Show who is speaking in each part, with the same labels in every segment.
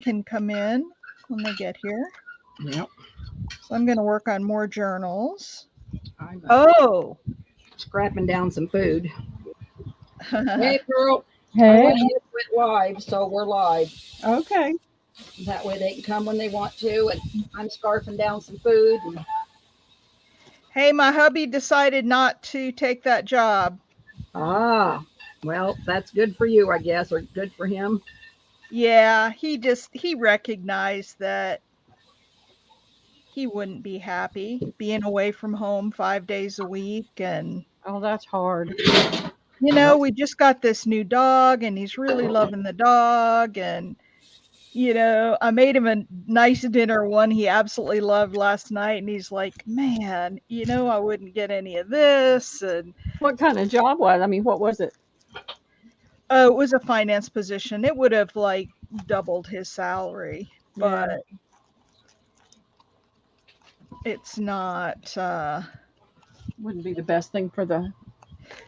Speaker 1: can come in when they get here.
Speaker 2: Yep.
Speaker 1: So I'm going to work on more journals.
Speaker 2: I'm
Speaker 1: Oh.
Speaker 2: scrapping down some food. Hey, Pearl. I
Speaker 3: Hey.
Speaker 2: went ahead and went live, so we're live.
Speaker 3: Okay.
Speaker 2: That way they can come when they want to. And I'm scarfing down some food. And
Speaker 1: Hey, my hubby decided not to take that job.
Speaker 2: well, that's good for you, I guess, or good for him.
Speaker 1: Yeah, he recognized that he wouldn't be happy being away from home 5 days a week. And
Speaker 3: Oh, that's hard.
Speaker 2: Yep.
Speaker 1: we just got this new dog and he's really loving the dog. And I made him a nice dinner, one he absolutely loved last night, and he's like, man, I wouldn't get any of this. And
Speaker 3: What kind of job was? I mean, what was it?
Speaker 1: it was a finance position. It would have like doubled his salary, but
Speaker 3: Yeah.
Speaker 1: it's not.
Speaker 3: Wouldn't be the best thing for the.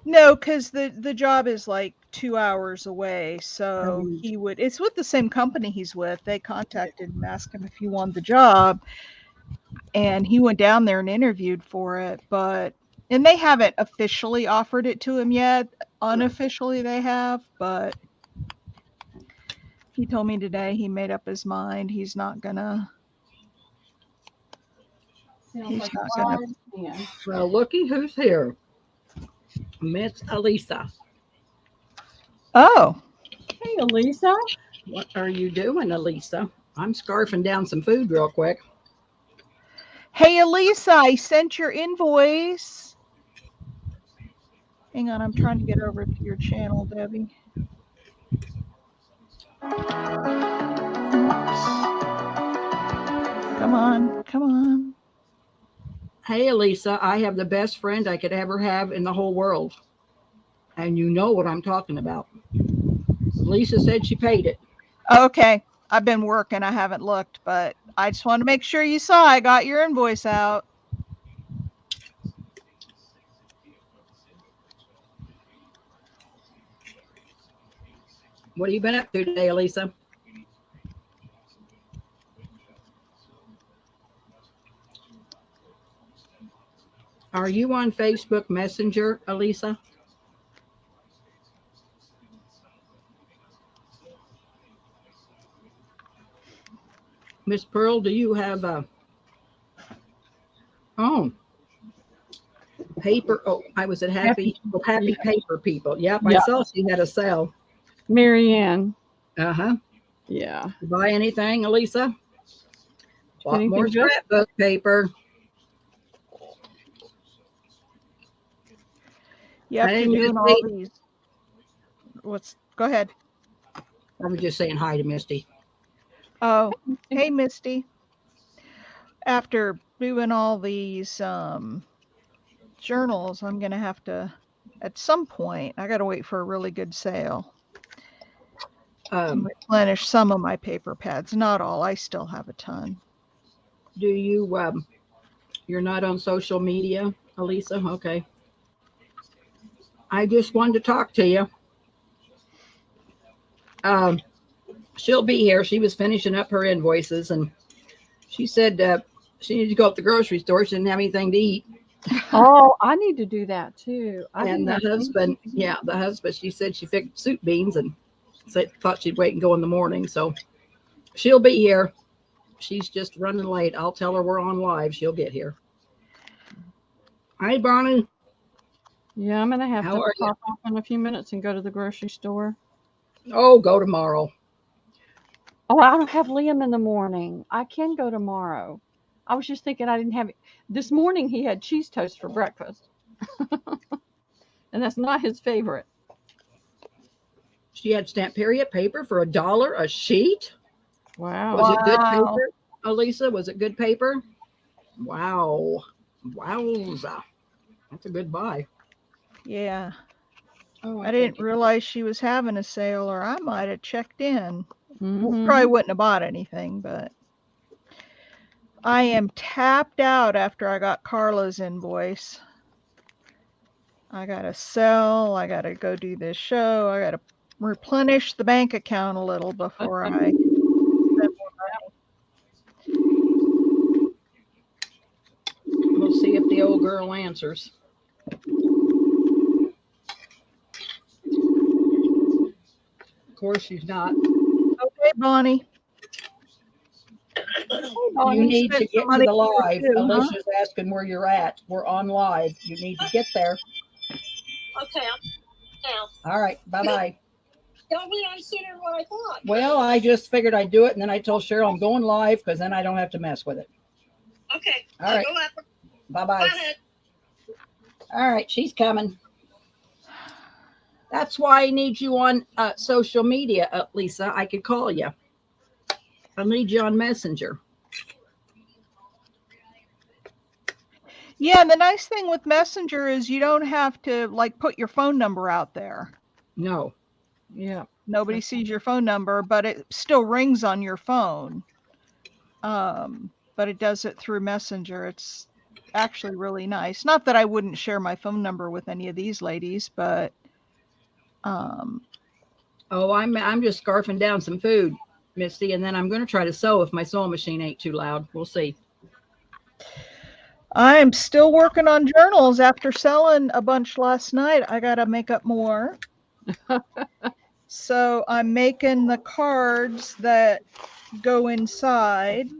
Speaker 1: No, because the job is like 2 hours away. So
Speaker 3: Um,
Speaker 1: it's with the same company he's with. They contacted him, asked him if he wanted the job, and he went down there and interviewed for it. And they haven't officially offered it to him yet. Unofficially, they have, but he told me today he made up his mind. He's not gonna.
Speaker 3: Sounds like
Speaker 1: He's not
Speaker 3: a
Speaker 1: gonna.
Speaker 3: wise man.
Speaker 2: Well, looky who's here. Miss Elisa.
Speaker 1: Oh,
Speaker 3: Hey, Elisa.
Speaker 2: What are you doing, Elisa? I'm scarfing down some food real quick.
Speaker 1: hey, Elisa, I sent your invoice. Hang on, I'm trying to get over to your channel, Debbie. Oops. Come on, come on.
Speaker 2: Hey, Elisa, I have the best friend I could ever have in the whole world. And you know what I'm talking about. Lisa said she paid it.
Speaker 1: Okay, I've been working. I haven't looked, but I just want to make sure you saw I got your invoice out.
Speaker 2: What have you been up to today, Elisa? Are you on Facebook Messenger, Elisa? Miss Pearl, do you have a paper? Oh, I was at Happy
Speaker 3: Yeah.
Speaker 2: Paper People. Yep, I
Speaker 3: Yeah.
Speaker 2: saw she had a sale.
Speaker 3: Marianne.
Speaker 2: Uh-huh.
Speaker 3: Yeah.
Speaker 2: Buy anything, Elisa? Bought
Speaker 3: Anything
Speaker 2: more
Speaker 3: good?
Speaker 2: scrapbook paper.
Speaker 1: You
Speaker 2: I
Speaker 1: after
Speaker 2: didn't
Speaker 1: doing
Speaker 2: just
Speaker 1: all
Speaker 2: see.
Speaker 1: these. Go ahead.
Speaker 2: I was just saying hi to Misty.
Speaker 1: Oh, hey, Misty. After doing all these journals, I'm gonna have to. At some point, I gotta wait for a really good sale and
Speaker 2: Um,
Speaker 1: replenish some of my paper pads. Not all. I still have a ton.
Speaker 2: do you you're not on social media, Elisa? Okay. I just wanted to talk to you. Um, she'll be here. She was finishing up her invoices and she said she needed to go up to the grocery store. She didn't have anything to eat.
Speaker 3: Oh, I need to do that too. I do
Speaker 2: And the
Speaker 3: have things to
Speaker 2: husband,
Speaker 3: do.
Speaker 2: yeah, the husband, she said she fixed soup beans and said, thought she'd wait and go in the morning. So she'll be here. She's just running late. I'll tell her we're on live. She'll get here. Hi, Bonnie.
Speaker 3: Yeah, I'm gonna have
Speaker 2: How
Speaker 3: to
Speaker 2: are you?
Speaker 3: pop off in a few minutes and go to the grocery store.
Speaker 2: Oh, go tomorrow.
Speaker 3: Oh, I don't have Liam in the morning. I can go tomorrow. I was just thinking I didn't have it. This morning he had cheese toast for breakfast, and that's not his favorite.
Speaker 2: She had stamp period paper for $1 a sheet.
Speaker 3: Wow.
Speaker 2: Was it good
Speaker 1: Wow.
Speaker 2: paper, Elisa? Was it good paper? Wow. Wowza. That's a good buy.
Speaker 1: Yeah.
Speaker 2: Oh,
Speaker 1: I
Speaker 2: I
Speaker 1: didn't
Speaker 2: think
Speaker 1: realize she was having a sale, or I might have checked in. Probably
Speaker 3: Mm-hmm.
Speaker 1: wouldn't have bought anything, but I am tapped out after I got Carla's invoice. I gotta sell. I gotta go do this show. I gotta replenish the bank account a little before I send
Speaker 2: squirrel answers. Of course, she's not.
Speaker 1: Okay, Bonnie.
Speaker 2: You need to
Speaker 1: spent
Speaker 2: get
Speaker 1: some
Speaker 2: to
Speaker 1: money
Speaker 2: the live.
Speaker 1: too, huh?
Speaker 2: Alicia's asking where you're at. We're on live. You need to get there.
Speaker 4: Okay, now.
Speaker 2: All right. Bye-bye.
Speaker 4: Tell me I said it what I thought.
Speaker 2: Well, I just figured I'd do it, and then I told Cheryl I'm going live because then I don't have to mess with it.
Speaker 4: Okay.
Speaker 2: All right.
Speaker 4: Go after.
Speaker 2: Bye-bye.
Speaker 4: Go ahead.
Speaker 2: All right. She's coming. That's why I need you on social media, Lisa. I could call you. I need you on Messenger.
Speaker 1: Yeah, and the nice thing with Messenger is you don't have to like put your phone number out there.
Speaker 2: No.
Speaker 3: Yeah.
Speaker 1: Nobody sees your phone number, but it still rings on your phone. But it does it through Messenger. It's actually really nice. Not that I wouldn't share my phone number with any of these ladies, but
Speaker 2: Oh, I'm just scarfing down some food, Misty, and then I'm going to try to sew if my sewing machine ain't too loud. We'll see.
Speaker 1: I'm still working on journals after selling a bunch last night. I got to make up more. So I'm making the cards that go inside.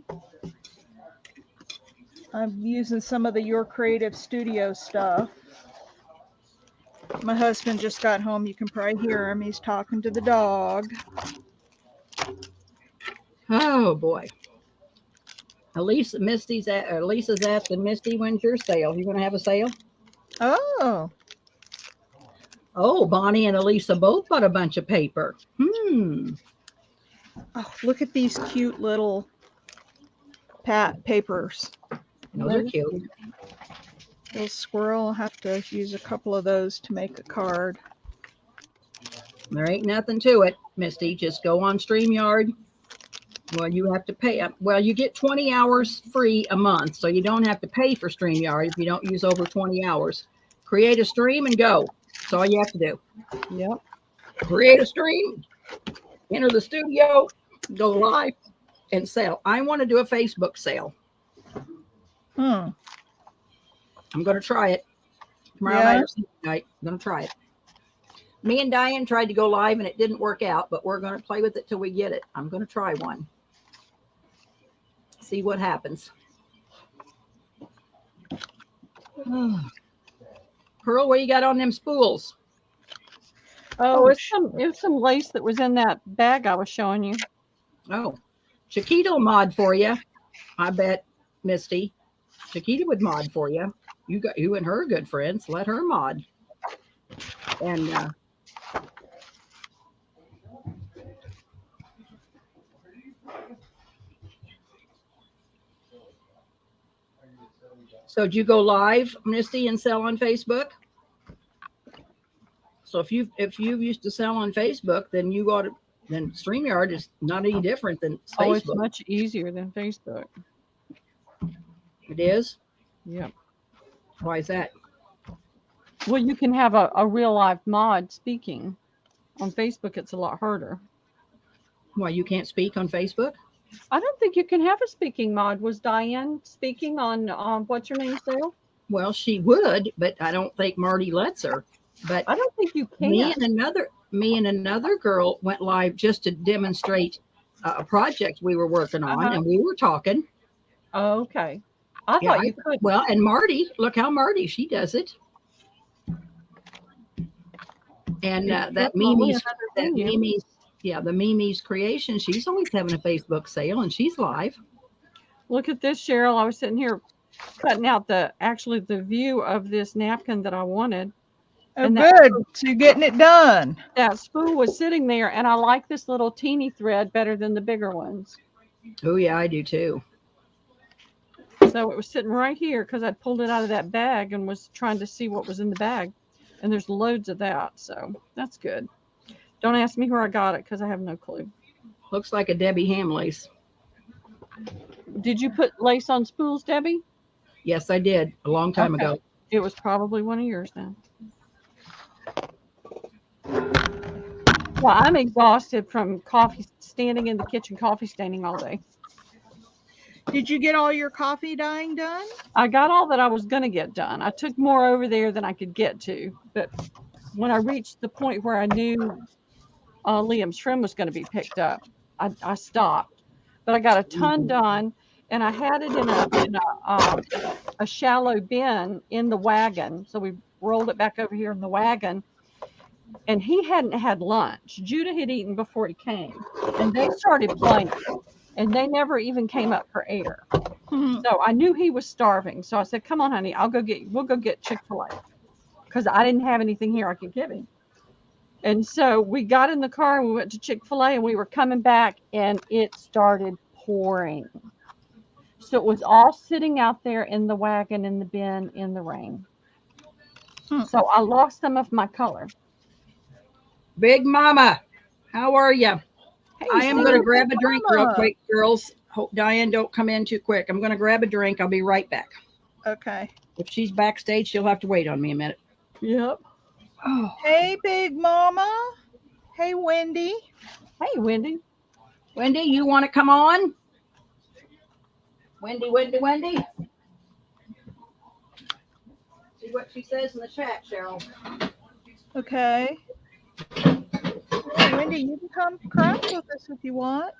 Speaker 1: I'm using some of the Your Creative Studio stuff. My husband just got home. You can probably hear him. He's talking to the dog.
Speaker 2: Oh boy. Lisa's asking Misty, when's your sale? You going to have a sale?
Speaker 1: Oh,
Speaker 2: Oh, Bonnie and Elisa both bought a bunch of paper.
Speaker 1: oh, look at these cute little papers.
Speaker 2: Those are cute.
Speaker 1: Little squirrel. I'll have to use a couple of those to make a card.
Speaker 2: There ain't nothing to it, Misty. Just go on StreamYard. Well, you have to pay. Well, you get 20 hours free a month, so you don't have to pay for StreamYard if you don't use over 20 hours. Create a stream and go. That's all you have to do.
Speaker 3: Yep.
Speaker 2: Create a stream, enter the studio, go live, and sell. I want to do a Facebook sale. I'm going to try it tomorrow night or Sunday night. I'm going to try it. Me and Diane tried to go live and it didn't work out, but we're going to play with it till we get it. I'm going to try one. See what happens. Pearl, what you got on them spools?
Speaker 3: Oh, it's some lace that was in that bag I was showing you.
Speaker 2: Oh, Chiquita will mod for you. I bet, Misty. Chiquita would mod for you. You and her are good friends. Let her mod. And so did you go live, Misty, and sell on Facebook? So if you used to sell on Facebook, then then StreamYard is not any different than Facebook.
Speaker 3: Oh, it's much easier than Facebook.
Speaker 2: It is?
Speaker 3: Yep.
Speaker 2: Why is that?
Speaker 3: Well, you can have a real life mod speaking. On Facebook, it's a lot harder.
Speaker 2: Why you can't speak on Facebook?
Speaker 3: I don't think you can have a speaking mod. Was Diane speaking on what's her name sale?
Speaker 2: Well, she would, but I don't think Marty lets her. But
Speaker 3: I don't think you can.
Speaker 2: me and another girl went live just to demonstrate a project we were working on, and we were talking.
Speaker 3: Oh, okay. I thought you could.
Speaker 2: Well, and Marty, look how Marty, she does it. And the Mimi's creation, she's always having a Facebook sale, and she's live.
Speaker 3: Look at this, Cheryl. I was sitting here cutting out the view of this napkin that I wanted.
Speaker 1: Oh,
Speaker 3: And
Speaker 1: good. So you're getting it done.
Speaker 3: That spool was sitting there, and I like this little teeny thread better than the bigger ones.
Speaker 2: Oh, yeah, I do too.
Speaker 3: So it was sitting right here because I pulled it out of that bag and was trying to see what was in the bag. And there's loads of that, so that's good. Don't ask me where I got it because I have no clue.
Speaker 2: Looks like a Debbie Ham lace.
Speaker 3: Did you put lace on spools, Debbie?
Speaker 2: Yes, I did a long time ago.
Speaker 3: It was probably one of yours then. Well, I'm exhausted from standing in the kitchen coffee staining all day.
Speaker 1: Did you get all your coffee dyeing done?
Speaker 3: I got all that I was going to get done. I took more over there than I could get to. But when I reached the point where I knew Liam's trim was going to be picked up, I stopped. But I got a ton done, and I had it in a shallow bin in the wagon. So we rolled it back over here in the wagon. And he hadn't had lunch. Judah had eaten before he came, and they started playing, and they never even came up for air. So I knew he was starving. So I said, "Come on, honey, we'll go get Chick-fil-A," because I didn't have anything here I could give him. And so we got in the car and we went to Chick-fil-A, and we were coming back, and it started pouring. So it was all sitting out there in the wagon, in the bin, in the rain. So I lost some of my color.
Speaker 2: Big Mama, how are you?
Speaker 3: Hey,
Speaker 2: I am
Speaker 3: Steve.
Speaker 2: going to grab a drink real
Speaker 1: Mama.
Speaker 2: quick, girls. Hope Diane don't come in too quick. I'm going to grab a drink. I'll be right back.
Speaker 1: Okay.
Speaker 2: If she's backstage, she'll have to wait on me a minute.
Speaker 3: Yep.
Speaker 2: Oh,
Speaker 1: Hey, Big Mama. Hey, Wendy.
Speaker 3: Hey, Wendy.
Speaker 2: Wendy, you want to come on? Wendy. See what she says in the chat, Cheryl.
Speaker 1: Okay. Hey, Wendy, you can come craft with us if you want.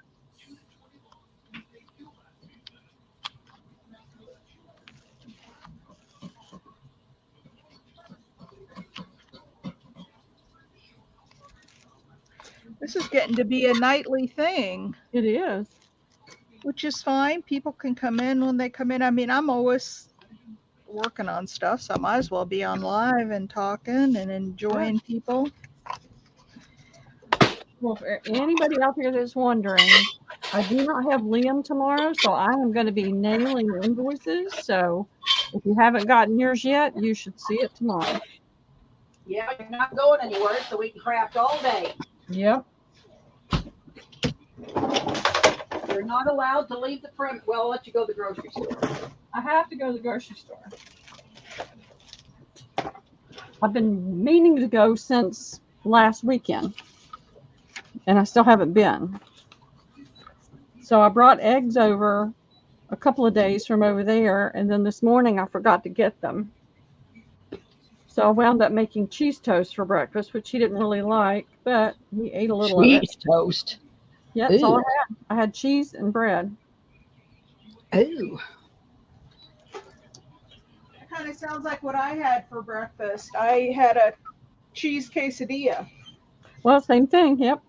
Speaker 1: This is getting to be a nightly thing,
Speaker 3: It is.
Speaker 1: which is fine. People can come in when they come in. I mean, I'm always working on stuff, so I might as well be on live and talking and enjoying people.
Speaker 3: Well, for anybody out there that's wondering, I do not have Liam tomorrow, so I am going to be nailing invoices. So if you haven't gotten yours yet, you should see it tomorrow.
Speaker 2: Yeah, you're not going anywhere, so we can craft all day.
Speaker 3: Yep.
Speaker 2: You're not allowed to leave the perimeter. Well, I'll let you go to the grocery store.
Speaker 3: I have to go to the grocery store. I've been meaning to go since last weekend, and I still haven't been. So I brought eggs over a couple of days from over there, and then this morning I forgot to get them. So I wound up making cheese toast for breakfast, which he didn't really like, but he ate a little of it.
Speaker 2: Cheese toast.
Speaker 3: Yeah, that's all
Speaker 2: Ooh.
Speaker 3: I had. I had cheese and bread.
Speaker 2: Ooh.
Speaker 1: That kind of sounds like what I had for breakfast. I had a cheese quesadilla.
Speaker 3: Well, same thing. Yep.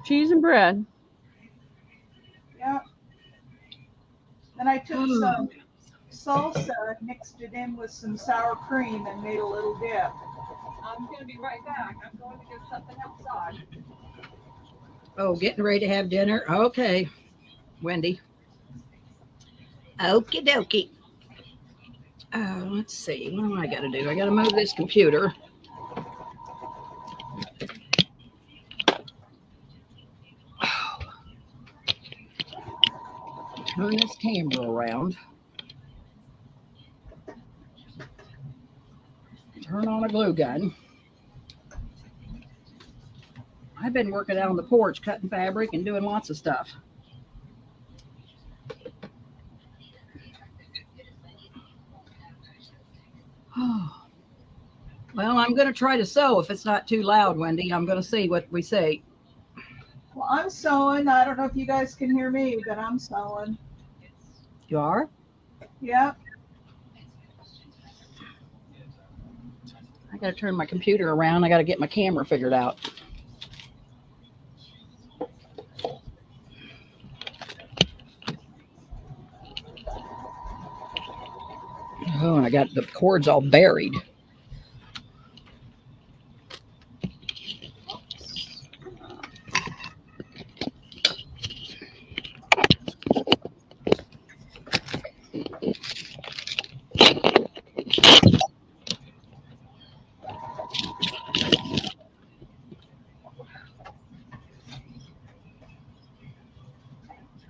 Speaker 3: Cheese and bread.
Speaker 1: Yeah. And I took some salsa, mixed it in with some sour cream, and made a little dip.
Speaker 3: I'm going to be right back. I'm going to get something outside.
Speaker 2: Oh, getting ready to have dinner. Okay, Wendy. Okie dokie. Let's see. What do I got to do? I got to move this computer. Turn this camera around. Turn on a glue gun. I've been working out on the porch, cutting fabric and doing lots of stuff. Well, I'm going to try to sew if it's not too loud, Wendy. I'm going to see what we say.
Speaker 1: Well, I'm sewing. I don't know if you guys can hear me, but I'm sewing.
Speaker 2: You are?
Speaker 1: Yep.
Speaker 2: I got to turn my computer around. I got to get my camera figured out. Oh, and I got the cords all buried.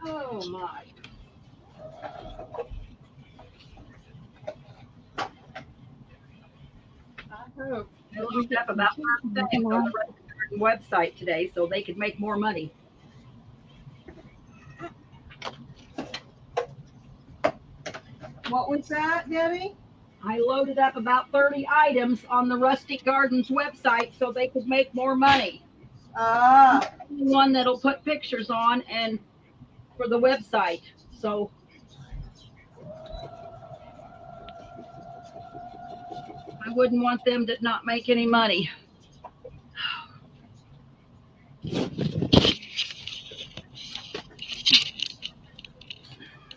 Speaker 2: Oh my. I hope. I looked up about first things on the website today so they could make more money.
Speaker 1: What was that, Debbie?
Speaker 2: I loaded up about 30 items on the Rustic Gardens website so they could make more money.
Speaker 1: Ah,
Speaker 2: One that'll put pictures on and for the website. So I wouldn't want them to not make any money.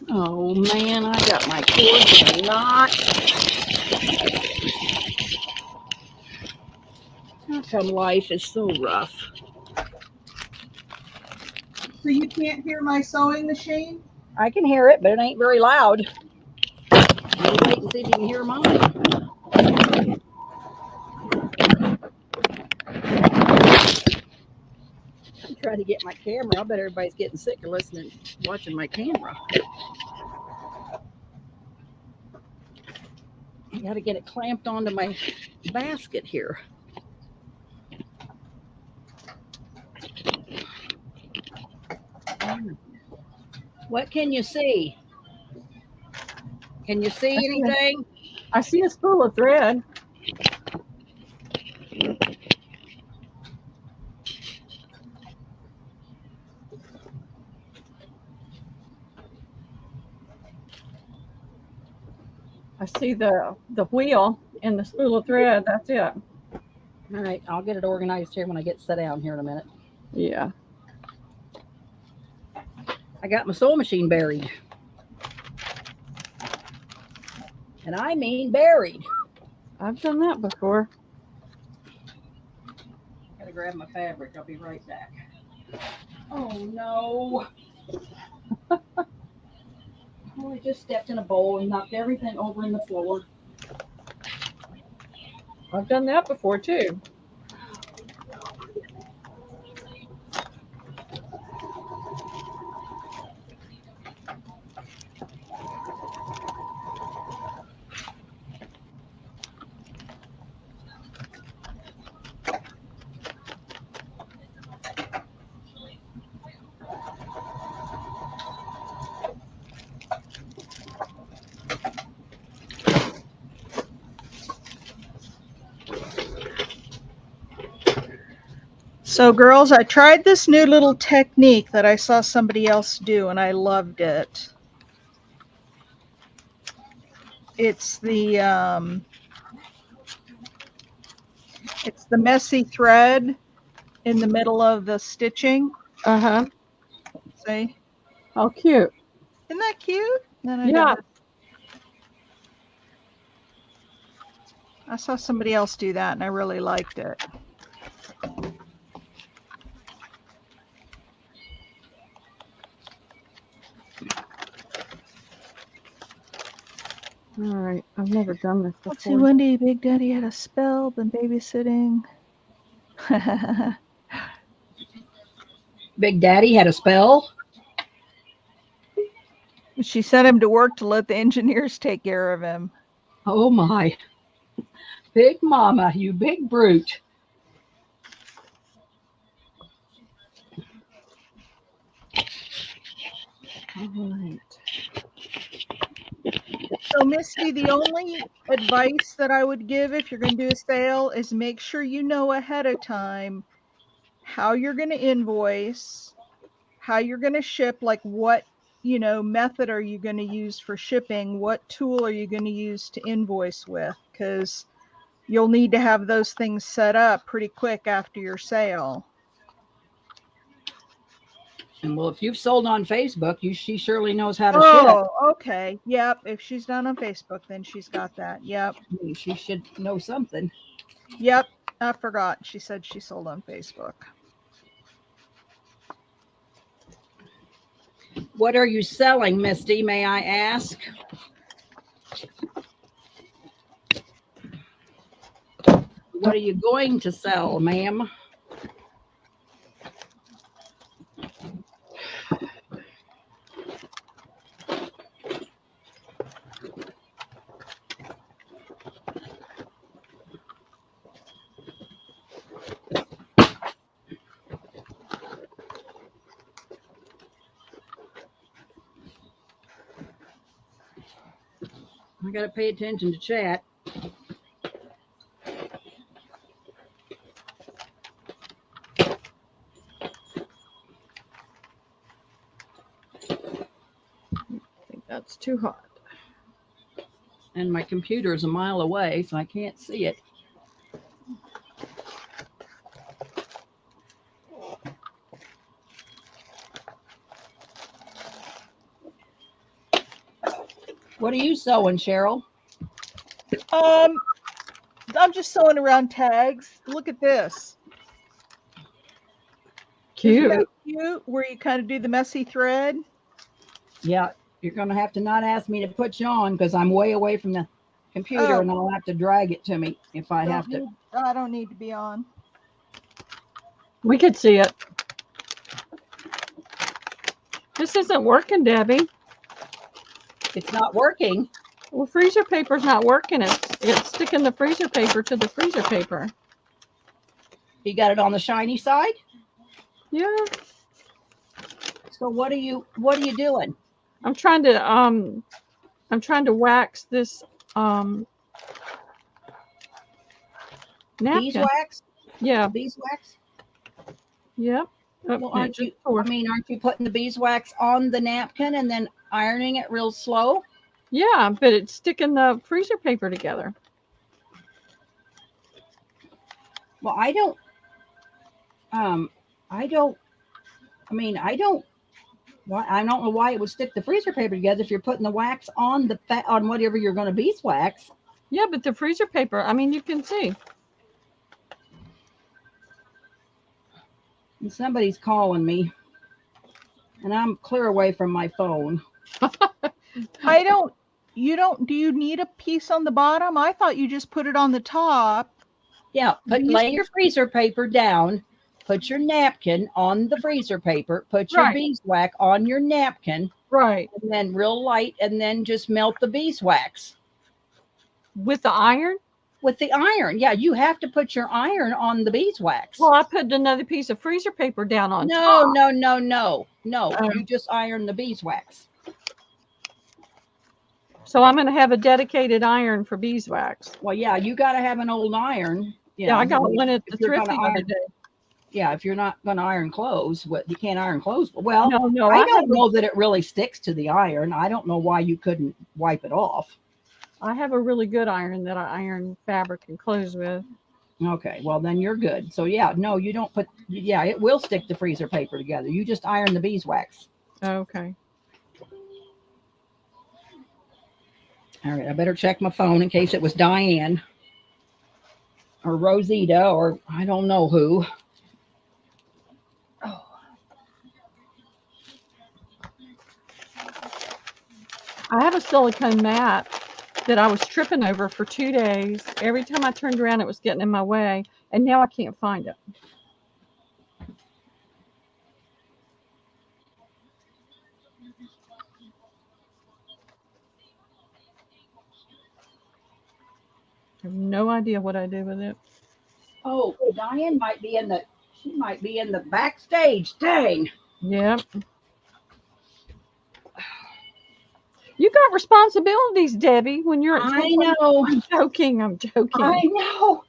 Speaker 2: Oh man, I got my cord in a knot. How come life is so rough?
Speaker 1: so you can't hear my sewing machine?
Speaker 2: I can hear it, but it ain't very loud. I'll wait and see if you can hear mine. I'm trying to get my camera. I bet everybody's getting sick of listening, watching my camera. I got to get it clamped onto my basket here. What can you see? Can you see anything?
Speaker 3: I see a spool of thread. I see the wheel and the spool of thread. That's it.
Speaker 2: All right, I'll get it organized here when I get set down here in a minute.
Speaker 3: Yeah.
Speaker 2: I got my sewing machine buried. And I mean buried.
Speaker 3: I've done that before.
Speaker 2: Gotta grab my fabric. I'll be right back. Oh no. Oh, I just stepped in a bowl and knocked everything over in the floor.
Speaker 3: I've done that before too.
Speaker 1: So, girls, I tried this new little technique that I saw somebody else do, and I loved it. It's the messy thread in the middle of the stitching.
Speaker 3: Uh-huh.
Speaker 1: See?
Speaker 3: Oh, cute.
Speaker 1: Isn't that cute? Then I
Speaker 3: Yeah.
Speaker 1: did it. I saw somebody else do that, and I really liked it.
Speaker 3: All right. I've never done this
Speaker 1: Let's see,
Speaker 3: before.
Speaker 1: Wendy, Big Daddy had a spell, been babysitting.
Speaker 2: Big Daddy had a spell.
Speaker 1: She sent him to work to let the engineers take care of him.
Speaker 2: Oh my. Big Mama, you big brute.
Speaker 3: All right.
Speaker 1: So, Misty, the only advice that I would give if you're going to do a sale is make sure you know ahead of time how you're going to invoice, how you're going to ship, like what, method are you going to use for shipping, what tool are you going to use to invoice with, because you'll need to have those things set up pretty quick after your sale.
Speaker 2: And well, if you've sold on Facebook, she surely knows how to
Speaker 1: Oh, okay. Yep. If she's done on Facebook, then she's got that. Yep.
Speaker 2: ship. She should know something.
Speaker 1: Yep. I forgot. She said she sold on Facebook.
Speaker 2: What are you selling, Misty, may I ask? What are you going to sell, ma'am? I got to pay attention to chat.
Speaker 3: I think that's too hot.
Speaker 2: And my computer is a mile away, so I can't see it. What are you sewing, Cheryl?
Speaker 1: I'm just sewing around tags. Look at this. Isn't
Speaker 3: Cute.
Speaker 1: that cute? Where you kind of do the messy thread.
Speaker 2: Yeah, you're going to have to not ask me to put you on because I'm way away from the computer
Speaker 1: Oh.
Speaker 2: and I'll have to drag it to me if I have to.
Speaker 1: I don't need to be on.
Speaker 3: We could see it. This isn't working, Debbie.
Speaker 2: It's not working.
Speaker 3: Well, freezer paper's not working. It's sticking the freezer paper to the freezer paper.
Speaker 2: You got it on the shiny side?
Speaker 3: Yeah.
Speaker 2: So what are you doing?
Speaker 3: I'm trying to wax this napkin.
Speaker 2: Beeswax?
Speaker 3: Yeah.
Speaker 2: Beeswax?
Speaker 3: Yep. Oh,
Speaker 2: Well,
Speaker 3: yeah,
Speaker 2: aren't
Speaker 3: just
Speaker 2: you,
Speaker 3: pour.
Speaker 2: I mean, aren't you putting the beeswax on the napkin and then ironing it real slow?
Speaker 3: Yeah, but it's sticking the freezer paper together.
Speaker 2: Well, I don't know why it would stick the freezer paper together if you're putting the wax on the on whatever you're going to beeswax.
Speaker 3: Yeah, but the freezer paper, I mean, you can see.
Speaker 2: And somebody's calling me and I'm clear away from my phone.
Speaker 1: Do you need a piece on the bottom? I thought you just put it on the top.
Speaker 2: Yeah, lay your freezer paper down, put your napkin on the freezer paper, put your
Speaker 3: Right.
Speaker 2: beeswax on your napkin,
Speaker 3: Right.
Speaker 2: and then real light, and then just melt the beeswax
Speaker 3: With the iron?
Speaker 2: with the iron. Yeah, you have to put your iron on the beeswax.
Speaker 3: Well, I put another piece of freezer paper down on
Speaker 2: No,
Speaker 3: top.
Speaker 2: no.
Speaker 3: Oh.
Speaker 2: You just iron the beeswax.
Speaker 3: So I'm going to have a dedicated iron for beeswax.
Speaker 2: Well, yeah, you got to have an old iron.
Speaker 3: Yeah, I got one at
Speaker 2: if
Speaker 3: the
Speaker 2: you're
Speaker 3: thrift
Speaker 2: gonna
Speaker 3: the other
Speaker 2: iron-
Speaker 3: day.
Speaker 2: Yeah, if you're not going to iron clothes, you can't iron clothes. Well,
Speaker 3: No,
Speaker 2: I
Speaker 3: have
Speaker 2: don't know that it really sticks to the iron. I don't know why you couldn't wipe it off.
Speaker 3: I have a really good iron that I iron fabric and clothes with.
Speaker 2: Okay, well then you're good. So yeah, no, you don't put. Yeah, it will stick the freezer paper together. You just iron the beeswax.
Speaker 3: Okay.
Speaker 2: All right, I better check my phone in case it was Diane or Rosita or I don't know who. Oh.
Speaker 3: I have a silicone mat that I was tripping over for 2 days. Every time I turned around, it was getting in my way, and now I can't find it. I have no idea what I do with it.
Speaker 2: Oh, Diane might be in the. She might be in the backstage. Dang.
Speaker 3: Yep. You got responsibilities, Debbie, when you're at
Speaker 2: I
Speaker 3: 21.
Speaker 2: know.
Speaker 3: I'm joking. I'm joking.
Speaker 2: I know.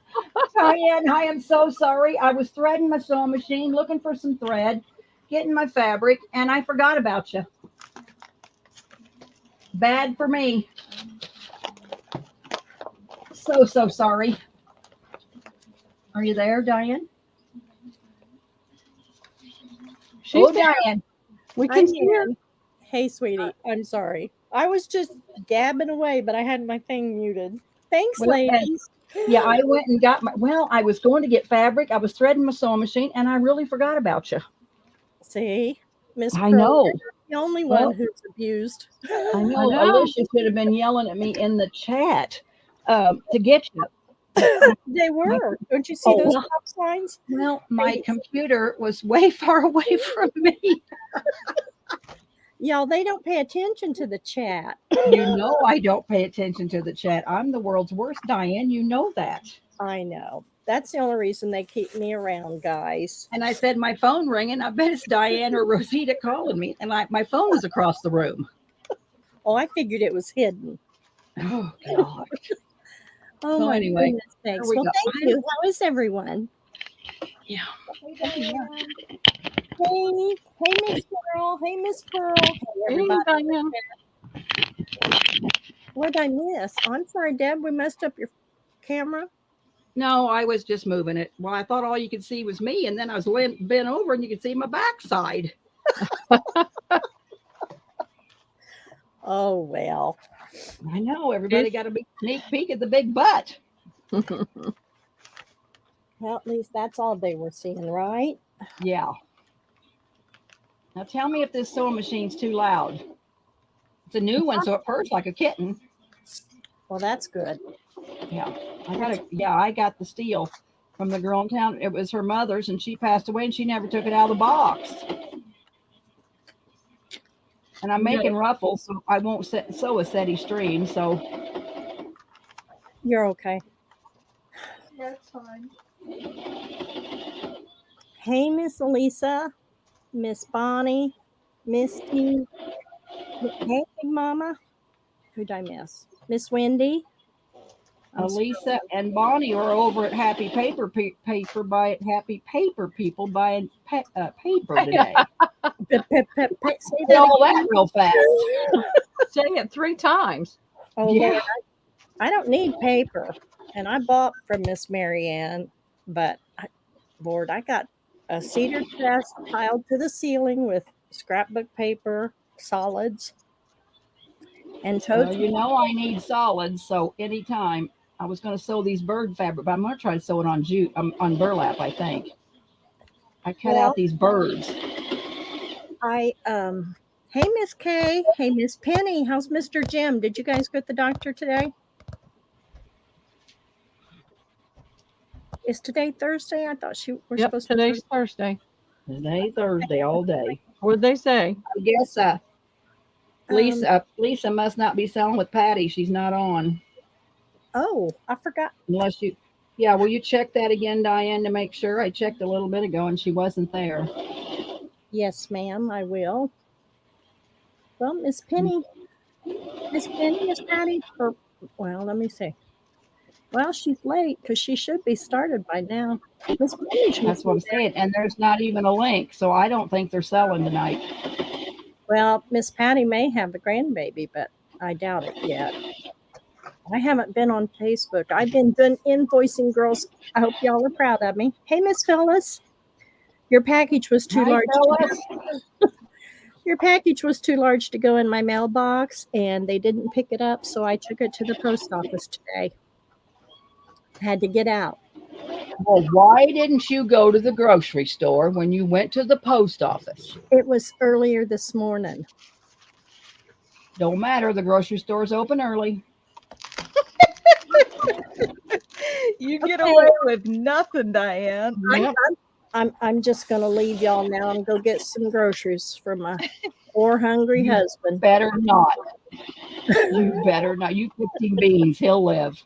Speaker 2: Diane, I am so sorry. I was threading my sewing machine, looking for some thread, getting my fabric, and I forgot about you. Bad for me. So sorry. Are you there, Diane?
Speaker 3: She's
Speaker 2: Oh,
Speaker 3: there.
Speaker 2: Diane.
Speaker 3: We
Speaker 5: I'm
Speaker 3: can hear.
Speaker 5: here. Hey, sweetie. I'm sorry. I was just gabbing away, but I had my thing muted. Thanks,
Speaker 2: Well,
Speaker 5: ladies.
Speaker 2: Yeah, I went and got I was going to get fabric. I was threading my sewing machine, and I really forgot about you.
Speaker 5: See, Miss
Speaker 2: I
Speaker 5: Pearl,
Speaker 2: know.
Speaker 5: you're the only
Speaker 2: Well,
Speaker 5: one who's abused.
Speaker 2: I know.
Speaker 3: know.
Speaker 2: Alicia should have been yelling at me in the chat to get you.
Speaker 5: They were. Don't you see
Speaker 2: Oh,
Speaker 5: those
Speaker 2: well.
Speaker 5: stop signs?
Speaker 2: Well, my computer was way far away from me.
Speaker 5: Y'all, they don't pay attention to the chat.
Speaker 2: You know I don't pay attention to the chat. I'm the world's worst, Diane. You know that.
Speaker 5: I know. That's the only reason they keep me around, guys.
Speaker 2: And I said my phone ringing. I bet it's Diane or Rosita calling me. And my phone was across the room.
Speaker 5: Oh, I figured it was hidden.
Speaker 2: Oh God.
Speaker 5: Oh
Speaker 2: So
Speaker 5: my
Speaker 2: anyway,
Speaker 5: goodness sakes.
Speaker 2: we
Speaker 5: Well,
Speaker 2: go.
Speaker 5: thank you. How is everyone?
Speaker 2: Yeah.
Speaker 5: Hey, Miss Pearl. Hey, Miss Pearl. Hey,
Speaker 3: Hey,
Speaker 5: everybody.
Speaker 3: Diane.
Speaker 5: What did I miss? I'm sorry, Deb. We messed up your camera.
Speaker 2: No, I was just moving it. Well, I thought all you could see was me, and then I was bent over, and you could see my backside.
Speaker 5: Oh, well.
Speaker 2: I know everybody got a big sneak peek at the big butt.
Speaker 5: Well, at least that's all they were seeing, right?
Speaker 2: Yeah. Now tell me if this sewing machine's too loud. It's a new one, so it purrs like a kitten.
Speaker 5: Well, that's good.
Speaker 2: Yeah, I got the steel from the girl in town. It was her mother's, and she passed away, and she never took it out of the box. And I'm making ruffles, so I won't sew a SETI stream. So
Speaker 5: You're okay.
Speaker 1: That's fine.
Speaker 5: Hey, Miss Elisa, Miss Bonnie, Misty. Hey, Big Mama. Who'd I miss? Miss Wendy.
Speaker 2: Elisa and Bonnie are over at Happy Paper Happy Paper People buying paper today.
Speaker 5: Say
Speaker 2: Say
Speaker 5: that
Speaker 2: all
Speaker 5: again.
Speaker 2: that real fast.
Speaker 3: Saying it 3 times.
Speaker 5: Oh,
Speaker 2: Yeah.
Speaker 5: Lord, I don't need paper. And I bought from Miss Marianne, but Lord, I got a cedar chest piled to the ceiling with scrapbook paper, solids, and
Speaker 2: Well,
Speaker 5: totes.
Speaker 2: you know I need solids, so anytime I was going to sew these bird fabric, but I'm going to try to sew it on jute, on burlap. I think I cut out these birds.
Speaker 5: Hey, Miss Kay. Hey, Miss Penny. How's Mr. Jim? Did you guys go to the doctor today? Is today Thursday? I thought we're
Speaker 3: Yep,
Speaker 5: supposed
Speaker 3: today's Thursday.
Speaker 2: Today, Thursday, all day.
Speaker 3: What'd they say?
Speaker 2: I guess Lisa must not be selling with Patty. She's not on.
Speaker 5: Oh, I forgot.
Speaker 2: Unless you, yeah, will you check that again, Diane, to make sure? I checked a little bit ago and she wasn't there.
Speaker 5: Yes, ma'am, I will. Well, Miss Penny, Miss Patty, well, let me see. Well, she's late because she should be started by now. Miss Penny,
Speaker 2: That's what I'm saying. And there's not even a link, so I don't think they're selling tonight.
Speaker 5: well, Miss Patty may have the grandbaby, but I doubt it yet. I haven't been on Facebook. I've been doing invoicing, girls. I hope y'all are proud of me. Hey, Miss Phyllis, your package was too
Speaker 2: Hi,
Speaker 5: large.
Speaker 2: Phyllis.
Speaker 5: Your package was too large to go in my mailbox, and they didn't pick it up, so I took it to the post office today. Had to get out.
Speaker 2: Well, why didn't you go to the grocery store when you went to the post office?
Speaker 5: It was earlier this morning.
Speaker 2: Don't matter. The grocery store's open early.
Speaker 1: You get
Speaker 5: Okay.
Speaker 1: away with nothing, Diane.
Speaker 3: Yep.
Speaker 5: I'm just gonna leave y'all now and go get some groceries for my poor hungry husband.
Speaker 2: Better not. You better not. You cook him beans. He'll live.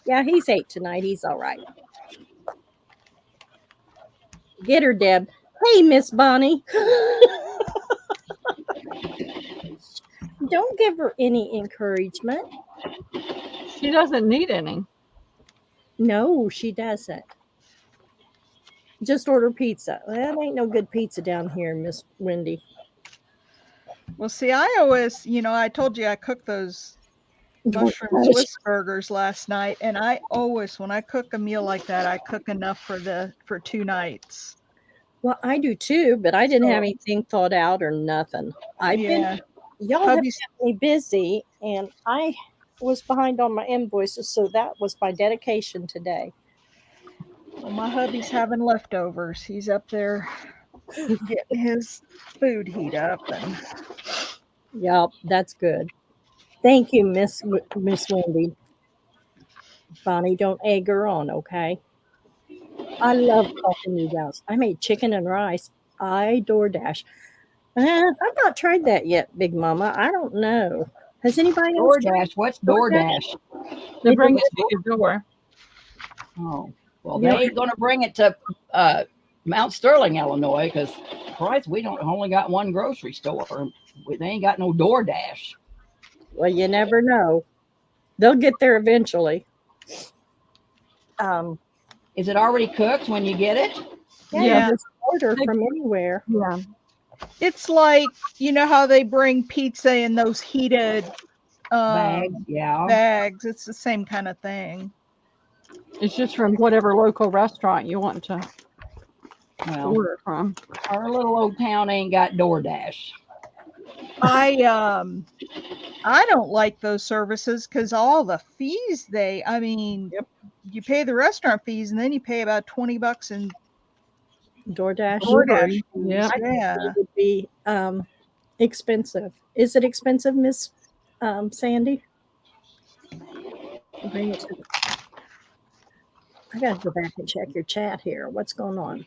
Speaker 5: Yeah, he's 8 tonight. He's all right. Get her, Deb. Hey, Miss Bonnie. Don't give her any encouragement.
Speaker 3: She doesn't need any.
Speaker 5: No, she doesn't. Just order pizza. That ain't no good pizza down here, Miss Wendy.
Speaker 1: Well, see, I always, I told you I cooked those mushroom
Speaker 5: gosh.
Speaker 1: Swiss burgers last night, and I always, when I cook a meal like that, I cook enough for 2 nights.
Speaker 5: Well, I do too, but I didn't
Speaker 1: So-
Speaker 5: have anything thought out or nothing. Y'all have
Speaker 1: Hubby's-
Speaker 5: kept me busy, and I was behind on my invoices, so that was my dedication today.
Speaker 1: Well, my hubby's having leftovers. He's up there getting his food heat up, and
Speaker 5: Yep, that's good. Thank you, Miss Wendy. Bonnie, don't egg her on, okay? I love talking to you guys. I made chicken and rice. I DoorDash. I've not tried that yet, Big Mama. I don't know. Has anybody else tried?
Speaker 2: DoorDash. What's DoorDash?
Speaker 3: They bring it to your door.
Speaker 2: Oh, well,
Speaker 5: Yeah.
Speaker 2: they ain't going to bring it to Mount Sterling, Illinois, because Christ, we only got one grocery store. They ain't got no DoorDash.
Speaker 5: Well, you never know. They'll get there eventually. Um,
Speaker 2: Is it already cooked when you get it?
Speaker 5: yeah,
Speaker 1: Yeah.
Speaker 5: you just order from anywhere.
Speaker 3: Yeah.
Speaker 1: It's like, you know how they bring pizza in those heated
Speaker 2: Bags, yeah.
Speaker 1: bags. It's the same kind of thing.
Speaker 3: It's just from whatever local restaurant you want to
Speaker 2: Well,
Speaker 3: order from.
Speaker 2: our little old town ain't got DoorDash.
Speaker 1: I don't like those services because all the fees I mean, you pay the restaurant fees and then you pay about $20 in
Speaker 5: DoorDash.
Speaker 1: DoorDash fees.
Speaker 3: Yep.
Speaker 1: Yeah.
Speaker 5: It would be expensive. Is it expensive, Miss Sandy? Bring it to I gotta go back and check your chat here. What's going on?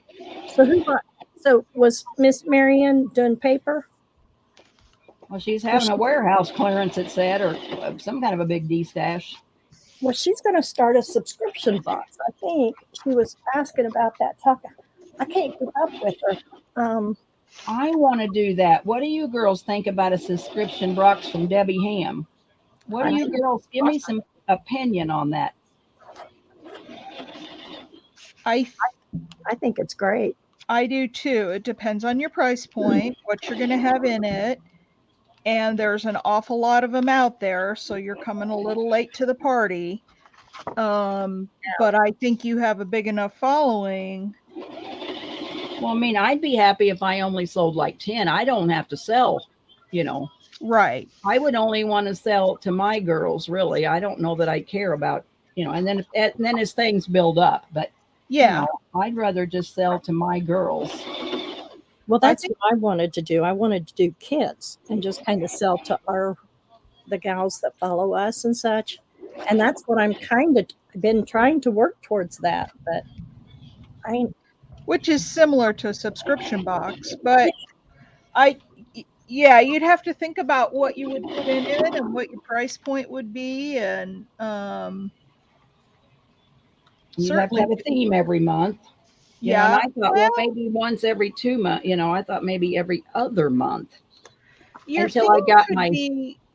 Speaker 5: So was Miss Marianne doing paper?
Speaker 2: Well, she's having a warehouse clearance, it said, or some kind of a big D-stash.
Speaker 5: Well, she's gonna start a subscription box. I think she was asking about that. I can't keep up with her.
Speaker 2: I want to do that. What do you girls think about a subscription box from Debbie Ham? What do you girls give me some opinion on that?
Speaker 1: I
Speaker 5: think it's great.
Speaker 1: I do too. It depends on your price point, what you're going to have in it. And there's an awful lot of them out there. So you're coming a little late to the party. But I think you have a big enough following.
Speaker 2: Well, I mean, I'd be happy if I only sold like 10. I don't have to sell, you know.
Speaker 1: Right.
Speaker 2: I would only want to sell to my girls, really. I don't know that I care about, you know, and then as things build up. But
Speaker 1: yeah,
Speaker 2: you know, I'd rather just sell to my girls.
Speaker 5: Well, that's what I wanted to do. I wanted to do kits and just kind of sell to the gals that follow us and such. And that's what I'm kind of been trying to work towards that. But
Speaker 1: which is similar to a subscription box. But you'd have to think about what you would put in it and what your price point would be. And
Speaker 2: you have to have a theme every month.
Speaker 1: Yeah.
Speaker 2: And I thought, well, maybe once every 2 months. You know, I thought maybe every other month. Until I got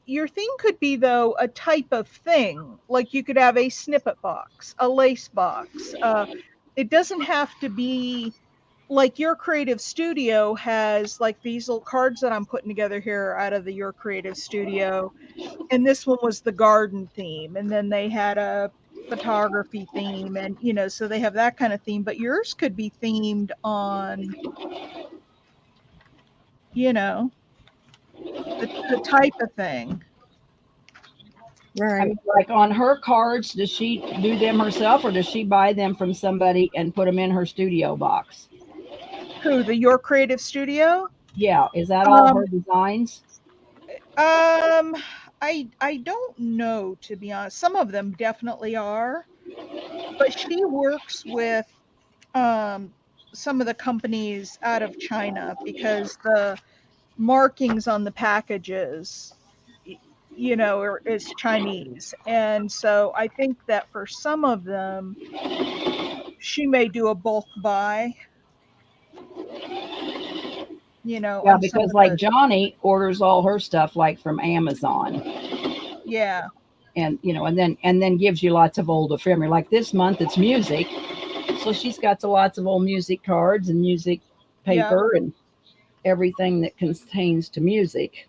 Speaker 1: your theme could be, though, a type of thing. Like you could have a snippet box, a lace box. It doesn't have to be like Your Creative Studio has like these little cards that I'm putting together here out of the Your Creative Studio. And this one was the garden theme. And then they had a photography theme. And, you know, so they have that kind of theme. But yours could be themed on, you know, the type of thing.
Speaker 5: Right.
Speaker 2: I mean, like on her cards, does she do them herself or does she buy them from somebody and put them in her studio box?
Speaker 1: Who, the Your Creative Studio?
Speaker 2: Yeah. Is that all her designs?
Speaker 1: I don't know, to be honest. Some of them definitely are. But she works with some of the companies out of China because the markings on the packages, you know, is Chinese. And so I think that for some of them, she may do a bulk buy. You know,
Speaker 2: yeah, because like Johnny orders all her stuff like from Amazon.
Speaker 1: Yeah.
Speaker 2: And you know, and then gives you lots of old ephemera. Like this month it's music. So she's got lots of old music cards and music paper and everything that contains to music.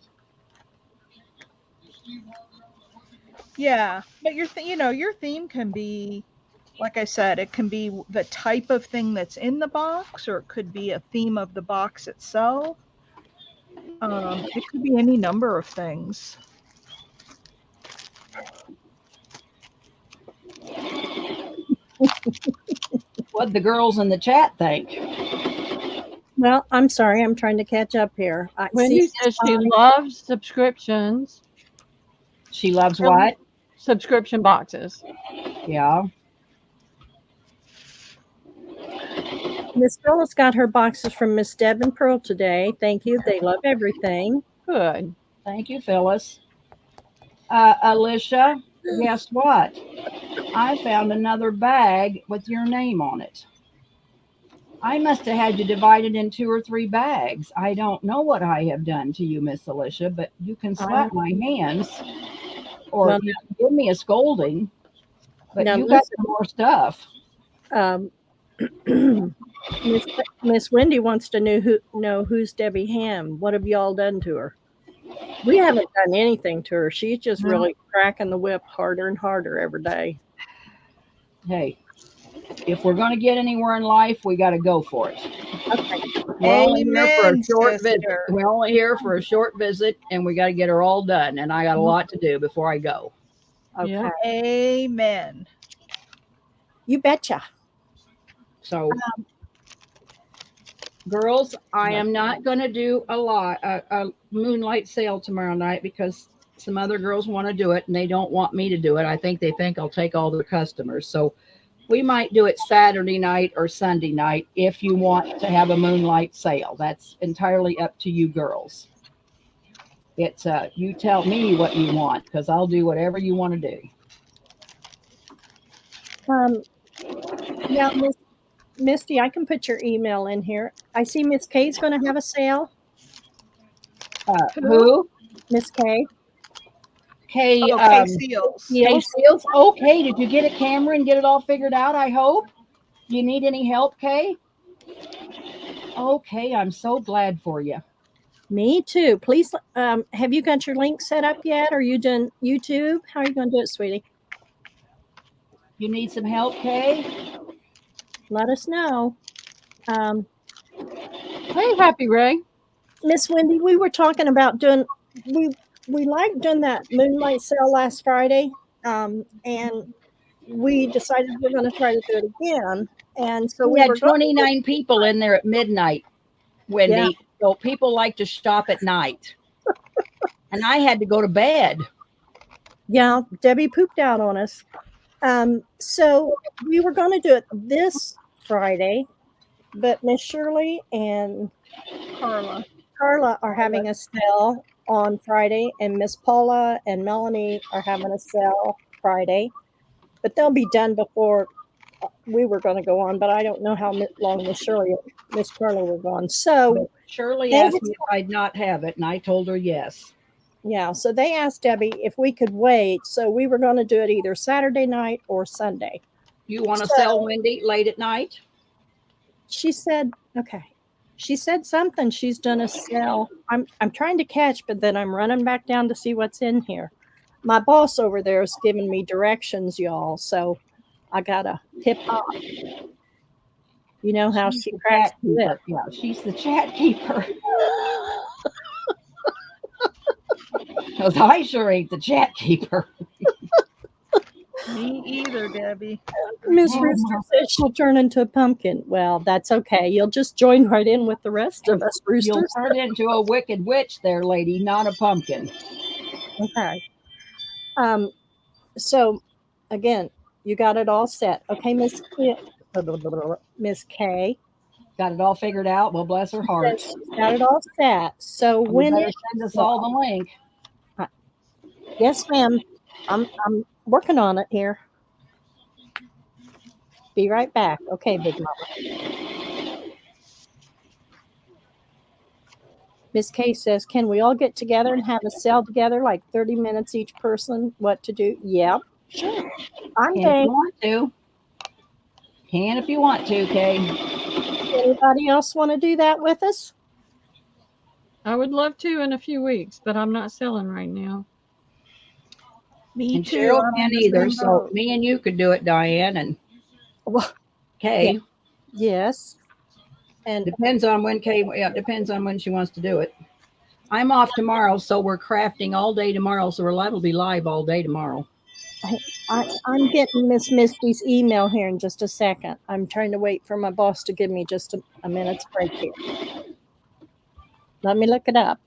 Speaker 1: Yeah, but your theme can be, like I said, it can be the type of thing that's in the box, or it could be a theme of the box itself. It could be any number of things.
Speaker 2: What the girls in the chat think?
Speaker 5: Well, I'm sorry, I'm trying to catch up here.
Speaker 3: Wendy says she loves subscriptions.
Speaker 2: She loves what?
Speaker 3: Subscription boxes.
Speaker 2: Yeah.
Speaker 5: Miss Phyllis got her boxes from Miss Deb and Pearl today. Thank you. They love everything.
Speaker 3: Good.
Speaker 2: Thank you, Phyllis. Alicia, guess what? I found another bag with your name on it. I must have had you divided in 2 or 3 bags. I don't know what I have done to you, Miss Alicia, but you can slap my hands or
Speaker 5: Well,
Speaker 2: you can give me a scolding, but
Speaker 5: now
Speaker 2: you got some more stuff.
Speaker 5: um, Miss Wendy wants to know who's Debbie Ham. What have y'all done to her? We haven't done anything to her. She's just
Speaker 2: No.
Speaker 5: really cracking the whip harder and harder every day.
Speaker 2: Hey, if we're going to get anywhere in life, we got to go for it.
Speaker 5: Okay.
Speaker 2: We're only here for a
Speaker 1: Amen,
Speaker 2: short visit.
Speaker 1: sister.
Speaker 2: We're only here for a short visit, and we got to get her all done. And I got a lot to do before I go.
Speaker 5: Okay.
Speaker 3: Yeah.
Speaker 1: Amen.
Speaker 5: You betcha.
Speaker 2: So, girls, I am not going to do a moonlight sale tomorrow night because some other girls want to do it and they don't want me to do it. I think they think I'll take all their customers. So we might do it Saturday night or Sunday night if you want to have a moonlight sale. That's entirely up to you girls. It's you tell me what you want because I'll do whatever you want to do.
Speaker 5: Yeah, Misty, I can put your email in here. I see Miss Kay's going to have a sale.
Speaker 2: Who?
Speaker 5: Miss Kay.
Speaker 2: Kay,
Speaker 1: Okay, seals.
Speaker 2: Kay Seals. Okay, did you get a camera and get it all figured out? I hope. Do you need any help, Kay? Okay, I'm so glad for you.
Speaker 5: Me too. Please, have you got your link set up yet? Are you doing YouTube? How are you going to do it, sweetie?
Speaker 2: You need some help, Kay?
Speaker 5: Let us know.
Speaker 3: Hey, Happy Ray.
Speaker 5: Miss Wendy, we were talking about doing, we liked doing that moonlight sale last Friday, and we decided we're going to try to do it again. And so
Speaker 2: We had 29 people in there at midnight, Wendy.
Speaker 5: Yeah.
Speaker 2: So people like to shop at night. And I had to go to bed.
Speaker 5: Yeah, Debbie pooped out on us. So we were going to do it this Friday, but Miss Shirley and Carla are having a sale on Friday, and Miss Paula and Melanie are having a sale Friday, but they'll be done before we were going to go on. But I don't know how long Miss Shirley, Miss Carla were gone. So
Speaker 2: Shirley
Speaker 5: They
Speaker 2: asked
Speaker 5: would-
Speaker 2: me if I'd not have it, and I told her yes.
Speaker 5: yeah, so they asked Debbie if we could wait. So we were going to do it either Saturday night or Sunday.
Speaker 2: You want to
Speaker 5: So-
Speaker 2: sell, Wendy, late at night?
Speaker 5: She said, okay. She said something. She's done a sale. I'm trying to catch, but then I'm running back down to see what's in here. My boss over there is giving me directions, y'all. So I gotta tip off. You know how
Speaker 2: She's
Speaker 5: she
Speaker 2: the
Speaker 5: cracks
Speaker 2: chat
Speaker 5: the whip.
Speaker 2: keeper. Yeah, she's the chat keeper. Because I sure ain't the chat keeper.
Speaker 1: Me either, Debbie.
Speaker 5: Miss Rooster says she'll turn into a pumpkin. Well, that's okay. You'll just join right in with the rest of us,
Speaker 2: You'll
Speaker 5: Roosters.
Speaker 2: turn into a wicked witch there, lady, not a pumpkin.
Speaker 5: Okay. So again, you got it all set. Okay, Miss K.
Speaker 2: Got it all figured out. Well, bless her heart.
Speaker 5: Says she's got it all set. So
Speaker 2: You
Speaker 5: when
Speaker 2: better
Speaker 5: it,
Speaker 2: send us all the link.
Speaker 5: yes, ma'am. I'm working on it here. Be right back. Okay, Big Mama. Miss K says, can we all get together and have a sale together, like 30 minutes each person? What to do? Yep, sure. I'm
Speaker 2: Can if
Speaker 5: game.
Speaker 2: you want to. Can if you want to, Kay.
Speaker 5: Anybody else want to do that with us?
Speaker 3: I would love to in a few weeks, but I'm not selling right now.
Speaker 1: Me
Speaker 2: And
Speaker 1: too.
Speaker 2: Cheryl
Speaker 1: I'm
Speaker 2: can't
Speaker 1: in the
Speaker 2: either.
Speaker 1: same
Speaker 2: So
Speaker 1: boat.
Speaker 2: me and you could do it, Diane and
Speaker 5: Well,
Speaker 2: Kay.
Speaker 5: yes. And
Speaker 2: Depends on when Kay. Yeah, depends on when she wants to do it. I'm off tomorrow, so we're crafting all day tomorrow. So we're liable to be live all day tomorrow.
Speaker 5: I'm getting Miss Misty's email here in just a second. I'm trying to wait for my boss to give me just a minute's break here. Let me look it up.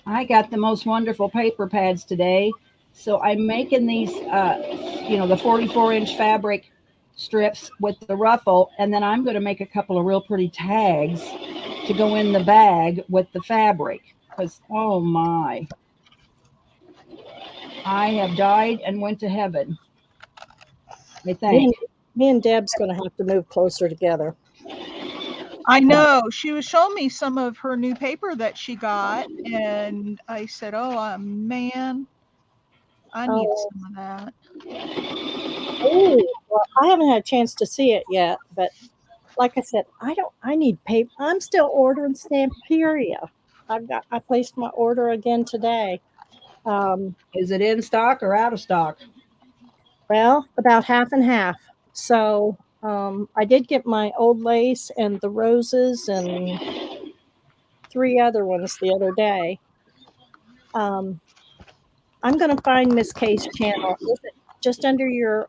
Speaker 2: I got the most wonderful paper pads today. So I'm making these, the 44-inch fabric strips with the ruffle. And then I'm going to make a couple of real pretty tags to go in the bag with the fabric. Because, oh my. I have died and went to heaven. I
Speaker 5: Me
Speaker 2: think.
Speaker 5: and, me and Deb's going to have to move closer together.
Speaker 1: I know. She was showing me some of her new paper that she got, and I said, "Oh man, I need
Speaker 5: Oh.
Speaker 1: some of that."
Speaker 5: Oh, well, I haven't had a chance to see it yet, but like I said, I need paper. I'm still ordering Stamperia. I placed my order again today.
Speaker 2: Is it in stock or out of stock?
Speaker 5: Well, about half and half. So I did get my old lace and the roses and 3 other ones the other day. I'm going to find Miss Kay's channel. Is it just under your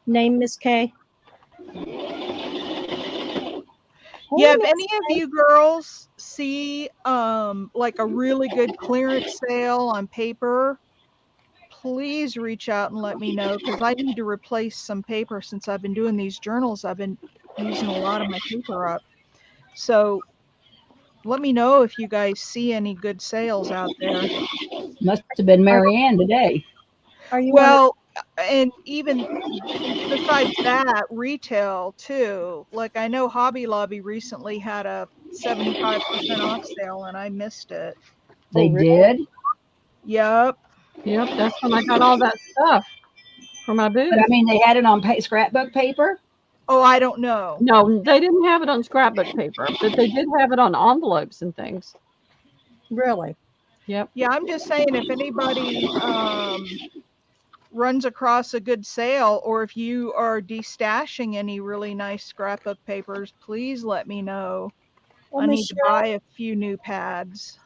Speaker 5: name, Miss Kay?
Speaker 1: Yeah,
Speaker 5: Hey,
Speaker 1: if
Speaker 5: Miss
Speaker 1: any of you girls see like a really good clearance sale on paper, please reach out and let me know, because I need to replace some paper. Since I've been doing these journals, I've been using a lot of my paper up. So let me know if you guys see any good sales out there.
Speaker 2: Must have been Marianne today.
Speaker 5: Are you
Speaker 1: Well, and even besides that, retail too. Like I know Hobby Lobby recently had a 75% off sale and I missed it.
Speaker 2: They
Speaker 5: really?
Speaker 2: did.
Speaker 1: Yep.
Speaker 3: Yep, that's when I got all that stuff for my booth.
Speaker 2: But I mean, they had it on scrapbook paper.
Speaker 1: Oh, I don't know.
Speaker 3: No, they didn't have it on scrapbook paper, but they did have it on envelopes and things.
Speaker 5: really?
Speaker 3: Yep.
Speaker 1: Yeah, I'm just saying if anybody runs across a good sale, or if you are destashing any really nice scrapbook papers, please let me know.
Speaker 5: Well,
Speaker 1: I need
Speaker 5: Miss
Speaker 1: to
Speaker 5: Cheryl,
Speaker 1: buy a few new pads.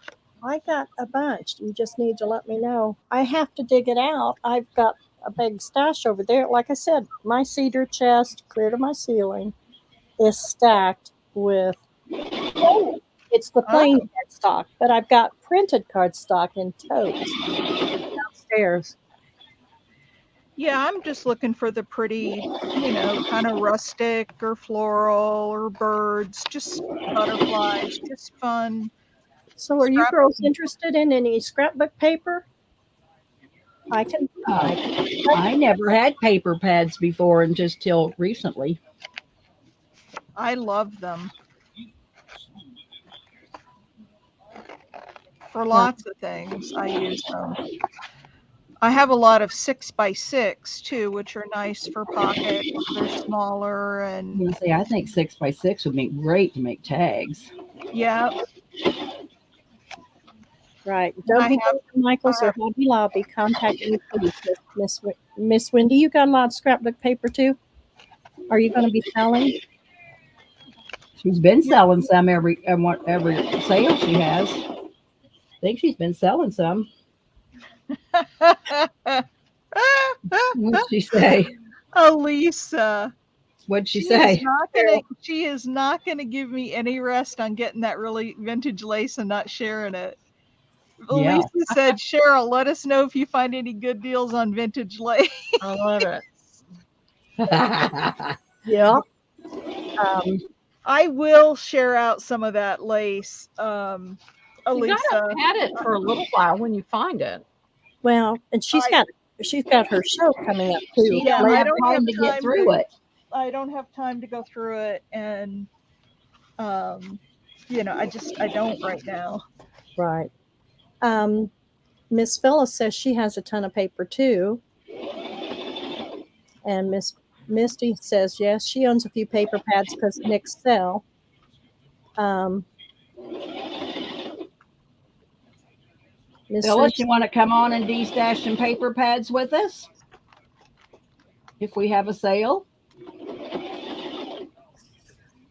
Speaker 5: I got a bunch. You just need to let me know. I have to dig it out. I've got a big stash over there. Like I said, my cedar chest, clear to my ceiling, is stacked with. Oh, it's the plain cardstock, but I've got printed cardstock in totes downstairs.
Speaker 1: Yeah, I'm just looking for the pretty, kind of rustic or floral or birds, just butterflies, just fun.
Speaker 5: So, are you
Speaker 1: Scrap-
Speaker 5: girls interested in any scrapbook paper? I can.
Speaker 2: I never had paper pads before, and just till recently.
Speaker 1: I love them. For lots of things, I use them. I have a lot of 6x6 too, which are nice for pockets. They're smaller and
Speaker 2: I'm gonna say, I think 6x6 would make great to make tags.
Speaker 1: yeah.
Speaker 5: Right. Don't
Speaker 1: I
Speaker 5: be
Speaker 1: have-
Speaker 5: going to Michael's or Hobby Lobby. Contact me, please, Miss Wendy. You got a lot of scrapbook paper too. Are you going to be selling?
Speaker 2: She's been selling some every sale she has. I think she's been selling some. What'd she say?
Speaker 1: Elisa.
Speaker 2: What'd she say?
Speaker 1: She is not gonna give me any rest on getting that really vintage lace and not sharing it.
Speaker 2: Yeah.
Speaker 1: Elisa said, Cheryl, let us know if you find any good deals on vintage lace.
Speaker 3: I love it.
Speaker 5: Yeah.
Speaker 1: I will share out some of that lace,
Speaker 3: You
Speaker 1: Elisa.
Speaker 3: gotta pat it for a little while when you find it.
Speaker 5: Well, and she's got her show coming up too.
Speaker 1: Yeah,
Speaker 2: don't
Speaker 1: I
Speaker 2: have
Speaker 1: don't
Speaker 2: time
Speaker 1: have
Speaker 2: to get
Speaker 1: time
Speaker 2: through
Speaker 1: to-
Speaker 2: it.
Speaker 1: I don't have time to go through it, and I don't right now.
Speaker 5: Right. Miss Phyllis says she has a ton of paper too. And Miss Misty says yes, she owns a few paper pads because Nick's sell. Miss
Speaker 2: Phyllis, you want to come on and de-stash some paper pads with us? If we have a sale?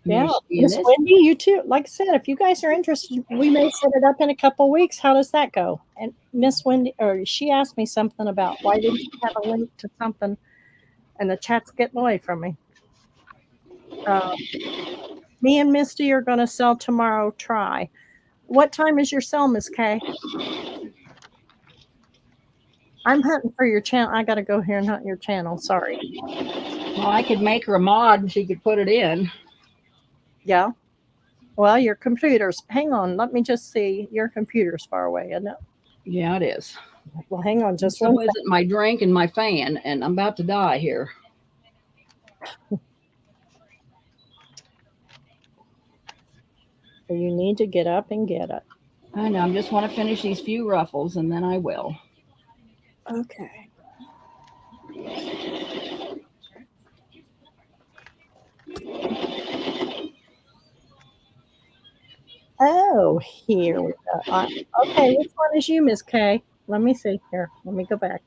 Speaker 5: Yeah,
Speaker 2: Maybe
Speaker 5: Miss
Speaker 2: this-
Speaker 5: Wendy, you too. Like I said, if you guys are interested, we may set it up in a couple weeks. How does that go? And Miss Wendy, or she asked me something about why didn't you have a link to something, and the chat's getting away from me. Me and Misty are going to sell tomorrow. Try. What time is your sell, Miss Kay? I'm hunting for your channel. I got to go here and hunt your channel. Sorry.
Speaker 2: Well, I could make her a mod and she could put it in.
Speaker 5: Yeah. Well, your computer's, hang on, let me just see. Your computer's far away, isn't it?
Speaker 2: Yeah, it is.
Speaker 5: Well, hang on just
Speaker 2: So
Speaker 5: one
Speaker 2: is it my drink and my fan, and I'm about to die here.
Speaker 5: second. You need to get up and get it.
Speaker 2: I know. I just want to finish these few ruffles, and then I will.
Speaker 5: Okay. Oh, here we go. Okay, which one is you, Miss Kay? Let me see here. Let me go back.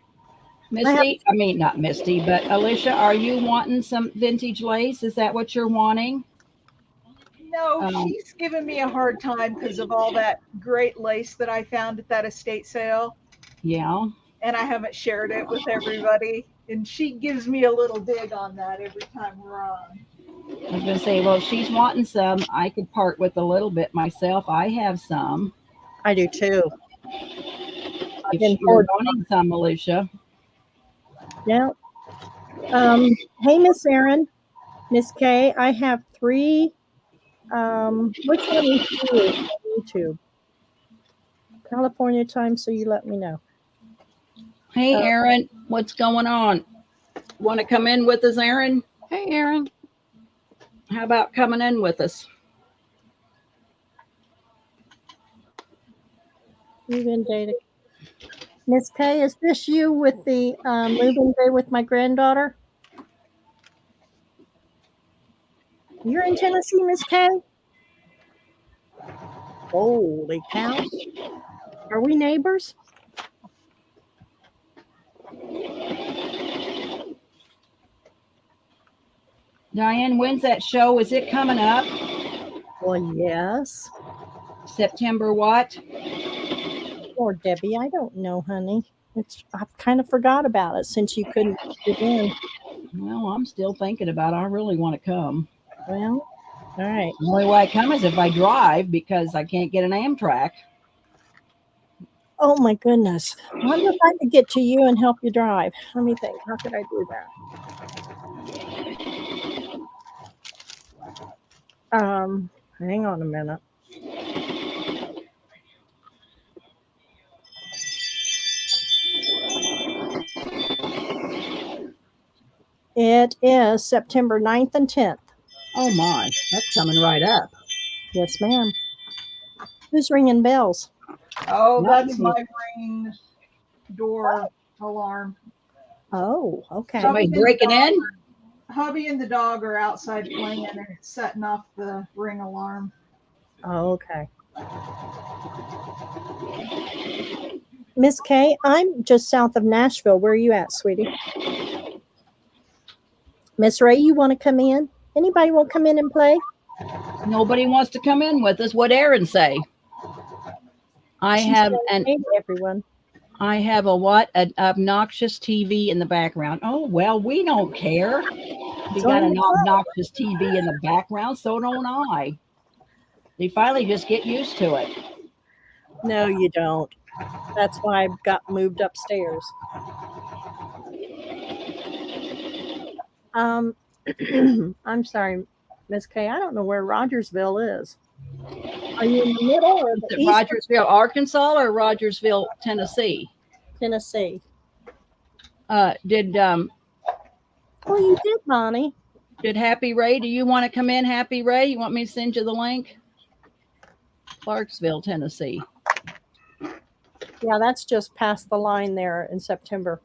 Speaker 2: Misty, I mean, not Misty, but Alicia, are you wanting some vintage lace? Is that what you're wanting?
Speaker 1: No, she's giving me a hard time because of all that great lace that I found at that estate sale.
Speaker 2: Yeah.
Speaker 1: And I haven't shared it with everybody. And she gives me a little dig on that every time we're on.
Speaker 2: I was going to say, well, if she's wanting some, I could part with a little bit myself. I have some.
Speaker 5: I do too.
Speaker 2: If you're wanting some, Alicia.
Speaker 5: Yeah. Hey, Miss Erin, Miss Kay, I have 3. Which one is you on YouTube? California time, so you let me know.
Speaker 2: Hey, Erin, what's going on? Want to come in with us, Erin?
Speaker 3: Hey, Erin.
Speaker 2: How about coming in with us?
Speaker 5: Move-in data. Miss Kay, is this you with the move-in day with my granddaughter? You're in Tennessee, Miss Kay? Holy cow. Are we neighbors?
Speaker 2: Diane, when's that show? Is it coming up?
Speaker 5: Well, yes.
Speaker 2: September what?
Speaker 5: Or Debbie, I don't know, honey. I've kind of forgot about it since you couldn't get in.
Speaker 2: Well, I'm still thinking about it. I really want to come.
Speaker 5: Well, all right.
Speaker 2: The only way I come is if I drive because I can't get an Amtrak.
Speaker 5: Oh my goodness. I wonder if I could get to you and help you drive. Let me think. How could I do that? Hang on a minute. It is September 9th and 10th.
Speaker 2: Oh my, that's coming right up.
Speaker 5: Yes, ma'am. Who's ringing bells?
Speaker 1: Oh,
Speaker 2: Not
Speaker 1: that's
Speaker 2: me.
Speaker 1: my ring door alarm.
Speaker 5: Oh, okay.
Speaker 2: Somebody breaking in?
Speaker 1: Hubby and the dog are outside playing and it's setting off the ring alarm.
Speaker 5: Oh, okay. Miss Kay, I'm just south of Nashville. Where are you at, sweetie? Miss Ray, you want to come in? Anybody want to come in and play?
Speaker 2: Nobody wants to come in with us. What Erin say? I have
Speaker 5: Hey, everyone.
Speaker 2: I have a what? An obnoxious TV in the background. Oh, well, we don't care. You got an obnoxious TV in the background, so don't I. They finally just get used to it.
Speaker 5: No, you don't. That's why I got moved upstairs. I'm sorry, Miss Kay. I don't know where Rogersville is. Are you in the middle or the east?
Speaker 2: Rogersville, Arkansas, or Rogersville, Tennessee?
Speaker 5: Tennessee.
Speaker 2: Did
Speaker 5: Oh, you did, Bonnie.
Speaker 2: Did Happy Ray? Do you want to come in, Happy Ray? You want me to send you the link? Clarksville, Tennessee.
Speaker 5: Yeah, that's just past the line there in September.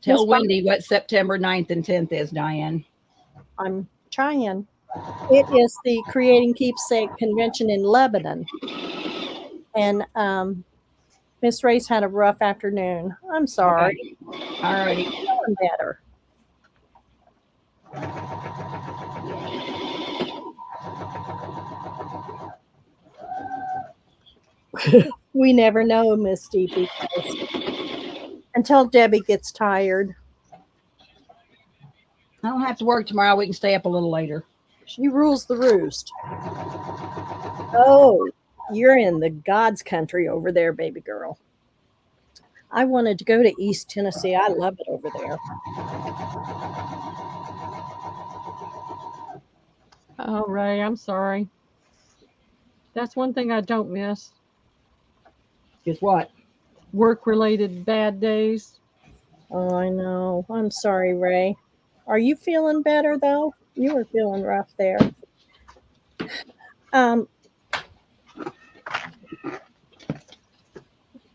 Speaker 2: Tell
Speaker 5: Miss
Speaker 2: Wendy what September 9th and 10th is, Diane.
Speaker 5: I'm trying. It is the Creating Keepsake Convention in Lebanon. And Miss Ray's had a rough afternoon. I'm sorry.
Speaker 2: Okay. All righty.
Speaker 5: Feeling better. We never know, Misty, because until Debbie gets tired.
Speaker 2: I don't have to work tomorrow. We can stay up a little later.
Speaker 5: She rules the roost. Oh, you're in the God's country over there, baby girl. I wanted to go to East Tennessee. I love it over there.
Speaker 3: Oh, Ray, I'm sorry. That's one thing I don't miss.
Speaker 2: Guess what?
Speaker 3: Work-related bad days.
Speaker 5: Oh, I know. I'm sorry, Ray. Are you feeling better though? You were feeling rough there.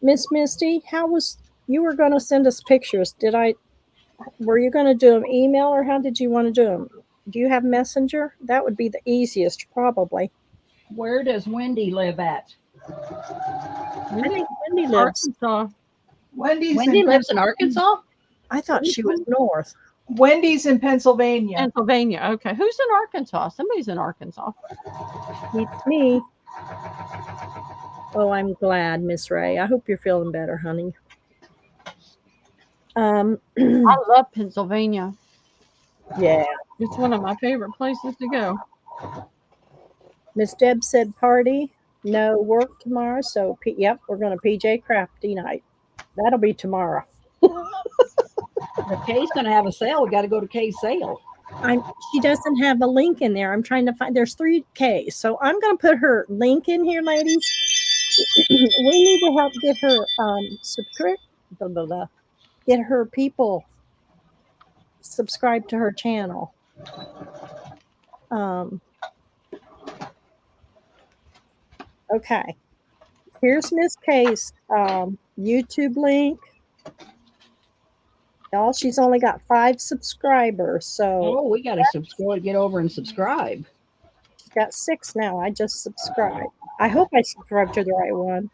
Speaker 5: Miss Misty, how was you were going to send us pictures? Were you going to do them email or how did you want to do them? Do you have Messenger? That would be the easiest, probably.
Speaker 2: Where does Wendy live at?
Speaker 5: I think Wendy lives.
Speaker 3: Arkansas.
Speaker 2: Wendy lives in Arkansas?
Speaker 5: I thought she was north.
Speaker 1: Wendy's in Pennsylvania.
Speaker 3: Pennsylvania. Okay. Who's in Arkansas? Somebody's in Arkansas.
Speaker 5: It's me. Oh, I'm glad, Miss Ray. I hope you're feeling better, honey.
Speaker 3: I love Pennsylvania.
Speaker 5: Yeah.
Speaker 3: It's one of my favorite places to go.
Speaker 5: Miss Deb said party, no work tomorrow. So, yep, we're going to PJ Crafty night. That'll be tomorrow.
Speaker 2: If Kay's going to have a sale, we got to go to Kay's sale.
Speaker 5: She doesn't have a link in there. I'm trying to find. There's 3 Ks, so I'm going to put her link in here, ladies. We need to help get her get her people subscribe to her channel. Okay, here's Miss Kay's YouTube link. Y'all, she's only got 5 subscribers, so
Speaker 2: Oh, we got to get over and subscribe.
Speaker 5: she's got 6 now. I just subscribed. I hope I subscribed to the right one.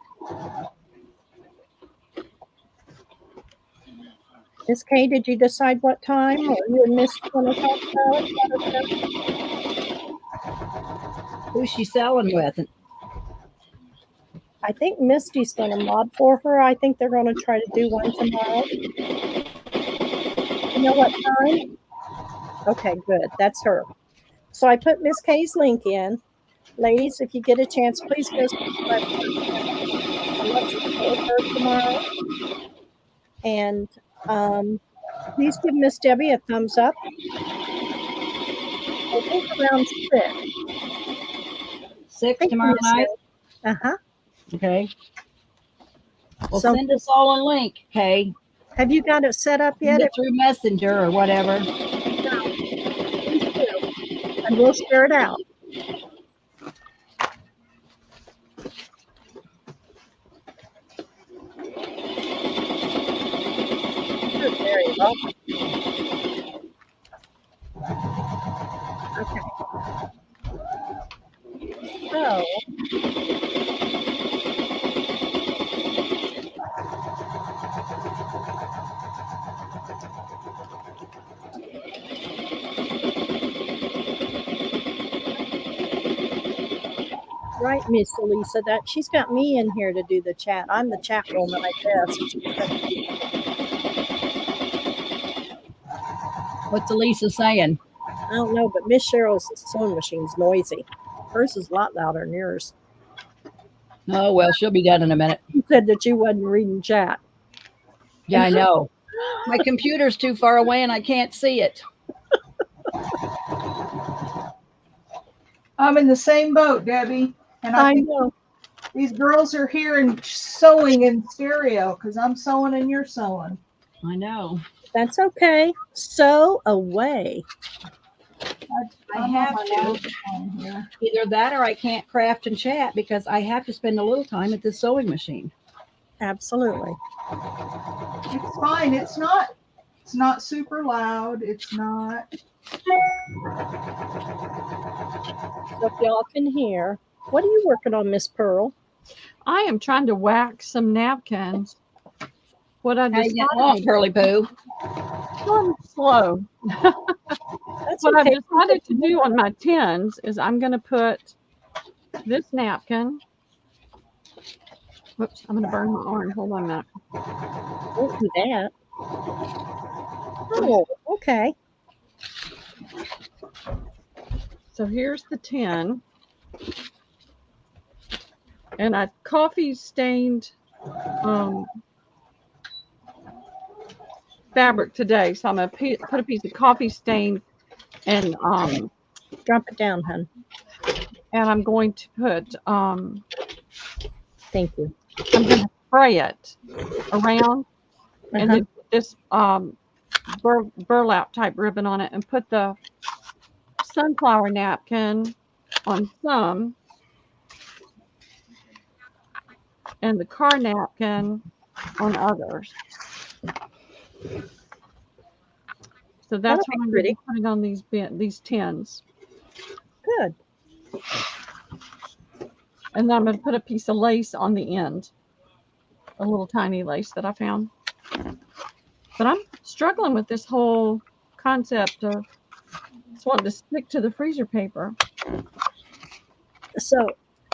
Speaker 5: Miss Kay, did you decide what time, or you and Miss want to talk about it?
Speaker 2: Who's she selling with?
Speaker 5: I think Misty's going to mod for her. I think they're going to try to do one tomorrow. You know what time? Okay, good. That's her. So I put Miss Kay's link in. Ladies, if you get a chance, please go subscribe to her channel. I'd love to support her tomorrow. And please give Miss Debbie a thumbs up. I think around 6.
Speaker 2: 6 tomorrow night?
Speaker 5: Uh-huh.
Speaker 2: Okay. Well,
Speaker 5: So-
Speaker 2: send us all a link, Kay.
Speaker 5: Have you got it set up yet?
Speaker 2: Get through Messenger or whatever.
Speaker 5: And we'll share it out. You're very welcome. Okay. So, right, Miss Elisa, that she's got me in here to do the chat. I'm the chat woman, I guess.
Speaker 2: What's Elisa saying?
Speaker 5: I don't know, but Miss Cheryl's sewing machine's noisy. Hers is a lot louder than yours.
Speaker 2: Oh, well, she'll be done in a minute.
Speaker 5: You said that you wasn't reading chat.
Speaker 2: Yeah, I know. My computer's too far away and I can't see it.
Speaker 1: I'm in the same boat, Debbie. And I
Speaker 5: I
Speaker 1: think
Speaker 5: know.
Speaker 1: these girls are hearing sewing in stereo because I'm sewing and you're sewing.
Speaker 2: I know.
Speaker 5: That's okay. Sew away.
Speaker 2: I
Speaker 1: I'm
Speaker 2: have
Speaker 1: on
Speaker 2: to.
Speaker 1: my phone here.
Speaker 2: Either that or I can't craft and chat because I have to spend a little time at this sewing machine.
Speaker 5: Absolutely.
Speaker 1: It's fine. It's not super loud. It's not.
Speaker 5: So if y'all can hear, what are you working on, Miss Pearl?
Speaker 3: I am trying to wax some napkins. What I
Speaker 2: How you getting along,
Speaker 3: decided,
Speaker 2: Pearly Poo?
Speaker 3: I'm slow.
Speaker 5: That's
Speaker 3: What I've
Speaker 5: okay.
Speaker 3: decided to do on my tins is I'm going to put this napkin. Whoops, I'm going to burn my arm. Hold on a minute.
Speaker 5: Don't do that. Oh, okay.
Speaker 3: So here's the tin. And I coffee stained fabric today. So I'm going to put a piece of coffee stain and
Speaker 5: Drop it down, hun.
Speaker 3: and I'm going to put
Speaker 5: Thank you.
Speaker 3: I'm going to spray it around, and
Speaker 5: Uh-huh.
Speaker 3: then put this burlap type ribbon on it, and put the sunflower napkin on some, and the car napkin on others. So that's
Speaker 5: That'll
Speaker 3: what
Speaker 5: be
Speaker 3: I'm going to
Speaker 5: pretty.
Speaker 3: be putting on these tins.
Speaker 5: Good.
Speaker 3: And then I'm going to put a piece of lace on the end, a little tiny lace that I found. But I'm struggling with this whole concept of just wanting to stick to the freezer paper.
Speaker 5: So,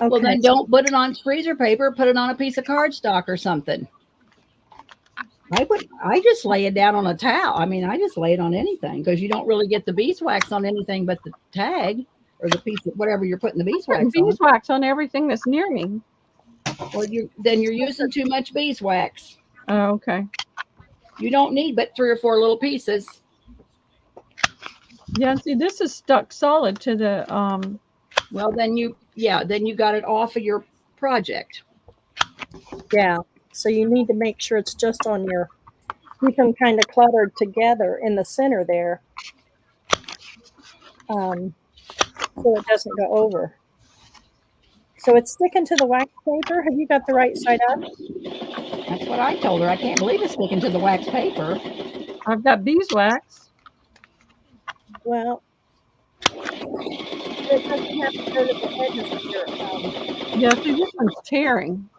Speaker 5: okay.
Speaker 2: Well, then don't put it on freezer paper. Put it on a piece of cardstock or something. I just lay it down on a towel. I mean, I just lay it on anything because you don't really get the beeswax on anything but the tag or the piece of whatever you're putting the beeswax on.
Speaker 3: Beeswax on everything that's near me.
Speaker 2: Well, you're using too much beeswax.
Speaker 3: Oh, okay.
Speaker 2: You don't need but 3 or 4 little pieces.
Speaker 3: Yeah, and see, this is stuck solid to the
Speaker 2: Well, then you got it off of your project.
Speaker 5: Yeah. So you need to make sure it's just on your, keep them kind of cluttered together in the center there. So it doesn't go over. So it's sticking to the wax paper. Have you got the right side up?
Speaker 2: That's what I told her. I can't believe it's sticking to the wax paper.
Speaker 3: I've got beeswax.
Speaker 5: Well, it doesn't have to go to the edges of your,
Speaker 3: Yeah, see, this one's tearing.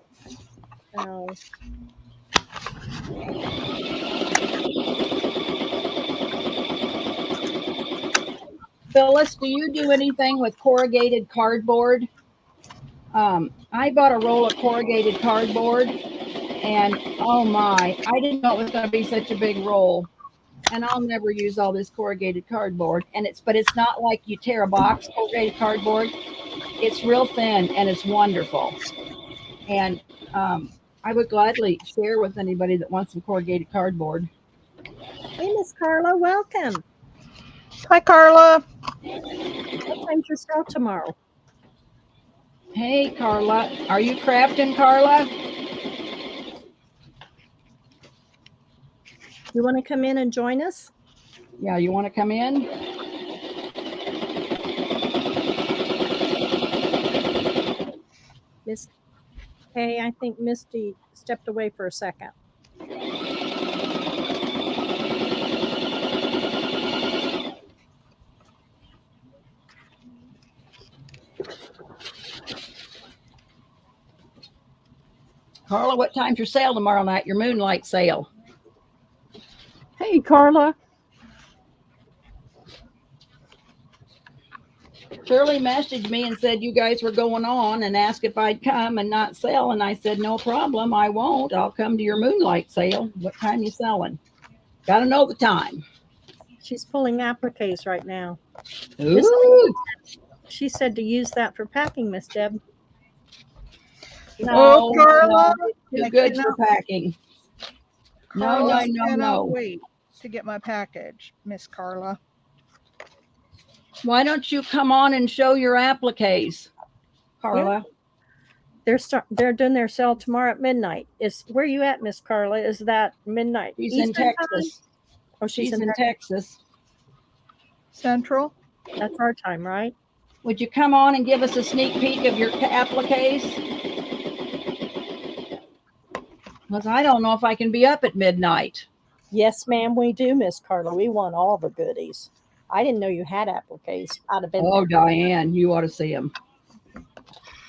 Speaker 5: oh.
Speaker 2: Phyllis, do you do anything with corrugated cardboard? I bought a roll of corrugated cardboard, and oh my, I didn't know it was going to be such a big roll. And I'll never use all this corrugated cardboard. But it's not like you tear a box corrugated cardboard. It's real thin and it's wonderful. And I would gladly share with anybody that wants some corrugated cardboard.
Speaker 5: Hey, Miss Carla, welcome.
Speaker 1: Hi, Carla.
Speaker 5: What time's your sale tomorrow?
Speaker 2: Hey, Carla, are you crafting, Carla?
Speaker 5: You want to come in and join us?
Speaker 2: Yeah, you want to come in?
Speaker 5: Miss, hey, I think Misty stepped away for a second.
Speaker 2: Carla, what time's your sale tomorrow night? Your moonlight sale.
Speaker 3: Hey, Carla.
Speaker 2: Shirley messaged me and said you guys were going on and asked if I'd come and not sell. And I said, no problem. I won't. I'll come to your moonlight sale. What time you selling? Got to know the time.
Speaker 5: She's pulling appliques right now.
Speaker 2: Ooh.
Speaker 5: She said to use that for packing, Miss Deb.
Speaker 1: Oh, Carla.
Speaker 2: Too
Speaker 1: I
Speaker 2: good
Speaker 1: cannot-
Speaker 2: for packing.
Speaker 1: Carla, I
Speaker 2: no,
Speaker 1: cannot
Speaker 2: no.
Speaker 1: wait to get my package, Miss Carla.
Speaker 2: Why don't you come on and show your appliques, Carla?
Speaker 5: They're doing their sale tomorrow at midnight. Where you at, Miss Carla? Is that midnight?
Speaker 2: She's in
Speaker 5: Eastern time?
Speaker 2: Texas.
Speaker 5: Oh,
Speaker 2: She's in Texas.
Speaker 1: Central.
Speaker 5: That's our time, right?
Speaker 2: Would you come on and give us a sneak peek of your appliques? Because I don't know if I can be up at midnight.
Speaker 5: Yes, ma'am, we do, Miss Carla. We want all the goodies. I didn't know you had appliques. I'd have been.
Speaker 2: Oh, Diane, you ought to see them.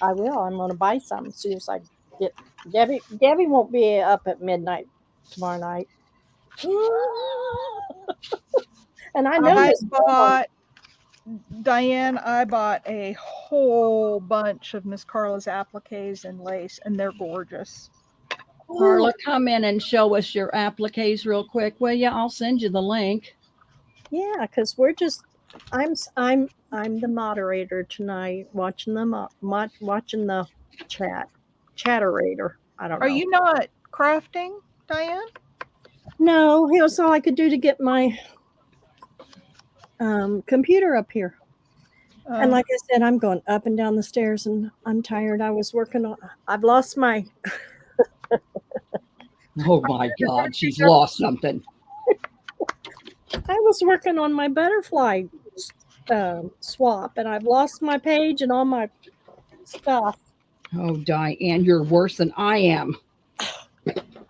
Speaker 5: I will. I'm going to buy some as soon as I get. Debbie won't be up at midnight tomorrow night. And I know
Speaker 1: I
Speaker 5: Miss
Speaker 1: bought, Diane, I bought a whole bunch of Miss Carla's appliques and lace, and they're gorgeous.
Speaker 2: Carla, come in and show us your appliques real quick. Well, yeah, I'll send you the link.
Speaker 5: Yeah, because we're just. I'm the moderator tonight, watching watching the chatterator. I don't know.
Speaker 1: Are you not crafting, Diane?
Speaker 5: No, it was all I could do to get my computer up here. And like I said, I'm going up and down the stairs and I'm tired. I've lost my,
Speaker 2: Oh my God, she's lost something.
Speaker 5: I was working on my butterfly swap and I've lost my page and all my stuff.
Speaker 2: Oh, Diane, you're worse than I am.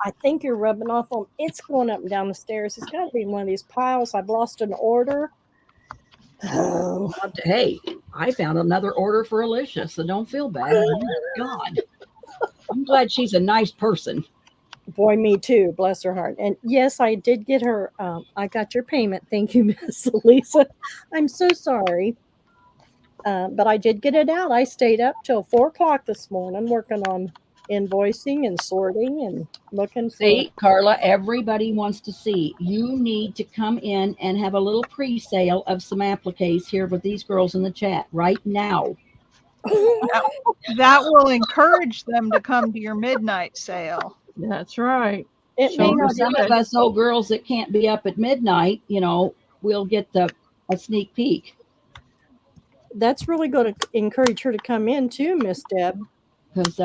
Speaker 5: I think you're rubbing off on it's going up and down the stairs. It's got to be in one of these piles. I've lost an order. Oh,
Speaker 2: Hey, I found another order for Alicia, so don't feel bad. Oh my God. I'm glad she's a nice person.
Speaker 5: boy, me too. Bless her heart. And yes, I did get her. I got your payment. Thank you, Miss Lisa. I'm so sorry. But I did get it out. I stayed up till 4 o'clock this morning working on invoicing and sorting and looking for.
Speaker 2: See, Carla, everybody wants to see. You need to come in and have a little pre-sale of some appliques here with these girls in the chat right now.
Speaker 1: That will encourage them to come to your midnight sale.
Speaker 3: That's right.
Speaker 5: It
Speaker 3: So
Speaker 5: may
Speaker 2: For
Speaker 5: not
Speaker 2: some
Speaker 5: be
Speaker 2: of us old girls that can't be up at midnight, we'll get a sneak peek.
Speaker 5: That's really going to encourage her to come in too, Miss Deb.
Speaker 2: Because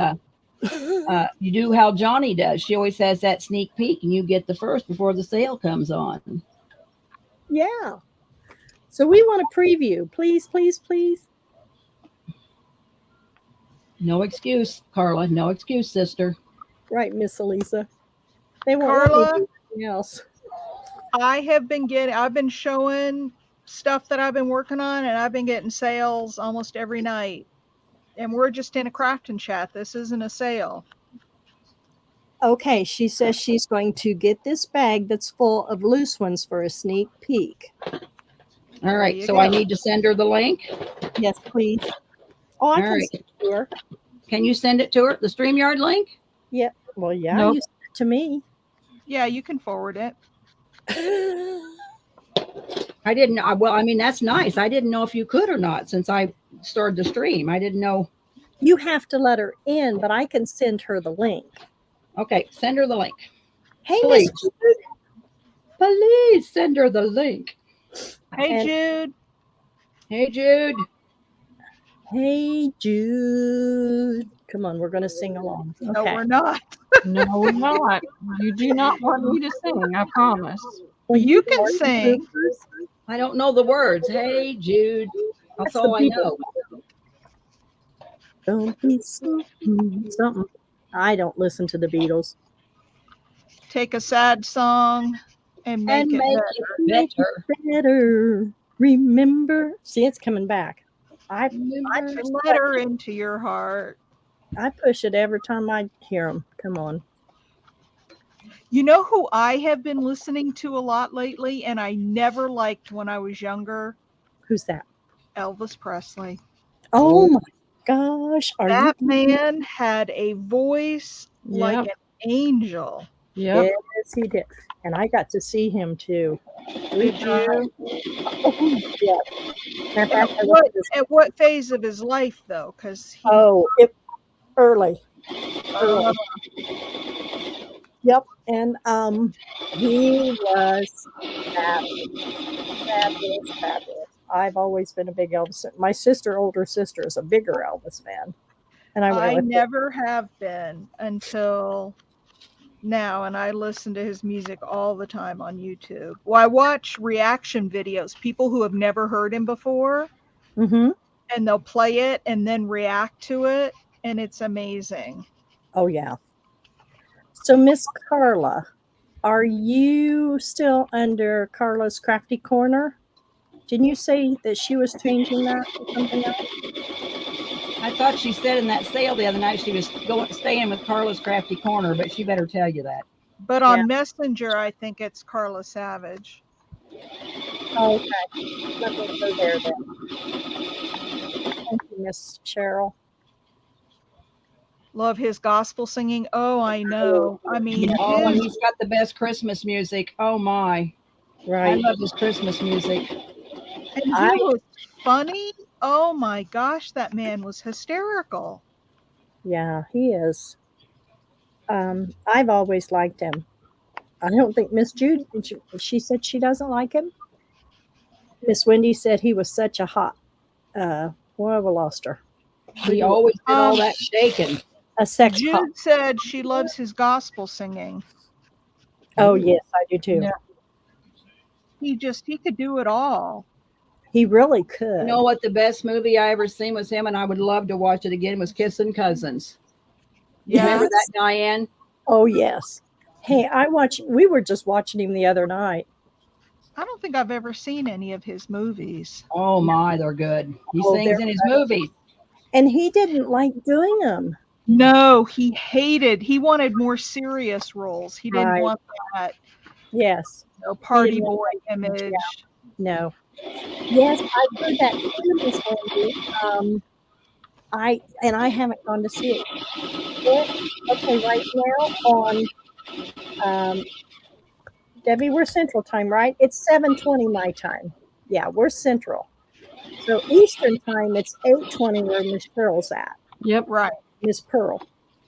Speaker 2: you do how Johnny does. She always has that sneak peek, and you get the first before the sale comes on.
Speaker 5: Yeah. So we want a preview. Please, please, please.
Speaker 2: No excuse, Carla. No excuse, sister.
Speaker 5: Right, Miss Elisa. They won't let me
Speaker 1: Carla,
Speaker 5: do anything else.
Speaker 1: I've been showing stuff that I've been working on, and I've been getting sales almost every night. And we're just in a crafting chat. This isn't a sale.
Speaker 5: Okay, she says she's going to get this bag that's full of loose ones for a sneak peek.
Speaker 2: All right,
Speaker 1: you
Speaker 2: so
Speaker 1: go.
Speaker 2: I need to send her the link.
Speaker 5: Yes, please. Oh, I
Speaker 2: All
Speaker 5: can
Speaker 2: right.
Speaker 5: send it to her.
Speaker 2: Can you send it to her? The StreamYard link?
Speaker 5: Well, yeah,
Speaker 3: Nope.
Speaker 5: you sent it to me.
Speaker 1: Yeah, you can forward it.
Speaker 2: I didn't know. Well, I mean, that's nice. I didn't know if you could or not since I started the stream. I didn't know.
Speaker 5: You have to let her in, but I can send her the link.
Speaker 2: Okay, send her the link.
Speaker 5: Hey,
Speaker 2: Please.
Speaker 5: Miss Jude.
Speaker 2: Please send her the link.
Speaker 1: Hey,
Speaker 5: And-
Speaker 1: Jude.
Speaker 2: Hey, Jude.
Speaker 5: Hey, Jude. Come on, we're going to sing along.
Speaker 1: No,
Speaker 5: Okay.
Speaker 1: we're not.
Speaker 3: No, we're not. You do not want me to sing, I promise.
Speaker 5: Well,
Speaker 1: You can
Speaker 5: are.
Speaker 1: sing.
Speaker 2: I don't know the words. Hey, Jude. That's
Speaker 5: That's the
Speaker 2: all I know.
Speaker 5: Don't be something. I don't listen to the Beatles.
Speaker 1: Take a sad song and make
Speaker 5: And
Speaker 1: it
Speaker 5: make
Speaker 1: better.
Speaker 5: it
Speaker 2: Better.
Speaker 5: better. Remember. See, it's coming back. I
Speaker 1: To let her into your heart.
Speaker 5: push it every time I hear them. Come on.
Speaker 1: You know who I have been listening to a lot lately, and I never liked when I was younger?
Speaker 5: Who's that?
Speaker 1: Elvis Presley.
Speaker 5: Oh my gosh. Are
Speaker 1: That
Speaker 5: you?
Speaker 1: man had a voice like
Speaker 3: Yep.
Speaker 1: an angel.
Speaker 3: Yep.
Speaker 5: Yes, he did. And I got to see him too.
Speaker 1: Did you?
Speaker 5: Oh, yeah. Matter of fact, I looked at his-
Speaker 1: At what phase of his life, though? Because
Speaker 5: early. Yep. And he was fabulous. I've always been a big Elvis. My older sister, is a bigger Elvis fan. And I went
Speaker 1: I
Speaker 5: with
Speaker 1: never have been until now, and I listen to his music all the time on YouTube. Well, I watch reaction videos, people who have never heard him before,
Speaker 5: Mm-hmm.
Speaker 1: and they'll play it and then react to it, and it's amazing.
Speaker 5: Oh, yeah. So, Miss Carla, are you still under Carla's Crafty Corner? Didn't you say that she was changing that to something else?
Speaker 2: I thought she said in that sale the other night she was staying with Carla's Crafty Corner, but she better tell you that.
Speaker 1: But on Messenger, I think it's Carla Savage.
Speaker 5: Oh, okay. Let me go there then. Thank you, Miss Cheryl.
Speaker 1: Love his gospel singing. Oh, I know. I mean,
Speaker 2: Oh, and
Speaker 1: his,
Speaker 2: he's got the best Christmas music. Oh my. I
Speaker 5: Right.
Speaker 2: love his Christmas music.
Speaker 1: and he was funny. Oh my gosh, that man was hysterical.
Speaker 5: Yeah, he is. I've always liked him. I don't think Miss Jude, she said she doesn't like him. Miss Wendy said he was such a hot Well, I lost her.
Speaker 2: He always did all that shaking.
Speaker 5: A sex pop.
Speaker 1: Jude said she loves his gospel singing.
Speaker 5: Oh, yes, I do too.
Speaker 1: Yeah. He could do it all.
Speaker 5: He really could.
Speaker 2: You know what? The best movie I ever seen was him, and I would love to watch it again. Was Kissing Cousins.
Speaker 1: Yeah.
Speaker 2: Remember that, Diane?
Speaker 5: Oh, yes. Hey, we were just watching him the other night.
Speaker 1: I don't think I've ever seen any of his movies.
Speaker 2: Oh my, they're good. He
Speaker 5: Oh,
Speaker 2: sings
Speaker 5: they're
Speaker 2: in his movies.
Speaker 5: And he didn't like doing them.
Speaker 1: No, he wanted more serious roles. He didn't
Speaker 5: Right.
Speaker 1: want that
Speaker 5: Yes.
Speaker 1: party
Speaker 5: didn't
Speaker 1: boy
Speaker 5: want
Speaker 1: image.
Speaker 5: No. Yes, I've heard that too, Miss Wendy. I haven't gone to see it. Okay, right now on Debbie, we're Central Time, right? It's 7:20 my time. Yeah, we're Central. So Eastern Time, it's 8:20 where Miss Pearl's at.
Speaker 3: Yep.
Speaker 1: Right.
Speaker 5: Miss Pearl.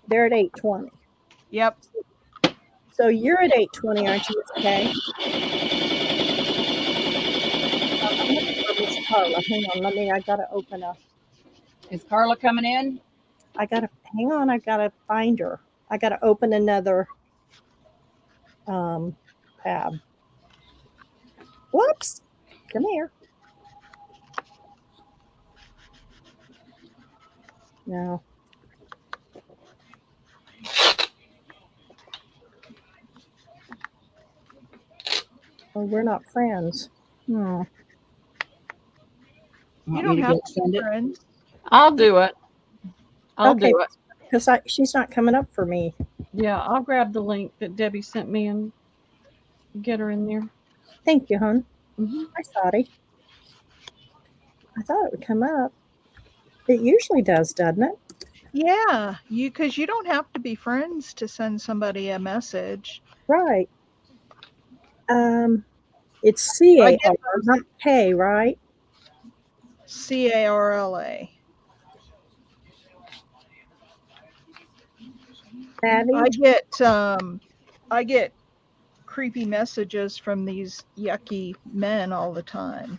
Speaker 5: They're at 8:20.
Speaker 1: Yep.
Speaker 5: So you're at 8:20, aren't you, Miss Kay? I'm looking for Miss Carla. Hang on, I gotta open up.
Speaker 2: Is Carla coming in?
Speaker 5: Hang on, I gotta find her. I gotta open another tab. Whoops. Come here. No. Oh, we're not friends.
Speaker 1: You
Speaker 2: Want
Speaker 1: don't
Speaker 2: me to
Speaker 1: have
Speaker 2: go
Speaker 1: to
Speaker 2: send
Speaker 1: be
Speaker 2: it?
Speaker 1: friends.
Speaker 3: I'll do it. I'll
Speaker 5: Okay.
Speaker 3: do it.
Speaker 5: Because she's not coming up for me.
Speaker 3: Yeah, I'll grab the link that Debbie sent me and get her in there.
Speaker 5: Thank you, hon.
Speaker 3: Mhm.
Speaker 5: Hi, Sadi. I thought it would come up. It usually does, doesn't it?
Speaker 1: Yeah, because you don't have to be friends to send somebody a message.
Speaker 5: Right. It's C-A-R,
Speaker 1: guess-
Speaker 5: not K, right?
Speaker 1: CARLA.
Speaker 5: Savvy?
Speaker 1: I get creepy messages from these yucky men all the time.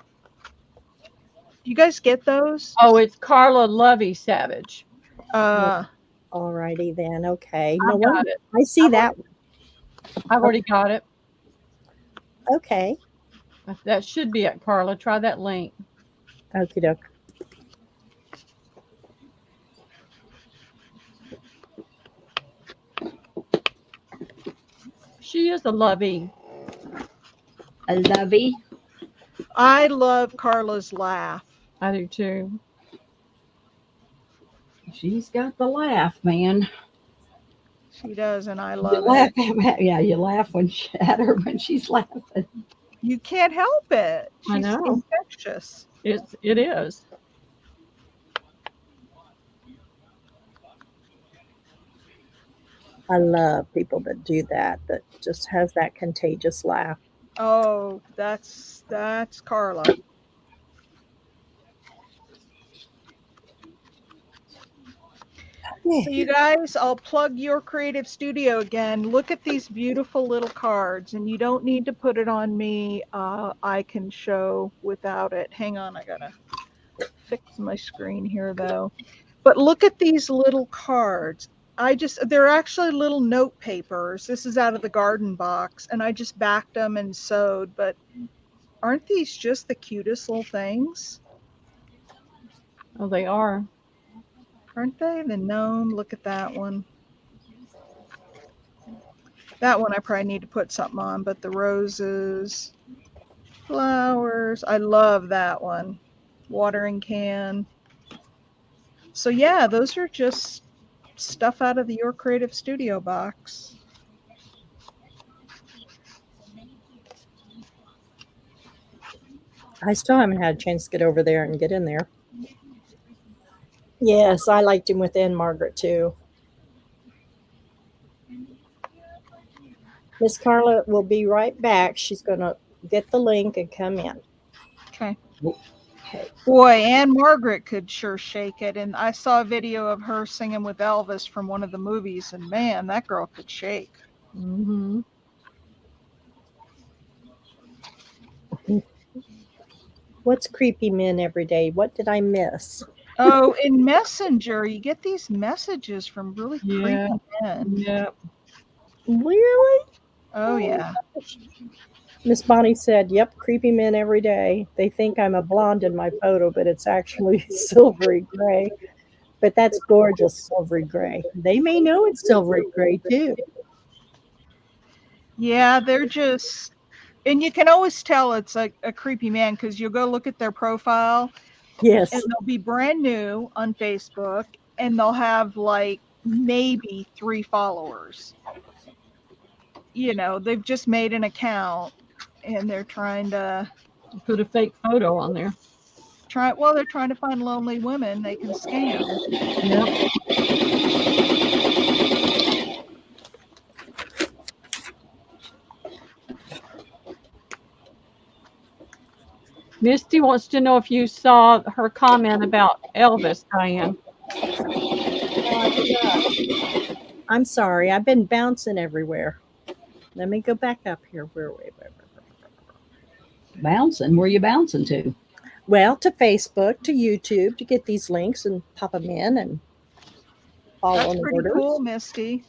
Speaker 1: Do you guys get those?
Speaker 3: Oh, it's Carla Lovey Savage.
Speaker 5: Alrighty then. Okay. No
Speaker 3: I got
Speaker 5: wonder.
Speaker 3: it.
Speaker 5: I see that.
Speaker 3: I've already got it.
Speaker 5: Okay.
Speaker 3: That should be it, Carla. Try that link.
Speaker 5: Okie doke.
Speaker 3: She is a lovey.
Speaker 2: A lovey.
Speaker 1: I love Carla's laugh.
Speaker 3: I do too.
Speaker 2: She's got the laugh, man.
Speaker 1: She does, and I
Speaker 2: You
Speaker 1: love
Speaker 2: laugh
Speaker 1: it.
Speaker 2: at, you laugh at her when she's laughing.
Speaker 1: You can't help it.
Speaker 3: I
Speaker 1: She's
Speaker 3: know.
Speaker 1: infectious.
Speaker 3: It is.
Speaker 5: I love people that do that just has that contagious laugh.
Speaker 1: Oh, that's Carla. So you guys, I'll plug your creative studio again. Look at these beautiful little cards, and you don't need to put it on me. I can show without it. Hang on, I gotta fix my screen here though. But look at these little cards. They're actually little note papers. This is out of the garden box, and I just backed them and sewed. But aren't these just the cutest little things?
Speaker 3: Oh, they are.
Speaker 1: Aren't they? The gnome, look at that one. That one I probably need to put something on, but the roses, flowers, I love that one. Watering can. So yeah, those are just stuff out of the Your Creative Studio box.
Speaker 5: I still haven't had a chance to get over there and get in there. Yes, I liked him with Anne Margaret too. Miss Carla will be right back. She's going to get the link and come in.
Speaker 1: Okay. Boy, Anne Margaret could sure shake it. And I saw a video of her singing with Elvis from one of the movies, and man, that girl could shake.
Speaker 3: Mm-hmm.
Speaker 5: What's creepy men every day? What did I miss?
Speaker 1: Oh, in Messenger, you get these messages from really
Speaker 3: Yeah.
Speaker 1: creepy men.
Speaker 3: Yeah.
Speaker 5: Really?
Speaker 1: Oh yeah.
Speaker 5: Miss Bonnie said, "Yep, creepy men every day. They think I'm a blonde in my photo, but it's actually silvery gray. But that's gorgeous silvery gray. They may know it's silvery gray too."
Speaker 1: Yeah, they're just, and you can always tell it's like a creepy man because you'll go look at their profile
Speaker 5: Yes.
Speaker 1: and they'll be brand new on Facebook and they'll have like maybe 3 followers. You know, they've just made an account and they're trying to
Speaker 3: Put a fake photo on there.
Speaker 1: they're trying to find lonely women they can scam.
Speaker 3: Yep. Misty wants to know if you saw her comment about Elvis, Diane.
Speaker 5: I'm sorry. I've been bouncing everywhere. Let me go back up here. Where?
Speaker 2: Bouncing? Where you bouncing to?
Speaker 5: Well, to Facebook, to YouTube, to get these links and pop them in and follow
Speaker 1: That's
Speaker 5: the
Speaker 1: pretty
Speaker 5: orders.
Speaker 1: cool, Misty.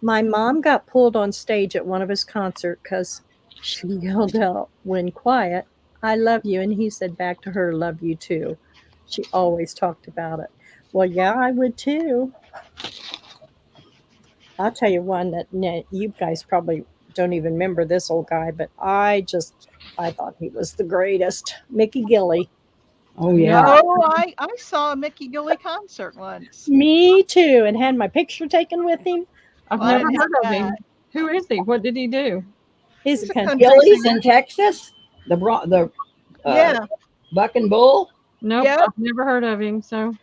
Speaker 5: My mom got pulled on stage at one of his concerts because she yelled out, when quiet, "I love you." And he said back to her, "Love you too." She always talked about it. Well, yeah, I would too. I'll tell you one that you guys probably don't even remember this old guy, but I thought he was the greatest. Mickey Gilley.
Speaker 2: Oh yeah.
Speaker 1: No, I saw a Mickey Gilley concert once.
Speaker 5: Me too, and had my picture taken with him.
Speaker 3: I've
Speaker 1: Well, I
Speaker 3: never
Speaker 1: didn't
Speaker 3: heard of
Speaker 1: have
Speaker 3: him.
Speaker 1: that.
Speaker 3: Who is he? What did he do?
Speaker 5: He's
Speaker 1: He's
Speaker 5: a
Speaker 1: a
Speaker 5: country.
Speaker 1: country
Speaker 2: Gillies
Speaker 1: singer.
Speaker 2: in Texas. The
Speaker 1: Yeah.
Speaker 2: Buck and Bull.
Speaker 3: Nope,
Speaker 1: Yep.
Speaker 3: I've never heard of him. So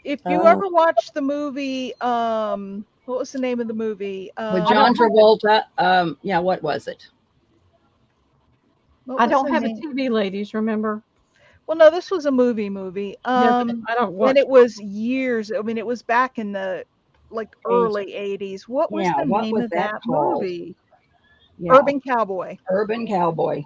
Speaker 1: If you
Speaker 5: Oh.
Speaker 1: ever watched the movie, what was the name of the movie?
Speaker 2: With John Travolta. Yeah, what was it?
Speaker 1: what
Speaker 3: I
Speaker 1: was
Speaker 3: don't
Speaker 1: the
Speaker 3: have a
Speaker 1: name?
Speaker 3: TV, ladies. Remember?
Speaker 1: Well, no, this was a movie.
Speaker 3: Yeah, but I don't watch.
Speaker 1: And it was years. I mean, it was back in the like early '80s. What was
Speaker 2: Yeah,
Speaker 1: the
Speaker 2: what
Speaker 1: name
Speaker 2: was
Speaker 1: of
Speaker 2: that
Speaker 1: that
Speaker 2: called?
Speaker 1: movie?
Speaker 2: Yeah,
Speaker 1: Urban Cowboy.
Speaker 2: Urban Cowboy.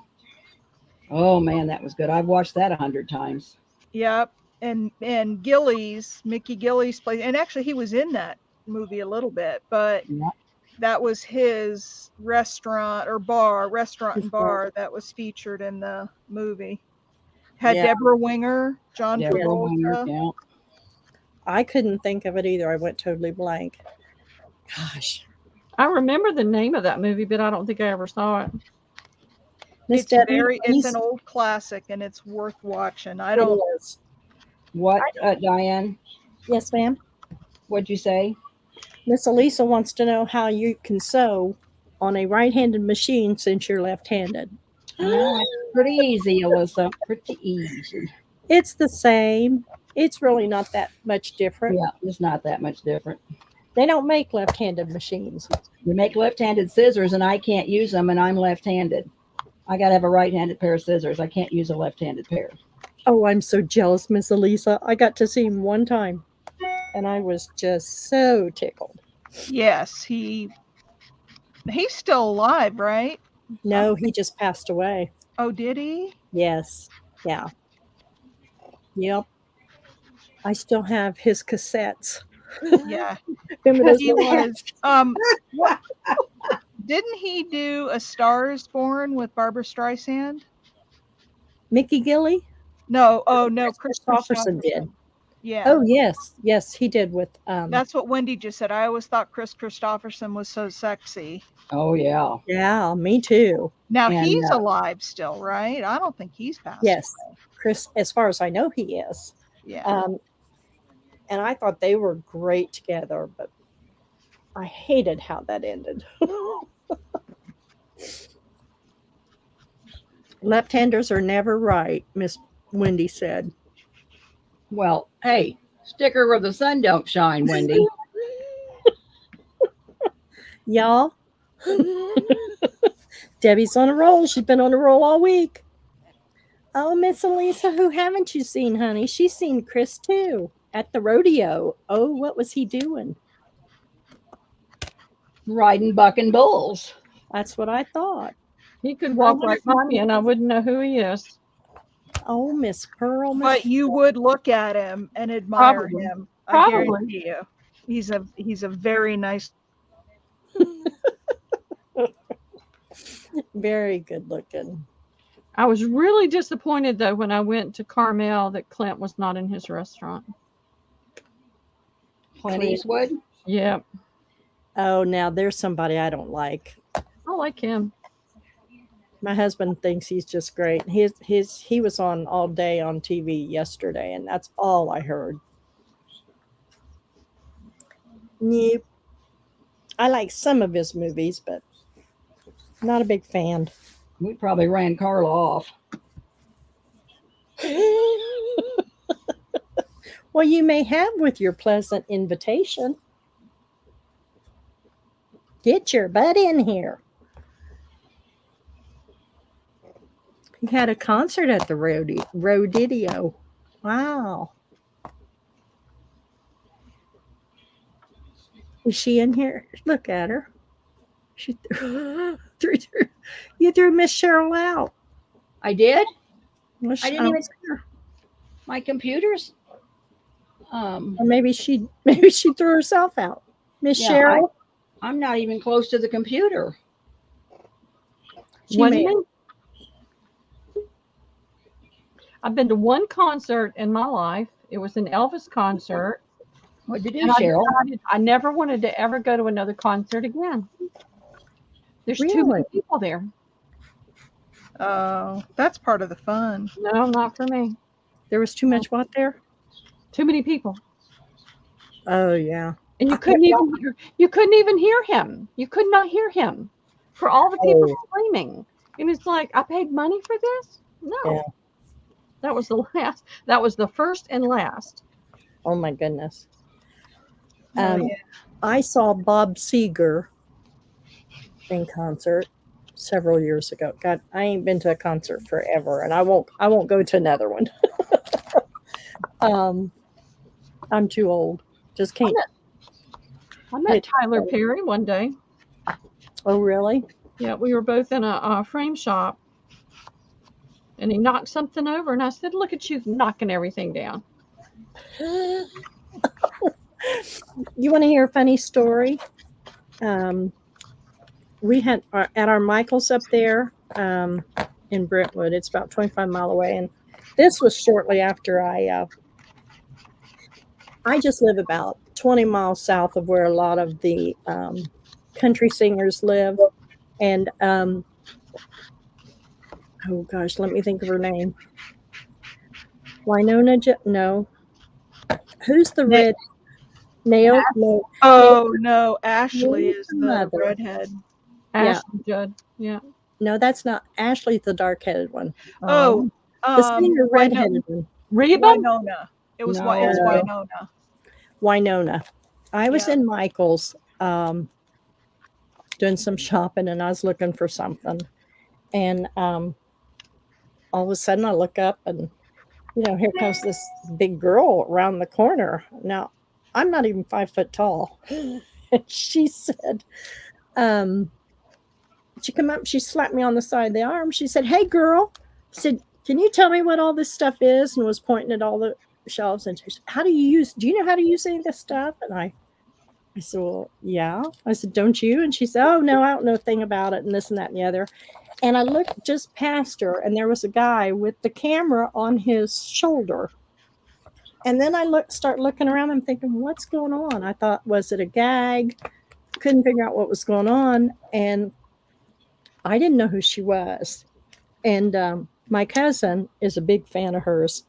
Speaker 2: Oh man, that was good. I've watched that 100 times.
Speaker 1: Yep. And Gillies, Mickey Gillies played, and actually he was in that movie a little bit, but
Speaker 2: Yeah.
Speaker 1: that was his restaurant and bar that was featured in the movie. Had
Speaker 5: Yeah.
Speaker 1: Deborah Winger, John
Speaker 2: Deborah
Speaker 1: Travolta.
Speaker 2: Winger, yeah.
Speaker 5: I couldn't think of it either. I went totally blank. Gosh.
Speaker 3: I remember the name of that movie, but I don't think I ever saw it.
Speaker 5: Miss
Speaker 1: It's
Speaker 5: Debbie,
Speaker 1: it's an old classic and it's worth watching. I
Speaker 5: it
Speaker 1: don't
Speaker 5: is.
Speaker 2: What, Diane?
Speaker 5: Yes, ma'am.
Speaker 2: What'd you say?
Speaker 5: Miss Elisa wants to know how you can sew on a right-handed machine since you're left-handed.
Speaker 2: Pretty easy, Alyssa. Pretty easy.
Speaker 5: It's the same. It's really not that much different.
Speaker 2: Yeah, it's not that much different.
Speaker 5: They don't make left-handed machines.
Speaker 2: They make left-handed scissors, and I can't use them, and I'm left-handed. I got to have a right-handed pair of scissors. I can't use a left-handed pair.
Speaker 5: Oh, I'm so jealous, Miss Elisa. I got to see him one time, and I was just so tickled.
Speaker 1: Yes, he's still alive, right?
Speaker 5: No, he just passed away.
Speaker 1: Oh, did he?
Speaker 5: Yes. Yeah. Yep. I still have his cassettes.
Speaker 1: Yeah.
Speaker 5: Remember those
Speaker 1: He
Speaker 5: little
Speaker 1: was didn't he do A Star Is Born with Barbara Streisand?
Speaker 5: Mickey Gilley?
Speaker 1: No, oh no, Chris
Speaker 5: Christopherson did.
Speaker 1: Yeah.
Speaker 5: Oh, yes, he did with
Speaker 1: That's what Wendy just said. I always thought Chris Christopherson was so sexy.
Speaker 2: Oh, yeah.
Speaker 5: yeah, me too.
Speaker 1: Now
Speaker 2: And,
Speaker 1: he's alive still, right? I don't think he's passed
Speaker 5: Yes.
Speaker 1: away.
Speaker 5: Chris, as far as I know, he is.
Speaker 1: Yeah.
Speaker 5: And I thought they were great together, but I hated how that ended. Left-handers are never right, Miss Wendy said.
Speaker 2: Well, hey, sticker where the sun don't shine, Wendy.
Speaker 5: Y'all, Debbie's on a roll. She's been on a roll all week. Oh, Miss Elisa, who haven't you seen, honey? She's seen Chris too at the rodeo. Oh, what was he doing?
Speaker 2: Riding buck and bulls.
Speaker 5: That's what I thought.
Speaker 3: He could walk right by me and I wouldn't know who he is.
Speaker 5: Oh, Miss Pearl.
Speaker 1: But you would look at him and admire
Speaker 3: Probably.
Speaker 1: him. I
Speaker 3: Probably.
Speaker 1: guarantee you. He's a very nice.
Speaker 5: Very good looking.
Speaker 3: I was really disappointed though when I went to Carmel that Clint was not in his restaurant.
Speaker 2: Clint Eastwood.
Speaker 3: Yeah,
Speaker 5: Oh, now there's somebody I don't like.
Speaker 3: I like him.
Speaker 5: My husband thinks he's just great. He was on all day on TV yesterday, and that's all I heard. Nope. I like some of his movies, but not a big fan.
Speaker 2: We probably ran Carla off.
Speaker 5: Well, you may have with your pleasant invitation. Get your butt in here. He had a concert at the Rodeo. Wow. Is she in here? Look at her. She you threw Miss Cheryl out.
Speaker 2: I did.
Speaker 5: Well,
Speaker 2: I didn't even see her. My computers.
Speaker 5: Or maybe she threw herself out. Miss
Speaker 2: Yeah,
Speaker 5: Cheryl.
Speaker 2: I'm not even close to the computer.
Speaker 5: She
Speaker 3: One
Speaker 5: may-
Speaker 3: minute. I've been to one concert in my life. It was an Elvis concert.
Speaker 2: What did you
Speaker 3: And
Speaker 2: do,
Speaker 3: I
Speaker 2: Cheryl?
Speaker 3: decided I never wanted to ever go to another concert again. There's too many
Speaker 5: Really?
Speaker 3: people there.
Speaker 1: Oh, that's part of the fun.
Speaker 3: No, not for me.
Speaker 5: There was too much what there?
Speaker 3: Too many people.
Speaker 5: Oh yeah.
Speaker 3: And you couldn't even hear him. You could not hear him for all the people screaming. And it's like, I paid money for this? No.
Speaker 5: Yeah.
Speaker 3: That was the last. That was the first and last.
Speaker 5: Oh my goodness.
Speaker 1: Oh, yeah.
Speaker 5: I saw Bob Seger in concert several years ago. God, I ain't been to a concert forever, and I won't go to another one. I'm too old. Just can't.
Speaker 3: I met Tyler Perry one day.
Speaker 5: Oh really?
Speaker 3: Yeah, we were both in a frame shop. And he knocked something over, and I said, "Look at you knocking everything down."
Speaker 5: You want to hear a funny story? We had at our Michael's up there in Brentwood. It's about 25 mile away, and this was shortly after I just live about 20 miles south of where a lot of the country singers live, and oh gosh, let me think of her name. Winona? No. Who's the red? Naomi? No.
Speaker 1: Oh no, Ashley
Speaker 5: Name's
Speaker 1: is
Speaker 5: the
Speaker 1: the
Speaker 5: mother.
Speaker 1: redhead.
Speaker 3: Ashley Judd. Yeah.
Speaker 5: No, that's not Ashley's the dark-headed one.
Speaker 1: Oh,
Speaker 5: The singer redheaded one.
Speaker 3: Reba.
Speaker 1: Winona. It was
Speaker 2: No.
Speaker 1: Winona.
Speaker 5: Winona. I was
Speaker 1: Yeah.
Speaker 5: in Michael's doing some shopping, and I was looking for something. And all of a sudden I look up, and here comes this big girl around the corner. Now, I'm not even 5 foot tall. And she said, she come up, she slapped me on the side of the arm. She said, "Hey girl," said, "can you tell me what all this stuff is?" And was pointing at all the shelves. And she said, do you know how to use any of this stuff? And I said, "Well, yeah." I said, "Don't you?" And she said, "Oh no, I don't know a thing about it," and this and that and the other. And I looked just past her, and there was a guy with the camera on his shoulder. And then I start looking around. I'm thinking, what's going on? I thought, was it a gag? Couldn't figure out what was going on. And I didn't know who she was. And my cousin is a big fan of hers.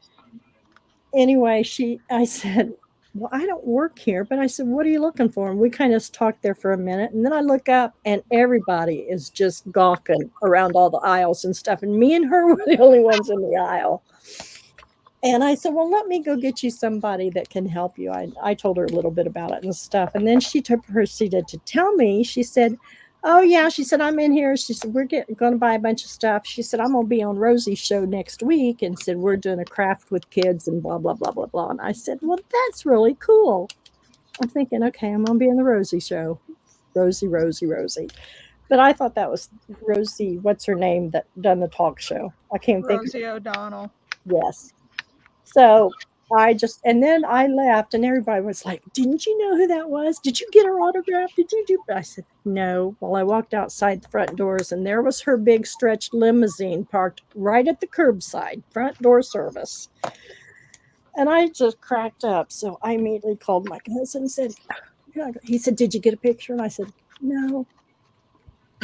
Speaker 5: Anyway, I said, "Well, I don't work here," but I said, "What are you looking for?" And we kind of talked there for a minute. And then I look up, and everybody is just gawking around all the aisles and stuff. And me and her were the only ones in the aisle. And I said, "Well, let me go get you somebody that can help you." I told her a little bit about it and stuff. And then she proceeded to tell me, she said, "Oh, yeah." She said, "I'm in here." She said, "We're going to buy a bunch of stuff." She said, "I'm going to be on Rosie's show next week." And said, "We're doing a craft with kids and blah, blah, blah, blah, blah." And I said, "Well, that's really cool." I'm thinking, okay, I'm going to be in the Rosie show. Rosie. But I thought that was Rosie, what's her name, that done the talk show. I can't think of
Speaker 1: Rosie O'Donnell.
Speaker 5: Yes. So and then I left, and everybody was like, "Didn't you know who that was? Did you get her autograph? Did you do?" I said, "No." Well, I walked outside the front doors, and there was her big stretched limousine parked right at the curbside, front door service. And I just cracked up. So I immediately called my cousin and said, "Yeah." He said, "Did you get a picture?" And I said, "No."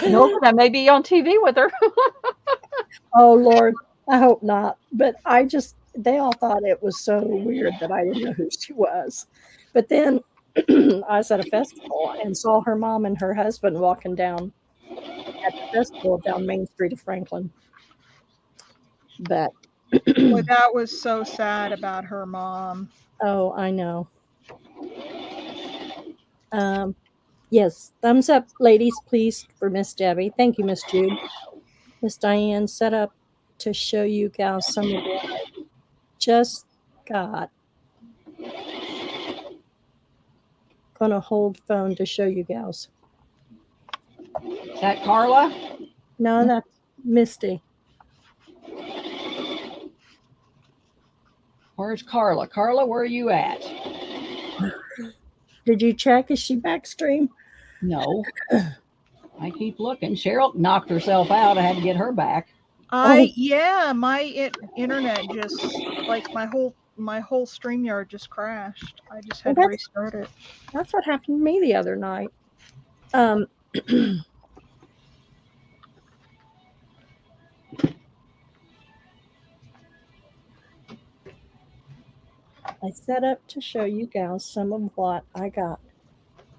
Speaker 3: No, but I may be on TV with her.
Speaker 5: Oh, Lord, I hope not. But they all thought it was so weird that I didn't know who she was. But then I was at a festival and saw her mom and her husband walking down at the festival down Main Street of Franklin. But,
Speaker 1: Boy, that was so sad about her mom.
Speaker 5: oh, I know. Yes, thumbs up, ladies, please, for Miss Debbie. Thank you, Miss Jude. Miss Diane, set up to show you gals some of what I just got. Gonna hold phone to show you gals.
Speaker 2: Is that Carla?
Speaker 5: No, that's Misty.
Speaker 2: Where's Carla? Carla, where are you at?
Speaker 5: Did you check? Is she backstream?
Speaker 2: No. I keep looking. Cheryl knocked herself out. I had to get her back.
Speaker 1: Yeah, my internet just like my whole StreamYard just crashed. I just had to restart it.
Speaker 5: That's what happened to me the other night. I set up to show you gals some of what I got.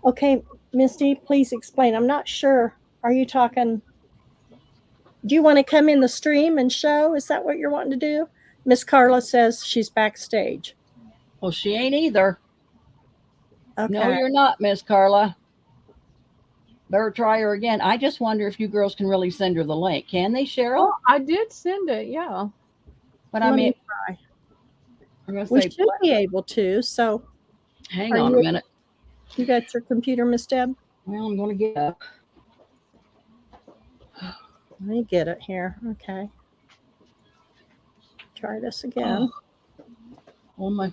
Speaker 5: Okay, Misty, please explain. I'm not sure. Are you talking? Do you want to come in the stream and show? Is that what you're wanting to do? Miss Carla says she's backstage.
Speaker 2: Well, she ain't either.
Speaker 5: Okay.
Speaker 2: No, you're not, Miss Carla. Better try her again. I just wonder if you girls can really send her the link. Can they, Cheryl?
Speaker 3: Oh, I did send it. Yeah.
Speaker 2: But I
Speaker 5: Let me
Speaker 2: mean,
Speaker 5: try.
Speaker 2: I'm gonna
Speaker 5: We
Speaker 2: say,
Speaker 5: should be able to. So,
Speaker 2: hang
Speaker 5: Are
Speaker 2: on
Speaker 5: you-
Speaker 2: a minute.
Speaker 5: you got your computer, Miss Deb?
Speaker 2: Well, I'm gonna get up.
Speaker 5: Let me get it here. Okay. Try this again.
Speaker 2: Oh my.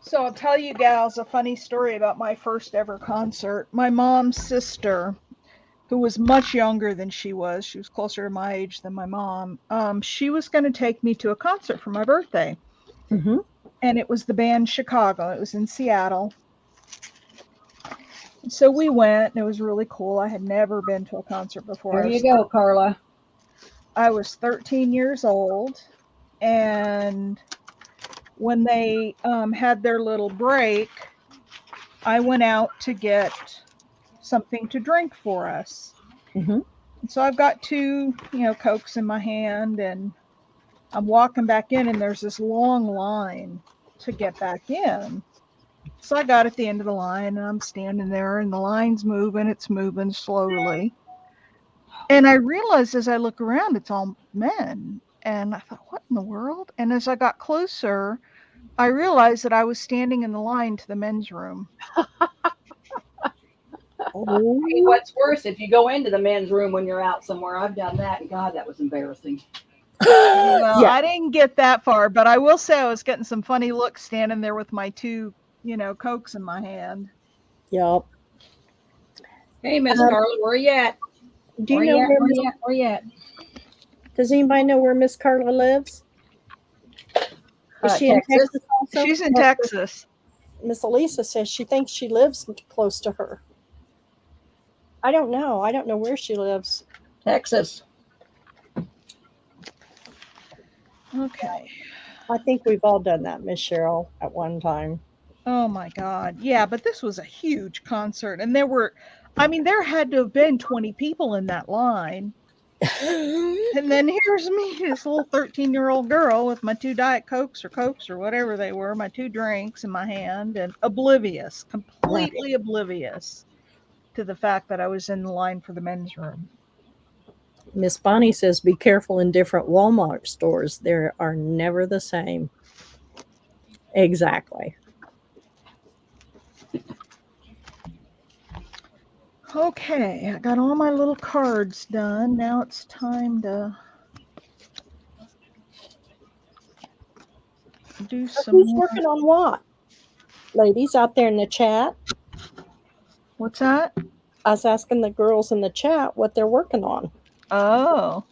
Speaker 1: So I'll tell you gals a funny story about my first ever concert. My mom's sister, who was much younger than she was closer to my age than my mom. She was going to take me to a concert for my birthday.
Speaker 5: Mm-hmm.
Speaker 1: And it was the band Chicago. It was in Seattle. So we went, and it was really cool. I had never been to a concert before.
Speaker 2: There you go, Carla.
Speaker 1: I was 13 years old, and when they had their little break, I went out to get something to drink for us.
Speaker 5: Mm-hmm.
Speaker 1: And so I've got two, Cokes in my hand, and I'm walking back in, and there's this long line to get back in. So I got at the end of the line, and I'm standing there, and the line's moving. It's moving slowly. And I realized as I look around, it's all men. And I thought, what in the world? And as I got closer, I realized that I was standing in the line to the men's room.
Speaker 5: Oh,
Speaker 2: Hey, what's worse, if you go into the men's room when you're out somewhere, I've done that, and God, that was embarrassing.
Speaker 1: Well,
Speaker 5: Yeah.
Speaker 1: I didn't get that far, but I will say I was getting some funny looks standing there with my two, Cokes in my hand.
Speaker 5: Yep.
Speaker 2: Hey, Miss Carla, where you at?
Speaker 5: Do you
Speaker 2: Where
Speaker 5: know
Speaker 2: you at?
Speaker 5: where
Speaker 2: Where you at? Where you at?
Speaker 5: Does anybody know where Miss Carla lives? Is she in
Speaker 2: Texas.
Speaker 5: Texas also?
Speaker 1: She's in Texas.
Speaker 5: Miss Elisa says she thinks she lives close to her. I don't know. I don't know where she lives.
Speaker 2: Texas.
Speaker 1: Okay.
Speaker 5: I think we've all done that, Miss Cheryl, at one time.
Speaker 1: Oh my God. Yeah, but this was a huge concert. And there had to have been 20 people in that line. And then here's me, this little 13-year-old girl with my two Diet Cokes or whatever they were, my two drinks in my hand, and oblivious, completely oblivious to the fact that I was in the line for the men's room.
Speaker 5: Miss Bonnie says, be careful in different Walmart stores. They are never the same. Exactly.
Speaker 1: Okay, I got all my little cards done. Now it's time to do some
Speaker 5: Who's
Speaker 1: more.
Speaker 5: working on what? Ladies out there in the chat.
Speaker 1: What's that?
Speaker 5: I was asking the girls in the chat what they're working on.
Speaker 1: Oh,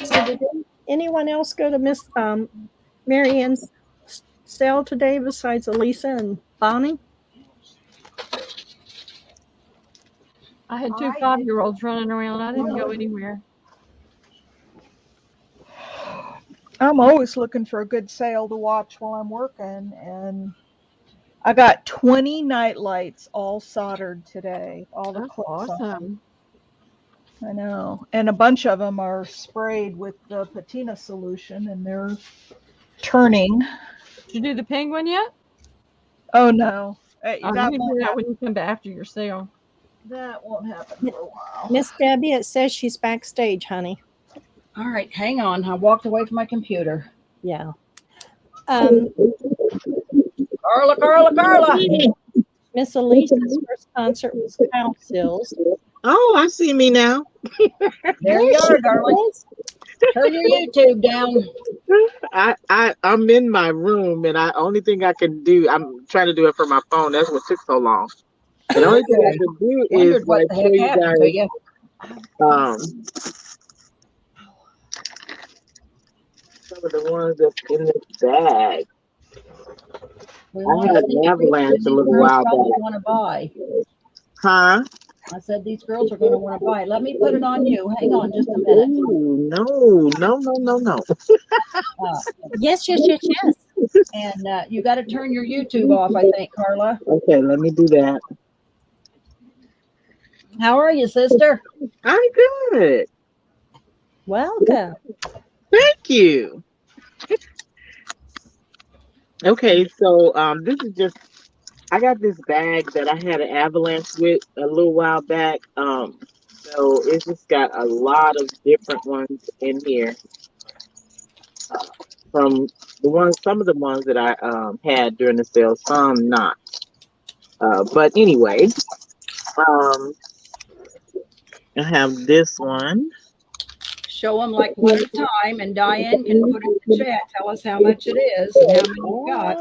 Speaker 5: So did anyone else go to Miss Mary Ann's sale today besides Elisa and Bonnie?
Speaker 3: I had two
Speaker 1: I did.
Speaker 3: 5-year-olds running around. I didn't go anywhere.
Speaker 1: I'm always looking for a good sale to watch while I'm working, and I got 20 night lights all soldered today. All the
Speaker 3: That's
Speaker 1: clips on.
Speaker 3: awesome.
Speaker 1: I know, and a bunch of them are sprayed with the patina solution, and they're turning.
Speaker 3: Did you do the penguin yet?
Speaker 1: Oh no,
Speaker 3: Oh, you
Speaker 1: that
Speaker 3: can do
Speaker 1: won't
Speaker 3: that
Speaker 1: happen.
Speaker 3: when you come back after your sale.
Speaker 1: That won't happen for a while.
Speaker 5: Miss Debbie, it says she's backstage, honey.
Speaker 2: All right, hang on. I walked away from my computer.
Speaker 5: Yeah.
Speaker 2: Carla.
Speaker 5: Miss Elisa's first concert was House Hills.
Speaker 6: Oh, I see me now.
Speaker 2: There you are, darling. Turn your YouTube down.
Speaker 6: I'm in my room, and only thing I can do, I'm trying to do it from my phone. That's what took so long. The only thing I can do is
Speaker 2: Wondered what
Speaker 6: like
Speaker 2: the
Speaker 6: show
Speaker 2: heck
Speaker 6: you
Speaker 2: happened to you.
Speaker 6: some of the ones that's in this bag.
Speaker 2: We
Speaker 6: I
Speaker 2: want
Speaker 6: had
Speaker 2: to see
Speaker 6: an avalanche
Speaker 2: these
Speaker 6: a little
Speaker 2: girls
Speaker 6: while
Speaker 2: probably
Speaker 6: back.
Speaker 2: want to buy.
Speaker 6: Huh?
Speaker 2: I said these girls are going to want to buy. Let me put it on you. Hang on just a minute.
Speaker 6: Ooh, no.
Speaker 5: Yes.
Speaker 2: And you got to turn your YouTube off, I think, Carla.
Speaker 6: Okay, let me do that.
Speaker 2: How are you, sister?
Speaker 6: I'm good.
Speaker 5: Welcome.
Speaker 6: Thank you. Okay, so this is just, I got this bag that I had an avalanche with a little while back. So it's just got a lot of different ones in here. From some of the ones that I had during the sale, some not. But anyway, I have this one.
Speaker 2: Show them like one at a time, and Diane can put it in the chat. Tell us how much it is and how many you got.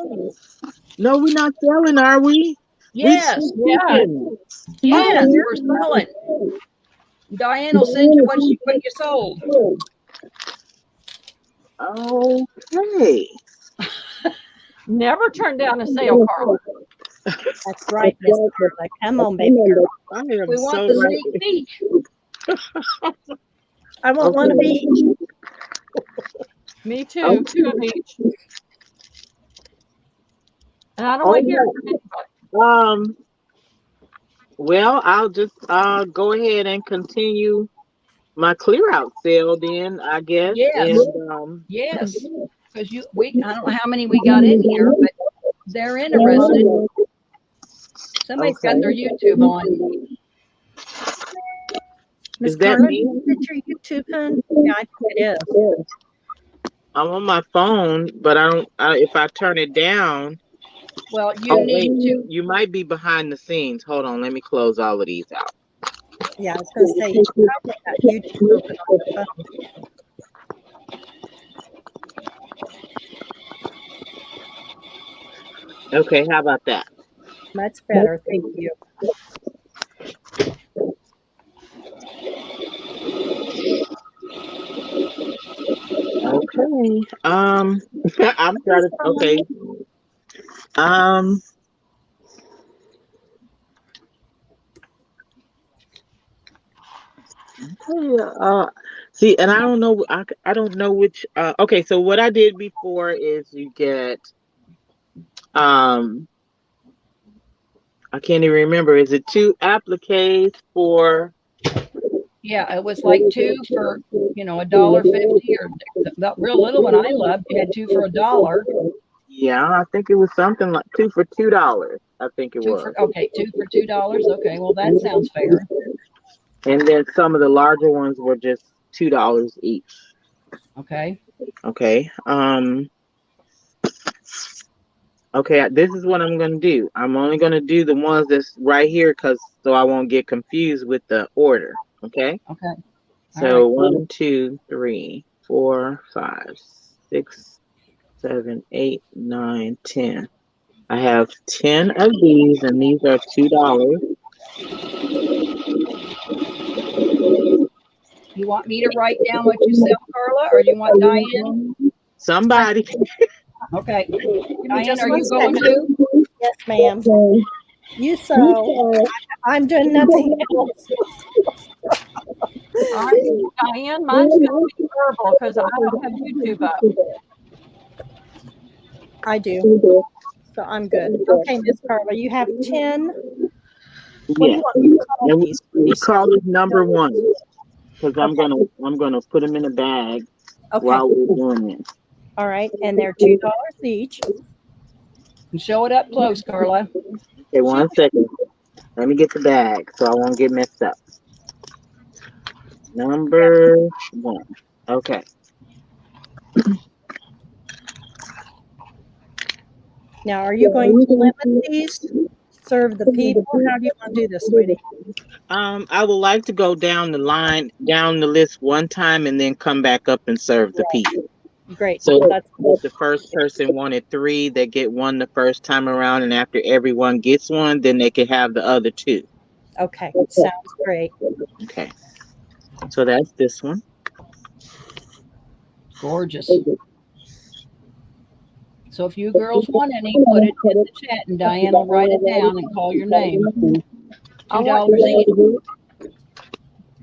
Speaker 6: No, we're not selling, are we?
Speaker 2: Yes,
Speaker 3: Yeah.
Speaker 2: yes, we're selling. Diane will send you what you sold.
Speaker 6: Okay.
Speaker 3: Never turn down a sale, Carla.
Speaker 5: That's right, Miss Carla. Come on, baby girl.
Speaker 6: I am
Speaker 2: We want
Speaker 6: so
Speaker 2: the
Speaker 6: right.
Speaker 2: sneak peek.
Speaker 5: I want one of each.
Speaker 3: Me too. 2 of each. And I don't want to hear it from anybody.
Speaker 6: Well, I'll just go ahead and continue my clear out sale then, I guess.
Speaker 2: Yes.
Speaker 6: And
Speaker 2: Yes, because I don't know how many we got in here, but they're interested. Somebody's got their YouTube on.
Speaker 5: Miss
Speaker 6: Is that
Speaker 5: Carla,
Speaker 6: me?
Speaker 5: is that your YouTube, hon? Yeah, I think it is.
Speaker 6: I'm on my phone, but if I turn it down,
Speaker 2: Well,
Speaker 6: you might be behind the scenes. Hold on, let me close all of these out.
Speaker 5: Yeah, I was going to say, you probably got YouTube open on your phone.
Speaker 6: Okay, how about that?
Speaker 5: Much better. Thank you.
Speaker 6: Okay. I'm trying to. Okay. See, and I don't know. I don't know which. Okay, so what I did before is you get. I can't even remember. Is it 2 appliques for?
Speaker 2: Yeah, it was like 2 for $1.50 or the real little one I loved. You had 2 for $1.
Speaker 6: Yeah, I think it was something like 2 for $2. I think it was.
Speaker 2: 2 for $2. Okay, well that sounds fair.
Speaker 6: And then some of the larger ones were just $2 each.
Speaker 2: Okay.
Speaker 6: Okay. Okay, this is what I'm gonna do. I'm only gonna do the ones that's right here, cause so I won't get confused with the order. Okay.
Speaker 2: Okay.
Speaker 6: So 1, 2, 3, 4, 5, 6, 7, 8, 9, 10. I have 10 of these, and these are $2.
Speaker 2: You want me to write down what you sell, Carla, or you want Diane?
Speaker 6: Somebody.
Speaker 2: Okay.
Speaker 5: Give me
Speaker 2: Diane,
Speaker 5: just
Speaker 2: are
Speaker 5: one
Speaker 2: you going
Speaker 5: second.
Speaker 2: to?
Speaker 5: Yes, ma'am. You so. I'm doing nothing else.
Speaker 3: All right, Diane, mine's going to be verbal because I don't have YouTube up.
Speaker 5: I do. So I'm good. Okay, Miss Carla, you have 10. What do
Speaker 6: Yeah.
Speaker 5: you want me to call
Speaker 6: And
Speaker 5: these?
Speaker 6: we
Speaker 5: Lisa?
Speaker 6: call it number one, because I'm
Speaker 5: Okay.
Speaker 6: gonna put them in a bag
Speaker 5: Okay.
Speaker 6: while we're doing this.
Speaker 5: All right. And they're $2 each.
Speaker 2: Show it up close, Carla.
Speaker 6: Okay, 1 second. Let me get the bag so I won't get messed up. Number 1. Okay.
Speaker 5: Now, are you going to limit these? Serve the people? How do you want to do this, sweetie?
Speaker 6: I would like to go down the line, down the list one time, and then come back up and serve the people.
Speaker 5: Great.
Speaker 6: So
Speaker 5: That's
Speaker 6: if the first person wanted 3, they get 1 the first time around, and after everyone gets 1, then they can have the other 2.
Speaker 5: okay. Sounds great.
Speaker 6: Okay. So that's this one.
Speaker 2: Gorgeous. So if you girls want any, put it in the chat and Diane will write it down and call your name.
Speaker 3: I
Speaker 2: $2
Speaker 3: want
Speaker 2: each.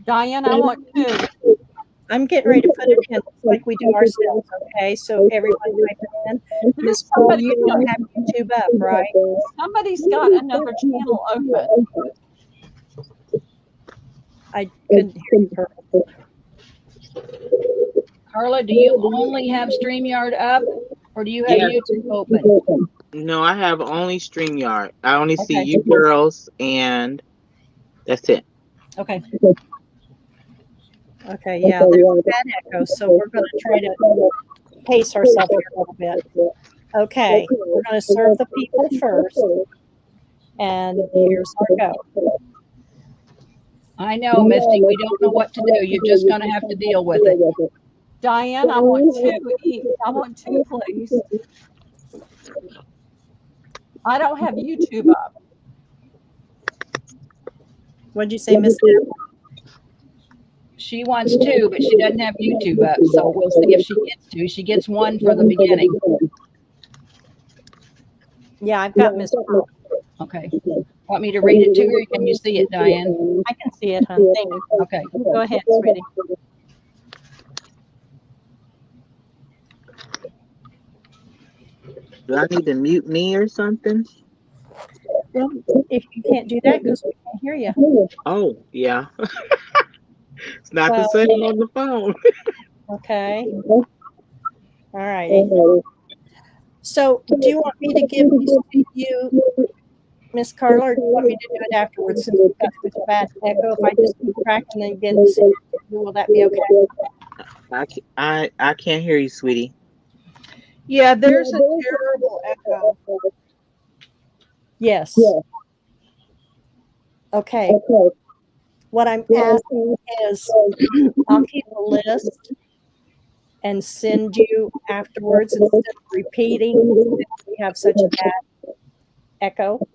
Speaker 3: Diane, I want 2.
Speaker 5: I'm getting ready to put it in like we do ourselves, okay? So everybody type it in. Miss Paul, you don't have YouTube up, right?
Speaker 3: Somebody's got another channel open.
Speaker 5: I couldn't hear you perfectly.
Speaker 2: Carla, do you only have StreamYard up or do you have
Speaker 6: Yeah.
Speaker 2: YouTube open?
Speaker 6: No, I have only StreamYard. I only see
Speaker 2: Okay.
Speaker 6: you girls, and that's it.
Speaker 2: Okay.
Speaker 5: Okay, yeah, there's a bad echo, so we're going to try to pace ourselves here a little bit. Okay, we're going to serve the people first, and here's our go.
Speaker 2: I know, Misty, we don't know what to do. You're just going to have to deal with it.
Speaker 3: Diane, I want 2 each. I want 2, please. I don't have YouTube up.
Speaker 5: What'd you say, Miss Deb?
Speaker 2: She wants 2, but she doesn't have YouTube up. So we'll see if she gets 2. She gets 1 for the beginning.
Speaker 5: Yeah, I've got Miss Pearl.
Speaker 2: Okay. Want me to read it to her? Can you see it, Diane?
Speaker 5: I can see it, hon. Thank you.
Speaker 2: Okay.
Speaker 5: Go ahead, sweetie.
Speaker 6: Do I need to mute me or something?
Speaker 5: Well, if you can't do that because we can't hear you.
Speaker 6: Oh, yeah. It's not the
Speaker 5: Well,
Speaker 6: same on the phone.
Speaker 5: Okay. All righty. So, do you want me to give these to you, Miss Carla, or do you want me to do it afterwards since we've got such a bad echo? If I just keep cracking and get this, will that be okay?
Speaker 6: I can't hear you, sweetie.
Speaker 1: Yeah, there's a terrible echo.
Speaker 5: Yes. Okay. What I'm asking is I'll keep a list and send you afterwards instead of repeating if we have such a bad echo.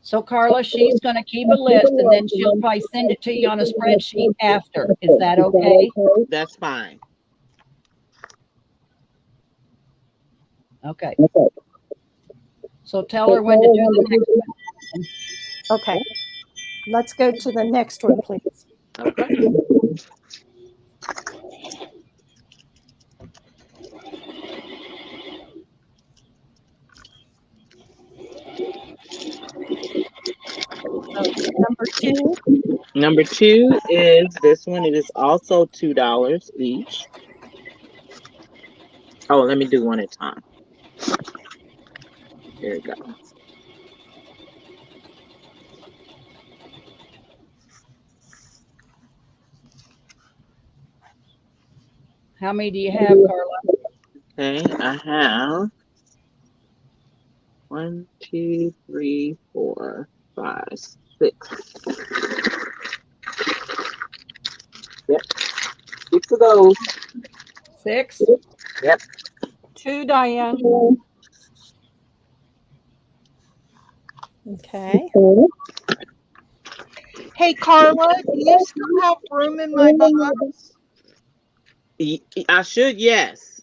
Speaker 2: So Carla, she's going to keep a list and then she'll probably send it to you on a spreadsheet after. Is that okay?
Speaker 6: That's fine.
Speaker 2: Okay. So tell her when to do the next one.
Speaker 5: Okay. Let's go to the next one, please.
Speaker 6: Okay.
Speaker 5: Number 2.
Speaker 6: Number 2 is this one. It is also $2 each. Oh, let me do one at a time. There we go.
Speaker 2: How many do you have, Carla?
Speaker 6: Okay, I have 1, 2, 3, 4, 5, 6. Yep. 6 of those.
Speaker 2: 6.
Speaker 6: Yep.
Speaker 3: 2, Diane.
Speaker 5: Okay.
Speaker 1: Hey, Carla, do you still have room in my box?
Speaker 6: I should, yes.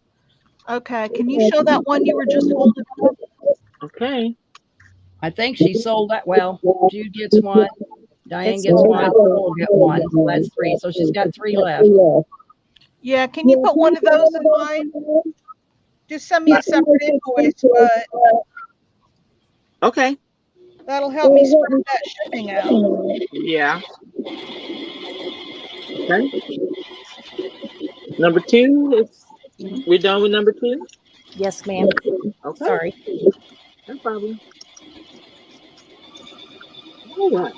Speaker 1: Okay, can you show that one you were just holding up?
Speaker 6: Okay.
Speaker 2: I think she sold that. Well, Jude gets one. Diane
Speaker 5: It's
Speaker 2: gets
Speaker 5: sold
Speaker 2: one.
Speaker 5: out.
Speaker 2: Pearl get one. So that's 3. So she's got 3 left.
Speaker 1: Yeah, can you put one of those in mine? Just send me a separate invoice, but
Speaker 6: Okay.
Speaker 1: that'll help me spread that shipping out.
Speaker 6: Yeah. Okay. Number 2 is we're done with number 2?
Speaker 5: Yes, ma'am.
Speaker 6: Okay.
Speaker 5: Sorry.
Speaker 6: No problem. All right.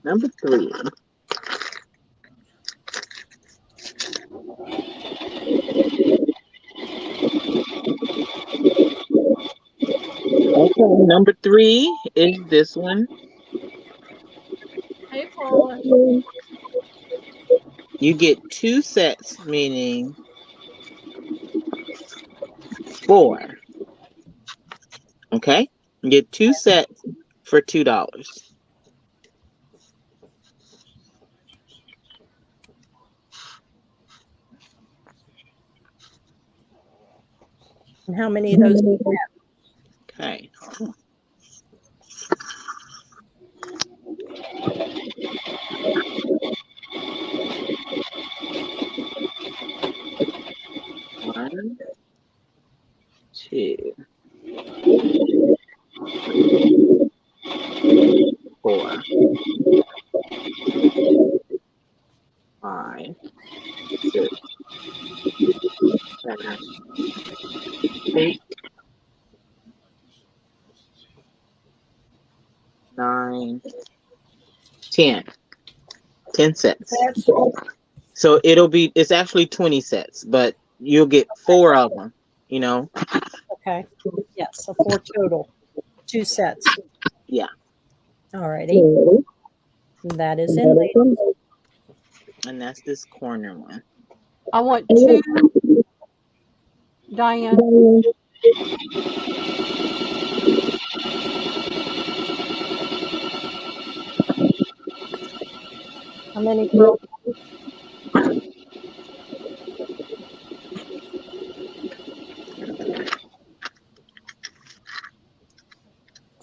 Speaker 6: Number 3. Okay, number 3 is this one.
Speaker 3: Hey, Paula.
Speaker 6: You get 2 sets, meaning 4. Okay? You get 2 sets for $2.
Speaker 5: And how many of those do you have?
Speaker 6: Okay. One, 2, 4, 5, 6, 7, 8, 9, 10. 10 sets. So it's actually 20 sets, but you'll get 4 of them, you know?
Speaker 5: Okay. Yes, so 4 total. 2 sets.
Speaker 6: Yeah.
Speaker 5: All righty. That is in, ladies.
Speaker 6: And that's this corner one.
Speaker 3: I want 2, Diane.
Speaker 5: How many, Pearl?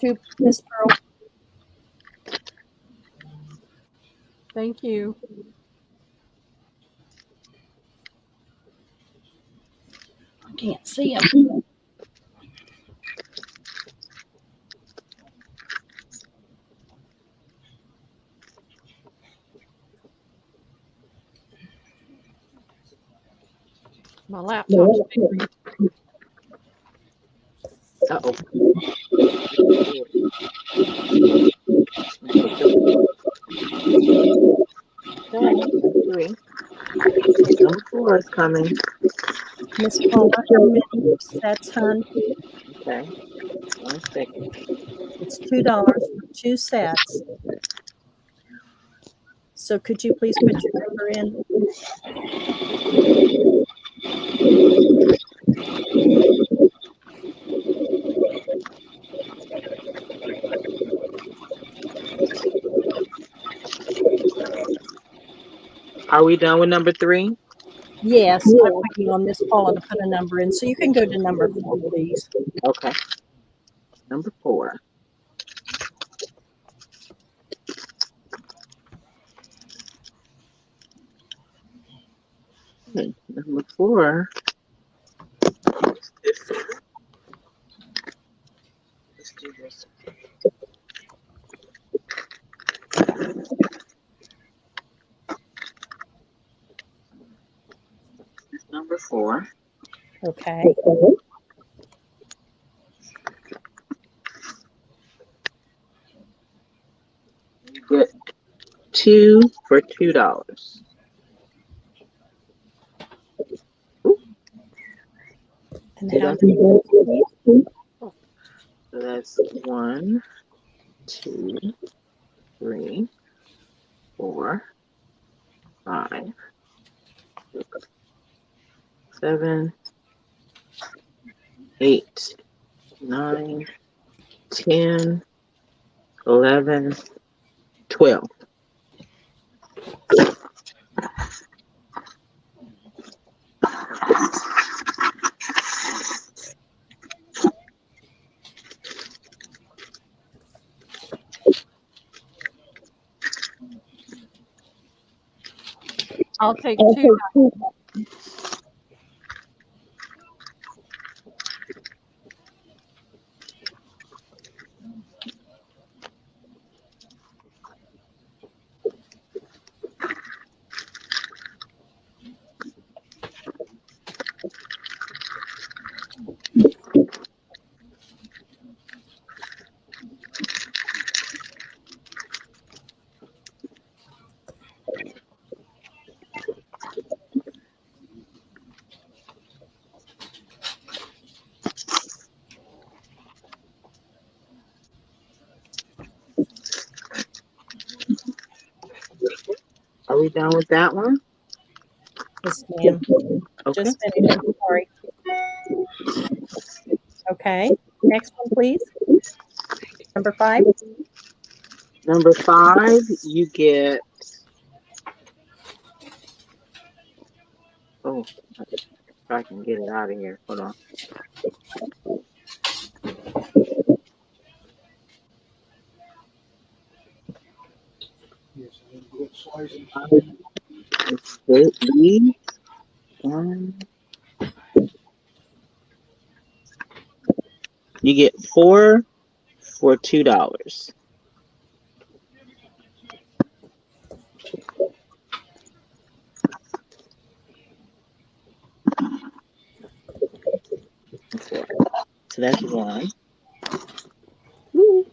Speaker 5: 2, Miss Pearl.
Speaker 3: Thank you.
Speaker 2: I can't see him.
Speaker 3: My laptop's figuring.
Speaker 6: Uh-oh. Okay. 3. Number 4 is coming.
Speaker 5: Miss Paula, how many sets, hon?
Speaker 6: Okay. 1 second.
Speaker 5: It's $2 for 2 sets. So could you please put your number in?
Speaker 6: Are we done with number 3?
Speaker 5: Yes, I'm waiting on Miss Paula to put a number in. So you can go to number 4, please.
Speaker 6: Okay. Number 4. Okay. Number 4. This one. Let's do this. Number 4.
Speaker 5: Okay.
Speaker 6: You get 2 for $2. Ooh.
Speaker 5: And
Speaker 6: So
Speaker 5: how
Speaker 6: that's,
Speaker 5: many votes, please?
Speaker 6: so that's 1, 2, 3, 4, 5, 7, 8, 9, 10, 11, 12.
Speaker 3: I'll take
Speaker 5: Okay,
Speaker 3: 2.
Speaker 5: two.
Speaker 6: Are we done with that one?
Speaker 5: Yes, ma'am.
Speaker 6: Okay.
Speaker 5: Just finished. Sorry. Okay. Next one, please. Number 5.
Speaker 6: Number 5, you get. Oh, if I can get it out of here. Hold on. It's these. 1. You get 4 for $2. So that's 1.
Speaker 5: Woo.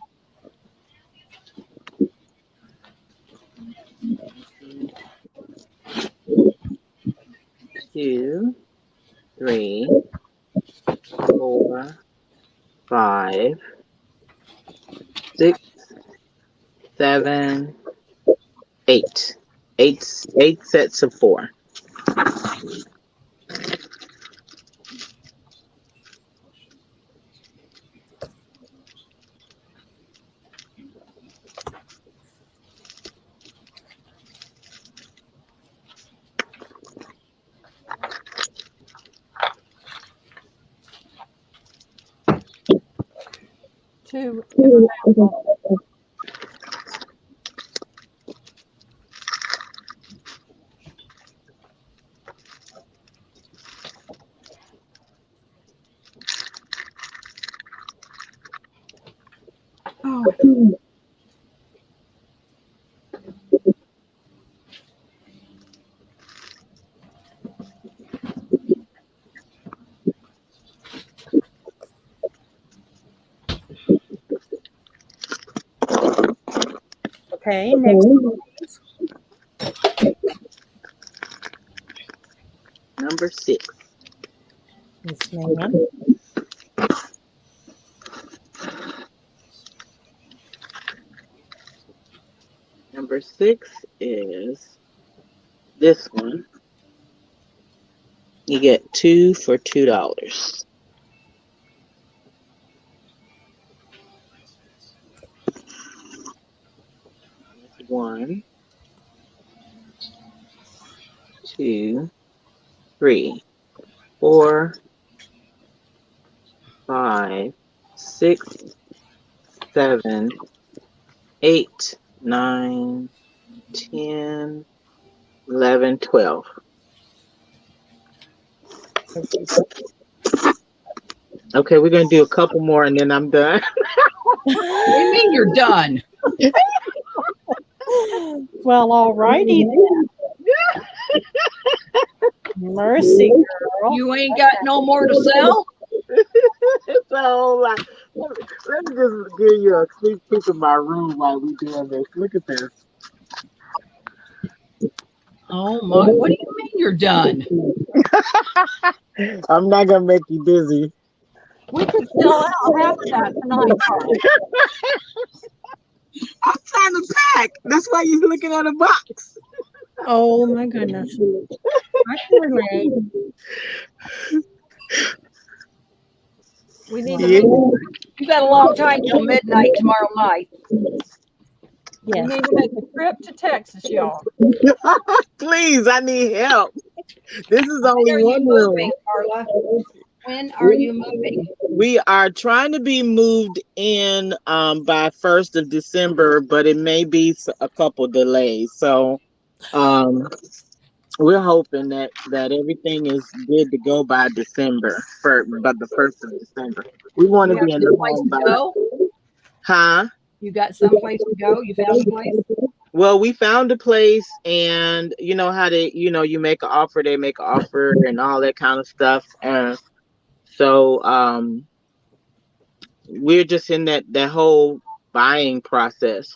Speaker 6: 2, 3, 4, 5, 6, 7, 8. 8 sets of 4.
Speaker 3: Two if available.
Speaker 2: Oh,
Speaker 5: Okay. Next one, please.
Speaker 6: Number 6.
Speaker 5: Yes, ma'am.
Speaker 6: Number 6 is this one. You get 2 for $2. 1, 2, 3, 4, 5, 6, 7, 8, 9, 10, 11, 12. Okay, we're going to do a couple more and then I'm done.
Speaker 2: what do you mean you're done?
Speaker 5: Well, all righty then. Mercy, girl.
Speaker 2: You ain't got no more to sell?
Speaker 6: It's a whole lot. Let me just give you a sneak peek of my room while we're doing this. Look at this.
Speaker 2: Oh my, what do you mean You're done.
Speaker 6: I'm not gonna make you dizzy.
Speaker 3: We could sell out half of that tonight, Carla.
Speaker 6: I'm trying to pack. That's why you're looking at a box.
Speaker 5: Oh my goodness. I can relate.
Speaker 3: We need to
Speaker 6: Yeah.
Speaker 3: make
Speaker 2: You got a long time till midnight tomorrow night.
Speaker 3: we
Speaker 5: Yes.
Speaker 3: need to make a trip to Texas, y'all.
Speaker 6: Please, I need help. This is
Speaker 2: When are
Speaker 6: only
Speaker 2: you
Speaker 6: one room.
Speaker 2: moving, Carla? When are you moving?
Speaker 6: We are trying to be moved in by 1st of December, but it may be a couple delays. So we're hoping that everything is good to go by December, by the 1st of December. We want
Speaker 2: You
Speaker 6: to
Speaker 2: have
Speaker 6: be in
Speaker 2: some
Speaker 6: the
Speaker 2: place
Speaker 6: home
Speaker 2: to
Speaker 6: by,
Speaker 2: go?
Speaker 6: huh?
Speaker 2: You got someplace to go? You found a place?
Speaker 6: Well, we found a place, and you know how they, you make an offer, they make an offer, and all that kind of stuff. And so we're just in that whole buying process.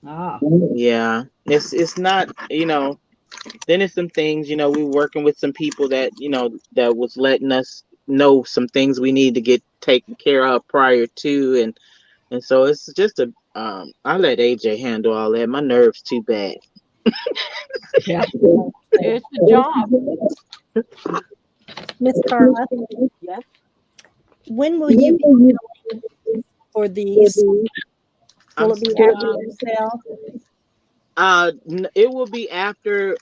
Speaker 2: Ah,
Speaker 6: Yeah, it's not, then it's some things, we working with some people that, that was letting us know some things we need to get taken care of prior to, and so it's just I let AJ handle all that. My nerves too bad.
Speaker 2: yeah.
Speaker 3: It's a job.
Speaker 5: Miss Carla,
Speaker 3: Yes.
Speaker 5: when will you be billing for these? Will it be
Speaker 6: I'm
Speaker 5: after the sale?
Speaker 6: It will be after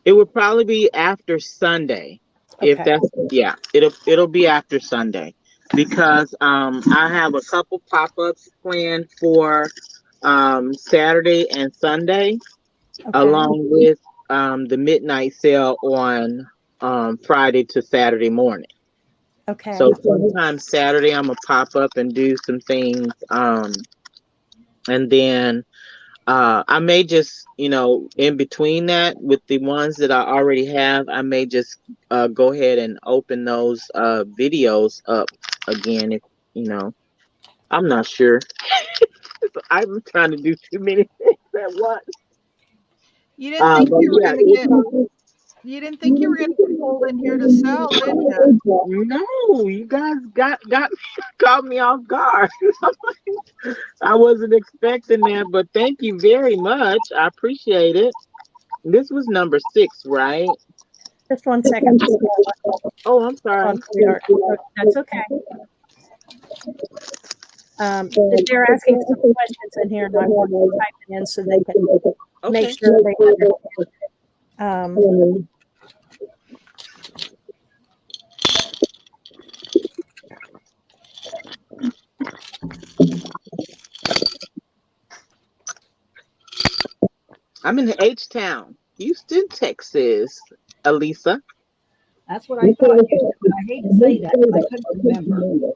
Speaker 6: it will probably be after Sunday. If
Speaker 5: Okay.
Speaker 6: that's it'll be after Sunday, because I have a couple pop-ups planned for Saturday and Sunday,
Speaker 5: Okay.
Speaker 6: along with the midnight sale on Friday to Saturday morning.
Speaker 5: Okay.
Speaker 6: So sometime Saturday I'm gonna pop up and do some things, and then I may just, in between that, with the ones that I already have, I may just go ahead and open those videos up again. If I'm not sure. I'm trying to do too many things at once.
Speaker 1: You didn't think
Speaker 6: But
Speaker 1: you were
Speaker 6: yeah,
Speaker 1: gonna get you didn't think you were gonna get pulled in here to sell, did you?
Speaker 6: no, you guys got caught me off guard. I wasn't expecting that, but thank you very much. I appreciate it. This was number 6, right?
Speaker 5: Just 1 second. Miss Carla.
Speaker 6: Oh, I'm sorry.
Speaker 5: Hold on, sweetheart. That's okay. They're asking some questions in here, and I want to type it in so they can make
Speaker 6: Okay.
Speaker 5: sure they understand.
Speaker 6: I'm in H-Town, Houston, Texas. Elisa.
Speaker 2: That's what I thought you said, but I hate to say that, but I couldn't remember.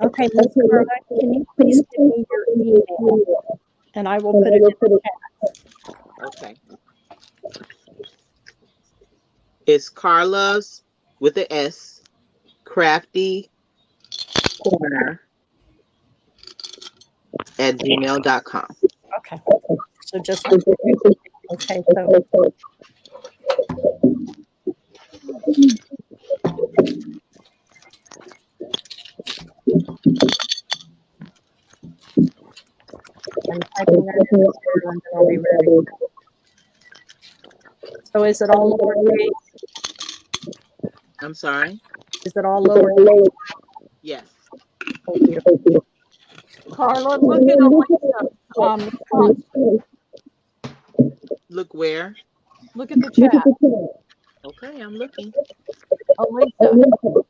Speaker 5: Okay, Miss Carla, can you please give me your email? And I will put it in the chat.
Speaker 6: Okay. It's Carla's with the S, crafty corner at gmail.com.
Speaker 5: Okay. So just okay, so I'm typing that in and then I'll be ready. So is it all lowercase?
Speaker 6: I'm sorry.
Speaker 5: Is it all lowercase?
Speaker 6: Yes.
Speaker 5: Oh, beautiful.
Speaker 3: Carla, look at Alisa. Response.
Speaker 6: Look where?
Speaker 3: Look at the chat.
Speaker 6: Okay, I'm looking.
Speaker 3: Alisa.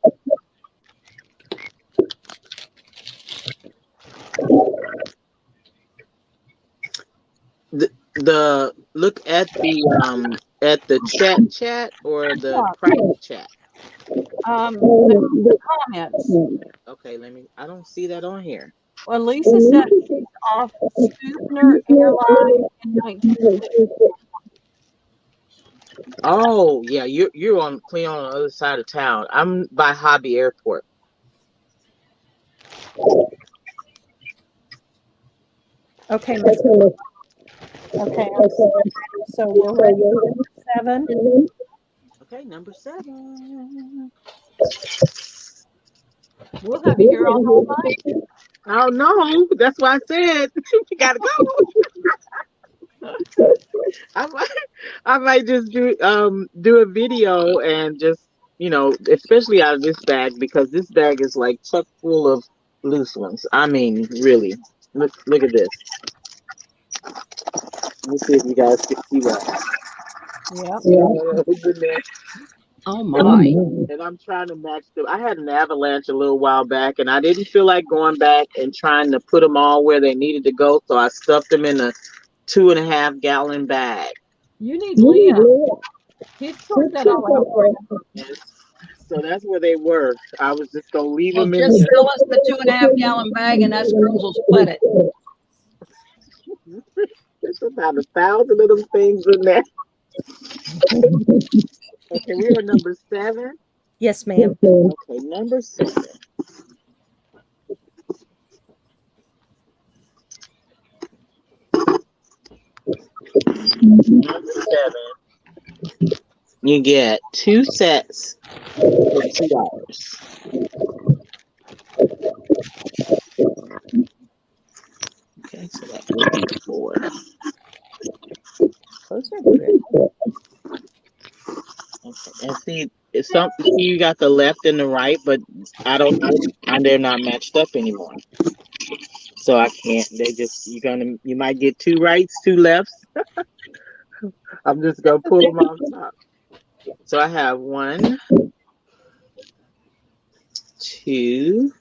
Speaker 6: The look at the chat or the private chat.
Speaker 3: The comments.
Speaker 6: Okay, I don't see that on here.
Speaker 3: Well, Lisa said she's off Scootner Airlines in 1960.
Speaker 6: Oh yeah, you're on clean on the other side of town. I'm by Hobby Airport.
Speaker 5: Okay, Miss Carla. Okay, so we're ready for 7.
Speaker 6: Okay, number 7.
Speaker 3: We'll have you here all night.
Speaker 6: Oh no, that's why I said we gotta go. I might just do a video and just, especially out of this bag, because this bag is like chock full of loose ones. I mean, really. Look at this. Let me see if you guys can see that.
Speaker 3: Yep.
Speaker 6: Who's in there?
Speaker 2: Oh my.
Speaker 6: And I'm trying to match them. I had an avalanche a little while back, and I didn't feel like going back and trying to put them all where they needed to go, so I stuffed them in a 2.5-gallon bag.
Speaker 3: You need Liam. He'd sort that all out for you.
Speaker 6: Yes. So that's where they were. I was just gonna leave
Speaker 2: Well,
Speaker 6: them in
Speaker 2: just
Speaker 6: there.
Speaker 2: fill us the 2.5-gallon bag, and us girls will split it.
Speaker 6: There's about 1,000 of them things in there. Okay, we are number 7.
Speaker 5: Yes, ma'am.
Speaker 6: Okay, number 7. Number 7. You get 2 sets for $2. Okay, so that would be 4.
Speaker 5: Those are good.
Speaker 6: Okay, and see, you got the left and the right, but and they're not matched up anymore. So I can't. You might get 2 rights, 2 lefts. I'm just gonna pull them off top. So I have 1, 2,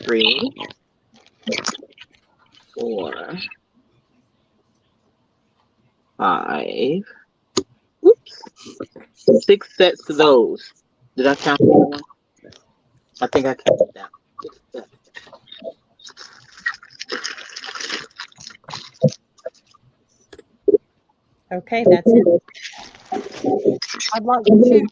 Speaker 6: 3, 4, 5. Whoops. 6 sets of those. Did I count that one? I think I counted that. 6 sets.
Speaker 5: Okay, that's it.
Speaker 3: I'd like to choose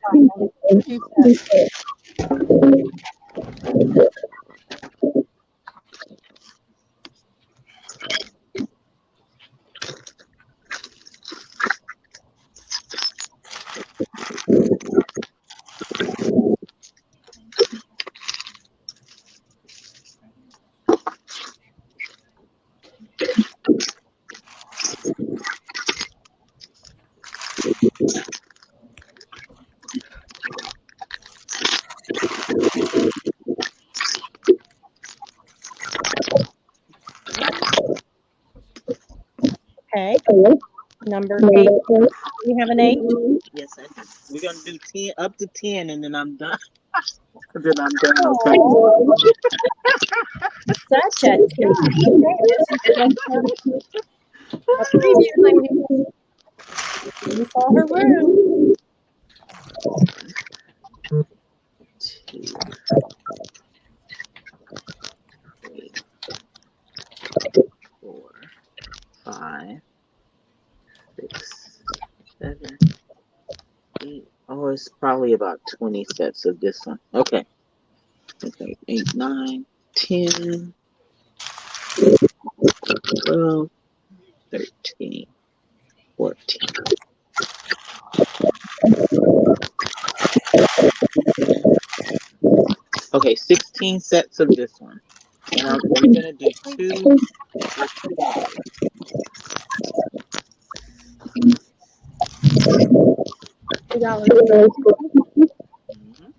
Speaker 5: Okay. Number 8. You have an 8?
Speaker 6: Yes, I do. We're gonna do 10 up to 10, and then I'm done. Then I'm done. Okay.
Speaker 5: Oh, such a tease. Okay, this is just a preview, ladies. You saw her room.
Speaker 6: 2, 3, 4, 5, 6, 7, 8. Oh, it's probably about 20 sets of this one. Okay. Okay. 8, 9, 10, 12, 13, 14. Okay, 16 sets of this one. And I'm gonna do 2 for $2. Mhm.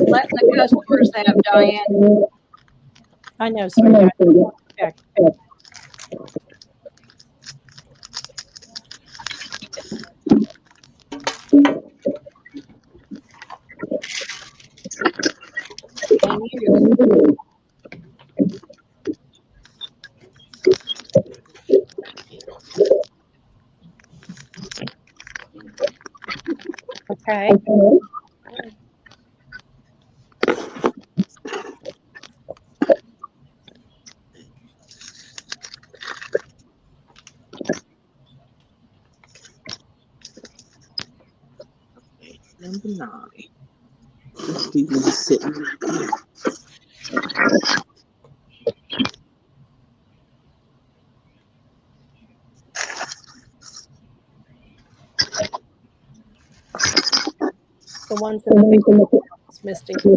Speaker 2: letting the customers have, Diane.
Speaker 5: I know, sweetheart. Check. And you. Okay.
Speaker 6: Number 9. Let's do this sitting right here.
Speaker 5: The ones in the big Misty.
Speaker 6: 2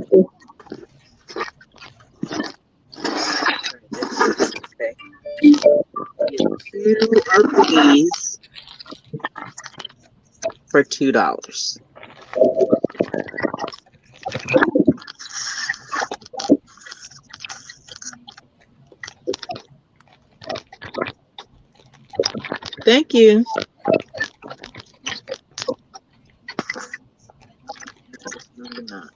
Speaker 6: of these for $2. Thank you. Number 9.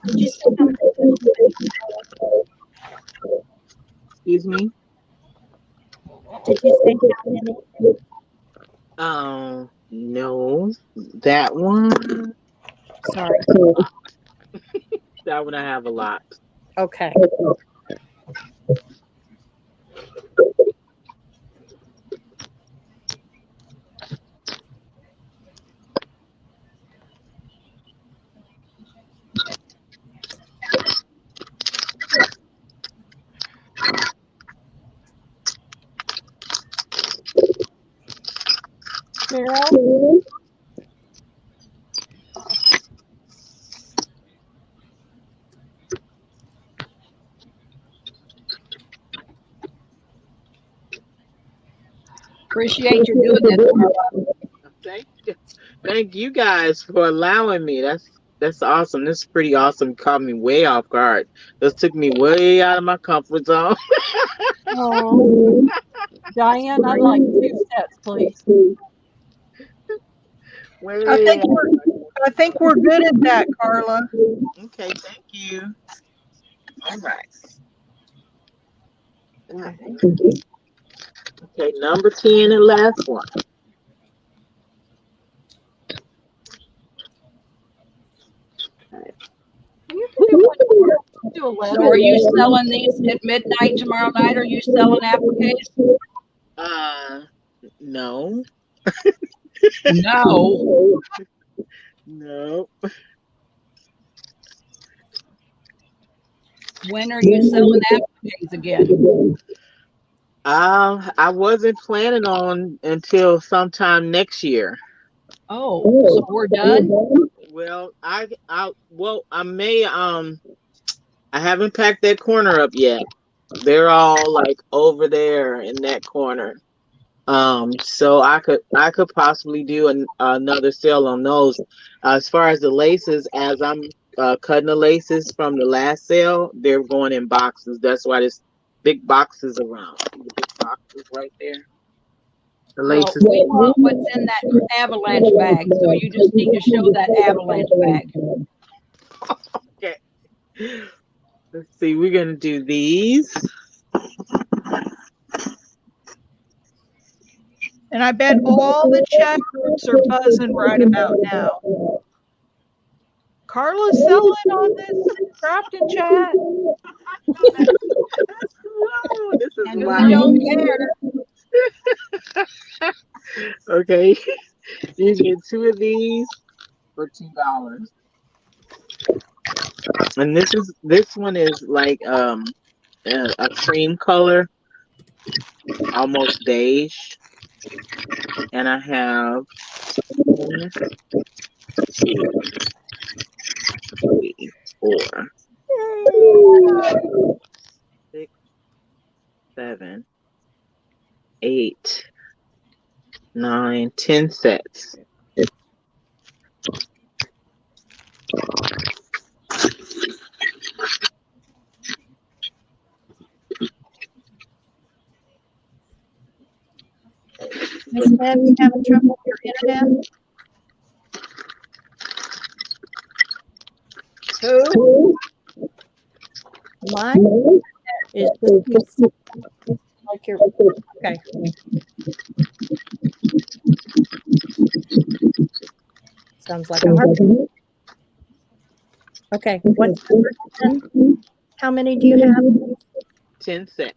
Speaker 5: Did you say how many?
Speaker 6: Excuse me.
Speaker 5: Did you say how many?
Speaker 6: No, that one.
Speaker 5: Sorry.
Speaker 6: That one I have a lot.
Speaker 5: Okay. Cheryl?
Speaker 2: Appreciate you doing that, Carla.
Speaker 6: Thank you guys for allowing me. That's awesome. This is pretty awesome. Caught me way off guard. This took me way out of my comfort zone.
Speaker 3: Oh, Diane, I'd like 2 sets, please.
Speaker 6: Way
Speaker 1: I think
Speaker 6: out.
Speaker 1: I think we're good at that, Carla.
Speaker 6: Okay, thank you. All right. Okay, number 10 and last one.
Speaker 3: You can do one more. Do 11.
Speaker 2: So are you selling these at midnight tomorrow night? Are you selling applications?
Speaker 6: No.
Speaker 2: No.
Speaker 6: No.
Speaker 2: When are you selling applications again?
Speaker 6: I wasn't planning on until sometime next year.
Speaker 2: Oh, so we're done?
Speaker 6: Well, I may I haven't packed that corner up yet. They're all like over there in that corner. So I could possibly do another sale on those. As far as the laces, as I'm cutting the laces from the last sale, they're going in boxes. That's why there's big boxes around. See the big boxes right there. The
Speaker 2: Well,
Speaker 6: laces.
Speaker 2: we want what's in that avalanche bag, so you just need to show that avalanche bag.
Speaker 6: Okay. Let's see. We're gonna do these.
Speaker 1: And I bet all the chat groups are buzzing right about now. Carla's selling on this Crafton chat.
Speaker 6: Whoa, this is
Speaker 2: And we
Speaker 6: loud.
Speaker 2: don't care.
Speaker 6: Okay. You get 2 of these for $2. And this one is like a cream color, almost beige. And I have 1, 2, 3, 4, 6, 7, 8, 9, 10 sets.
Speaker 5: Miss Deb, you having trouble with your internet?
Speaker 2: Who?
Speaker 5: Mine is just like your okay. Sounds like a heart. Okay, what's number 10? How many do you have?
Speaker 6: 10 sets.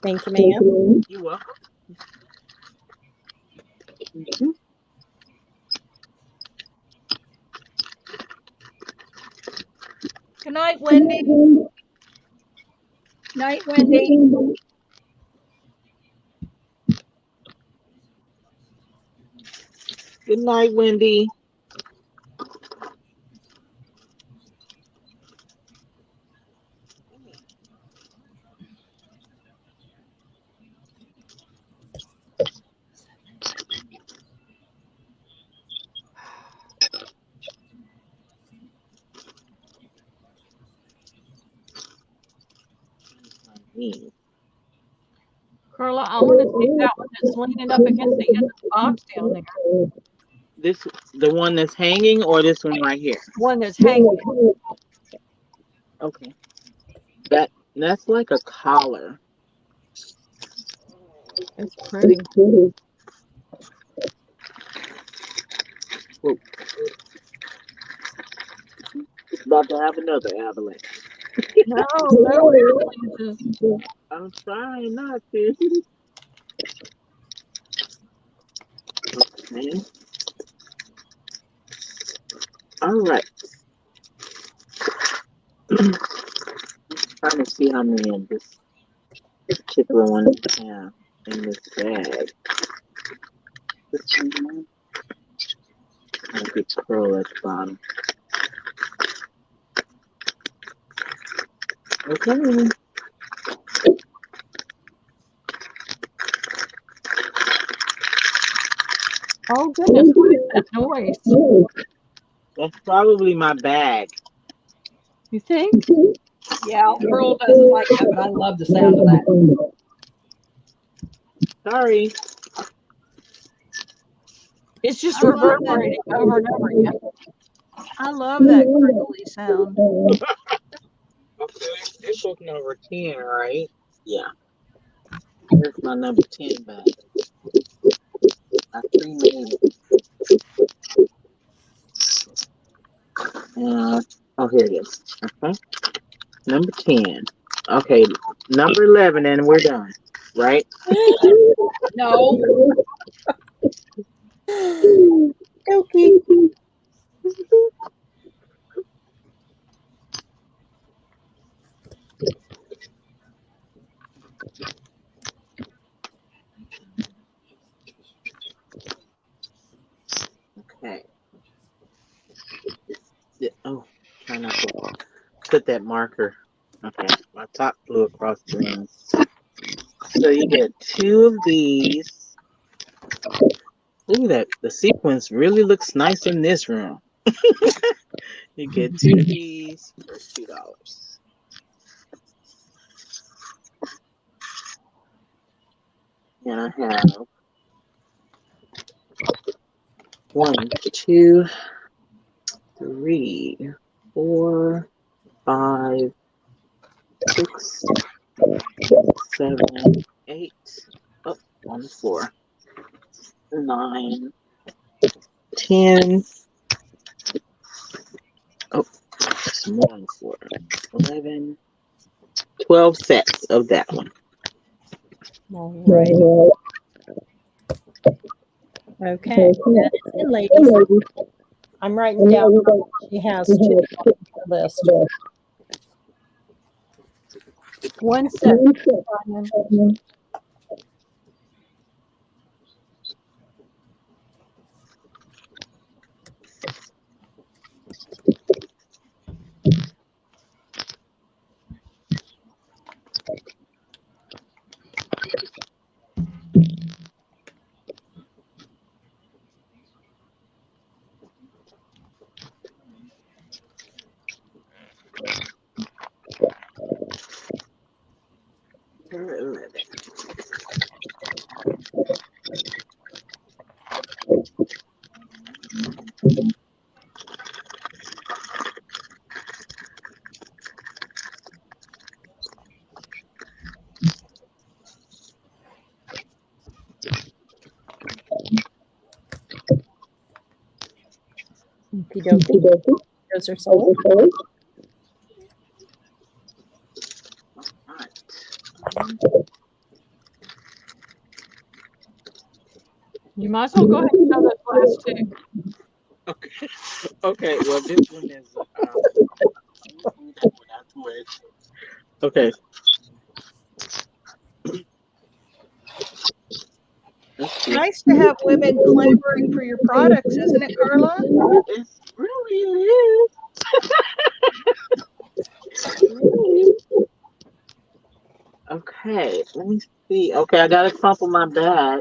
Speaker 5: Thank you, ma'am.
Speaker 6: You're welcome.
Speaker 1: Good night, Wendy.
Speaker 2: Night, Wendy.
Speaker 6: Good night, Wendy.
Speaker 3: Carla, I want to see that one that's leaning up against the end of the box down there.
Speaker 6: The one that's hanging, or this one right here?
Speaker 3: One that's hanging.
Speaker 6: Okay. That's like a collar.
Speaker 3: It's pretty.
Speaker 6: Whoa. It's about to have another avalanche.
Speaker 3: No avalanches.
Speaker 6: I'm trying not to. Okay. All right. Trying to see how many of this particular one I have in this bag. This one, I could scroll at the bottom. Okay.
Speaker 3: Oh goodness, what is that noise?
Speaker 6: That's probably my bag.
Speaker 3: You think?
Speaker 2: Yeah, Pearl doesn't like that, but I love the sound of that.
Speaker 6: Sorry.
Speaker 3: It's just reverberating over and over again.
Speaker 1: I love that crinkly sound.
Speaker 6: Okay, it's book number 10, right? Yeah. Here's my number 10 bag. I pre-made it. Oh, here it is. Okay. Number 10. Okay, number 11, and we're done, right?
Speaker 2: No.
Speaker 5: Okay.
Speaker 6: Okay. Oh, try not to put that marker. Okay, my top flew across the room. So you get 2 of these. Look at that. The sequence really looks nice in this room. You get 2 of these for $2. And I have 1, 2, 3, 4, 5, 6, 7, 8. Oh, on the floor. 9, 10. Oh, some more on the floor. 11, 12 sets of that one.
Speaker 5: All right. Okay. That is it, ladies. I'm writing down what she has to on the list.
Speaker 3: One second, Brian.
Speaker 5: Okey-dokey. Those are sold.
Speaker 3: You might as well go ahead and tell those last two.
Speaker 6: Okay. Okay. Well, this one is. Okay. Let's see.
Speaker 1: Nice to have women clamoring for your products, isn't it, Carla?
Speaker 6: It's really is. Okay, let me see. Okay, I gotta crumple my bag.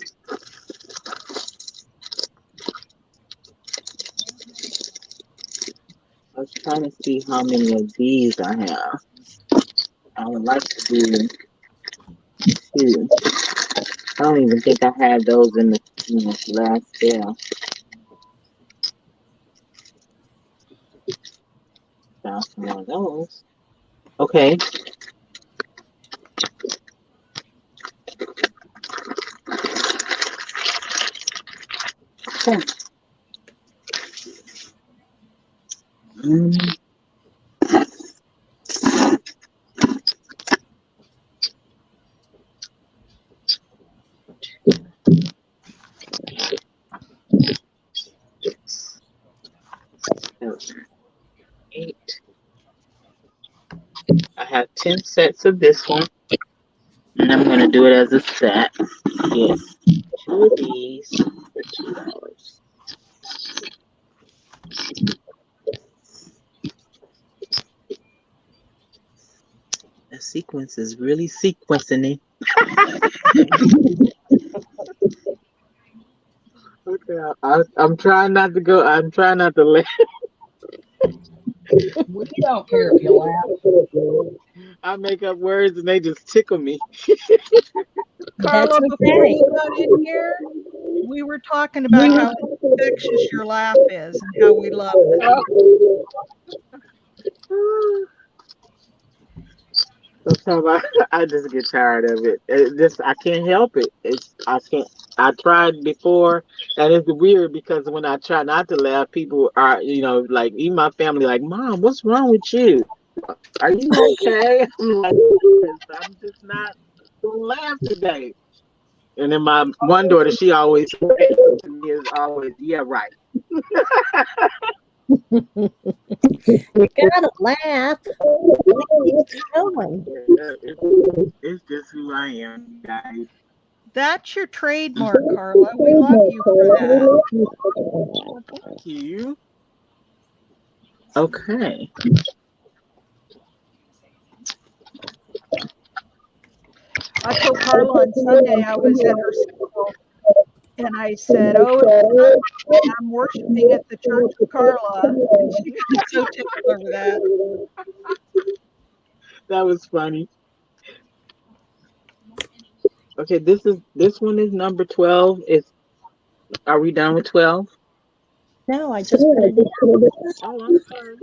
Speaker 6: I was trying to see how many of these I have. I would like to do two. I don't even think I had those in the last sale. Found some more of those. Okay. Okay. Mm. Seven, 8. I have 10 sets of this one, and I'm gonna do it as a set. Get 2 of these for $2. The sequence is really sequencing it. Okay, I'm trying not to go. I'm trying not to laugh.
Speaker 2: We don't care if you laugh.
Speaker 6: I make up words and they just tickle me.
Speaker 1: Carla,
Speaker 5: That's
Speaker 1: before
Speaker 5: okay.
Speaker 1: you got in here, we were talking about how infectious your laugh is and how we love it.
Speaker 6: Sometimes I just get tired of it. I can't help it. I can't. I tried before, and it's weird because when I try not to laugh, people are, like even my family, like, "Mom, what's wrong with you? Are you okay?" I'm like, "I'm just not gonna laugh today." And then my one daughter, she always is always, "Yeah, right."
Speaker 5: You gotta laugh. It keeps going.
Speaker 6: It's just who I am, guys.
Speaker 1: That's your trademark, Carla. We love you for that.
Speaker 6: Thank you. Okay.
Speaker 1: I told Carla on Sunday I was at her school, and I said, "Oh, it's Sunday. I'm worshiping at the church of Carla." And she got so tickled over that.
Speaker 6: That was funny. Okay, this one is number 12. Are we done with 12?
Speaker 5: No, I just put it down.
Speaker 6: Oh, I'm sorry.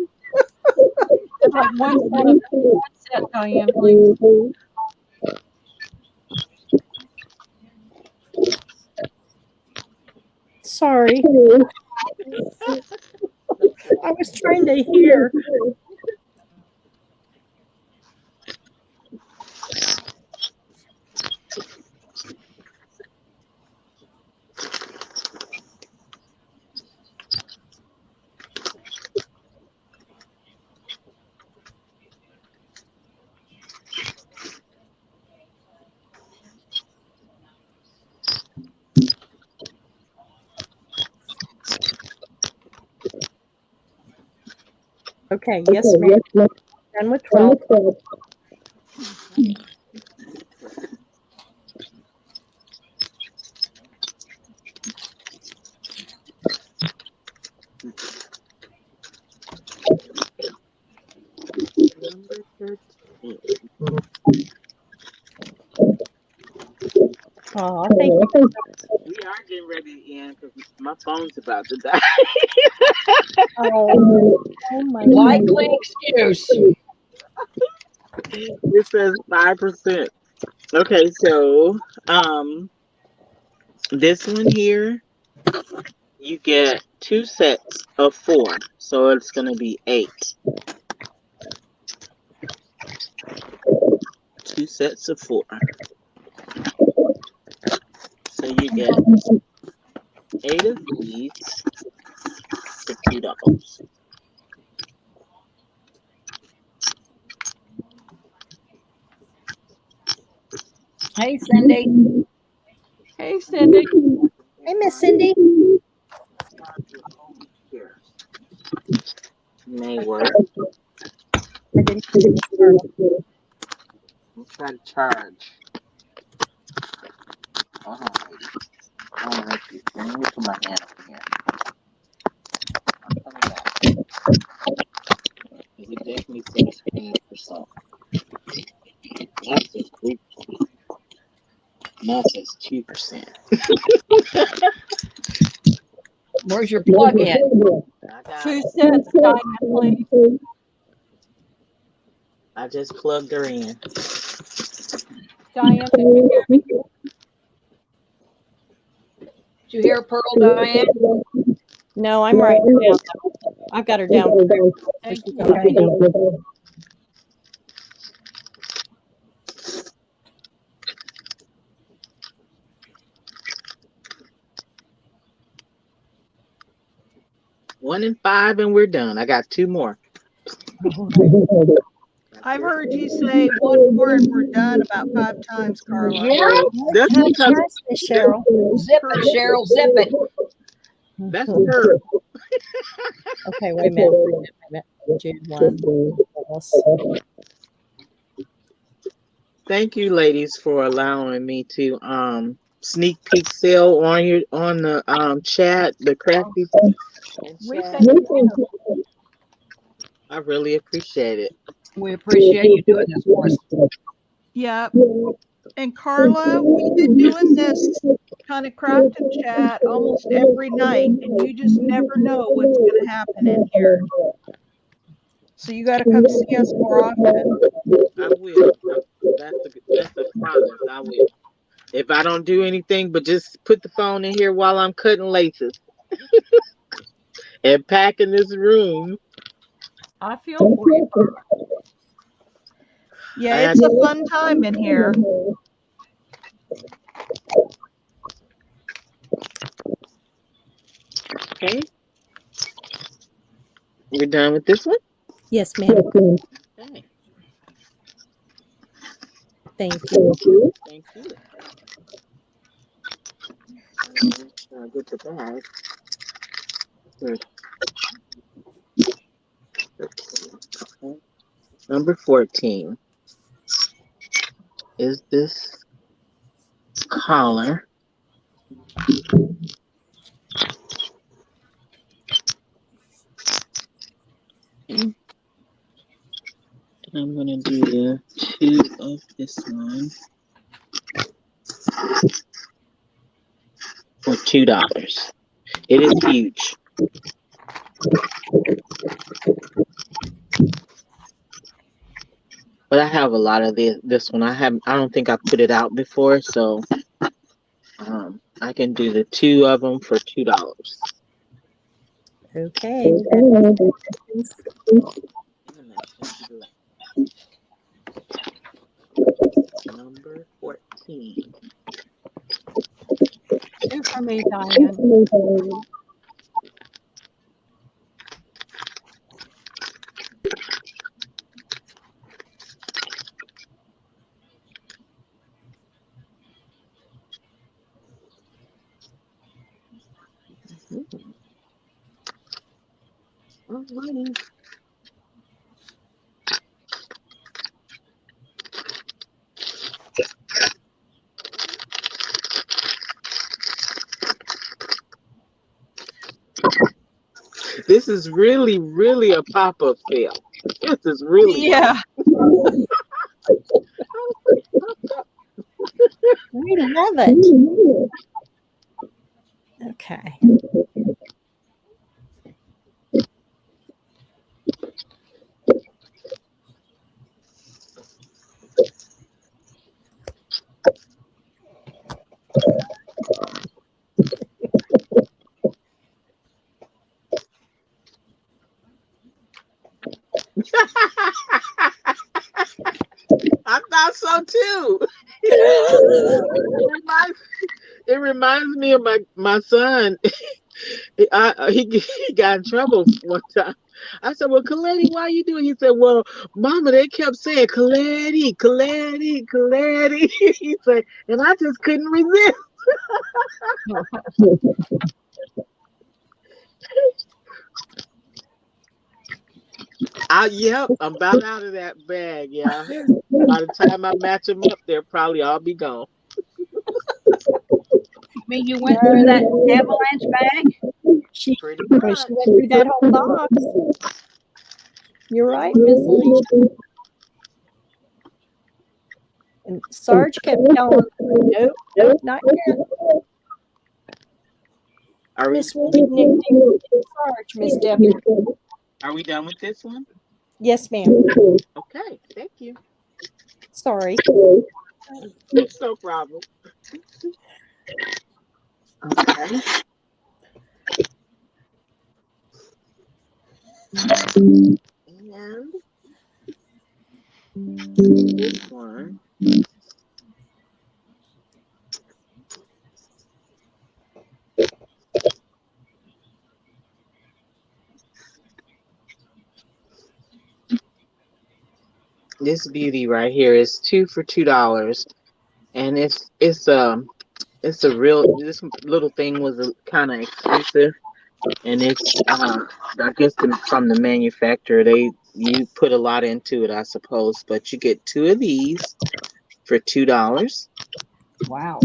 Speaker 3: I'd like one set, Diane, please.
Speaker 5: Sorry. I was trying to hear. Okay, yes, ma'am. Done with 12.
Speaker 6: Number 13.
Speaker 5: Oh, thank you.
Speaker 6: We are getting ready to end because my phone's about to die.
Speaker 5: Oh, oh my
Speaker 2: Likely excuse.
Speaker 6: It says 5%. Okay, so this one here, you get 2 sets of 4. So it's gonna be 8. 2 sets of 4. So you get 8 of these for $2.
Speaker 2: Hey, Cindy.
Speaker 3: Hey, Cindy.
Speaker 5: Hey, Miss Cindy.
Speaker 6: Here. May work.
Speaker 5: I didn't see Miss Carla.
Speaker 6: We'll try to charge. Hold on, lady. I don't like you. Let me put my hand over here. I'm coming back. It definitely says 5%. That says 3%. Now it says 2%.
Speaker 2: Where's your plug-in?
Speaker 6: I got
Speaker 3: 2
Speaker 6: it.
Speaker 3: cents, Diane, please.
Speaker 6: I just plugged her in.
Speaker 3: Diane, can you hear me?
Speaker 2: Did you hear Pearl, Diane?
Speaker 5: No, I'm writing her down. I've got her down. So
Speaker 3: Thank
Speaker 5: she
Speaker 3: you.
Speaker 5: can write down.
Speaker 6: One in 5 and we're done. I got 2 more.
Speaker 1: I've heard you say one more and we're done about 5 times, Carla.
Speaker 2: Yeah.
Speaker 6: That's
Speaker 5: Good
Speaker 6: because
Speaker 5: try, Miss Cheryl.
Speaker 2: Zip it, Cheryl. Zip it.
Speaker 6: that's her.
Speaker 5: Okay, wait a minute. Jude 1. Yes.
Speaker 6: Thank you, ladies, for allowing me to sneak peek sale on the chat, the crafty
Speaker 3: We
Speaker 6: chat.
Speaker 3: thank you.
Speaker 6: I really appreciate it.
Speaker 2: We appreciate you doing this for us.
Speaker 1: Yep. And Carla, we've been doing this kind of crafting chat almost every night, and you just never know what's going to happen in here. So you got to come see us more often.
Speaker 6: I will. That's a promise. I will. If I don't do anything but just put the phone in here while I'm cutting laces and packing this room.
Speaker 3: I feel for you.
Speaker 1: Yeah, it's a fun time in here.
Speaker 6: Okay. We're done with this one?
Speaker 5: Yes, ma'am.
Speaker 6: Okay.
Speaker 5: Thank you.
Speaker 6: Thank you. I'll get the bag. Good. Okay. Number 14 is this collar. Okay. And I'm going to do the 2 of this one for $2. It is huge. But I have a lot of this one. I don't think I put it out before, so I can do the 2 of them for $2.
Speaker 5: Okay.
Speaker 6: Number 14.
Speaker 3: 2 for me, Diane.
Speaker 6: Alrighty. This is really, really a pop-up sale. This is really
Speaker 1: Yeah.
Speaker 5: We love it. Okay.
Speaker 6: I thought so too. It reminds me of my son. He got in trouble one time. I said, "Well, Coletti, why you doing?" He said, "Well, Mama, they kept saying Coletti, Coletti, Coletti." He said, and I just couldn't resist. Yep, I'm about out of that bag. Yeah, by the time I match them up, they'll probably all be gone.
Speaker 2: I mean, you went through that avalanche bag.
Speaker 5: She,
Speaker 6: Pretty
Speaker 5: well,
Speaker 6: much.
Speaker 5: she went through that whole box. You're right, Miss Alicia. And Sarge kept telling her, nope, nope, not yet.
Speaker 6: Are we,
Speaker 5: Miss Wendy nicknamed Sarge, Miss Debbie.
Speaker 6: are we done with this one?
Speaker 5: Yes, ma'am.
Speaker 6: Okay, thank you.
Speaker 5: Sorry.
Speaker 6: It's no problem. Okay. And this one. This beauty right here is 2 for $2, and it's a real. This little thing was kind of expensive, and it's I guess from the manufacturer you put a lot into it, I suppose, but you get 2 of these for $2.
Speaker 2: Wow.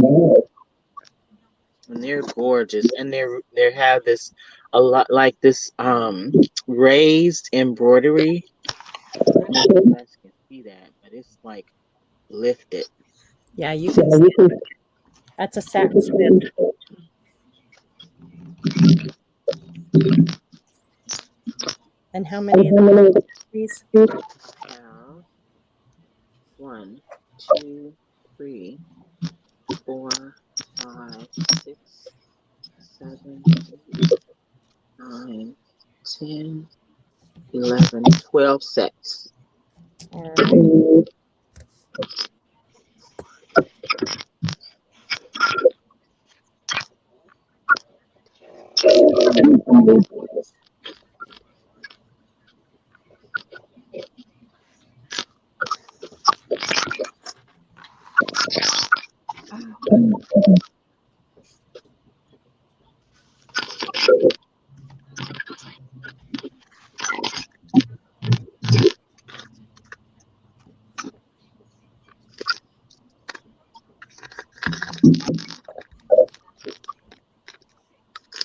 Speaker 6: And they're gorgeous, and they have this a lot like this raised embroidery. I don't know if you guys can see that, but it's like lifted.
Speaker 5: Yeah, you can see it. That's a satin strip. And how many of these?
Speaker 6: 1, 2, 3, 4, 5, 6, 7, 8, 9, 10, 11, 12 sets.
Speaker 5: All right.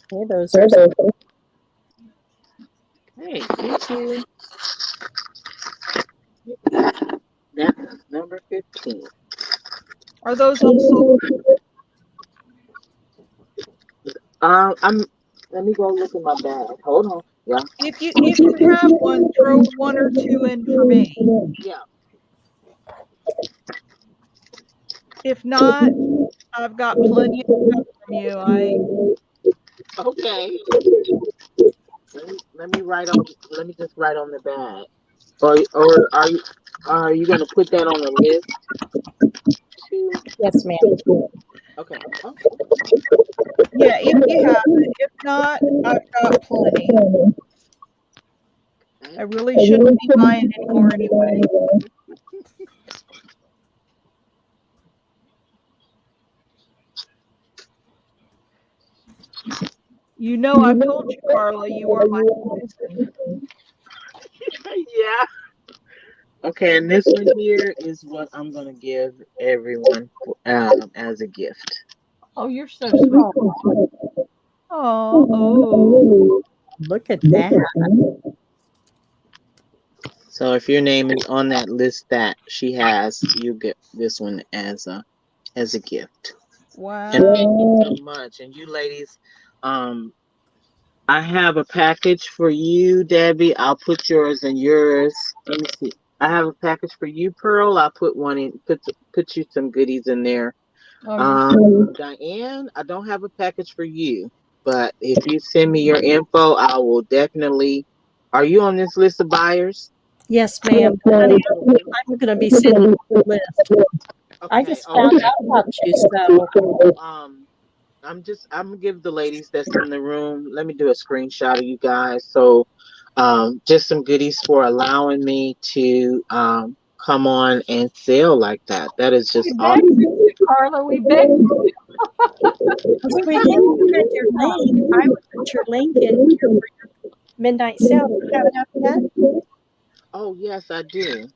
Speaker 5: Okay, those are
Speaker 6: Hey, thank you. That's number 15.
Speaker 1: Are those on sold?
Speaker 6: Let me go look in my bag. Hold on. Yeah.
Speaker 1: If you have one, throw 1 or 2 in for me.
Speaker 6: Yeah.
Speaker 1: If not, I've got plenty of stuff from you.
Speaker 6: Okay. Let me just write on the bag. Or are you gonna put that on the list?
Speaker 5: yes, ma'am.
Speaker 6: Okay.
Speaker 1: Yeah, if you have it. If not, I've got plenty. I really shouldn't be buying anymore anyway. You know, I've told you, Carla, you are my poison.
Speaker 6: Yeah. Okay, and this one here is what I'm gonna give everyone as a gift.
Speaker 3: Oh, you're so sweet.
Speaker 1: Oh.
Speaker 5: Look at that.
Speaker 6: So if your name is on that list that she has, you get this one as a gift.
Speaker 1: Wow.
Speaker 6: And thank you so much. And you ladies, I have a package for you, Debbie. I'll put yours in yours. Let me see. I have a package for you, Pearl. I'll put one in. Put you some goodies in there. Diane, I don't have a package for you, but if you send me your info, I will definitely. Are you on this list of buyers?
Speaker 5: Yes, ma'am. Honey, I'm going to be sending you the list. I
Speaker 6: Okay,
Speaker 5: just found out about you, so
Speaker 6: I'm gonna give the ladies that's in the room. Let me do a screenshot of you guys. So, just some goodies for allowing me to come on and sell like that. That is just
Speaker 3: We
Speaker 6: awesome.
Speaker 3: begged you, Carla. We begged you.
Speaker 5: sweetie, you had your link. I would put your link in here for your midnight sale. You have it up yet?
Speaker 6: Oh yes, I do.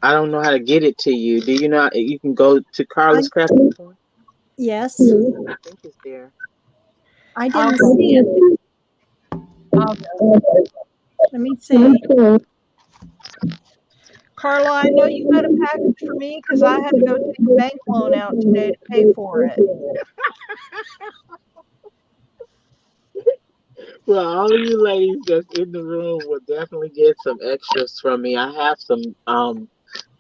Speaker 6: I don't know how to get it to you. Do you know? You can go to Carla's Crafting Corner.
Speaker 5: Yes.
Speaker 6: I think it's there.
Speaker 5: I didn't see it. Let me see.
Speaker 1: Carla, I know you had a package for me because I had to go take a bank loan out today to pay for it.
Speaker 6: Well, all of you ladies that's in the room will definitely get some extras from me. I have some.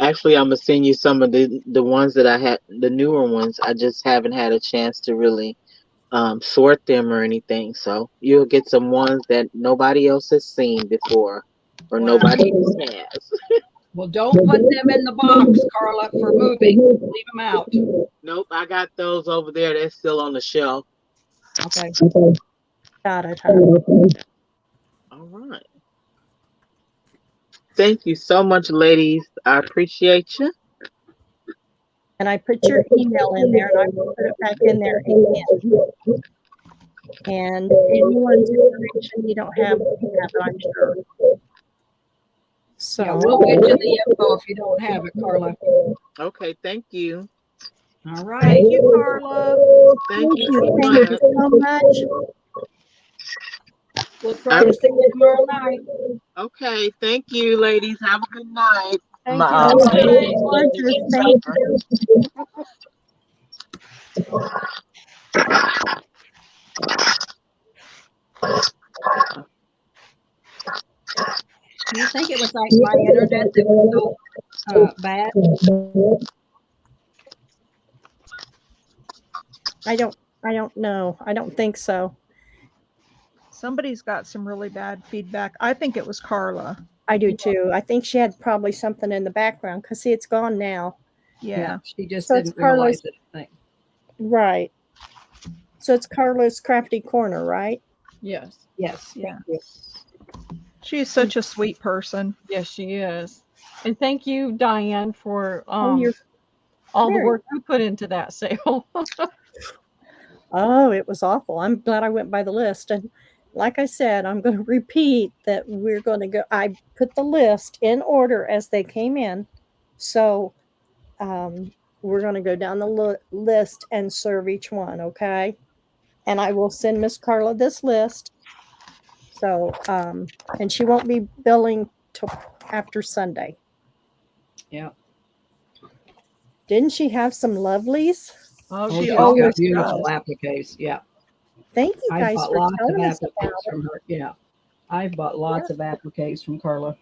Speaker 6: Actually, I'm gonna send you some of the ones that I had, the newer ones. I just haven't had a chance to really sort them or anything. So you'll get some ones that nobody else has seen before, or
Speaker 1: Wow.
Speaker 6: nobody else has.
Speaker 2: Well, don't put them in the box, Carla, for moving. Leave them out.
Speaker 6: Nope, I got those over there. They're still on the shelf.
Speaker 2: Okay.
Speaker 5: Got it, honey.
Speaker 6: All right. Thank you so much, ladies. I appreciate you.
Speaker 5: And I put your email in there, and I will put it back in there again. And anyone's information you don't have, you have it, I'm sure. So
Speaker 2: Yeah, we'll get you the info if you don't have it, Carla.
Speaker 6: Okay, thank you.
Speaker 2: All right.
Speaker 1: Thank you, Carla.
Speaker 6: Thank you so
Speaker 5: thank
Speaker 6: much.
Speaker 5: you so much.
Speaker 2: We'll try to see you tomorrow night.
Speaker 6: Okay, thank you, ladies. Have a good night.
Speaker 3: Thank you.
Speaker 5: Okay, gorgeous. Thank you.
Speaker 2: Do you think it was like my internet that was so bad?
Speaker 5: I don't know. I don't think so.
Speaker 1: Somebody's got some really bad feedback. I think it was Carla.
Speaker 5: I do too. I think she had probably something in the background because see, it's gone now.
Speaker 1: Yeah.
Speaker 2: She just
Speaker 5: So it's
Speaker 2: didn't realize
Speaker 5: Carla's-
Speaker 2: it. I think.
Speaker 5: Right. So it's Carla's Crafty Corner, right?
Speaker 3: Yes.
Speaker 2: Yes.
Speaker 1: Yeah.
Speaker 5: you.
Speaker 1: She's such a sweet person.
Speaker 3: Yes, she is. And thank you, Diane, for
Speaker 5: you're
Speaker 3: all the
Speaker 5: very-
Speaker 3: work you put into that sale.
Speaker 5: Oh, it was awful. I'm glad I went by the list. And like I said, I'm going to repeat that we're going to go. I put the list in order as they came in. So we're going to go down the list and serve each one. Okay. And I will send Miss Carla this list. So, and she won't be billing till after Sunday.
Speaker 2: Yeah.
Speaker 5: Didn't she have some lovelies?
Speaker 3: Oh,
Speaker 2: Oh,
Speaker 1: She
Speaker 2: she's
Speaker 1: always
Speaker 2: got beautiful
Speaker 1: does.
Speaker 2: appliques. Yeah.
Speaker 5: Thank you
Speaker 2: I
Speaker 5: guys
Speaker 2: bought
Speaker 5: for
Speaker 2: lots of
Speaker 5: telling us about
Speaker 2: appliques
Speaker 5: it.
Speaker 2: from her. Yeah. I've bought lots of appliques from Carla.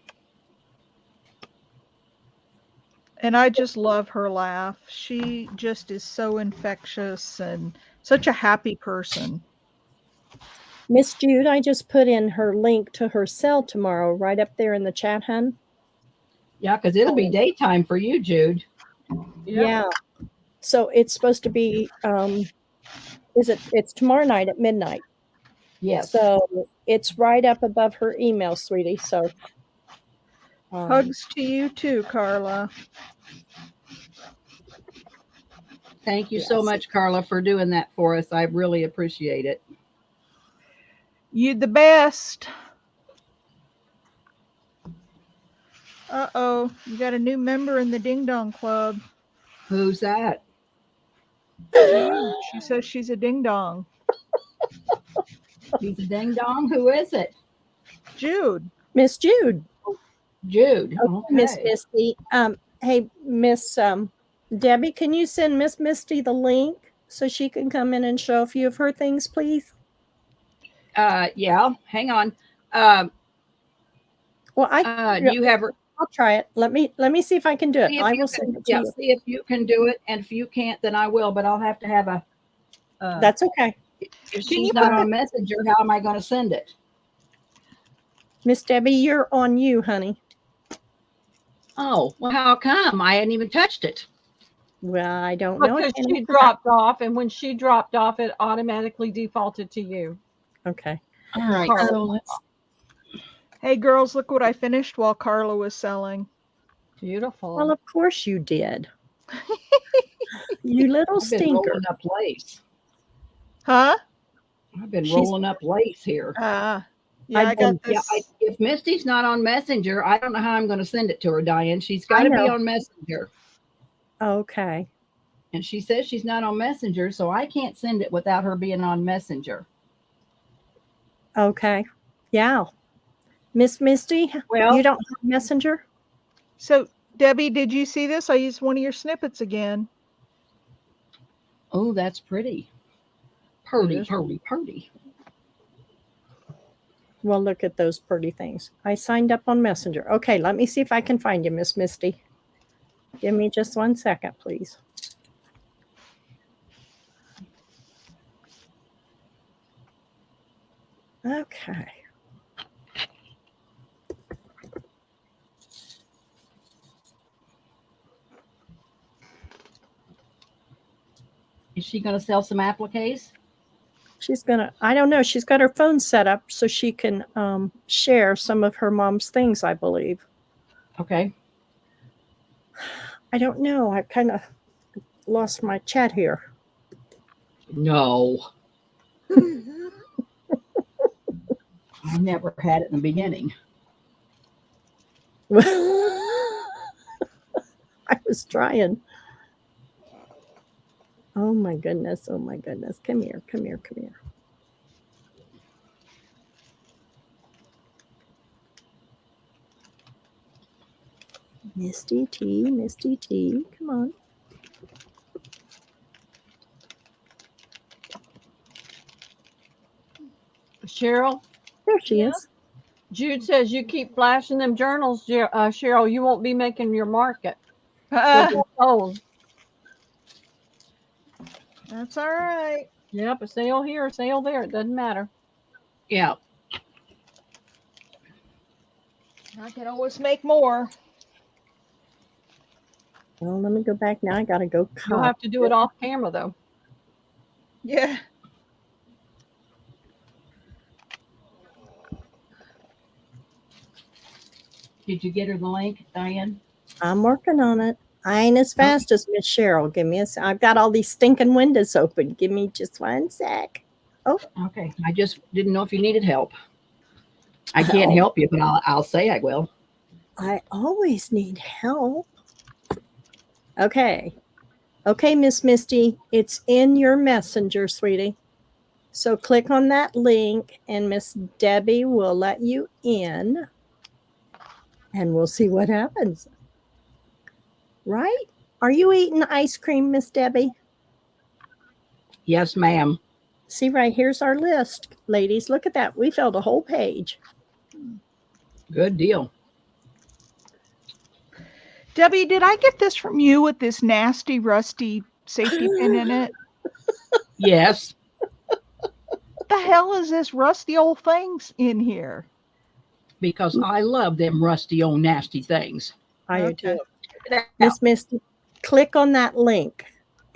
Speaker 1: And I just love her laugh. She just is so infectious and such a happy person.
Speaker 5: Miss Jude, I just put in her link to her cell tomorrow right up there in the chat, hun.
Speaker 2: Yeah, because it'll be daytime for you, Jude.
Speaker 5: Yeah. So it's supposed to be it's tomorrow night at midnight.
Speaker 2: Yes.
Speaker 5: So it's right up above her email, sweetie. So
Speaker 1: Hugs to you too, Carla.
Speaker 2: Thank you so
Speaker 5: yes.
Speaker 2: much, Carla, for doing that for us. I really appreciate it.
Speaker 1: You the best. Uh-oh, you got a new member in the Ding Dong Club.
Speaker 2: Who's that?
Speaker 1: She says she's a ding dong.
Speaker 2: He's a ding dong. Who is it?
Speaker 1: Jude.
Speaker 5: Miss Jude.
Speaker 2: Jude.
Speaker 5: Okay, Miss
Speaker 2: Okay.
Speaker 5: Misty. Hey, Miss Debbie, can you send Miss Misty the link so she can come in and show a few of her things, please?
Speaker 2: Yeah. Hang on.
Speaker 5: Well, I
Speaker 2: Do you have her?
Speaker 5: I'll try it. Let me see if I can do it.
Speaker 2: See if
Speaker 5: I
Speaker 2: you
Speaker 5: will
Speaker 2: can,
Speaker 5: send it to
Speaker 2: yeah,
Speaker 5: you.
Speaker 2: see if you can do it, and if you can't, then I will. But I'll have to have a.
Speaker 5: That's okay.
Speaker 2: If
Speaker 1: Can
Speaker 2: she's
Speaker 1: you
Speaker 2: not
Speaker 1: put
Speaker 2: on Messenger, how am I going to send it?
Speaker 5: Miss Debbie, you're on you, honey.
Speaker 2: Oh, well, how come I hadn't even touched it?
Speaker 5: Well, I don't know.
Speaker 3: Because
Speaker 5: It came
Speaker 3: she
Speaker 5: up.
Speaker 3: dropped off, and when she dropped off, it automatically defaulted to you.
Speaker 5: Okay.
Speaker 2: All right,
Speaker 3: Carla.
Speaker 2: so let's.
Speaker 1: Hey, girls, look what I finished while Carla was selling.
Speaker 3: Beautiful.
Speaker 5: Well, of course you did. You little
Speaker 2: I've been
Speaker 5: stinker.
Speaker 2: rolling up lace.
Speaker 1: Huh?
Speaker 2: I've been
Speaker 5: She's-
Speaker 2: rolling up lace here.
Speaker 1: Yeah,
Speaker 5: I've
Speaker 1: I got
Speaker 5: been-
Speaker 1: this.
Speaker 2: If Misty's not on Messenger, I don't know how I'm going to send it to her, Diane. She's got
Speaker 5: I
Speaker 2: to be
Speaker 5: know.
Speaker 2: on Messenger.
Speaker 5: Okay.
Speaker 2: And she says she's not on Messenger, so I can't send it without her being on Messenger.
Speaker 5: Okay. Yeah. Miss Misty,
Speaker 2: Well,
Speaker 5: you don't have Messenger?
Speaker 1: So, Debbie, did you see this? I used one of your snippets again.
Speaker 2: oh, that's pretty. Purdy,
Speaker 1: It is.
Speaker 2: purdy, purdy.
Speaker 5: Well, look at those pretty things. I signed up on Messenger. Okay, let me see if I can find you, Miss Misty. Give me just 1 second, please. Okay.
Speaker 2: Is she going to sell some appliques?
Speaker 5: She's gonna, I don't know, she's got her phone set up so she can share some of her mom's things, I believe.
Speaker 2: Okay.
Speaker 5: I don't know. I kind of lost my chat here.
Speaker 2: No. I never had it in the beginning.
Speaker 5: I was trying. Oh my goodness. Oh my goodness. Come here. Come here. Come here. Misty T. Misty T. Come on.
Speaker 3: Cheryl,
Speaker 5: There she
Speaker 4: Yeah.
Speaker 5: is.
Speaker 3: Jude says you keep flashing them journals, Cheryl. You won't be making your market. Oh,
Speaker 1: That's all right.
Speaker 3: yep, a sale here, a sale there. It doesn't matter.
Speaker 2: Yeah.
Speaker 1: I can always make more.
Speaker 5: Well, let me go back now. I got to go
Speaker 3: You'll
Speaker 5: cop.
Speaker 3: have to do it off camera though.
Speaker 1: Yeah.
Speaker 2: Did you get her the link, Diane?
Speaker 5: I'm working on it. I ain't as fast as Miss Cheryl. Give me I've got all these stinking windows open. Give me just 1 sec.
Speaker 2: Okay. I just didn't know if you needed help. I can't
Speaker 5: Oh.
Speaker 2: help you, but I'll say I will.
Speaker 5: I always need help. Okay. Okay, Miss Misty, it's in your messenger, sweetie. So click on that link and Miss Debbie will let you in and we'll see what happens. Right? Are you eating ice cream, Miss Debbie?
Speaker 2: Yes, ma'am.
Speaker 5: See, right here's our list. Ladies, look at that. We filled a whole page.
Speaker 2: Good deal.
Speaker 1: Debbie, did I get this from you with this nasty, rusty safety pin in it?
Speaker 2: Yes.
Speaker 1: The hell is this rusty old things in here?
Speaker 2: Because I love them rusty old nasty things.
Speaker 5: I do
Speaker 1: Okay.
Speaker 5: too. Miss Misty, click on that link.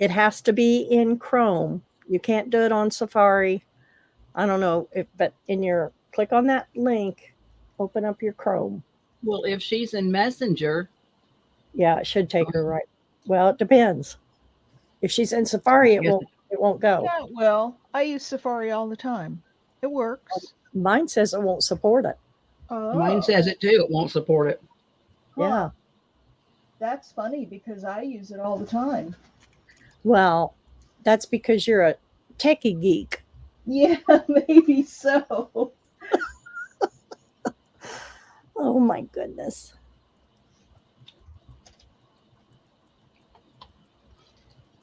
Speaker 5: It has to be in Chrome. You can't do it on Safari. I don't know if, but in your click on that link, open up your Chrome.
Speaker 2: Well, if she's in Messenger,
Speaker 5: Yeah, it should take her right. Well, it depends. If she's in Safari,
Speaker 2: Yes.
Speaker 5: it won't go.
Speaker 1: Yeah, well, I use Safari all the time. It works.
Speaker 5: Mine says it won't support it.
Speaker 1: Oh,
Speaker 2: mine says it too. It won't support it.
Speaker 5: Yeah.
Speaker 1: That's funny because I use it all the time.
Speaker 5: Well, that's because you're a techie geek.
Speaker 1: Yeah, maybe so.
Speaker 5: Oh my goodness.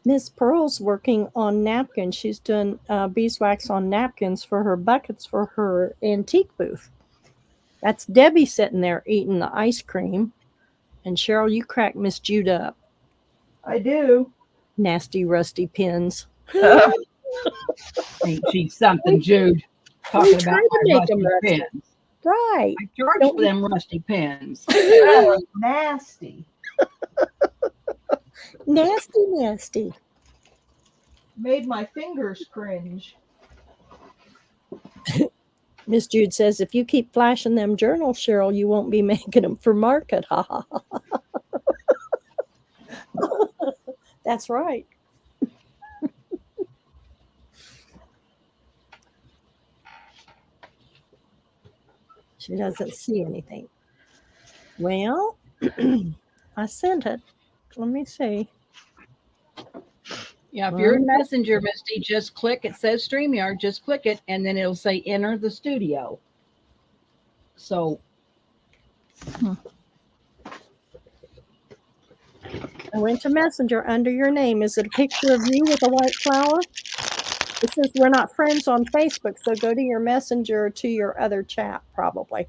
Speaker 5: Miss Pearl's working on napkins. She's done beeswax on napkins for her buckets for her antique booth. That's Debbie sitting there eating the ice cream. And Cheryl, you crack Miss Jude up.
Speaker 1: I do.
Speaker 5: Nasty, rusty pins.
Speaker 2: Ain't she something, Jude? Talking about
Speaker 5: try to
Speaker 2: my
Speaker 5: make
Speaker 2: rusty
Speaker 5: 'em rusty.
Speaker 2: pens.
Speaker 5: Right.
Speaker 2: I charge
Speaker 5: Don't
Speaker 2: for
Speaker 5: we-
Speaker 2: them rusty pens.
Speaker 1: That is nasty.
Speaker 5: Nasty, nasty.
Speaker 1: Made my fingers cringe.
Speaker 5: Miss Jude says, if you keep flashing them journals, Cheryl, you won't be making them for market. Ha ha ha. That's right. She doesn't see anything. Well, I sent it. Let me see.
Speaker 2: Yeah, if you're in Messenger, Misty, just click. It says StreamYard. Just click it, and then it'll say enter the studio. So
Speaker 5: I went to Messenger under your name. Is it a picture of you with a white flower? It says we're not friends on Facebook, so go to your Messenger or to your other chat, probably.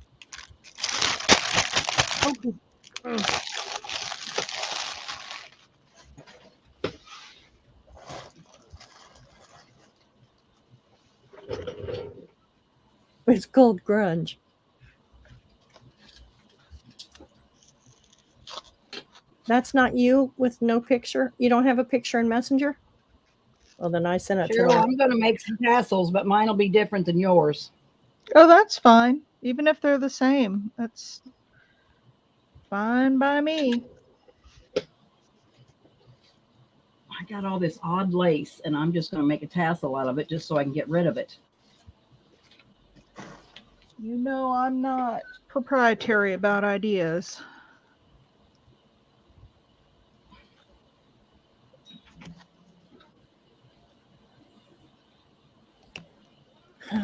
Speaker 5: It's called grunge. That's not you with no picture? You don't have a picture in Messenger? Well, then I sent it to
Speaker 2: Cheryl,
Speaker 5: her.
Speaker 2: I'm going to make some tassels, but mine will be different than yours.
Speaker 1: Oh, that's fine. Even if they're the same, that's fine by me.
Speaker 2: I got all this odd lace, and I'm just going to make a tassel out of it just so I can get rid of it.
Speaker 1: You know, I'm not proprietary about ideas.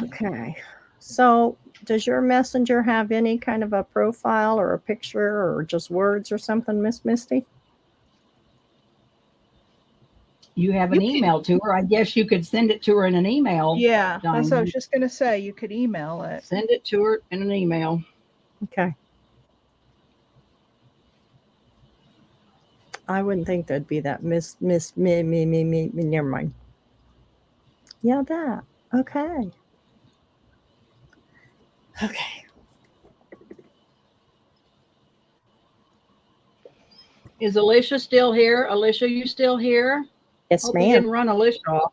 Speaker 5: Okay. So does your Messenger have any kind of a profile or a picture or just words or something, Miss Misty?
Speaker 2: You have an
Speaker 1: You can-
Speaker 2: email to her. I guess you could send it to her in an email.
Speaker 1: Yeah, that's what I
Speaker 2: Diamond.
Speaker 1: was just gonna say. You could email it.
Speaker 2: Send it to her in an email.
Speaker 5: Okay. I wouldn't think that'd be that me, never mind. Yeah, that. Okay. Okay.
Speaker 2: Is Alicia still here? Alicia, you still here?
Speaker 5: Yes,
Speaker 2: Hope you didn't
Speaker 5: ma'am.
Speaker 2: run Alicia off.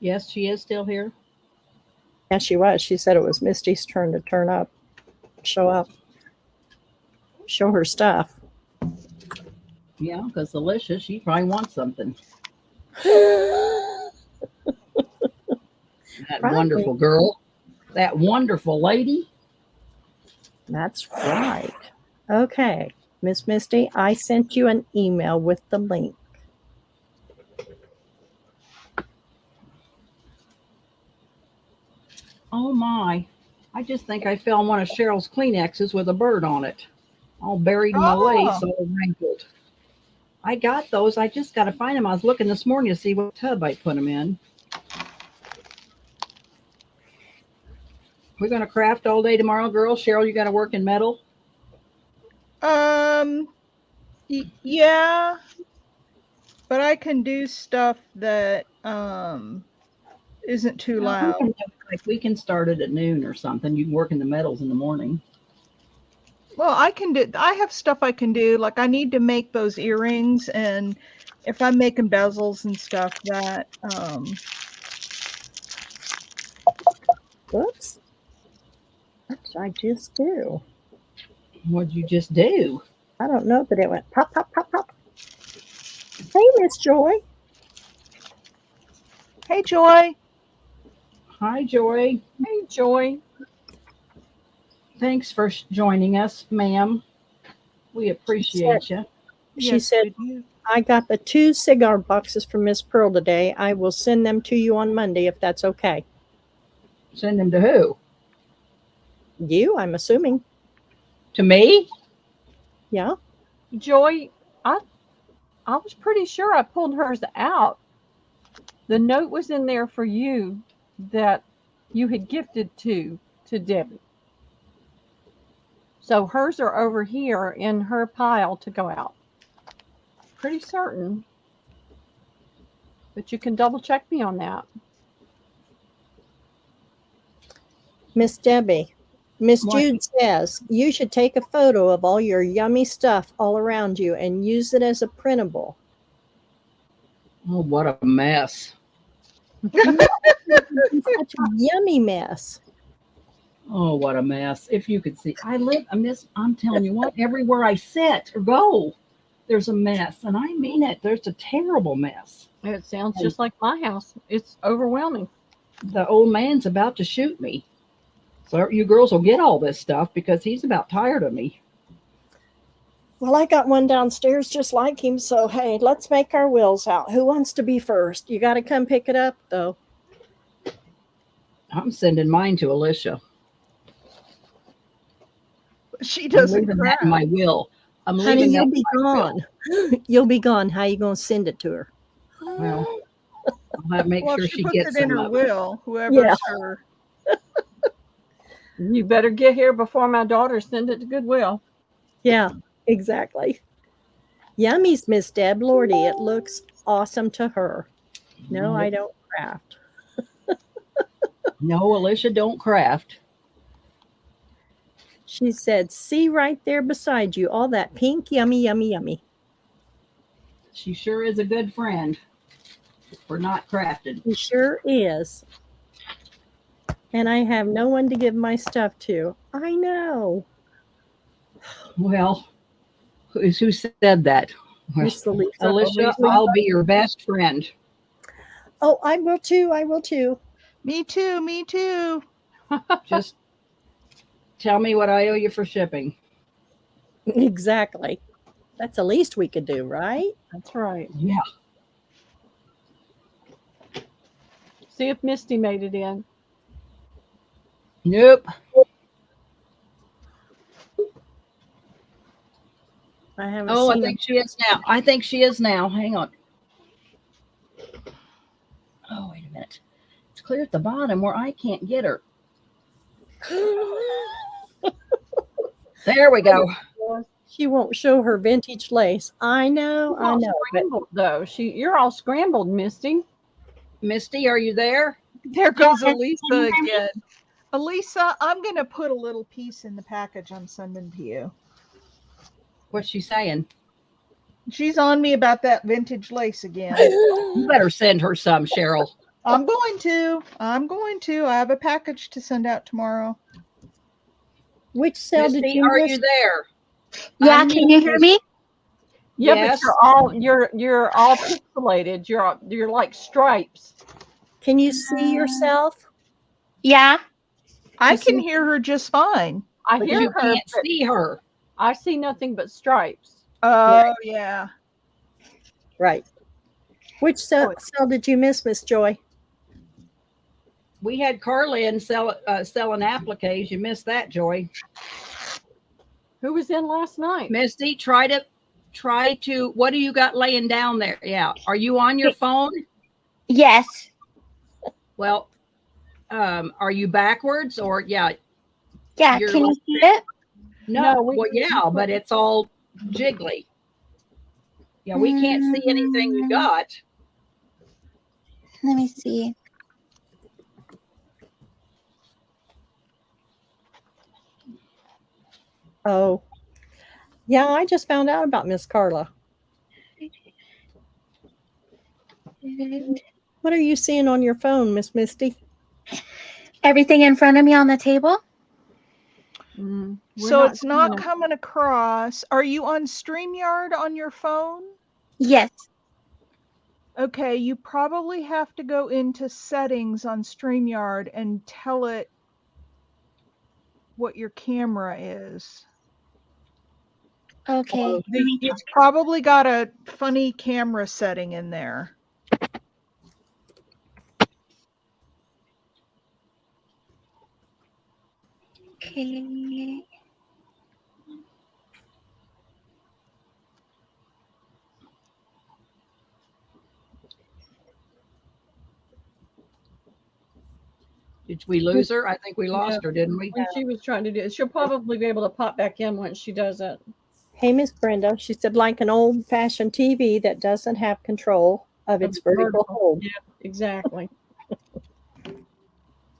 Speaker 2: Yes, she is still here.
Speaker 5: Yeah, she was. She said it was Misty's turn to turn up, show up, show her stuff.
Speaker 2: Yeah, because Alicia, she probably wants something. That
Speaker 5: Probably.
Speaker 2: wonderful girl. That wonderful lady.
Speaker 5: That's right. Okay, Miss Misty, I sent you an email with the link.
Speaker 2: Oh my. I just think I fell on one of Cheryl's Kleenexes with a bird on it. All buried in the lace, all wrinkled. I got those. I just got to find them. I was looking this morning to see what tub I put them in. We're going to craft all day tomorrow, girls. Cheryl, you got to work in metal?
Speaker 1: Yeah, but I can do stuff that isn't too loud.
Speaker 2: Like we can start it at noon or something. You can work in the metals in the morning.
Speaker 1: Well, I have stuff I can do. Like I need to make those earrings, and if I'm making bezels and stuff, that
Speaker 5: Whoops. What did I just do?
Speaker 2: What'd you just do?
Speaker 5: I don't know, but it went pop, pop, pop, pop. Hey, Miss Joy.
Speaker 1: hey, Joy.
Speaker 2: Hi, Joy.
Speaker 3: Hey, Joy.
Speaker 2: Thanks for joining us, ma'am. We appreciate you.
Speaker 5: She said, I got the 2 cigar boxes from Miss Pearl today. I will send them to you on Monday if that's okay.
Speaker 2: Send them to who?
Speaker 5: You, I'm assuming.
Speaker 2: To me?
Speaker 5: Yeah.
Speaker 3: Joy, I was pretty sure I pulled hers out. The note was in there for you that you had gifted to Debbie. So hers are over here in her pile to go out. Pretty certain. But you can double check me on that.
Speaker 5: Miss Debbie, Miss
Speaker 2: What?
Speaker 5: Jude says you should take a photo of all your yummy stuff all around you and use it as a printable.
Speaker 2: Oh, what a mess.
Speaker 5: It's such a yummy mess.
Speaker 2: Oh, what a mess. If you could see, I'm telling you what, everywhere I sit or go, there's a mess. And I mean it. There's a terrible mess.
Speaker 3: It sounds just like my house. It's overwhelming.
Speaker 2: The old man's about to shoot me. So you girls will get all this stuff because he's about tired of me.
Speaker 5: Well, I got one downstairs just like him, so hey, let's make our wills out. Who wants to be first? You got to come pick it up, though.
Speaker 2: I'm sending mine to Alicia.
Speaker 1: She
Speaker 2: I'm
Speaker 1: doesn't
Speaker 2: leaving
Speaker 1: cry.
Speaker 2: that in my will. I'm
Speaker 5: Honey,
Speaker 2: leaving
Speaker 5: you'll
Speaker 2: that
Speaker 5: be
Speaker 2: in my will.
Speaker 5: gone. You'll be gone. How you going to send it to her?
Speaker 2: Well, I'll have to make
Speaker 1: Well,
Speaker 2: sure
Speaker 1: if
Speaker 2: she
Speaker 1: she puts
Speaker 2: gets
Speaker 1: it in
Speaker 2: some
Speaker 1: her
Speaker 2: of it.
Speaker 1: will, whoever's
Speaker 5: Yeah.
Speaker 1: her.
Speaker 3: You better get here before my daughter send it to Goodwill.
Speaker 5: Yeah, exactly. Yummies, Miss Deb. Lordy, it looks awesome to her. No, I don't craft.
Speaker 2: No, Alicia, don't craft.
Speaker 5: She said, see right there beside you, all that pink, yummy, yummy, yummy.
Speaker 2: She sure is a good friend for not crafting.
Speaker 5: She sure is. And I have no one to give my stuff to. I know.
Speaker 2: Well, who said that?
Speaker 5: Miss Lisa.
Speaker 2: Alicia, I'll be your best friend.
Speaker 5: Oh, I will too. I will too.
Speaker 1: Me too. Me too.
Speaker 2: Just tell me what I owe you for shipping.
Speaker 5: Exactly. That's the least we could do, right?
Speaker 3: That's right.
Speaker 2: Yeah.
Speaker 3: See if Misty made it in.
Speaker 2: Nope.
Speaker 5: I haven't
Speaker 2: Oh, I
Speaker 5: seen
Speaker 2: think she is now. I think she is now. Hang on. Oh, wait a minute. It's clear at the bottom where I can't get her. There we go.
Speaker 5: She won't show her vintage lace. I know, I
Speaker 3: All
Speaker 5: know. But
Speaker 3: scrambled, though. You're all scrambled, Misty.
Speaker 2: Misty, are you there?
Speaker 1: There goes
Speaker 4: Yes,
Speaker 1: Elisa
Speaker 4: can you hear me?
Speaker 1: again. Elisa, I'm going to put a little piece in the package I'm sending to you.
Speaker 2: What's she saying?
Speaker 1: She's on me about that vintage lace again.
Speaker 2: You better send her some, Cheryl.
Speaker 1: I'm going to. I have a package to send out tomorrow.
Speaker 5: which cell did
Speaker 2: Misty,
Speaker 5: you
Speaker 2: are
Speaker 5: miss?
Speaker 2: you there?
Speaker 4: Yeah,
Speaker 2: Unmute
Speaker 4: can you hear me?
Speaker 3: Yeah,
Speaker 2: Yes.
Speaker 3: but you're all pixelated. You're like stripes.
Speaker 5: Can you see yourself?
Speaker 4: Yeah.
Speaker 1: I
Speaker 5: You
Speaker 1: can
Speaker 5: see-
Speaker 1: hear her just fine.
Speaker 3: I
Speaker 2: But
Speaker 3: hear
Speaker 2: you
Speaker 3: her,
Speaker 2: can't
Speaker 3: but
Speaker 2: see her.
Speaker 3: I see nothing but stripes.
Speaker 1: Oh, yeah.
Speaker 5: Right. Which cell did you miss, Miss Joy?
Speaker 2: We had Carlin selling appliques. You missed that, Joy.
Speaker 3: Who was in last night?
Speaker 2: Misty, try to. What do you got laying down there? Yeah. Are you on your phone?
Speaker 4: Yes.
Speaker 2: Well, are you backwards or yeah?
Speaker 4: Yeah.
Speaker 2: You're
Speaker 4: Can you
Speaker 2: like-
Speaker 4: see it?
Speaker 3: No,
Speaker 2: well, yeah, but it's all jiggly. Yeah, we can't see anything you got.
Speaker 4: Let me see.
Speaker 5: Oh. Yeah, I just found out about Miss Carla. What are you seeing on your phone, Miss Misty?
Speaker 4: Everything in front of me on the table?
Speaker 3: Mm, we're
Speaker 1: So it's not
Speaker 3: seeing it.
Speaker 1: coming across. Are you on StreamYard on your phone?
Speaker 4: Yes.
Speaker 1: Okay, you probably have to go into settings on StreamYard and tell it what your camera is.
Speaker 4: Okay.
Speaker 1: It's probably got a funny camera setting in there.
Speaker 4: Okay.
Speaker 2: Did we lose her? I think we lost her, didn't we?
Speaker 3: When she was trying to do it, she'll probably be able to pop back in once she does it.
Speaker 5: Hey, Miss Brenda. She said, like an old-fashioned TV that doesn't have control of its vertical hold.
Speaker 3: Yeah, exactly.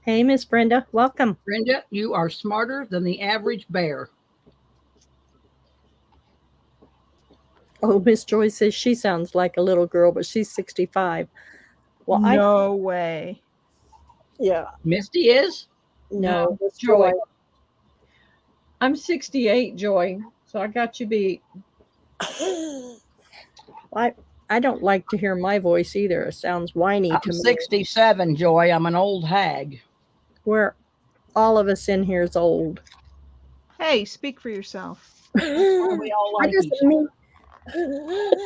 Speaker 5: Hey, Miss Brenda. Welcome.
Speaker 2: Brenda, you are smarter than the average bear.
Speaker 5: Oh, Miss Joy says she sounds like a little girl, but she's 65. Well,
Speaker 1: No way.
Speaker 5: yeah.
Speaker 2: Misty is?
Speaker 5: No, Miss
Speaker 3: Joy.
Speaker 5: Joy.
Speaker 3: I'm 68, Joy, so I got you beat.
Speaker 5: I don't like to hear my voice either. It sounds whiny to
Speaker 2: I'm
Speaker 5: me.
Speaker 2: 67, Joy. I'm an old hag.
Speaker 5: Where all of us in here is old.
Speaker 1: Hey, speak for yourself.
Speaker 2: That's why we all
Speaker 5: I
Speaker 2: like
Speaker 5: just
Speaker 2: each other.
Speaker 5: mean,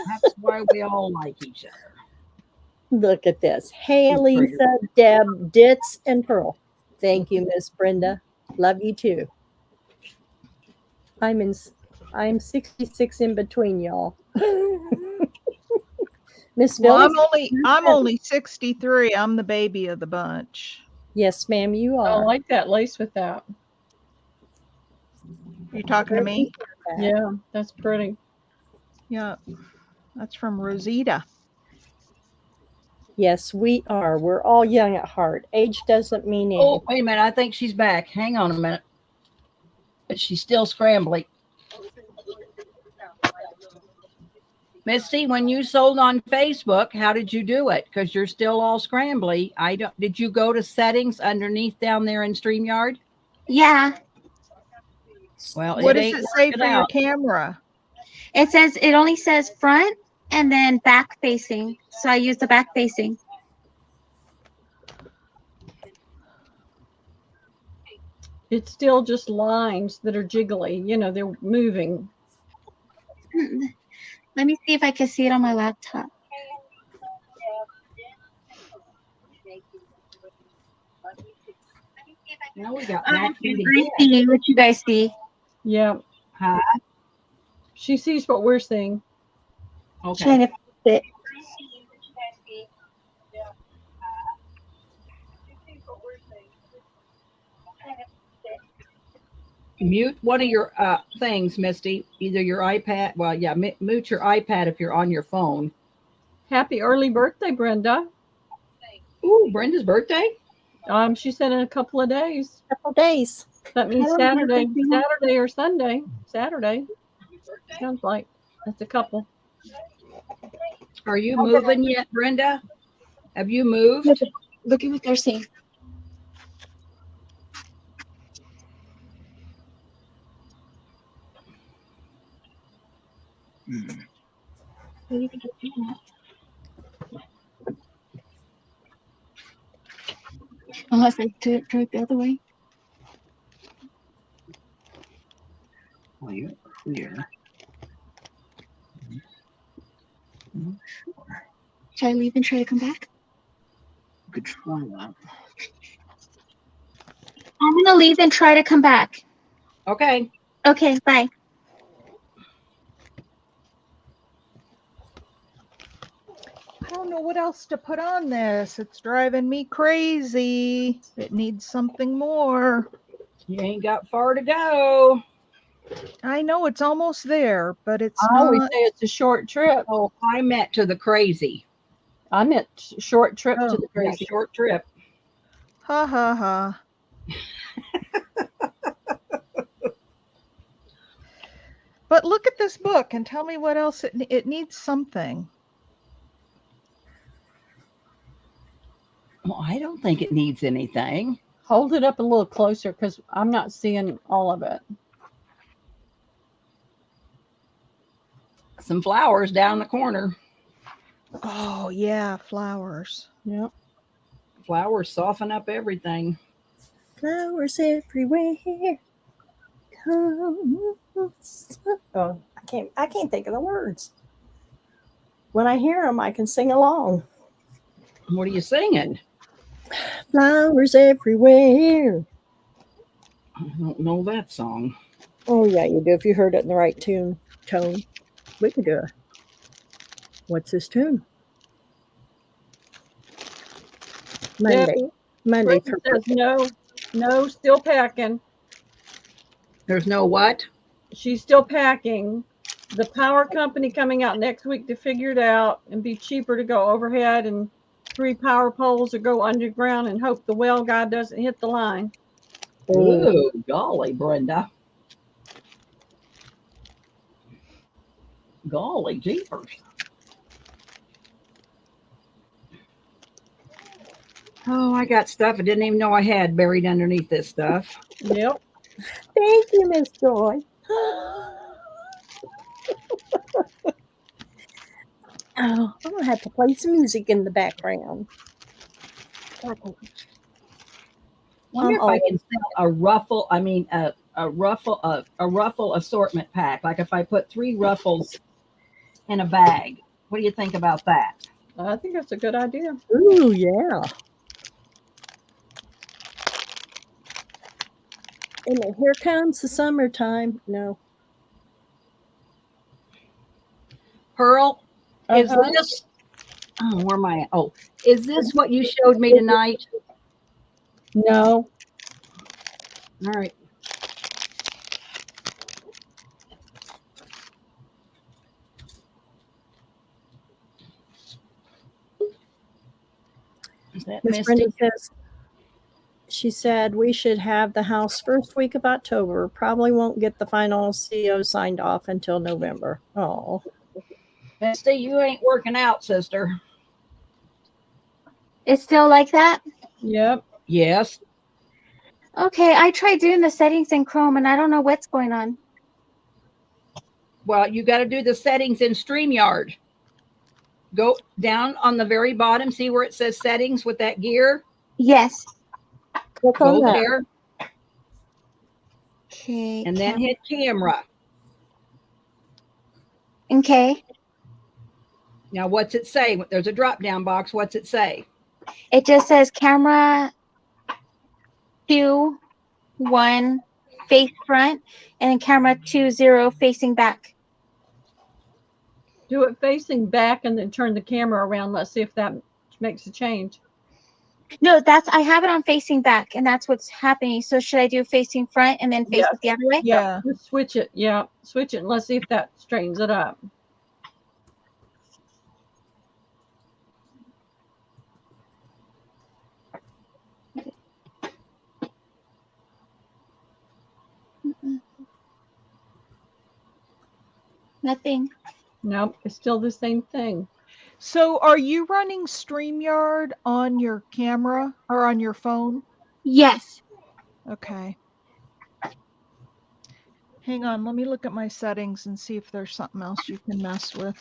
Speaker 2: That's why we all like each other.
Speaker 5: look at this. Hey,
Speaker 2: It's
Speaker 5: Lisa, Deb, Ditz, and Pearl. Thank you, Miss Brenda. Love you too. I'm 66 in between y'all. Miss
Speaker 1: Well,
Speaker 5: Phyllis?
Speaker 1: I'm only 63. I'm the baby of the bunch.
Speaker 5: Yes, ma'am, you
Speaker 3: I
Speaker 5: are.
Speaker 3: like that lace with that.
Speaker 1: You talking to me?
Speaker 3: Yeah, that's pretty.
Speaker 1: Yeah. That's from Rosita.
Speaker 5: Yes, we are. We're all young at heart. Age doesn't mean anything.
Speaker 2: Oh, wait a minute. I think she's back. Hang on a minute. But she's still scrambling. Misty, when you sold on Facebook, how did you do it? Because you're still all scrambly. Did you go to settings underneath down there in StreamYard?
Speaker 4: Yeah.
Speaker 2: Well,
Speaker 1: What
Speaker 2: it
Speaker 1: does
Speaker 2: ain't
Speaker 1: it say
Speaker 2: working
Speaker 1: for your
Speaker 2: out.
Speaker 1: camera?
Speaker 4: It only says front and then back facing. So I use the back facing.
Speaker 3: It's still just lines that are jiggly. You know, they're moving.
Speaker 4: Let me see if I can see it on my laptop.
Speaker 2: Now we got
Speaker 4: I
Speaker 2: back feet again.
Speaker 4: see what you guys see.
Speaker 3: Yeah.
Speaker 2: Huh?
Speaker 3: She sees what we're seeing.
Speaker 2: Okay.
Speaker 4: Trying to fix it.
Speaker 2: Mute one of your things, Misty. Either your iPad. Well, yeah, mute your iPad if you're on your phone.
Speaker 3: Happy early birthday, Brenda.
Speaker 2: Ooh, Brenda's birthday?
Speaker 3: She said in a couple of days.
Speaker 5: Couple days.
Speaker 3: That means
Speaker 4: Hello,
Speaker 3: Saturday,
Speaker 4: birthday.
Speaker 3: Saturday or Sunday. Saturday. Sounds like that's a couple.
Speaker 2: Are you moving yet, Brenda? Have you moved?
Speaker 4: Look at what they're saying. What do you think of that? Unless I do it the other way.
Speaker 7: Well, you're clear.
Speaker 4: Should I leave and try to come back?
Speaker 7: You could try that.
Speaker 4: I'm gonna leave and try to come back.
Speaker 2: Okay.
Speaker 4: Okay, bye.
Speaker 1: I don't know what else to put on this. It's driving me crazy. It needs something more.
Speaker 2: You ain't got far to go.
Speaker 1: I know it's almost there, but it's
Speaker 3: I always
Speaker 1: not.
Speaker 3: say it's a short trip.
Speaker 2: Oh, I meant to the crazy.
Speaker 3: I meant short trip
Speaker 1: Oh,
Speaker 3: to the
Speaker 2: Yeah,
Speaker 3: crazy.
Speaker 2: short trip.
Speaker 1: Ha ha ha. But look at this book and tell me what else it needs something.
Speaker 2: Well, I don't think it needs anything.
Speaker 3: Hold it up a little closer because I'm not seeing all of it.
Speaker 2: Some flowers down the corner.
Speaker 1: Oh yeah, flowers.
Speaker 3: Yep.
Speaker 2: Flowers soften up everything.
Speaker 5: Flowers everywhere. Oh, I can't think of the words. When I hear them, I can sing along.
Speaker 2: What are you singing?
Speaker 5: Flowers everywhere.
Speaker 2: I don't know that song.
Speaker 5: Oh yeah, you do. If you heard it in the right tone, we could do it. What's this tune? Monday.
Speaker 3: Debbie,
Speaker 5: Monday.
Speaker 3: Brenda says no, still packing.
Speaker 2: There's no what?
Speaker 3: She's still packing. The power company coming out next week to figure it out and be cheaper to go overhead and 3 power poles or go underground and hope the well guy doesn't hit the line.
Speaker 2: Ooh, golly, Brenda. Golly jeepers. Oh, I got stuff I didn't even know I had buried underneath this stuff.
Speaker 3: Yep.
Speaker 5: Thank you, Miss Joy. Oh, I'm gonna have to play some music in the background.
Speaker 2: Wonder if I can sell a ruffle. I mean, a ruffle assortment pack. Like if I put 3 ruffles in a bag. What do you think about that?
Speaker 3: I think that's a good idea.
Speaker 5: Ooh, yeah. And then here comes the summertime. No.
Speaker 2: Pearl, is
Speaker 3: Uh-huh.
Speaker 2: this? Oh, where am I? At? Oh, is this what you showed me tonight?
Speaker 5: No.
Speaker 2: All right. Is that
Speaker 5: Miss
Speaker 2: Misty?
Speaker 5: Brenda says, she said we should have the house first week of October. Probably won't get the final CO signed off until November. Oh.
Speaker 2: Misty, you ain't working out, sister.
Speaker 4: It's still like that?
Speaker 3: Yep.
Speaker 2: Yes.
Speaker 4: Okay, I tried doing the settings in Chrome and I don't know what's going on.
Speaker 2: Well, you got to do the settings in StreamYard. Go down on the very bottom. See where it says settings with that gear?
Speaker 4: Yes.
Speaker 5: Click on
Speaker 2: Go
Speaker 5: that.
Speaker 2: there
Speaker 4: Okay.
Speaker 2: and then hit camera.
Speaker 4: Okay.
Speaker 2: Now, what's it say? There's a drop down box. What's it say?
Speaker 4: It just says camera 2, 1, face front, and then camera 2, 0, facing back.
Speaker 3: Do it facing back and then turn the camera around. Let's see if that makes a change.
Speaker 4: No, I have it on facing back, and that's what's happening. So should I do facing front and then face
Speaker 3: Yes.
Speaker 4: it the other way?
Speaker 1: Yeah.
Speaker 3: Just switch it. Yeah. Switch it and let's see if that straightens it up.
Speaker 4: Nothing.
Speaker 3: Nope. It's still the same thing.
Speaker 1: So are you running StreamYard on your camera or on your phone?
Speaker 4: Yes.
Speaker 1: Okay. Hang on, let me look at my settings and see if there's something else you can mess with.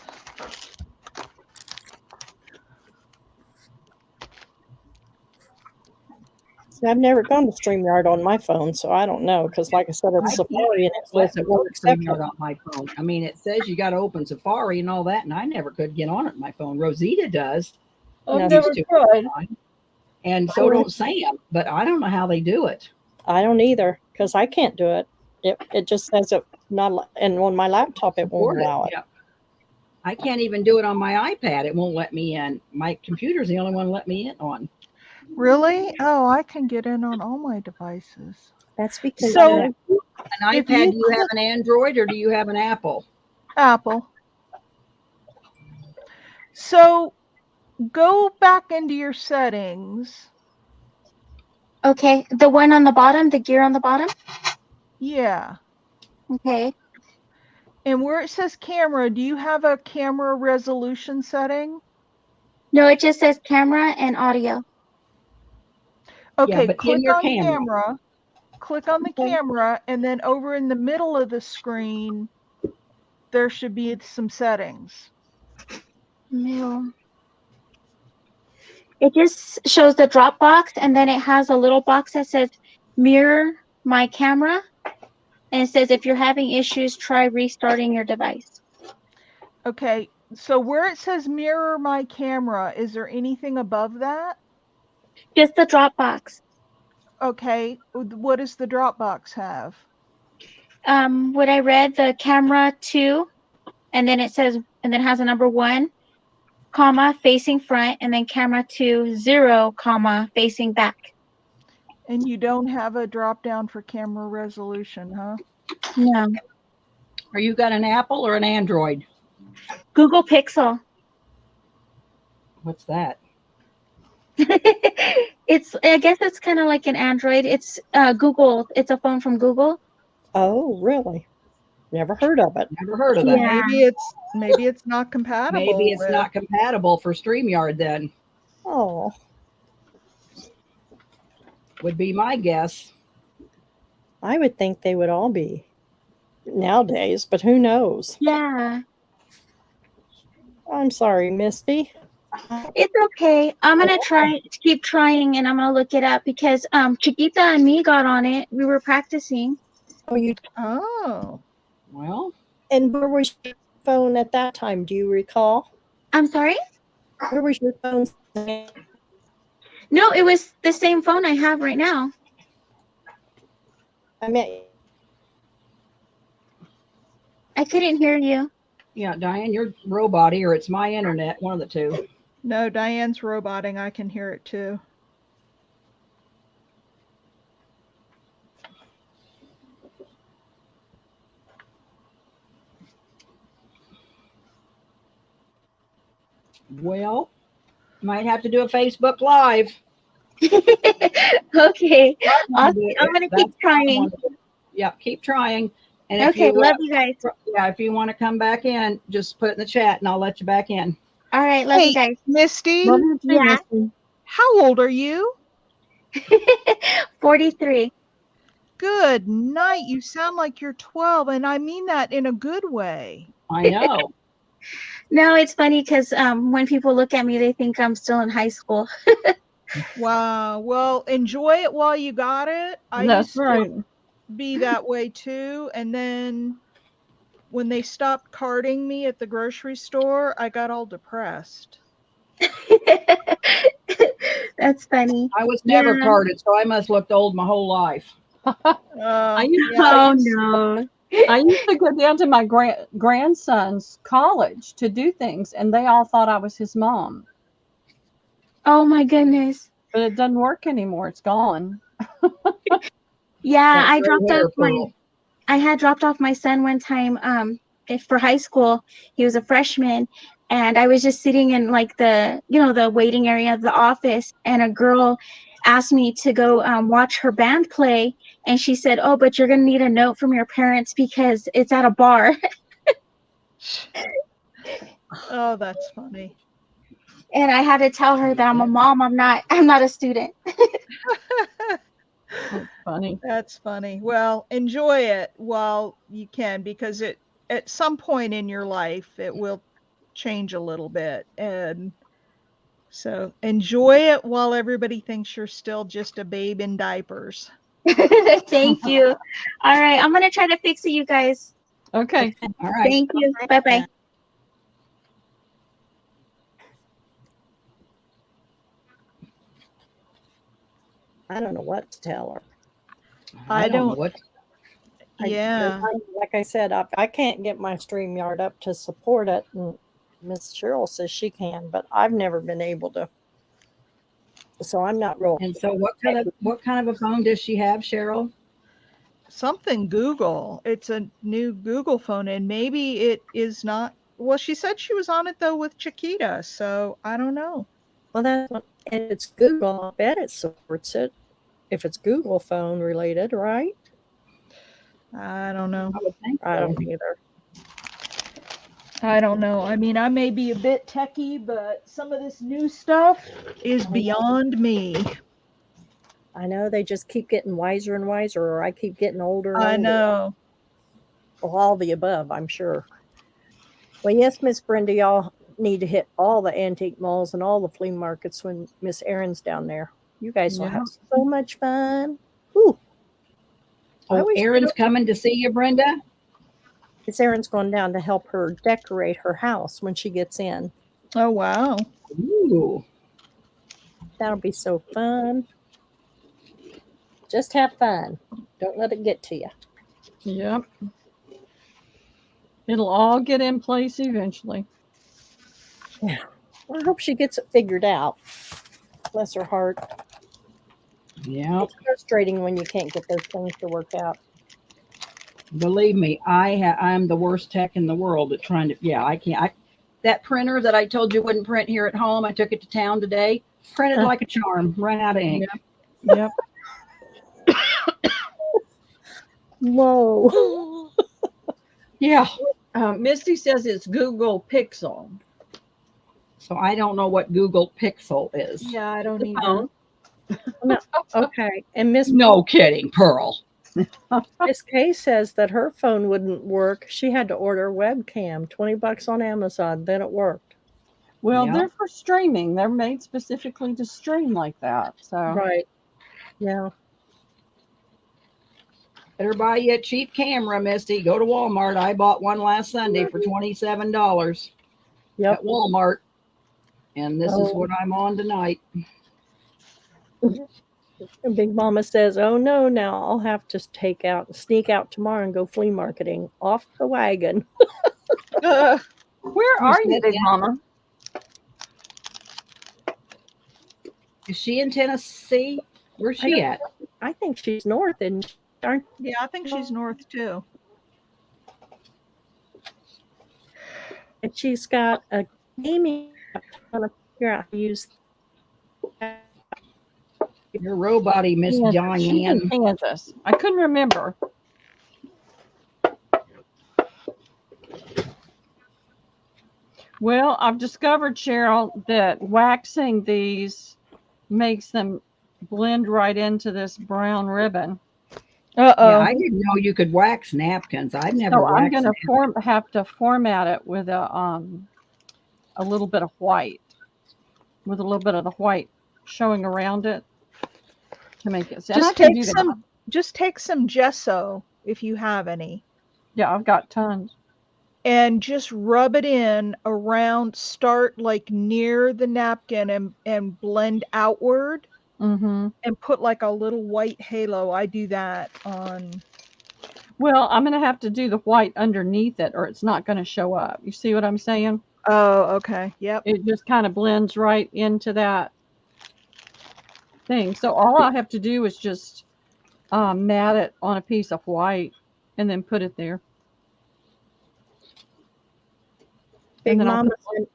Speaker 5: See, I've never gone to StreamYard on my phone, so I don't know. Because, like I said, it's
Speaker 2: I
Speaker 5: Safari and it says it won't accept it.
Speaker 2: StreamYard on my phone. I mean, it says you got to open Safari and all that, and I never could get on it on my phone. Rosita does,
Speaker 3: Oh,
Speaker 5: No.
Speaker 3: never
Speaker 2: Used to.
Speaker 3: could.
Speaker 2: and so don't Sam. But I don't know how they do it.
Speaker 5: I don't either, because I can't do it. It just says it not, and on my laptop it won't
Speaker 2: Support it.
Speaker 5: allow it.
Speaker 2: Yeah. I can't even do it on my iPad. It won't let me in. My computer's the only one let me in on.
Speaker 1: Really? Oh, I can get in on all my devices.
Speaker 5: That's because
Speaker 1: So-
Speaker 2: An
Speaker 1: If
Speaker 2: iPad,
Speaker 1: you
Speaker 2: do you have an Android or do you have an Apple?
Speaker 1: Apple. So go back into your settings.
Speaker 4: Okay. The one on the bottom, the gear on the bottom.
Speaker 1: Yeah.
Speaker 4: Okay.
Speaker 1: And where it says camera, do you have a camera resolution setting?
Speaker 4: No, it just says camera and audio.
Speaker 1: Okay,
Speaker 2: but in
Speaker 1: click
Speaker 2: your
Speaker 1: on
Speaker 2: camera.
Speaker 1: camera. Click on the
Speaker 4: Okay.
Speaker 1: camera, and then over in the middle of the screen, there should be some settings.
Speaker 4: Middle. It just shows the drop box, and then it has a little box that says mirror my camera. And it says if you're having issues, try restarting your device.
Speaker 1: Okay, so where it says mirror my camera, is there anything above that?
Speaker 4: Just the drop box.
Speaker 1: Okay, what does the Dropbox have?
Speaker 4: What I read, the camera 2, and then it says, and then has a number 1, comma, facing front, and then camera 2, 0, comma, facing back.
Speaker 1: And you don't have a drop down for camera resolution, huh?
Speaker 4: No.
Speaker 2: Are you got an Apple or an Android?
Speaker 4: Google Pixel.
Speaker 2: What's that?
Speaker 4: I guess it's kind of like an Android. It's Google. It's a phone from Google.
Speaker 5: Oh, really? Never heard of it.
Speaker 2: Never heard of that.
Speaker 4: Yeah.
Speaker 1: Maybe it's not compatible.
Speaker 2: Maybe it's
Speaker 1: with-
Speaker 2: not compatible for StreamYard then,
Speaker 5: Oh,
Speaker 2: would be my guess.
Speaker 5: I would think they would all be nowadays, but who knows?
Speaker 4: Yeah.
Speaker 5: I'm sorry, Misty.
Speaker 4: It's okay. I'm gonna try to keep trying, and I'm gonna look it up because Chiquita and me got on it. We were practicing.
Speaker 5: Oh, you
Speaker 1: Oh.
Speaker 2: Well,
Speaker 5: and where was your phone at that time? Do you recall?
Speaker 4: I'm sorry.
Speaker 5: Where was your phone?
Speaker 4: No, it was the same phone I have right now.
Speaker 5: I meant
Speaker 4: I couldn't hear you.
Speaker 2: yeah, Diane, you're roboty or it's my internet, one of the two.
Speaker 1: No, Diane's roboting. I can hear it too.
Speaker 2: Well, might have to do a Facebook Live.
Speaker 4: Okay. I'm
Speaker 2: do it.
Speaker 4: gonna
Speaker 2: That's
Speaker 4: keep trying.
Speaker 2: Yeah, keep trying. And if
Speaker 4: Okay,
Speaker 2: you,
Speaker 4: love you guys.
Speaker 2: yeah, if you want to come back in, just put it in the chat and I'll let you back in.
Speaker 4: All right, love
Speaker 1: Hey.
Speaker 4: you guys.
Speaker 1: Misty,
Speaker 3: Love you too,
Speaker 4: Yeah.
Speaker 3: Misty.
Speaker 1: how old are you?
Speaker 4: 43.
Speaker 1: Good night. You sound like you're 12, and I mean that in a good way.
Speaker 2: I know.
Speaker 4: No, it's funny because when people look at me, they think I'm still in high school.
Speaker 1: Wow. Well, enjoy it while you got it. I
Speaker 3: That's
Speaker 1: used
Speaker 3: right.
Speaker 1: to be that way too. And then when they stopped carding me at the grocery store, I got all depressed.
Speaker 4: That's funny.
Speaker 2: I was never
Speaker 4: Yeah.
Speaker 2: carded, so I must looked old my whole life.
Speaker 3: I used,
Speaker 1: yeah,
Speaker 4: Oh
Speaker 1: it's-
Speaker 4: no.
Speaker 3: I used to go down to my grandson's college to do things, and they all thought I was his mom.
Speaker 4: Oh my goodness.
Speaker 3: But it doesn't work anymore. It's gone.
Speaker 4: Yeah,
Speaker 2: That's
Speaker 4: I
Speaker 2: very
Speaker 4: dropped off my
Speaker 2: wonderful.
Speaker 4: I had dropped off my son one time for high school. He was a freshman, and I was just sitting in like the waiting area of the office, and a girl asked me to go watch her band play, and she said, "Oh, but you're going to need a note from your parents because it's at a bar."
Speaker 1: Oh, that's funny.
Speaker 4: And I had to tell her that I'm a mom. I'm not a student.
Speaker 3: It's funny.
Speaker 1: That's funny. Well, enjoy it while you can, because it at some point in your life it will change a little bit, and so enjoy it while everybody thinks you're still just a babe in diapers.
Speaker 4: Thank you. All right, I'm going to try to fix it, you guys.
Speaker 3: Okay.
Speaker 2: All right.
Speaker 4: Thank you. Bye-bye.
Speaker 5: I don't know what to tell her.
Speaker 1: I
Speaker 2: know
Speaker 1: don't-
Speaker 2: what.
Speaker 1: Yeah.
Speaker 5: Like I said, I can't get my StreamYard up to support it, and Miss Cheryl says she can, but I've never been able to. So I'm not real.
Speaker 2: And so, what kind of a phone does she have, Cheryl?
Speaker 1: Something Google. It's a new Google phone, and maybe it is not. Well, she said she was on it though with Chiquita, so I don't know.
Speaker 5: Well, that's what, and it's Google. I bet it supports it if it's Google phone related, right?
Speaker 1: I don't know.
Speaker 2: I would think
Speaker 5: I
Speaker 2: so.
Speaker 5: don't either.
Speaker 1: I don't know. I mean, I may be a bit techie, but some of this new stuff is beyond me.
Speaker 5: I know they just keep getting wiser and wiser, or I keep getting older and
Speaker 1: I
Speaker 5: older.
Speaker 1: know.
Speaker 5: Well, all the above, I'm sure. Well, yes, Miss Brenda, y'all need to hit all the antique malls and all the flea markets when Miss Erin's down there. You guys will
Speaker 3: Yeah.
Speaker 5: have so much fun. Ooh, I
Speaker 2: Oh,
Speaker 5: wish-
Speaker 2: Erin's coming to see you, Brenda.
Speaker 5: Miss Erin's going down to help her decorate her house when she gets in.
Speaker 1: Oh, wow.
Speaker 2: Ooh.
Speaker 5: That'll be so fun. Just have fun. Don't let it get to you.
Speaker 3: Yep. It'll all get in place eventually.
Speaker 5: I hope she gets it figured out. Bless her heart.
Speaker 2: Yeah.
Speaker 5: It's frustrating when you can't get those things to work out.
Speaker 2: Believe me, I'm the worst tech in the world at trying to. Yeah, I can't. That printer that I told you wouldn't print here at home, I took it to town today. Printed like a charm. Ran out of ink.
Speaker 3: Yep.
Speaker 5: Whoa.
Speaker 2: Yeah.
Speaker 3: Misty says it's Google Pixel.
Speaker 2: So I don't know what Google Pixel is.
Speaker 1: Yeah, I don't either.
Speaker 2: phone.
Speaker 5: Okay. And Miss
Speaker 2: No kidding, Pearl.
Speaker 5: Miss Kay says that her phone wouldn't work. She had to order a webcam, $20 on Amazon. Then it worked.
Speaker 3: Well,
Speaker 2: Yep.
Speaker 3: they're for streaming. They're made specifically to stream like that. So
Speaker 5: Right. Yeah.
Speaker 2: Better buy you a cheap camera, Misty. Go to Walmart. I bought one last Sunday for $27
Speaker 5: Yep.
Speaker 2: at Walmart. And this is
Speaker 5: Oh.
Speaker 2: what I'm on tonight.
Speaker 5: And Big Mama says, "Oh no, now I'll have to sneak out tomorrow and go flea marketing off the wagon."
Speaker 3: where are you,
Speaker 2: said
Speaker 3: Big
Speaker 2: that?
Speaker 3: Mama?
Speaker 2: Is she in Tennessee? Where's she at?
Speaker 5: I think she's north, and aren't
Speaker 1: Yeah, I think she's north too.
Speaker 5: and she's got a gaming. I'm trying to figure out how to use.
Speaker 2: You're robot-y, Miss
Speaker 3: She's
Speaker 2: Diane.
Speaker 3: in Kansas. I couldn't remember. Well, I've discovered, Cheryl, that waxing these makes them blend right into this brown ribbon.
Speaker 1: Uh
Speaker 2: Yeah, I didn't know you could wax napkins. I've never
Speaker 3: So I'm
Speaker 2: waxed
Speaker 3: gonna
Speaker 2: napkins.
Speaker 3: have to format it with a little bit of white, with a little bit of the white showing around it to make it. And I
Speaker 1: Just
Speaker 3: can
Speaker 1: take
Speaker 3: do that.
Speaker 1: some. Just take some gesso if you have any,
Speaker 3: Yeah, I've got tons.
Speaker 1: and just rub it in around. Start like near the napkin and blend outward,
Speaker 3: Mm-hmm.
Speaker 1: and put like a little white halo. I do that on.
Speaker 3: Well, I'm gonna have to do the white underneath it, or it's not gonna show up. You see what I'm saying?
Speaker 1: Oh, okay. Yep.
Speaker 3: It just kind of blends right into that thing. So all I have to do is just mat it on a piece of white and then put it there.
Speaker 5: Big
Speaker 3: And then I'll
Speaker 5: Mama's in,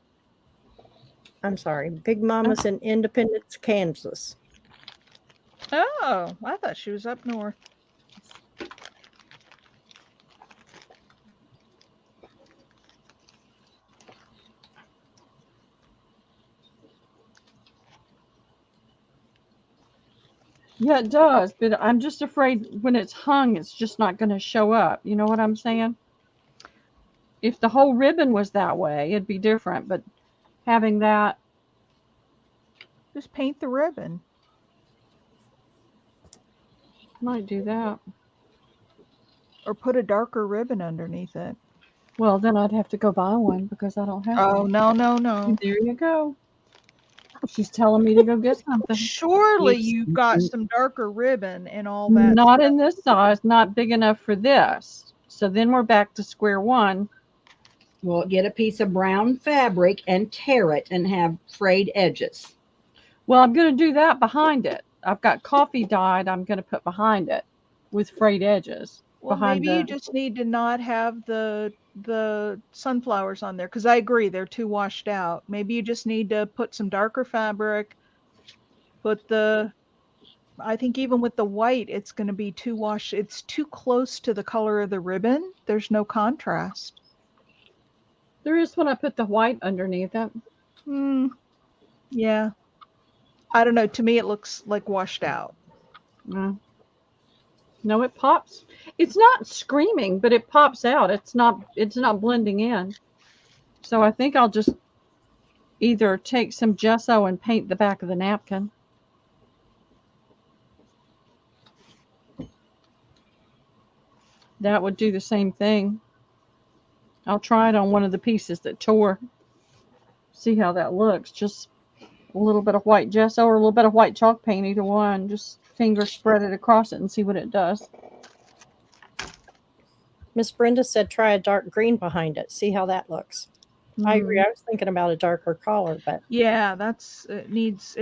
Speaker 5: I'm sorry, Big Mama's in Independence, Kansas.
Speaker 1: Oh, I thought she was up north.
Speaker 3: Yeah, it does, but I'm just afraid when it's hung, it's just not going to show up. You know what I'm saying? If the whole ribbon was that way, it'd be different, but having that,
Speaker 1: Just paint the ribbon.
Speaker 3: might do that.
Speaker 1: Or put a darker ribbon underneath it.
Speaker 3: Well, then I'd have to go buy one because I don't have
Speaker 1: Oh,
Speaker 3: one.
Speaker 1: no, no, no.
Speaker 3: There you go. She's telling me to go get something.
Speaker 1: Surely
Speaker 6: Yes.
Speaker 1: you've got some darker ribbon and all that.
Speaker 3: Not in this size, not big enough for this. So then we're back to square one.
Speaker 2: Well, get a piece of brown fabric and tear it and have frayed edges.
Speaker 3: Well, I'm going to do that behind it. I've got coffee dyed I'm going to put behind it with frayed edges.
Speaker 1: Well,
Speaker 3: behind
Speaker 1: maybe you
Speaker 3: the-
Speaker 1: just need to not have the sunflowers on there, because I agree they're too washed out. Maybe you just need to put some darker fabric. I think even with the white, it's going to be too washed. It's too close to the color of the ribbon. There's no contrast.
Speaker 3: There is when I put the white underneath it.
Speaker 1: Yeah. I don't know. To me, it looks like washed out.
Speaker 3: Mm. No, it pops. It's not screaming, but it pops out. It's not blending in. So I think I'll just either take some gesso and paint the back of the napkin. That would do the same thing. I'll try it on one of the pieces that tore. See how that looks. Just a little bit of white gesso or a little bit of white chalk paint, either one. Just finger, spread it across it, and see what it does.
Speaker 5: Miss Brenda said try a dark green behind it. See how that looks. I agree. I was thinking about a darker color, but
Speaker 1: Yeah, it needs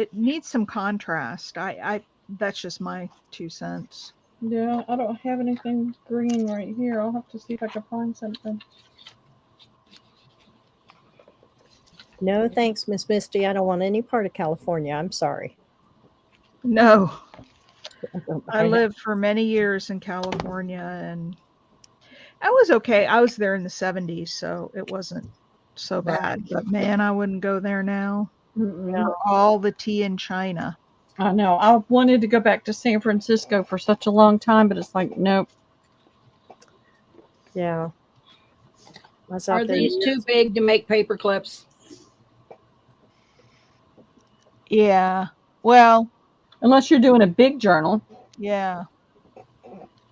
Speaker 1: some contrast. I that's just my 2 cents.
Speaker 3: Yeah, I don't have anything green right here. I'll have to see if I can find something.
Speaker 5: no thanks, Miss Misty. I don't want any part of California. I'm sorry.
Speaker 1: No, I
Speaker 5: know.
Speaker 1: lived for many years in California, and I was okay. I was there in the 70s, so it wasn't so bad. But man, I wouldn't go there now.
Speaker 3: No.
Speaker 1: All the tea in China.
Speaker 3: I know. I wanted to go back to San Francisco for such a long time, but it's like, nope.
Speaker 5: Yeah. I was
Speaker 2: Are
Speaker 5: out there
Speaker 2: these too big to make paper clips?
Speaker 1: Yeah. Well,
Speaker 3: Unless you're doing a big journal.
Speaker 1: yeah.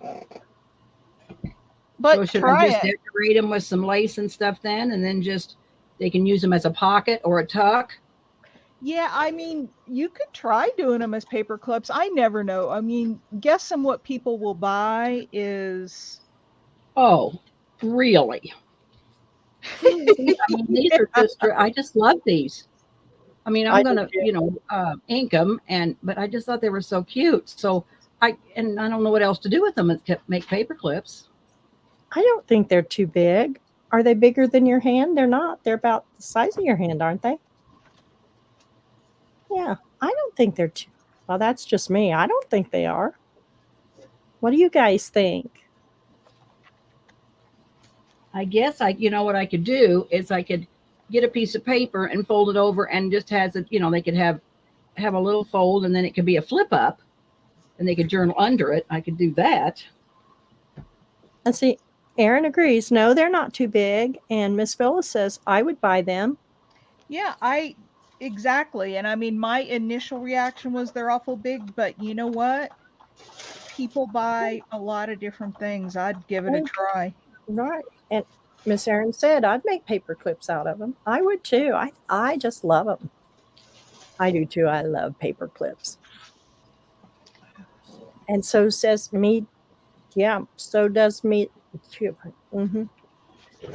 Speaker 2: So
Speaker 1: But
Speaker 2: should
Speaker 1: try
Speaker 2: I just
Speaker 1: it.
Speaker 2: decorate them with some lace and stuff then, and then just they can use them as a pocket or a tuck?
Speaker 1: Yeah, I mean, you could try doing them as paper clips. I never know. I mean, guessing what people will buy is
Speaker 2: Oh, really? I mean, these are just, I just love these. I mean,
Speaker 5: I
Speaker 2: I'm
Speaker 5: do
Speaker 2: going
Speaker 5: too.
Speaker 2: to, ink them, but I just thought they were so cute. So I don't know what else to do with them except make paper clips.
Speaker 5: I don't think they're too big. Are they bigger than your hand? They're not. They're about the size of your hand, aren't they? Yeah, I don't think they're too. Well, that's just me. I don't think they are. What do you guys think?
Speaker 2: I guess what I could do is I could get a piece of paper and fold it over and just has it, they could have a little fold and then it could be a flip up and they could journal under it. I could do that.
Speaker 5: And see, Aaron agrees. No, they're not too big. And Miss Phyllis says, I would buy them.
Speaker 1: yeah, exactly. And I mean, my initial reaction was they're awful big, but you know what? People buy a lot of different things. I'd give it a try.
Speaker 5: Right. And Miss Aaron said, I'd make paper clips out of them. I would too. I just love them. I do too. I love paper clips. And so says me. Yeah, so does me. Mm-hmm.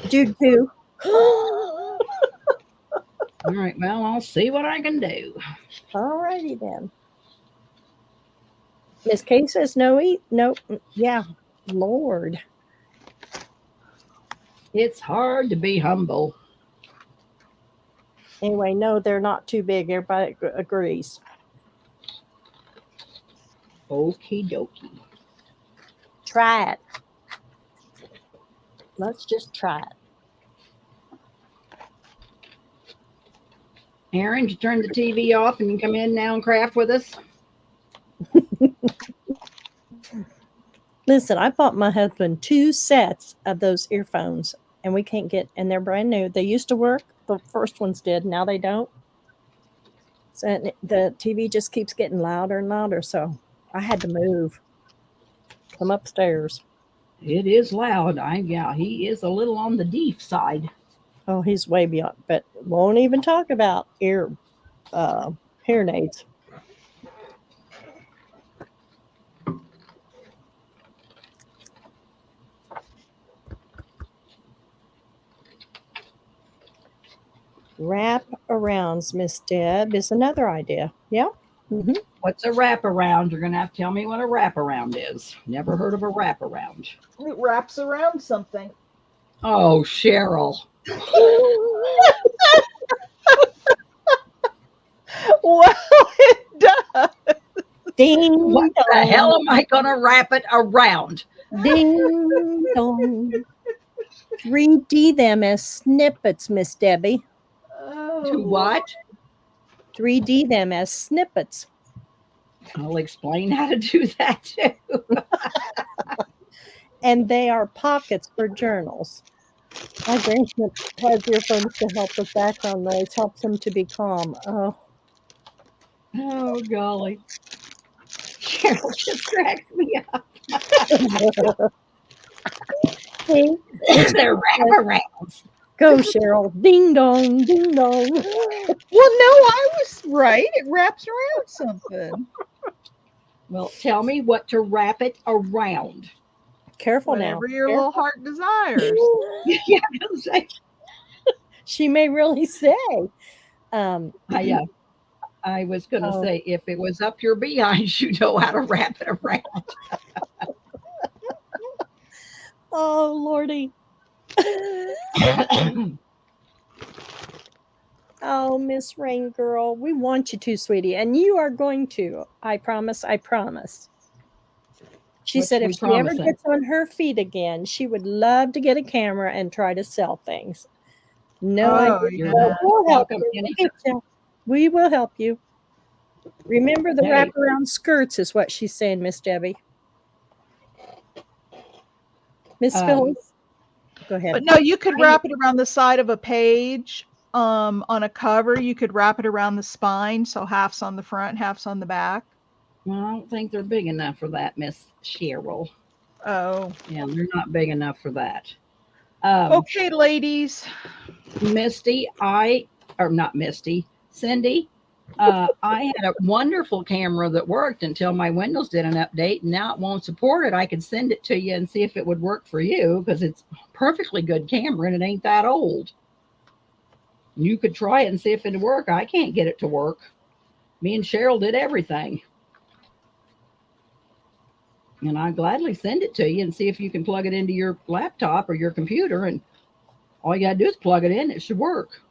Speaker 5: Dude too.
Speaker 2: All right. Well, I'll see what I can do.
Speaker 5: All righty then. Miss Kay says no eat. No. Yeah. Lord.
Speaker 2: It's hard to be humble.
Speaker 5: Anyway, no, they're not too big. Everybody agrees.
Speaker 2: Okie dokie.
Speaker 5: Try it. Let's just try it.
Speaker 2: Aaron, you turn the TV off and you come in now and craft with us?
Speaker 5: Listen, I bought my husband 2 sets of those earphones, and we can't get, and they're brand new. They used to work. The first ones did. Now they don't. So the TV just keeps getting louder and louder. So I had to move. Come upstairs.
Speaker 2: It is loud. He is a little on the deep side.
Speaker 5: Oh, he's way beyond. But won't even talk about hearing aids. Wrap arounds, Miss Deb, is another idea. Yeah. Mm-hmm.
Speaker 2: What's a wraparound? You're going to have to tell me what a wraparound is. Never heard of a wraparound.
Speaker 1: It wraps around something.
Speaker 2: Oh, Cheryl.
Speaker 1: Well, it does.
Speaker 5: Ding
Speaker 2: What
Speaker 5: dong.
Speaker 2: the hell am I going to wrap it around?
Speaker 5: Ding dong. 3D them as snippets, Miss Debbie.
Speaker 2: To what?
Speaker 5: 3D them as snippets.
Speaker 2: I'll explain how to do that too.
Speaker 5: And they are pockets for journals. My grandson has earphones to help with background noise, helps him to be calm. Oh,
Speaker 2: Oh, golly. Cheryl just cracks me up.
Speaker 5: hey,
Speaker 2: They're wraparounds.
Speaker 5: go Cheryl. Ding dong, ding dong.
Speaker 1: Well, no, I was right. It wraps around something.
Speaker 2: Well, tell me what to wrap it around.
Speaker 5: Careful now.
Speaker 1: Whatever your little heart desires.
Speaker 2: Yeah, I was like,
Speaker 5: She may really say.
Speaker 2: I was going to
Speaker 5: Oh.
Speaker 2: say, if it was up your behind, you know how to wrap it around.
Speaker 5: Oh, Lordy. Oh, Miss Rain Girl, we want you to, sweetie, and you are going to. I promise. I promise. She
Speaker 2: What's
Speaker 5: said
Speaker 2: we
Speaker 5: if she ever
Speaker 2: promising?
Speaker 5: gets on her feet again, she would love to get a camera and try to sell things. No,
Speaker 1: Oh,
Speaker 5: idea.
Speaker 1: yeah.
Speaker 5: Well, we'll help
Speaker 2: Welcome,
Speaker 5: you.
Speaker 2: Jenny.
Speaker 5: We will help you. Remember the
Speaker 2: Hey.
Speaker 5: wraparound skirts is what she's saying, Miss Debbie. Miss Phyllis, go ahead.
Speaker 1: But no, you could wrap it around the side of a page. On a cover, you could wrap it around the spine, so half's on the front, half's on the back.
Speaker 2: Well, I don't think they're big enough for that, Miss Cheryl.
Speaker 1: Oh,
Speaker 2: Yeah, they're not big enough for that.
Speaker 1: okay, ladies.
Speaker 2: Misty, Cindy, I had a wonderful camera that worked until my Windows did an update, and now it won't support it. I could send it to you and see if it would work for you because it's a perfectly good camera and it ain't that old. You could try it and see if it'd work. I can't get it to work. Me and Cheryl did everything. And I'd gladly send it to you and see if you can plug it into your laptop or your computer. And all you got to do is plug it in. It should work.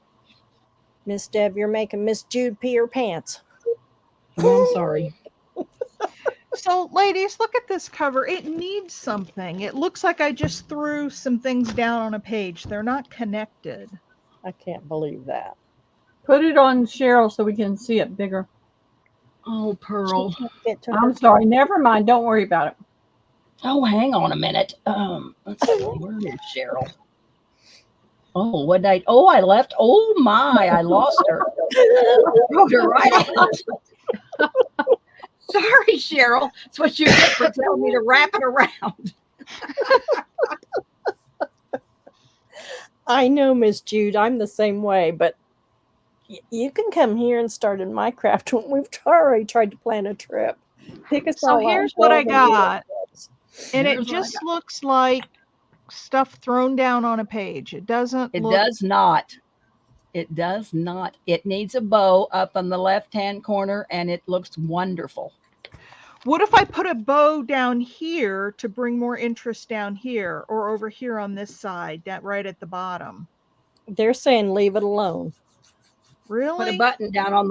Speaker 5: Miss Deb, you're making Miss Jude pee her pants.
Speaker 2: Oh, I'm sorry.
Speaker 1: So, ladies, look at this cover. It needs something. It looks like I just threw some things down on a page. They're not connected.
Speaker 5: I can't believe that.
Speaker 3: Put it on Cheryl so we can see it bigger.
Speaker 2: Oh, Pearl.
Speaker 5: She can't get to her
Speaker 3: I'm sorry. Never mind. Don't worry about it.
Speaker 2: Oh, hang on a minute. Let's see. Where is Cheryl? Oh, what did I left. Oh my, I lost her. Wrote her right out. Sorry, Cheryl. That's what you get for telling me to wrap it around.
Speaker 5: I know, Miss Jude. I'm the same way, but you can come here and start in my craft when we've already tried to plan a trip. Pick us
Speaker 1: So
Speaker 5: all out,
Speaker 1: here's what I
Speaker 5: Bill, and do
Speaker 1: got. And
Speaker 2: Here's
Speaker 1: it
Speaker 2: what I
Speaker 1: just looks like stuff thrown down on a page. It doesn't
Speaker 2: It
Speaker 1: look
Speaker 2: does not. It does not. It needs a bow up on the left-hand corner, and it looks wonderful.
Speaker 1: What if I put a bow down here to bring more interest down here or over here on this side, that right at the bottom?
Speaker 5: They're saying leave it alone.
Speaker 1: Really?
Speaker 2: Put a button down on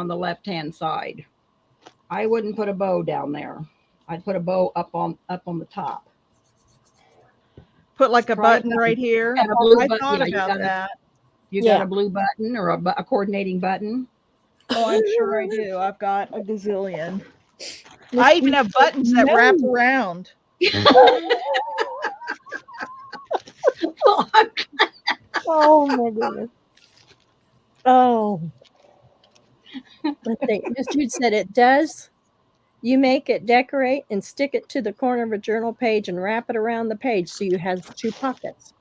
Speaker 2: the left-hand side. I wouldn't put a bow down there. I'd put a bow up on the top.
Speaker 1: Put like a
Speaker 2: Try it
Speaker 1: button
Speaker 2: out.
Speaker 1: right here.
Speaker 2: Got a blue
Speaker 1: I
Speaker 2: button.
Speaker 1: thought
Speaker 2: Yeah, you
Speaker 1: about
Speaker 2: got a-
Speaker 1: that.
Speaker 2: You got
Speaker 5: Yeah.
Speaker 2: a blue button or a coordinating button?
Speaker 1: Oh, I'm sure I do. I've got a gazillion.
Speaker 5: Miss
Speaker 1: I even
Speaker 5: Jude
Speaker 1: have
Speaker 5: said
Speaker 1: buttons that wrap
Speaker 5: no.
Speaker 1: around.
Speaker 5: Oh my goodness. Oh. Let's see. Miss Jude said it does. You make it decorate and stick it to the corner of a journal page and wrap it around the page so you have 2 pockets.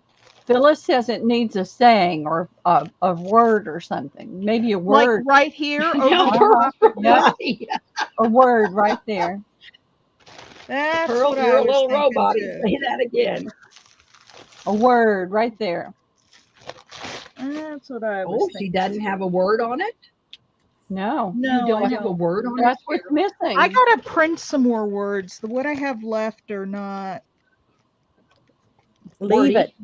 Speaker 3: Phyllis says it needs a saying or a word or something. Maybe a
Speaker 1: Like
Speaker 3: word.
Speaker 1: right here. Over
Speaker 2: Yeah,
Speaker 1: the
Speaker 2: Pearl,
Speaker 1: top.
Speaker 2: right.
Speaker 3: A word right there.
Speaker 1: That's
Speaker 2: Pearl,
Speaker 1: what
Speaker 2: you're
Speaker 1: I
Speaker 2: a
Speaker 1: was
Speaker 2: little
Speaker 1: thinking
Speaker 2: robot.
Speaker 1: too.
Speaker 2: Say that again.
Speaker 3: A word right there.
Speaker 1: That's what I was
Speaker 2: Oh,
Speaker 1: thinking.
Speaker 2: she doesn't have a word on it?
Speaker 3: No.
Speaker 1: No,
Speaker 2: You don't
Speaker 1: I
Speaker 2: have a
Speaker 1: don't.
Speaker 2: word on
Speaker 3: That's
Speaker 2: it?
Speaker 3: what's missing.
Speaker 1: I gotta print some more words. The what I have left are not.
Speaker 5: Leave
Speaker 2: Wordy.
Speaker 5: it.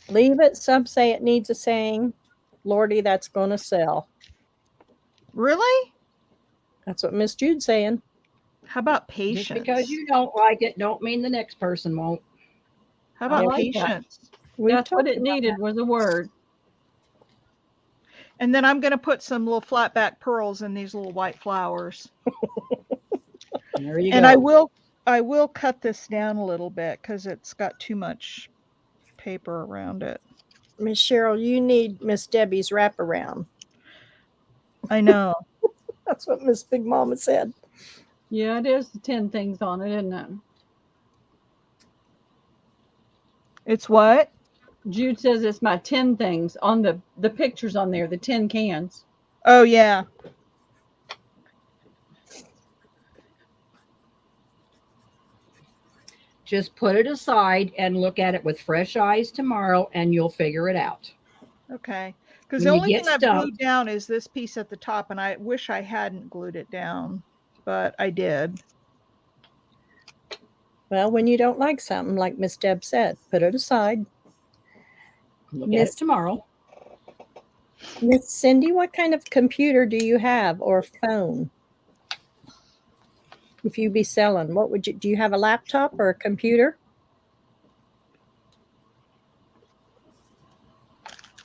Speaker 5: Leave it. Some say it needs a saying. Lordy, that's going to sell.
Speaker 1: Really?
Speaker 5: That's what Miss Jude's saying.
Speaker 1: How about
Speaker 2: Just
Speaker 1: patience?
Speaker 2: because you don't like it, don't mean the next person won't.
Speaker 1: How about
Speaker 3: I like that.
Speaker 1: patience?
Speaker 5: We've
Speaker 3: That's what
Speaker 5: talked
Speaker 3: it
Speaker 5: about
Speaker 3: needed was a word.
Speaker 1: And then I'm gonna put some little flat back pearls in these little white flowers.
Speaker 2: There you
Speaker 1: And
Speaker 2: go.
Speaker 1: I will cut this down a little bit because it's got too much paper around it.
Speaker 5: Miss Cheryl, you need Miss Debbie's wraparound.
Speaker 1: I know.
Speaker 5: That's what Miss Big Mama said.
Speaker 3: Yeah, it is the 10 things on it, isn't it?
Speaker 1: It's what?
Speaker 3: Jude says it's my 10 things on the pictures on there, the 10 cans.
Speaker 1: Oh yeah.
Speaker 2: Just put it aside and look at it with fresh eyes tomorrow, and you'll figure it out.
Speaker 1: Okay. Because
Speaker 2: When
Speaker 1: the
Speaker 2: you
Speaker 1: only
Speaker 2: get
Speaker 1: thing I've
Speaker 2: stumped-
Speaker 1: glued down is this piece at the top, and I wish I hadn't glued it down, but I did.
Speaker 5: Well, when you don't like something, like Miss Deb said, put it aside.
Speaker 2: Look at
Speaker 5: Miss-
Speaker 2: it tomorrow.
Speaker 5: Miss Cindy, what kind of computer do you have or phone? If you be selling, what would you do? You have a laptop or a computer?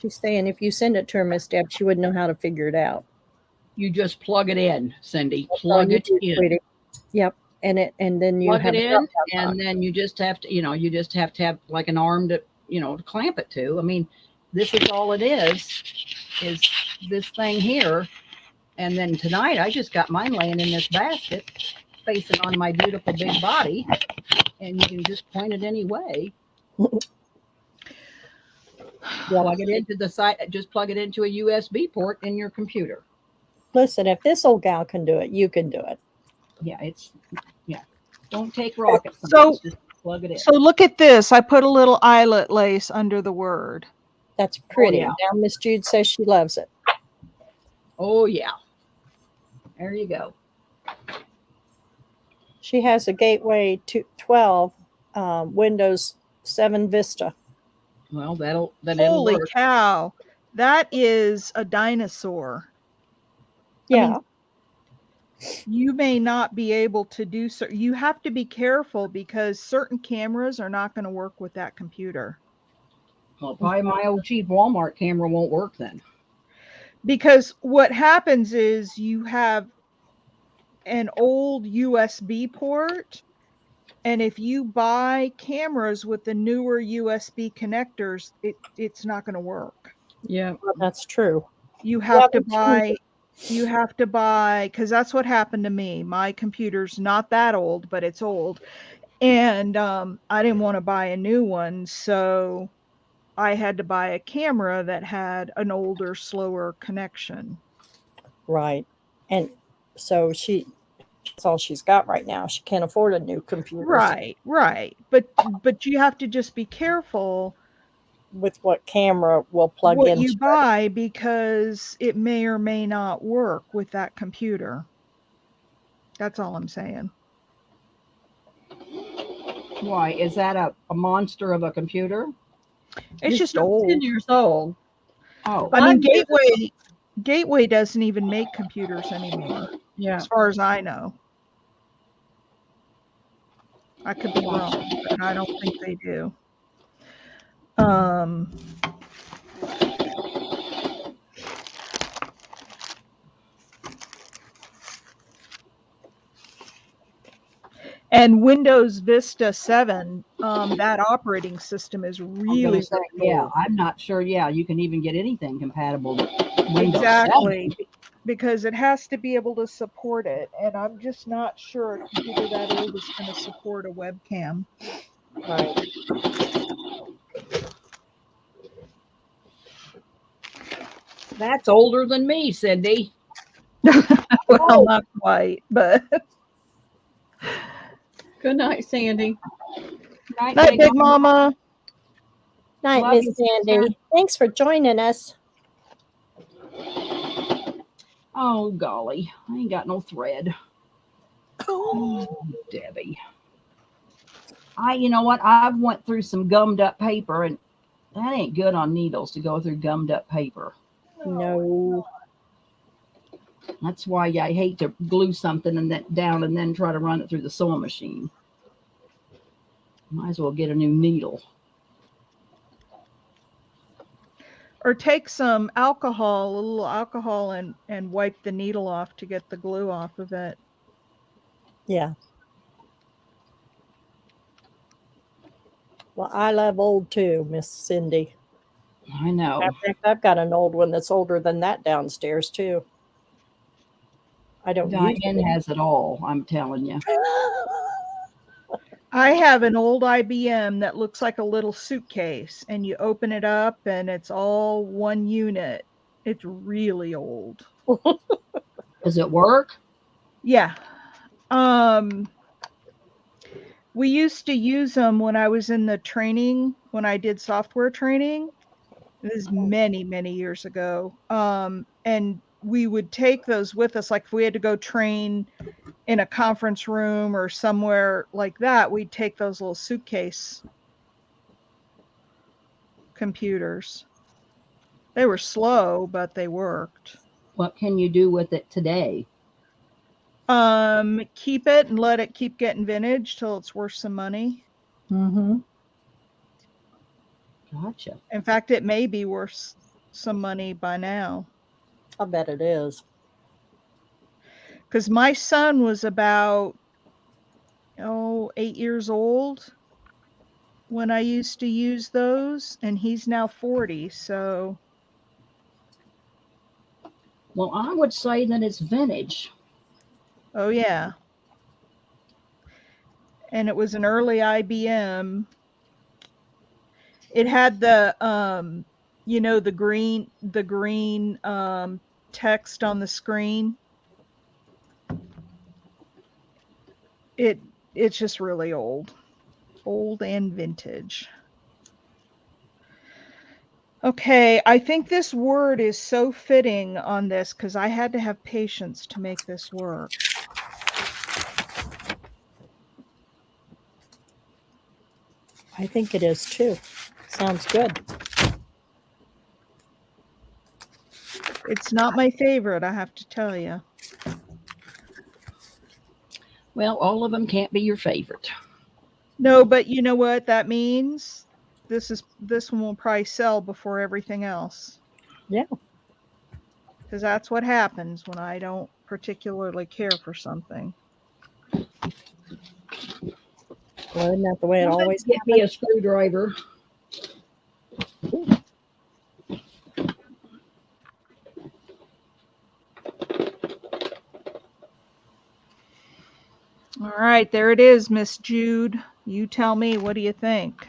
Speaker 5: She's saying if you send it to her, Miss Deb, she wouldn't know how to figure it out.
Speaker 2: You just plug it in, Cindy.
Speaker 5: That's all
Speaker 2: Plug
Speaker 5: you
Speaker 2: it
Speaker 5: do,
Speaker 2: in.
Speaker 5: sweetie. Yep. And then you
Speaker 2: Plug
Speaker 5: have
Speaker 2: it
Speaker 5: a
Speaker 2: in,
Speaker 5: drop-down box.
Speaker 2: and then you just have to, you just have to have like an arm to, to clamp it to. I mean, this is all it is this thing here. And then tonight I just got mine laying in this basket, facing on my beautiful big body, and you can just point it any way. Plug it into the side. Just plug it into a USB port in your computer.
Speaker 5: Listen, if this old gal can do it, you can do it.
Speaker 2: Yeah, don't take rocket
Speaker 1: So-
Speaker 2: science, just plug it in.
Speaker 1: So look at this. I put a little eyelet lace under the word.
Speaker 5: That's pretty.
Speaker 2: yeah.
Speaker 5: Now Miss Jude says she loves it.
Speaker 2: Oh yeah. There you go.
Speaker 5: She has a Gateway 12 Windows 7 Vista.
Speaker 2: Well, that'll
Speaker 1: Holy
Speaker 2: work.
Speaker 1: cow. That is a dinosaur.
Speaker 5: Yeah.
Speaker 1: You may not be able to do so. You have to be careful because certain cameras are not going to work with that computer.
Speaker 2: Well, probably my old cheap Walmart camera won't work then.
Speaker 1: Because what happens is you have an old USB port, and if you buy cameras with the newer USB connectors, it's not going to work.
Speaker 2: Yeah.
Speaker 5: That's true.
Speaker 1: You have to
Speaker 5: that's
Speaker 1: buy because that's what happened to me. My computer's not that old, but it's old, and I didn't want to buy a new one, so I had to buy a camera that had an older, slower connection.
Speaker 5: Right. And so that's all she's got right now. She can't afford a new computer.
Speaker 1: Right. But you have to just be careful
Speaker 5: With what camera will plug
Speaker 1: what
Speaker 5: in.
Speaker 1: you buy because it may or may not work with that computer. That's all I'm saying.
Speaker 2: Why? Is that a monster of a computer?
Speaker 1: It's just
Speaker 3: not
Speaker 1: old.
Speaker 3: 10 years old.
Speaker 2: Oh,
Speaker 1: I mean,
Speaker 3: I'm-
Speaker 1: Gateway doesn't even make computers anymore,
Speaker 2: yeah.
Speaker 1: as far as I know. I could be wrong, but I don't think they do. And Windows Vista 7, that operating system is really
Speaker 2: Yeah,
Speaker 1: old.
Speaker 2: I'm not sure. Yeah, you can even get anything compatible with Windows
Speaker 1: Exactly,
Speaker 2: 7.
Speaker 1: because it has to be able to support it, and I'm just not sure a computer that old is going to support a webcam.
Speaker 5: Right.
Speaker 2: That's older than me, Cindy.
Speaker 1: Well, not quite, but
Speaker 3: Good night, Sandy.
Speaker 2: Night,
Speaker 1: night,
Speaker 2: Big
Speaker 1: Big Mama.
Speaker 5: Night,
Speaker 2: Love
Speaker 5: Miss
Speaker 2: you,
Speaker 5: Sandy. Thanks for joining us.
Speaker 2: Oh, golly. I ain't got no thread. Oh, Debbie. You know what? I've went through some gummed up paper, and that ain't good on needles to go through gummed up paper.
Speaker 5: No.
Speaker 2: That's why I hate to glue something and then down and then try to run it through the sewing machine. Might as well get a new needle.
Speaker 1: Or take some alcohol, a little alcohol, and wipe the needle off to get the glue off of it.
Speaker 5: Yeah. Well, I love old too, Miss Cindy.
Speaker 2: I know.
Speaker 5: In fact, I've got an old one that's older than that downstairs too. I don't use
Speaker 2: Diane
Speaker 5: it.
Speaker 2: has it all, I'm telling you.
Speaker 1: I have an old IBM that looks like a little suitcase, and you open it up and it's all one unit. It's really old.
Speaker 2: Does it work?
Speaker 1: Yeah. We used to use them when I was in the training, when I did software training. This is many, many years ago. And we would take those with us. Like if we had to go train in a conference room or somewhere like that, we'd take those little suitcase computers. They were slow, but they worked.
Speaker 2: What can you do with it today?
Speaker 1: Keep it and let it keep getting vintage till it's worth some money.
Speaker 5: Mm-hmm.
Speaker 2: Gotcha.
Speaker 1: In fact, it may be worth some money by now.
Speaker 5: I bet it is.
Speaker 1: Because my son was about 8 years old when I used to use those, and he's now 40. So,
Speaker 2: Well, I would say that it's vintage.
Speaker 1: oh yeah. And it was an early IBM. It had the the green text on the screen. It's just really old and vintage. Okay, I think this word is so fitting on this because I had to have patience to make this work.
Speaker 5: I think it is too. Sounds good.
Speaker 1: It's not my favorite, I have to tell you.
Speaker 2: Well, all of them can't be your favorite.
Speaker 1: No, but you know what that means? This one will probably sell before everything else.
Speaker 5: Yeah.
Speaker 1: Because that's what happens when I don't particularly care for something.
Speaker 5: Well, isn't that the way it always
Speaker 2: Get me a
Speaker 5: happens?
Speaker 2: screwdriver.
Speaker 1: All right, there it is, Miss Jude. You tell me, what do you think?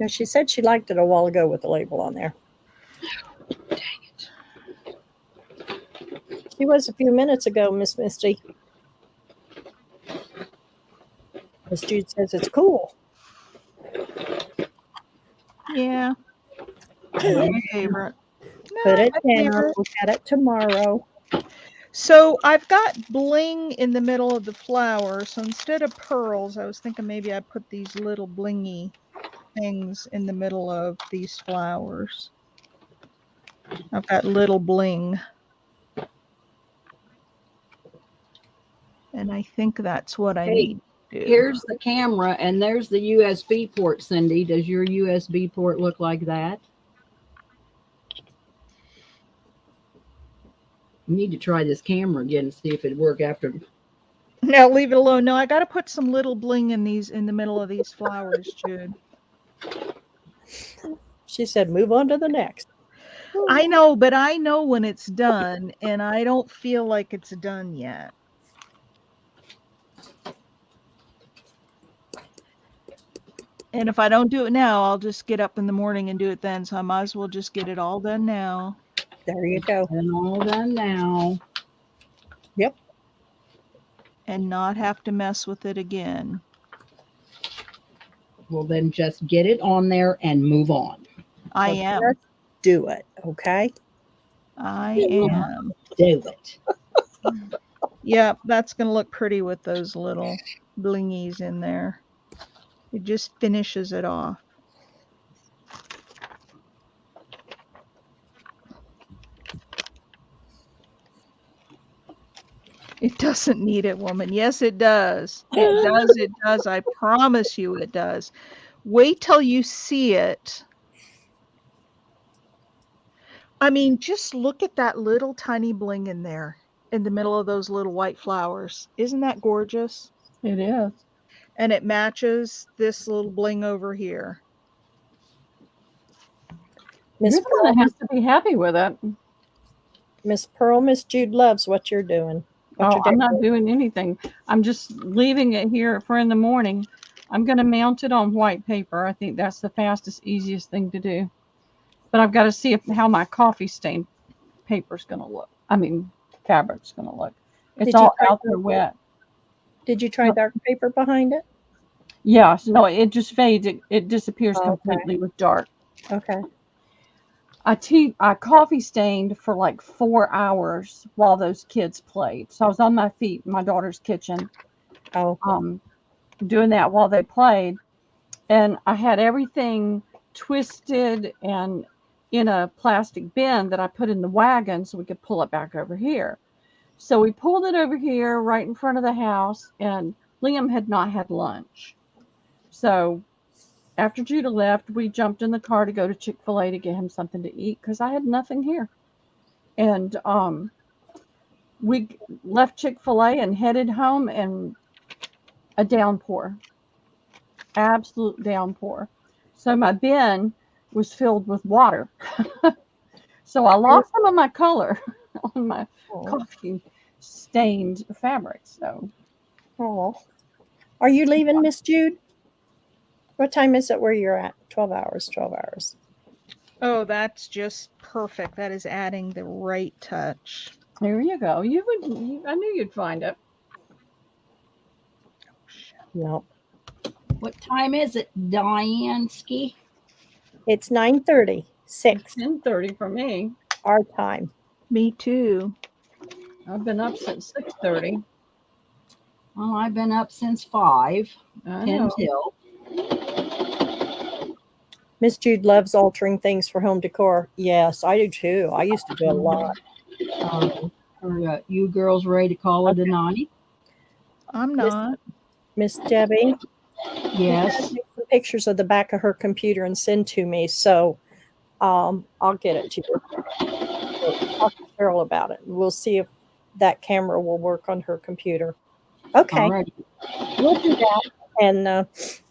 Speaker 5: Yeah, she said she liked it a while ago with the label on there.
Speaker 2: Dang it.
Speaker 5: She was a few minutes ago, Miss Misty. Miss Jude says it's cool.
Speaker 1: Yeah. Not my favorite.
Speaker 5: Put
Speaker 1: Not
Speaker 5: it
Speaker 1: my
Speaker 5: down.
Speaker 1: favorite.
Speaker 5: Look at it tomorrow.
Speaker 1: So I've got bling in the middle of the flower. So instead of pearls, I was thinking maybe I put these little blingy things in the middle of these flowers. I've got little bling. And I think that's what I
Speaker 2: Hey,
Speaker 1: need to do.
Speaker 2: Here's the camera, and there's the USB port, Cindy. Does your USB port look like that? You need to try this camera again and see if it'd work after.
Speaker 1: Now leave it alone. No, I got to put some little bling in the middle of these flowers, Jude.
Speaker 5: She said, move on to the next.
Speaker 1: I know, but I know when it's done, and I don't feel like it's done yet. And if I don't do it now, I'll just get up in the morning and do it then. So I might as well just get it all done now.
Speaker 5: There you go.
Speaker 2: And all done now.
Speaker 5: Yep.
Speaker 1: And not have to mess with it again.
Speaker 2: Well, then just get it on there and move on.
Speaker 1: I
Speaker 5: So
Speaker 1: am.
Speaker 5: just do it, okay?
Speaker 1: I
Speaker 2: Yeah.
Speaker 1: am.
Speaker 2: Do it.
Speaker 1: Yeah, that's going to look pretty with those little blingies in there. It just finishes it off. It doesn't need it, woman. Yes, it does. It does. It does. I promise you it does. Wait till you see it. I mean, just look at that little tiny bling in there in the middle of those little white flowers. Isn't that gorgeous?
Speaker 3: It is.
Speaker 1: And it matches this little bling over here.
Speaker 5: Miss
Speaker 3: You're the one
Speaker 5: Pearl,
Speaker 3: that has to be happy with it.
Speaker 5: Miss Pearl, Miss Jude loves what you're doing. What
Speaker 3: Oh,
Speaker 5: you're
Speaker 3: I'm not doing anything. I'm just leaving it here for in the morning I'm going to mount it on white paper. I think that's the fastest, easiest thing to do. But I've got to see how my coffee stain paper's going to look. I mean, fabric's going to look. It's
Speaker 5: Did you
Speaker 3: all
Speaker 5: try
Speaker 3: out there wet.
Speaker 5: Did you try dark paper behind it?
Speaker 3: Yeah, so no, it just fades. It disappears
Speaker 5: Okay.
Speaker 3: completely with dark.
Speaker 5: Okay.
Speaker 3: I coffee stained for like 4 hours while those kids played. So I was on my feet in my daughter's kitchen,
Speaker 5: Oh,
Speaker 3: doing that while they played. And I had everything twisted and in a plastic bin that I put in the wagon so we could pull it back over here. So we pulled it over here right in front of the house, and Liam had not had lunch. So after Judah left, we jumped in the car to go to Chick-fil-A to get him something to eat because I had nothing here. And we left Chick-fil-A and headed home, and a downpour. Absolute downpour. So my bin was filled with water. So I lost some of my color on my coffee stained fabric. So
Speaker 5: Are you leaving, Miss Jude? What time is it where you're at? 12 hours, 12 hours.
Speaker 1: Oh, that's just perfect. That is adding the right touch.
Speaker 3: there you go. I knew you'd find it.
Speaker 5: No.
Speaker 2: What time is it, Diane Ski?
Speaker 5: It's 9:30, 6
Speaker 3: 10:30 for me.
Speaker 5: our time.
Speaker 1: Me too.
Speaker 3: I've been up since 6:30.
Speaker 2: Well, I've been up since 5,
Speaker 3: I
Speaker 2: 10
Speaker 3: know.
Speaker 2: till.
Speaker 5: Miss Jude loves altering things for home decor. Yes, I do too. I used to do a lot.
Speaker 2: Are you girls ready to call it a night?
Speaker 1: I'm not.
Speaker 5: Miss Debbie,
Speaker 2: Yes.
Speaker 5: take some pictures of the back of her computer and send to me. So I'll get it to you. So talk to Cheryl about it. We'll see if that camera will work on her computer. Okay,
Speaker 2: Alrighty.
Speaker 5: we'll do that and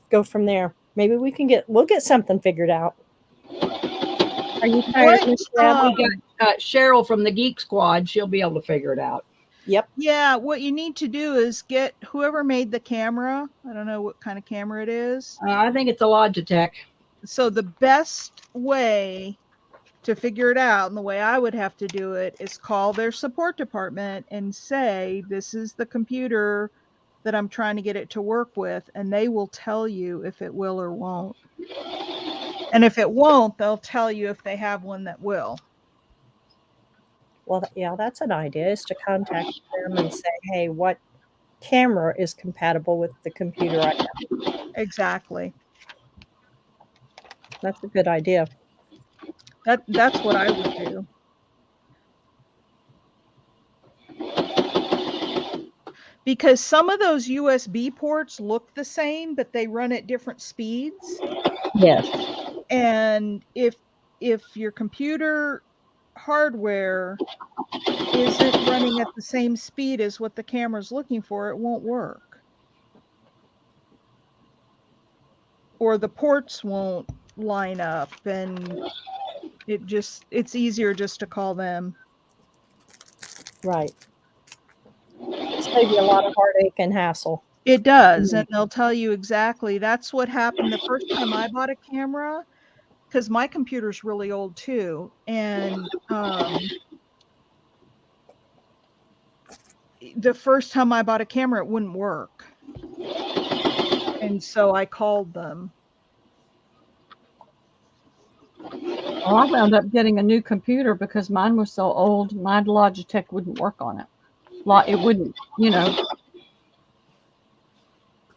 Speaker 5: go from there. Maybe we'll get something figured out. Are you tired,
Speaker 1: What,
Speaker 5: Miss Debbie?
Speaker 2: Cheryl from the Geek Squad, she'll be able to figure it out.
Speaker 5: Yep.
Speaker 1: Yeah, what you need to do is get whoever made the camera. I don't know what kind of camera it is.
Speaker 2: I think it's a Logitech.
Speaker 1: So the best way to figure it out, and the way I would have to do it, is call their support department and say, this is the computer that I'm trying to get it to work with, and they will tell you if it will or won't. And if it won't, they'll tell you if they have one that will.
Speaker 5: Well, yeah, that's an idea, is to contact them and say, hey, what camera is compatible with the computer I have?
Speaker 1: Exactly.
Speaker 5: That's a good idea.
Speaker 1: That's what I would do. Because some of those USB ports look the same, but they run at different speeds.
Speaker 5: Yes.
Speaker 1: And if your computer hardware isn't running at the same speed as what the camera's looking for, it won't work. Or the ports won't line up, and it's easier just to call them.
Speaker 5: Right. Save you a lot of heartache and hassle.
Speaker 1: It does, and they'll tell you exactly. That's what happened the first time I bought a camera, because my computer's really old too, and the first time I bought a camera, it wouldn't work, and so I called them.
Speaker 3: Well, I wound up getting a new computer because mine was so old. My Logitech wouldn't work on it. It wouldn't,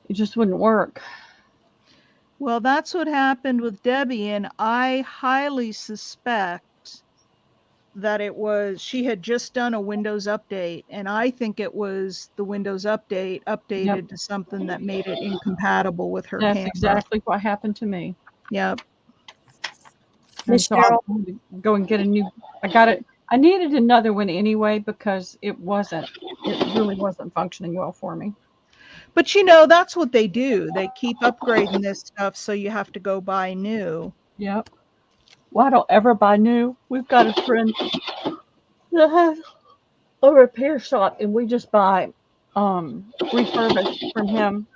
Speaker 3: it just wouldn't work.
Speaker 1: Well, that's what happened with Debbie, and I highly suspect that she had just done a Windows update, and I think it was the Windows update updated to something that made it incompatible with her
Speaker 3: That's
Speaker 1: camera.
Speaker 3: exactly what happened to me.
Speaker 1: Yep.
Speaker 3: And
Speaker 5: Miss
Speaker 3: so I
Speaker 5: Cheryl,
Speaker 3: had to go and get a new. I needed another one anyway because it really wasn't functioning well for me.
Speaker 1: But that's what they do. They keep upgrading this stuff, so you have to go buy new.
Speaker 3: Yep. Well, I don't ever buy new. We've got a friend that has a repair shop, and we just buy refurbished from him.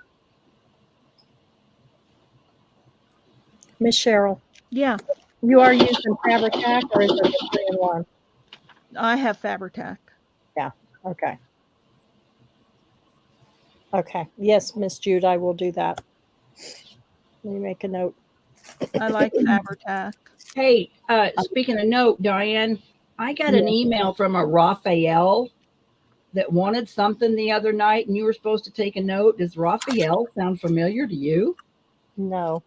Speaker 5: Miss Cheryl,
Speaker 1: Yeah,
Speaker 5: you are using Fabric-Tac or is it the 3-in-1?
Speaker 1: I have Fabri-Tac.
Speaker 5: Okay. Okay. Yes, Miss Jude, I will do that. Let me make a note.
Speaker 1: I like Fabri-Tac.
Speaker 2: Hey, speaking of note, Diane, I got an
Speaker 5: Yeah.
Speaker 2: email from a Raphael that wanted something the other night, and you were supposed to take a note. Does Raphael sound familiar to you?
Speaker 5: No.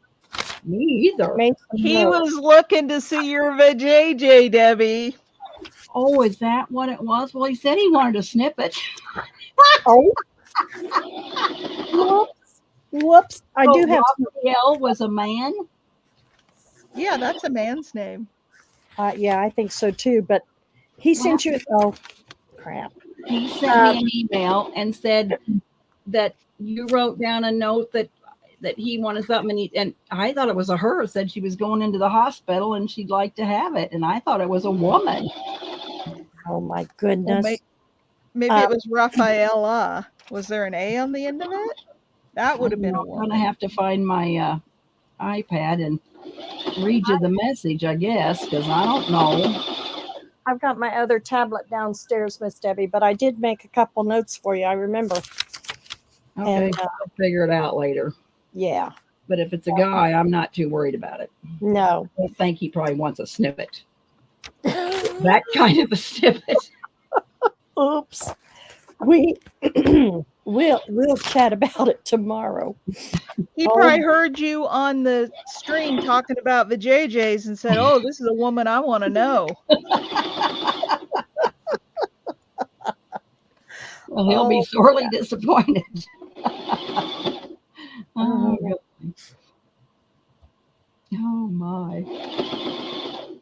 Speaker 2: Me either.
Speaker 5: Make some
Speaker 1: He
Speaker 5: notes.
Speaker 1: was looking to see your vajayjay, Debbie.
Speaker 2: Oh, is that what it was? Well, he said he wanted a snippet.
Speaker 5: Oh. Whoops. Whoops. I
Speaker 2: Oh,
Speaker 5: do have
Speaker 2: Raphael was a man.
Speaker 1: Yeah, that's a man's name.
Speaker 5: yeah, I think so too, but he sent you oh crap.
Speaker 2: He sent me an email and said that you wrote down a note that he wanted something, and I thought it was a her. Said she was going into the hospital and she'd like to have it, and I thought it was a woman.
Speaker 5: Oh my
Speaker 1: Well,
Speaker 5: goodness.
Speaker 1: maybe it was Rafaela. Was there an A on the end of it? That would have been a
Speaker 2: I'm
Speaker 1: woman.
Speaker 2: gonna have to find my iPad and read you the message, I guess, because I don't know.
Speaker 5: I've got my other tablet downstairs, Miss Debbie, but I did make a couple notes for you. I remember.
Speaker 2: Okay,
Speaker 5: And,
Speaker 2: I'll figure it out later.
Speaker 5: Yeah.
Speaker 2: But if it's a guy, I'm not too worried about it.
Speaker 5: No.
Speaker 2: I think he probably wants a snippet. That kind of a snippet.
Speaker 5: Oops. We we'll chat about it tomorrow.
Speaker 1: He probably heard you on the stream talking about the JJs and said, "Oh, this is a woman I want to know."
Speaker 2: Well, he'll be sorely disappointed. Oh, oh my.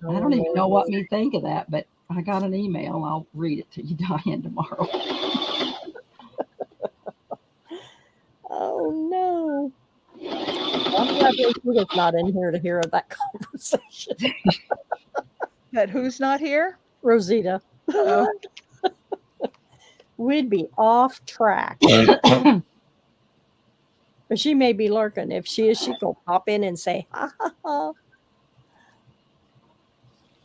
Speaker 2: I don't even know what me think of that, but I got an email. I'll read it to you, Diane, tomorrow.
Speaker 5: Oh no. I'm glad Rosita's not in here to hear that conversation.
Speaker 1: That who's not here?
Speaker 5: Rosita.
Speaker 1: Oh,
Speaker 5: We'd be off track. But she may be lurking. If she is, she go pop in and say, ha ha ha.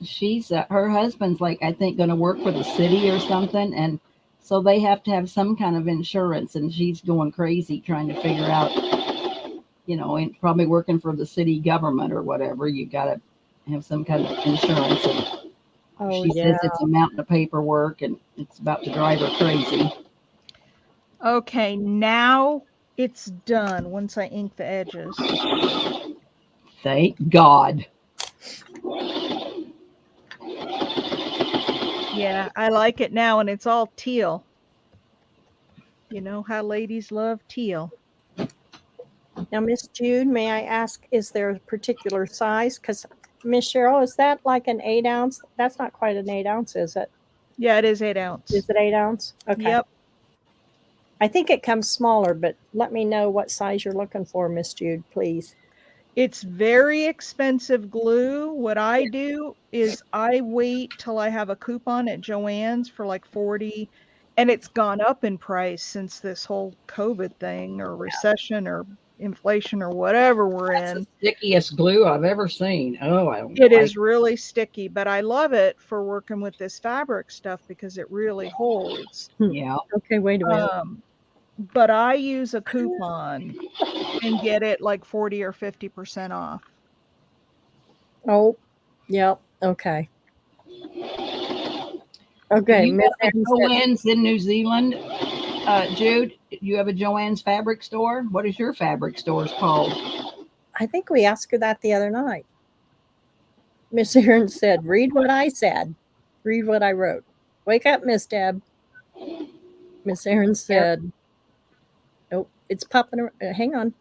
Speaker 2: She's her husband's like, I think, going to work for the city or something, and so they have to have some kind of insurance, and she's going crazy trying to figure out, you know, and probably working for the city government or whatever. You got to have some kind of insurance, and
Speaker 5: Oh
Speaker 2: she
Speaker 5: yeah.
Speaker 2: says it's a mountain of paperwork, and it's about to drive her crazy.
Speaker 1: okay. Now it's done. Once I ink the edges.
Speaker 2: Thank God.
Speaker 1: Yeah, I like it now, and it's all teal. You know how ladies love teal.
Speaker 5: Now, Miss Jude, may I ask, is there a particular size? Because Miss Cheryl, is that like an 8 ounce? That's not quite an 8 ounce, is it?
Speaker 1: Yeah, it is 8 ounce.
Speaker 5: Is it 8 ounce? Okay.
Speaker 1: Yep.
Speaker 5: I think it comes smaller, but let me know what size you're looking for, Miss Jude, please.
Speaker 1: It's very expensive glue. What I do is I wait till I have a coupon at Joann's for like 40, and it's gone up in price since this whole COVID thing or recession or inflation or whatever we're
Speaker 2: That's
Speaker 1: in.
Speaker 2: the stickiest glue I've ever seen. Oh, I don't
Speaker 1: It
Speaker 2: like
Speaker 1: is really sticky, but I love it for working with this fabric stuff because it really holds.
Speaker 2: Yeah.
Speaker 5: Okay, wait a minute.
Speaker 1: But I use a coupon and get it like 40 or 50% off.
Speaker 5: Oh, yep. Okay. Okay.
Speaker 2: You
Speaker 5: Miss
Speaker 2: have a
Speaker 5: Aaron said-
Speaker 2: Joann's in New Zealand, Jude? You have a Joann's fabric store? What is your fabric stores called?
Speaker 5: I think we asked her that the other night. Miss Aaron said, read what I said. Read what I wrote. Wake up, Miss Deb. Miss Aaron said, oh, it's popping. Hang on.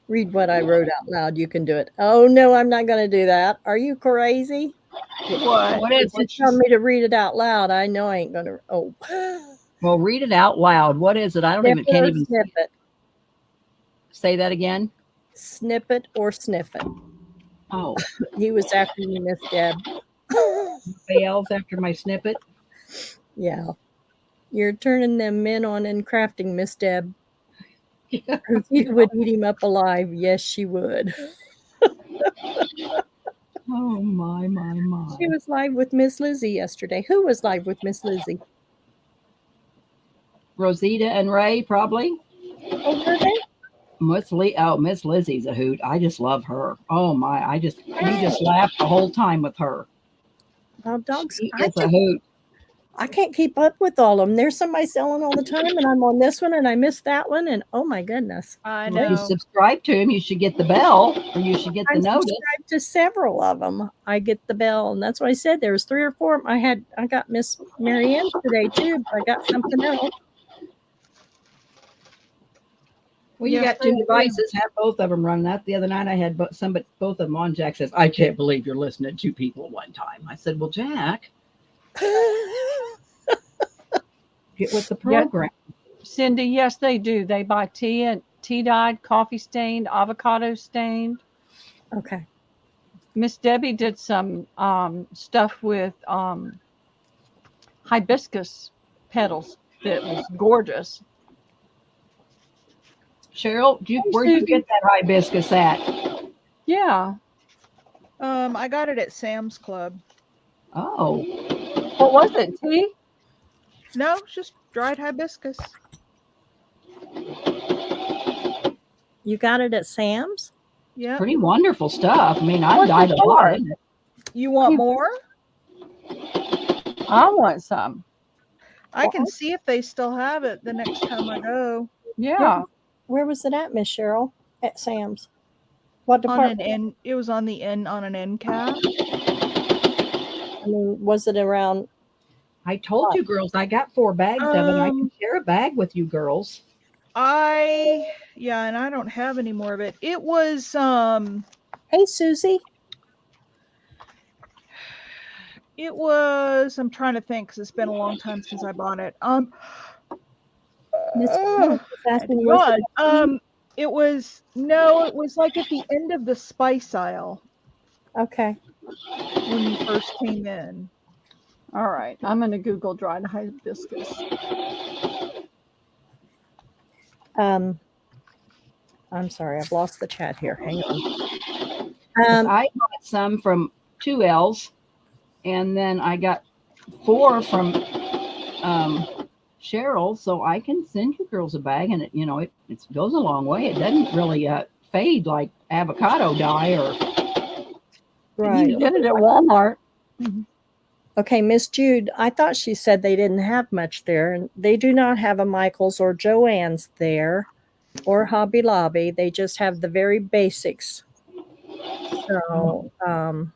Speaker 5: Read what I wrote out loud. You can do it. Oh, no, I'm not going to do that. Are you crazy?
Speaker 2: What is
Speaker 5: You
Speaker 2: it?
Speaker 5: tell me to read it out loud. I know I ain't going to. Oh.
Speaker 2: Well, read it out loud. What is it? I don't even, can't even
Speaker 5: Snippet.
Speaker 2: say that again.
Speaker 5: Snippet or sniff it.
Speaker 2: Oh,
Speaker 5: He was after you, Miss Deb.
Speaker 2: fails after my snippet.
Speaker 5: Yeah. You're turning them men on and crafting, Miss Deb. You would eat him up alive. Yes, she would.
Speaker 2: Oh my.
Speaker 5: She was live with Miss Lizzie yesterday. Who was live with Miss Lizzie?
Speaker 2: Rosita and Ray probably.
Speaker 5: Oh, were they?
Speaker 2: Miss Lizzie's a hoot. I just love her. Oh my, we just laughed the whole time with her.
Speaker 5: Well, dogs,
Speaker 2: She is a hoot.
Speaker 5: I can't keep up with all of them. There's somebody selling all the time, and I'm on this one, and I missed that one, and oh my goodness.
Speaker 1: I
Speaker 2: Well, if you
Speaker 1: know.
Speaker 2: subscribe to him, you should get the bell, or you should get the
Speaker 5: I'm
Speaker 2: notice.
Speaker 5: subscribed to several of them. I get the bell, and that's what I said. There was 3 or 4. I got Miss Marianne today too, but I got something else.
Speaker 2: Well, you
Speaker 1: Yeah,
Speaker 2: got 2 devices. Have both of them run that. The other night, I had both of them on. Jack says, "I can't believe you're listening to 2 people at one time." I said, "Well, Jack, get with the program."
Speaker 3: Cindy, yes, they do. They buy tea and tea dyed, coffee stained, avocado stained.
Speaker 5: Okay.
Speaker 3: Miss Debbie did some stuff with hibiscus petals that was gorgeous.
Speaker 2: Cheryl, where'd you get that hibiscus at?
Speaker 3: Yeah.
Speaker 1: I got it at Sam's Club.
Speaker 2: Oh,
Speaker 3: What was it? Tea?
Speaker 1: No, it's just dried hibiscus.
Speaker 5: You got it at Sam's?
Speaker 1: Yeah.
Speaker 2: pretty wonderful stuff. I mean, I've
Speaker 3: What's
Speaker 2: dyed
Speaker 3: it
Speaker 2: a lot
Speaker 3: for?
Speaker 2: in it.
Speaker 1: You want more?
Speaker 3: I want some.
Speaker 1: I can see if they still have it the next time I go.
Speaker 3: Yeah.
Speaker 5: Where was it at, Miss Cheryl? At Sam's. What
Speaker 1: On
Speaker 5: department?
Speaker 1: an end, it was on the end on an end cap.
Speaker 5: I mean, was it around?
Speaker 2: I told you girls, I got 4 bags of it. I can share a bag with you girls.
Speaker 1: Yeah, and I don't have any more of it. It was
Speaker 5: Hey, Susie.
Speaker 1: I'm trying to think because it's been a long time since I bought it.
Speaker 5: Miss
Speaker 1: Oh,
Speaker 5: was asking, was
Speaker 1: God. It was like at the end of the spice aisle
Speaker 5: okay.
Speaker 1: when you first came in.
Speaker 3: All right. I'm going to Google dried hibiscus.
Speaker 5: I'm sorry, I've lost the chat here. Hang on.
Speaker 2: I got some from 2 L's, and then I got 4 from Cheryl, so I can send you girls a bag, and it goes a long way. It doesn't really fade like avocado dye or.
Speaker 5: Right.
Speaker 3: You get it at Walmart.
Speaker 5: Okay, Miss Jude, I thought she said they didn't have much there, and they do not have a Michael's or Joann's there or Hobby Lobby. They just have the very basics. So,
Speaker 2: Well,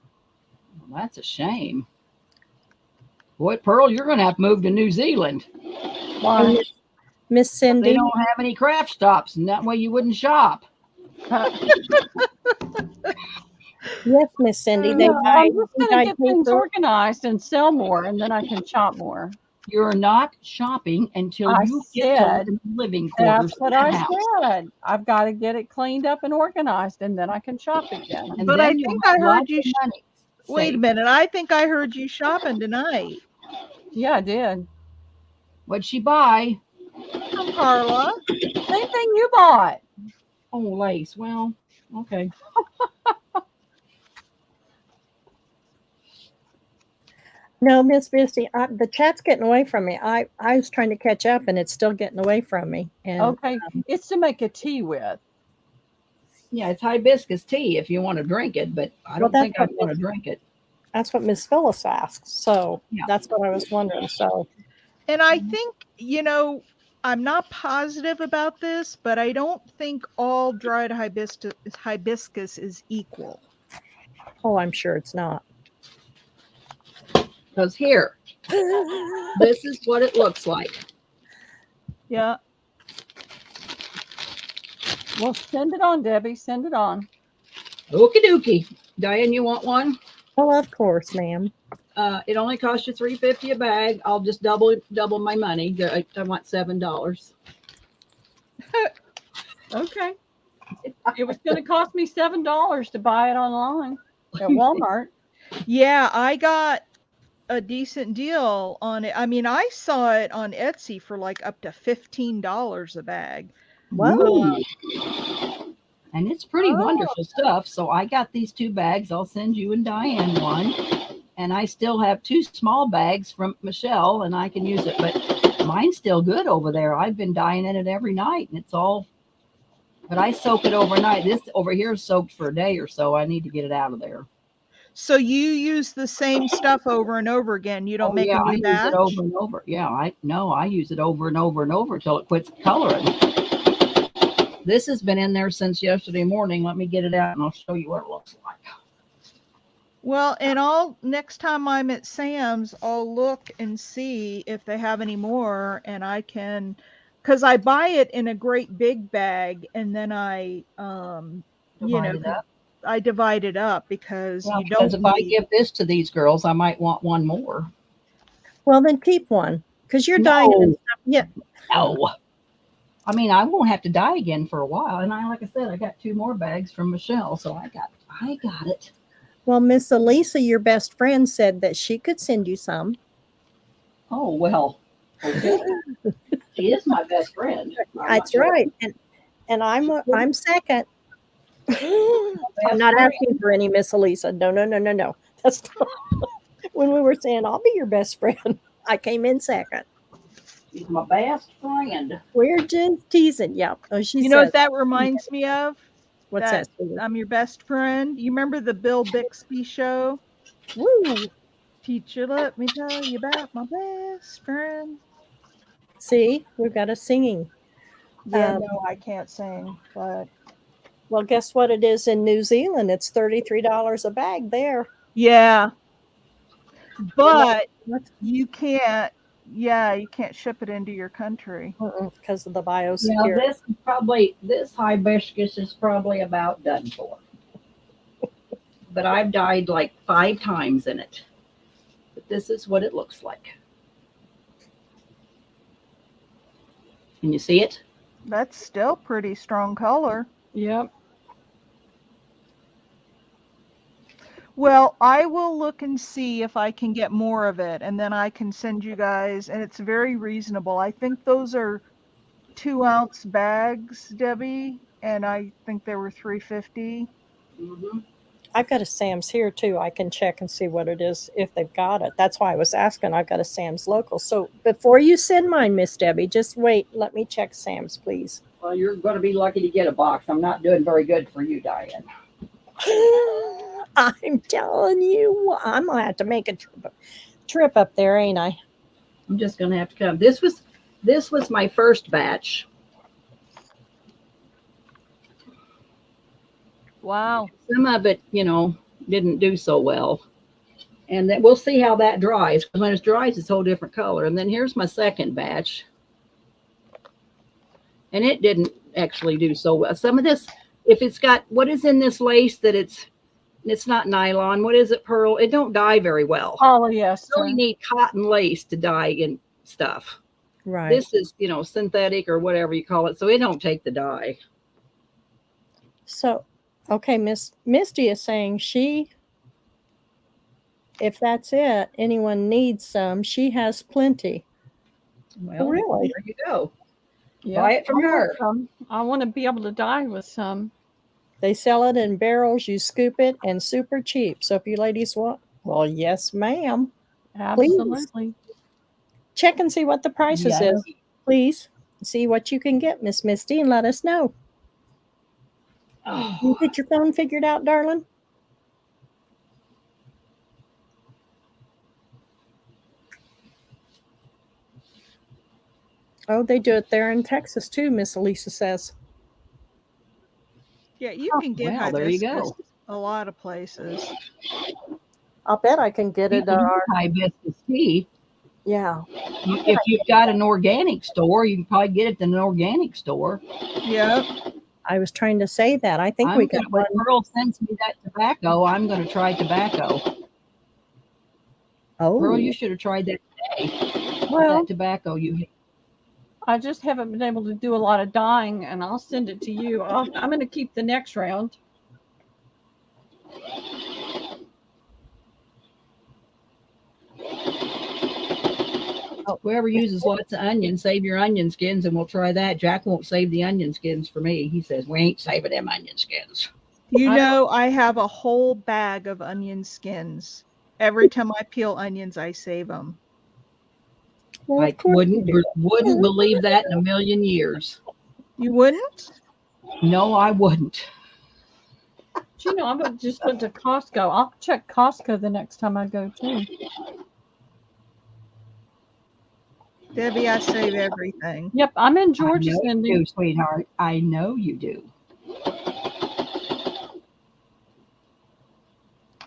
Speaker 2: that's a shame. Boy, Pearl, you're going to have to move to New Zealand.
Speaker 3: Why?
Speaker 5: Miss
Speaker 2: They
Speaker 5: Cindy,
Speaker 2: don't have any craft stops, and that way you wouldn't shop.
Speaker 5: yes, Miss Cindy, they
Speaker 3: No,
Speaker 5: buy
Speaker 3: I'm just going to get things organized and sell more, and then I can shop more.
Speaker 2: You're not shopping until
Speaker 3: I
Speaker 2: you get
Speaker 3: said
Speaker 2: to the living quarters.
Speaker 3: That's what
Speaker 2: of
Speaker 3: I
Speaker 2: the house.
Speaker 3: said. I've got to get it cleaned up and organized, and then I can shop again.
Speaker 2: And
Speaker 1: But
Speaker 2: then
Speaker 1: I
Speaker 2: you'll
Speaker 1: think
Speaker 2: have
Speaker 1: I heard
Speaker 2: lots
Speaker 1: you
Speaker 2: of money
Speaker 1: Wait a
Speaker 2: saved.
Speaker 1: minute. I think I heard you shopping tonight.
Speaker 3: Yeah, I did.
Speaker 2: What'd she buy?
Speaker 1: From Carla.
Speaker 3: Same thing you bought.
Speaker 2: Oh, lace. Well, okay.
Speaker 5: No, Miss Misty, the chat's getting away from me. I was trying to catch up, and it's still getting away from me. And
Speaker 3: Okay, it's to make a tea with.
Speaker 2: Yeah, it's hibiscus tea if you want to drink it, but I
Speaker 5: Well,
Speaker 2: don't
Speaker 5: that's
Speaker 2: think I'd
Speaker 5: what
Speaker 2: want to drink it.
Speaker 5: that's what Miss Phyllis asked. So
Speaker 2: Yeah.
Speaker 5: that's what I was wondering. So
Speaker 1: And I think, I'm not positive about this, but I don't think all dried hibiscus is equal.
Speaker 5: oh, I'm sure it's not.
Speaker 2: Because here, this is what it looks like.
Speaker 1: Yeah.
Speaker 3: Well, send it on, Debbie. Send it on.
Speaker 2: Okie dokie. Diane, you want one?
Speaker 5: Well, of course, ma'am.
Speaker 2: It only costs you $3.50 a bag. I'll just double my money. I want $7.
Speaker 3: Okay. It was going to cost me $7 to buy it online at Walmart.
Speaker 1: Yeah, I got a decent deal on it. I mean, I saw it on Etsy for like up to $15 a bag.
Speaker 5: Wow.
Speaker 2: Ooh. And it's pretty
Speaker 1: Oh.
Speaker 2: wonderful stuff. So I got these 2 bags. I'll send you and Diane one. And I still have 2 small bags from Michelle, and I can use it. But mine's still good over there. I've been dyeing in it every night, and it's all. But I soak it overnight. This over here is soaked for a day or so. I need to get it out of there.
Speaker 1: So you use the same stuff over and over again. You don't make
Speaker 2: yeah,
Speaker 1: a
Speaker 2: I
Speaker 1: new
Speaker 2: use
Speaker 1: batch?
Speaker 2: it over and over. Yeah, I use it over and over and over until it quits coloring. This has been in there since yesterday morning. Let me get it out and I'll show you what it looks like.
Speaker 1: Well, and next time I'm at Sam's, I'll look and see if they have any more, and I can, because I buy it in a great big bag, and then I
Speaker 2: Divide it up.
Speaker 1: I divide it up because
Speaker 2: Well,
Speaker 1: you don't
Speaker 2: because if I
Speaker 1: need-
Speaker 2: give this to these girls, I might want one more.
Speaker 5: Well, then keep one because you're dying.
Speaker 2: No.
Speaker 5: And stuff. Yeah.
Speaker 2: No. I mean, I won't have to dye again for a while. And like I said, I got 2 more bags from Michelle, so I got it.
Speaker 5: Well, Miss Elisa, your best friend, said that she could send you some.
Speaker 2: Oh well. Okay. She is my best friend.
Speaker 5: That's right. And I'm second. I'm not asking for any, Miss Elisa. No. That's not, when we were saying I'll be your best friend. I came in second.
Speaker 2: She's my best friend.
Speaker 5: We're just teasing. Yeah. Oh, she
Speaker 1: You know
Speaker 5: says,
Speaker 1: what that reminds me of?
Speaker 5: what's that?
Speaker 1: I'm your best friend. You remember the Bill Bixby show?
Speaker 5: Woo.
Speaker 1: Teacher, let me tell you about my best friend.
Speaker 5: See, we've got a singing.
Speaker 1: Yeah, no, I can't sing, but
Speaker 5: Well, guess what it is in New Zealand? It's $33 a bag there.
Speaker 1: yeah. But
Speaker 5: What?
Speaker 1: you can't. Yeah, you can't ship it into your country.
Speaker 5: Because of the
Speaker 2: Yeah,
Speaker 5: biosecurity.
Speaker 2: this hibiscus is probably about done for. But I've dyed like 5 times in it. But this is what it looks like. Can you see it?
Speaker 1: That's still pretty strong color.
Speaker 3: Yep.
Speaker 1: Well, I will look and see if I can get more of it, and then I can send you guys. And it's very reasonable. I think those are 2-ounce bags, Debbie, and I think they were $3.50.
Speaker 2: Mm-hmm.
Speaker 5: I've got a Sam's here too. I can check and see what it is if they've got it. That's why I was asking. I've got a Sam's local. So before you send mine, Miss Debbie, just wait. Let me check Sam's, please.
Speaker 2: Well, you're going to be lucky to get a box. I'm not doing very good for you, Diane.
Speaker 5: I'm telling you, I'm gonna have to make a trip up there, ain't I?
Speaker 2: I'm just going to have to come. This was my first batch.
Speaker 1: Wow.
Speaker 2: Some of it, didn't do so well. And then we'll see how that dries. Because when it dries, it's a whole different color. And then here's my second batch. And it didn't actually do so well. Some of this, if it's got, what is in this lace that it's not nylon. What is it, Pearl? It don't dye very well.
Speaker 3: Polyester.
Speaker 2: You really need cotton lace to dye in stuff.
Speaker 5: Right.
Speaker 2: This is, synthetic or whatever you call it. So it don't take the dye.
Speaker 5: So, okay, Miss Misty is saying if that's it, anyone needs some, she has plenty.
Speaker 2: Well,
Speaker 5: Really?
Speaker 2: there you go.
Speaker 3: Yeah.
Speaker 2: Buy it from her.
Speaker 3: I want to be able to dye with some.
Speaker 5: They sell it in barrels. You scoop it and super cheap. So if you ladies want, well, yes, ma'am.
Speaker 3: Absolutely.
Speaker 5: Check and see what the prices
Speaker 2: Yes.
Speaker 5: is, please. See what you can get, Miss Misty, and let us know.
Speaker 2: Oh,
Speaker 5: You get your phone figured out, darling? Oh, they do it there in Texas too, Miss Elisa says.
Speaker 1: Yeah, you can get
Speaker 2: well, there you
Speaker 1: hibiscus
Speaker 2: go.
Speaker 1: a lot of places.
Speaker 5: I'll bet I can get it.
Speaker 2: Hibiscus tea.
Speaker 5: Yeah.
Speaker 2: If you've got an organic store, you can probably get it in an organic store.
Speaker 1: Yep.
Speaker 5: I was trying to say that. I think we got one.
Speaker 2: When Pearl sends me that tobacco, I'm going to try tobacco.
Speaker 5: Oh,
Speaker 2: Pearl, you should have tried that today.
Speaker 5: well,
Speaker 2: That tobacco you.
Speaker 3: I just haven't been able to do a lot of dyeing, and I'll send it to you. I'm going to keep the next round.
Speaker 2: Whoever uses lots of onions, save your onion skins, and we'll try that. Jack won't save the onion skins for me. He says we ain't saving them onion skins.
Speaker 1: You
Speaker 3: I-
Speaker 1: know, I have a whole bag of onion skins. Every time I peel onions, I save them.
Speaker 5: Well,
Speaker 2: I
Speaker 5: of course you do.
Speaker 2: wouldn't believe that in a million years.
Speaker 1: You wouldn't?
Speaker 2: No, I wouldn't.
Speaker 3: Do you know, I just went to Costco. I'll check Costco the next time I go too.
Speaker 1: Debbie, I save everything.
Speaker 3: Yep, I'm in
Speaker 2: I
Speaker 3: Georgia,
Speaker 2: know you
Speaker 3: Cindy.
Speaker 2: do, sweetheart. I know you do.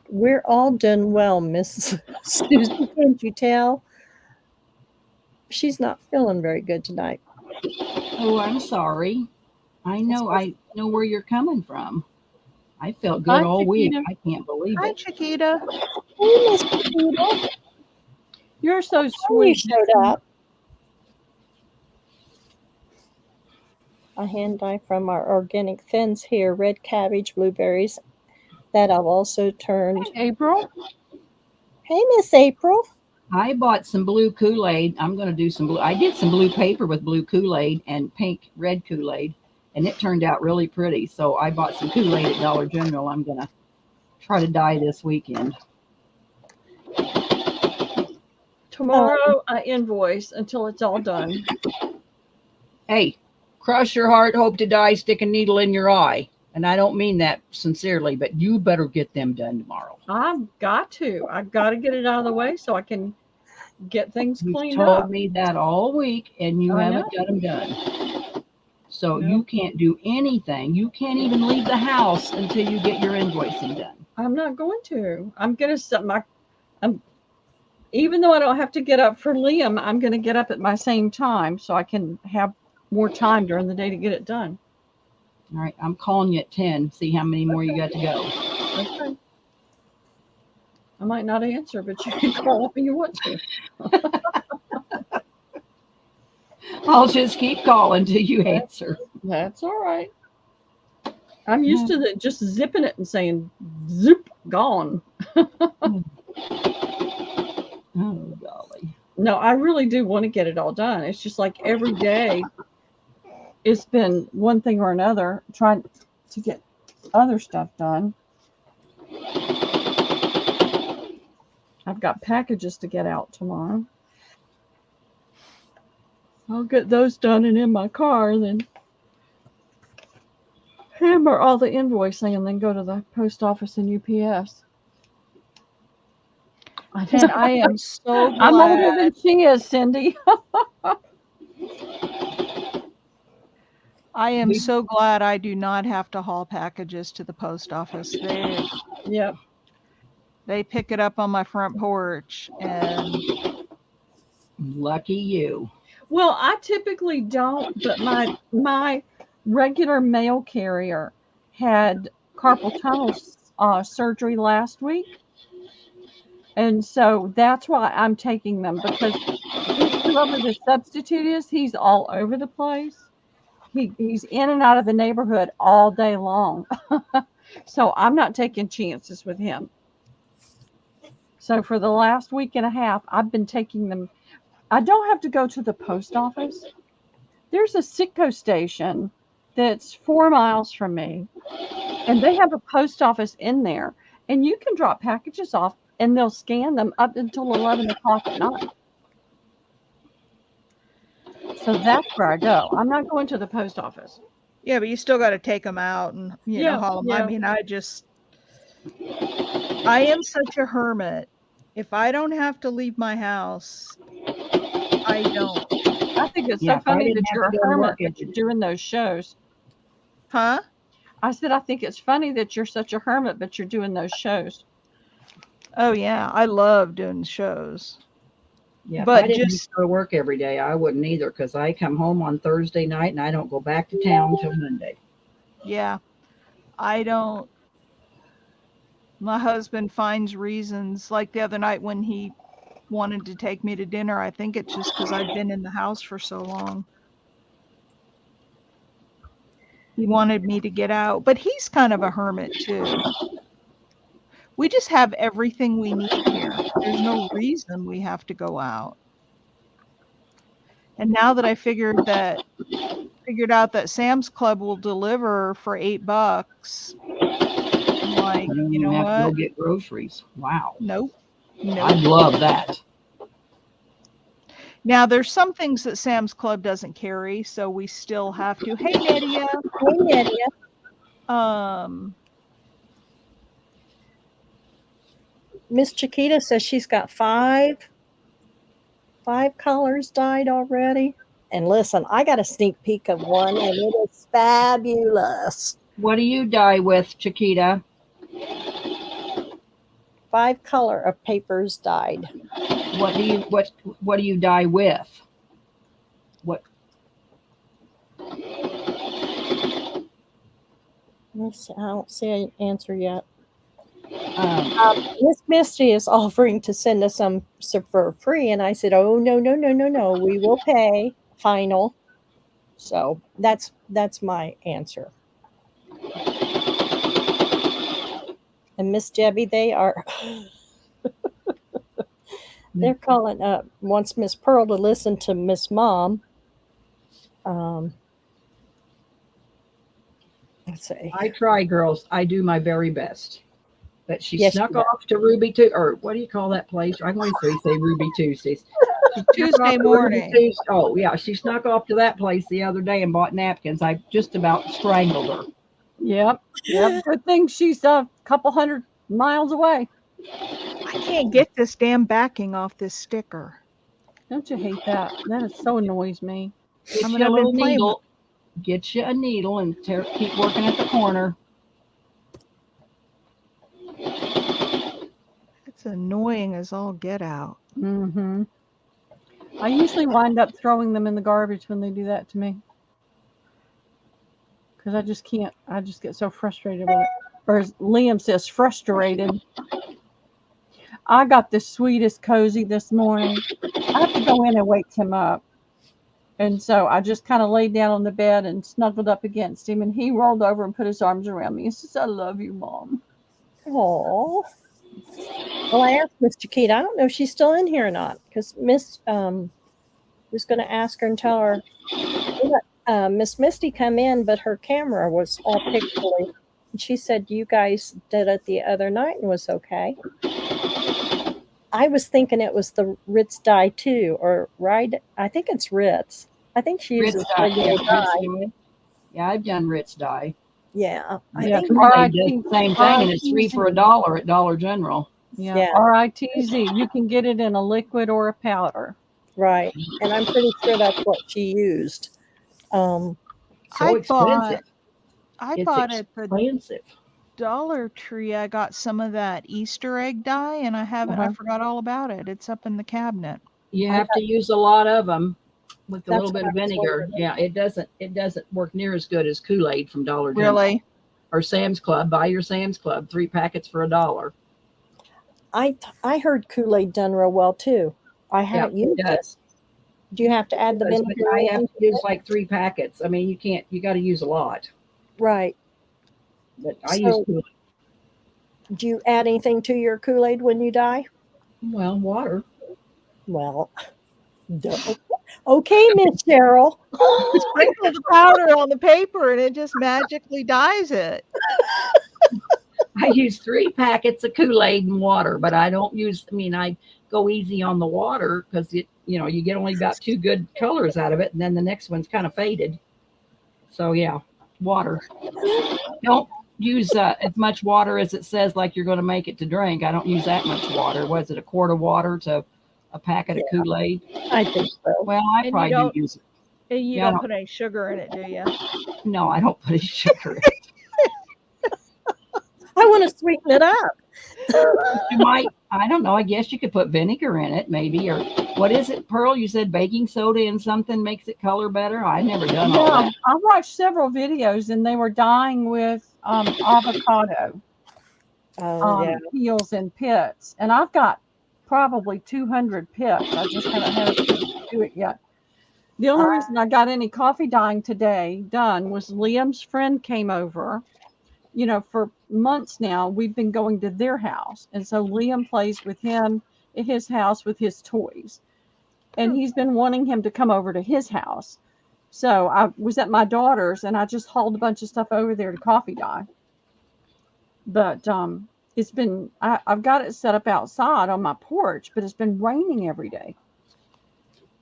Speaker 5: We're all done well, Miss Susan. Can't you tell? She's not feeling very good tonight.
Speaker 2: Oh, I'm sorry. I know where you're coming from. I felt good
Speaker 3: Hi,
Speaker 2: all week.
Speaker 3: Chiquita.
Speaker 2: I can't believe
Speaker 1: Hi,
Speaker 2: it.
Speaker 1: Chiquita.
Speaker 5: Hey, Miss Chiquita.
Speaker 3: You're so
Speaker 5: You
Speaker 3: sweet.
Speaker 5: showed up. A hand dye from our organic thins here, red cabbage, blueberries, that I've also turned.
Speaker 3: April,
Speaker 5: Hey, Miss April.
Speaker 2: I bought some blue Kool-Aid. I'm going to do some blue. I did some blue paper with blue Kool-Aid and pink red Kool-Aid, and it turned out really pretty. So I bought some Kool-Aid at Dollar General. I'm going to try to dye this weekend.
Speaker 3: tomorrow I invoice until it's all done.
Speaker 2: Hey, cross your heart, hope to die, stick a needle in your eye. And I don't mean that sincerely, but you better get them done tomorrow.
Speaker 3: I've got to. I've got to get it out of the way so I can get things
Speaker 2: You've
Speaker 3: cleaned
Speaker 2: told
Speaker 3: up.
Speaker 2: me that all week, and you
Speaker 3: I
Speaker 2: haven't
Speaker 3: know.
Speaker 2: got them done. So
Speaker 3: No.
Speaker 2: you can't do anything. You can't even leave the house until you get your invoicing done.
Speaker 3: I'm not going to. I'm gonna set my. I'm even though I don't have to get up for Liam, I'm gonna get up at my same time so I can have more time during the day to get it done.
Speaker 2: All right, I'm calling you at 10. See how many more you got to go.
Speaker 3: Okay. I might not answer, but you can call if you want to.
Speaker 2: I'll just keep calling till you answer.
Speaker 3: That's all right. I'm used to just zipping it and saying, "Zoop, gone."
Speaker 2: Oh, golly.
Speaker 3: No, I really do want to get it all done. It's just like every day it's been one thing or another trying to get other stuff done. I've got packages to get out tomorrow. I'll get those done and in my car, then hammer all the invoicing and then go to the post office and UPS.
Speaker 1: And I am so
Speaker 3: I'm older
Speaker 1: glad.
Speaker 3: than she is, Cindy.
Speaker 1: I am so glad I do not have to haul packages to the post office.
Speaker 3: Yep.
Speaker 1: They pick it up on my front porch, and
Speaker 2: Lucky you.
Speaker 3: Well, I typically don't, but my regular mail carrier had carpal tunnel surgery last week. And so that's why I'm taking them, because whoever the substitute is, he's all over the place. He's in and out of the neighborhood all day long. So I'm not taking chances with him. So for the last week and a half, I've been taking them. I don't have to go to the post office. There's a Citgo station that's 4 miles from me, and they have a post office in there, and you can drop packages off and they'll scan them up until 11 o'clock at night. So that's where I go. I'm not going to the post office.
Speaker 1: yeah, but you still got to take them out and
Speaker 3: Yeah,
Speaker 1: haul them.
Speaker 3: yeah.
Speaker 1: I mean, I am such a hermit. If I don't have to leave my house, I don't.
Speaker 3: I think it's
Speaker 2: Yeah,
Speaker 3: so
Speaker 2: if I
Speaker 3: funny
Speaker 2: didn't
Speaker 3: that
Speaker 2: have
Speaker 3: you're
Speaker 2: to
Speaker 3: a
Speaker 2: go to
Speaker 3: hermit
Speaker 2: work
Speaker 3: that you're doing those shows.
Speaker 1: Huh?
Speaker 3: I said, I think it's funny that you're such a hermit, but you're doing those shows.
Speaker 1: Oh yeah, I love doing shows.
Speaker 2: Yeah,
Speaker 1: But
Speaker 2: if I didn't
Speaker 1: just-
Speaker 2: go to work every day, I wouldn't either, because I come home on Thursday night and I don't go back to town until Monday.
Speaker 1: Yeah, I don't. My husband finds reasons, like the other night when he wanted to take me to dinner. I think it's just because I've been in the house for so long. He wanted me to get out, but he's kind of a hermit too. We just have everything we need here. There's no reason we have to go out. And now that I figured out that Sam's Club will deliver for $8, I'm like,
Speaker 2: I don't
Speaker 1: you
Speaker 2: even
Speaker 1: know
Speaker 2: have to go
Speaker 1: what?
Speaker 2: get groceries. Wow.
Speaker 1: Nope.
Speaker 2: I'd love that.
Speaker 1: Now there's some things that Sam's Club doesn't carry, so we still have to. Hey, Nydia.
Speaker 5: Hey, Nydia. Miss Chiquita says she's got five colors dyed already. And listen, I got a sneak peek of one, and it is fabulous.
Speaker 2: What do you dye with, Chiquita?
Speaker 5: 5 color of papers dyed.
Speaker 2: What do you dye with? What?
Speaker 5: Let's see, I don't see an answer yet.
Speaker 2: Um,
Speaker 5: Miss Misty is offering to send us some for free, and I said, "Oh no, we will pay final." So that's my answer. And Miss Debbie, they are they're calling up wants Miss Pearl to listen to Miss Mom. Let's see.
Speaker 2: I try, girls. I do my very best. But she
Speaker 5: Yes,
Speaker 2: snuck
Speaker 5: she does.
Speaker 2: off to Ruby Tuesday, or what do you call that place? I'm going to say Ruby Tuesdays. She snuck
Speaker 1: Tuesday
Speaker 2: off to Ruby
Speaker 1: morning.
Speaker 2: Tuesday. Oh yeah, she snuck off to that place the other day and bought napkins. I just about strangled her.
Speaker 3: Yep. Good thing she's a couple hundred miles away.
Speaker 1: I can't get this damn backing off this sticker.
Speaker 3: Don't you hate that? That so annoys me.
Speaker 2: Get
Speaker 1: I mean,
Speaker 2: you a
Speaker 1: I've
Speaker 2: little
Speaker 1: been playing
Speaker 2: needle. Get you a needle and keep working at the corner.
Speaker 1: It's annoying as all get out.
Speaker 3: Mm-hmm. I usually wind up throwing them in the garbage when they do that to me. Because I just can't. I just get so frustrated with it. Or as Liam says, frustrated. I got the sweetest cozy this morning. I have to go in and wake him up. And so I just kind of laid down on the bed and snuggled up against him. And he rolled over and put his arms around me. He says, "I love you, Mom."
Speaker 5: Oh. Well, I asked Miss Chiquita. I don't know if she's still in here or not, because Miss was going to ask her and tell her. Miss Misty come in, but her camera was all pixely. And she said you guys did it the other night and was okay. I was thinking it was the Ritz dye too, or right? I think it's Ritz. I think she uses
Speaker 2: Ritz dye.
Speaker 5: regular dye.
Speaker 2: Yeah, I've done Ritz dye.
Speaker 5: Yeah, I
Speaker 3: Yeah,
Speaker 5: think
Speaker 2: They did the same thing, and it's 3 for $1 at Dollar General.
Speaker 3: Yeah.
Speaker 5: Yeah.
Speaker 3: RITZ. You can get it in a liquid or a powder.
Speaker 5: right, and I'm pretty sure that's what she used.
Speaker 2: So
Speaker 1: I
Speaker 2: expensive.
Speaker 1: I bought at the
Speaker 2: expensive.
Speaker 1: Dollar Tree. I got some of that Easter egg dye, and I haven't. I
Speaker 3: Uh-huh.
Speaker 1: forgot all about it. It's up in the cabinet.
Speaker 2: You have to use a lot of them with a
Speaker 5: That's
Speaker 2: little bit
Speaker 5: what
Speaker 2: of
Speaker 5: I was
Speaker 2: vinegar.
Speaker 5: wondering.
Speaker 2: Yeah, it doesn't work near as good as Kool-Aid from Dollar General
Speaker 1: Really?
Speaker 2: or Sam's Club. Buy your Sam's Club 3 packets for $1.
Speaker 5: I heard Kool-Aid done real well too. I
Speaker 2: Yeah,
Speaker 5: haven't
Speaker 2: it
Speaker 5: used it.
Speaker 2: does.
Speaker 5: Do you have to add the
Speaker 2: But
Speaker 5: vinegar?
Speaker 2: I have
Speaker 5: in?
Speaker 2: to use like 3 packets. I mean, you got to use a lot.
Speaker 5: Right.
Speaker 2: But I
Speaker 5: So-
Speaker 2: use Kool-Aid.
Speaker 5: Do you add anything to your Kool-Aid when you dye?
Speaker 2: Well, water.
Speaker 5: Well, duh. Okay, Miss Cheryl.
Speaker 1: Sprinkle the powder on the paper, and it just magically dyes it.
Speaker 2: I use 3 packets of Kool-Aid and water, but I don't use. I mean, I go easy on the water because you get only about 2 good colors out of it, and then the next one's kind of faded. So yeah, water. Don't use as much water as it says like you're going to make it to drink. I don't use that much water. Was it a quart of water to a packet of Kool-Aid?
Speaker 5: I think so.
Speaker 2: Well, I
Speaker 1: you
Speaker 2: probably do
Speaker 1: don't-
Speaker 2: use it.
Speaker 1: And you
Speaker 2: Yeah, I
Speaker 1: don't
Speaker 2: don't-
Speaker 1: put any sugar in it, do you?
Speaker 2: No, I don't put any sugar in it.
Speaker 5: I want to sweeten it up.
Speaker 2: You might, I don't know. I guess you could put vinegar in it, maybe, or what is it, Pearl? You said baking soda in something makes it color better. I've never done all
Speaker 3: Yeah,
Speaker 2: that.
Speaker 3: I watched several videos and they were dyeing with avocado peels and pits. And I've got probably 200 pits. I just haven't had to do it yet. The only reason I got any coffee dyeing today done was Liam's friend came over. For months now, we've been going to their house. And so Liam plays with him at his house with his toys. and he's been wanting him to come over to his house. So I was at my daughter's, and I just hauled a bunch of stuff over there to coffee dye. But it's been I've got it set up outside on my porch, but it's been raining every day.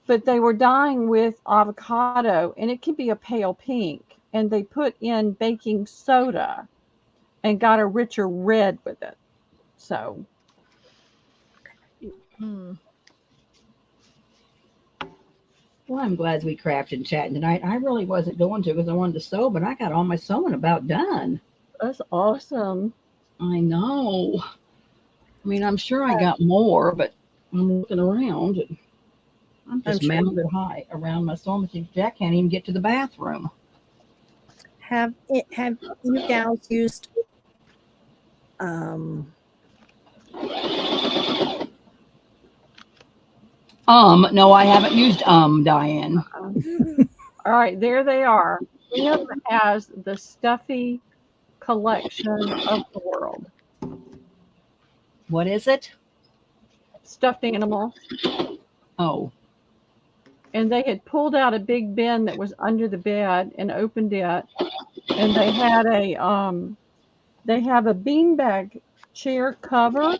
Speaker 3: But they were dyeing with avocado, and it can be a pale pink, and they put in baking soda and got a richer red with it. So
Speaker 2: Well, I'm glad we crafted and chatting tonight. I really wasn't going to because I wanted to sew, but I got all my sewing about done.
Speaker 3: that's awesome.
Speaker 2: I know. I mean, I'm sure I got more, but I'm looking around and I'm just
Speaker 5: I'm sure.
Speaker 2: mounted high around my sewing machine. Jack can't even get to the bathroom.
Speaker 5: Have you gals used
Speaker 2: No, I haven't used Diane.
Speaker 3: All right, there they are. Liam has the stuffy collection of the world.
Speaker 2: What is it?
Speaker 3: Stuffed animals.
Speaker 2: Oh,
Speaker 3: And they had pulled out a big bin that was under the bed and opened it. And they had they have a beanbag chair cover,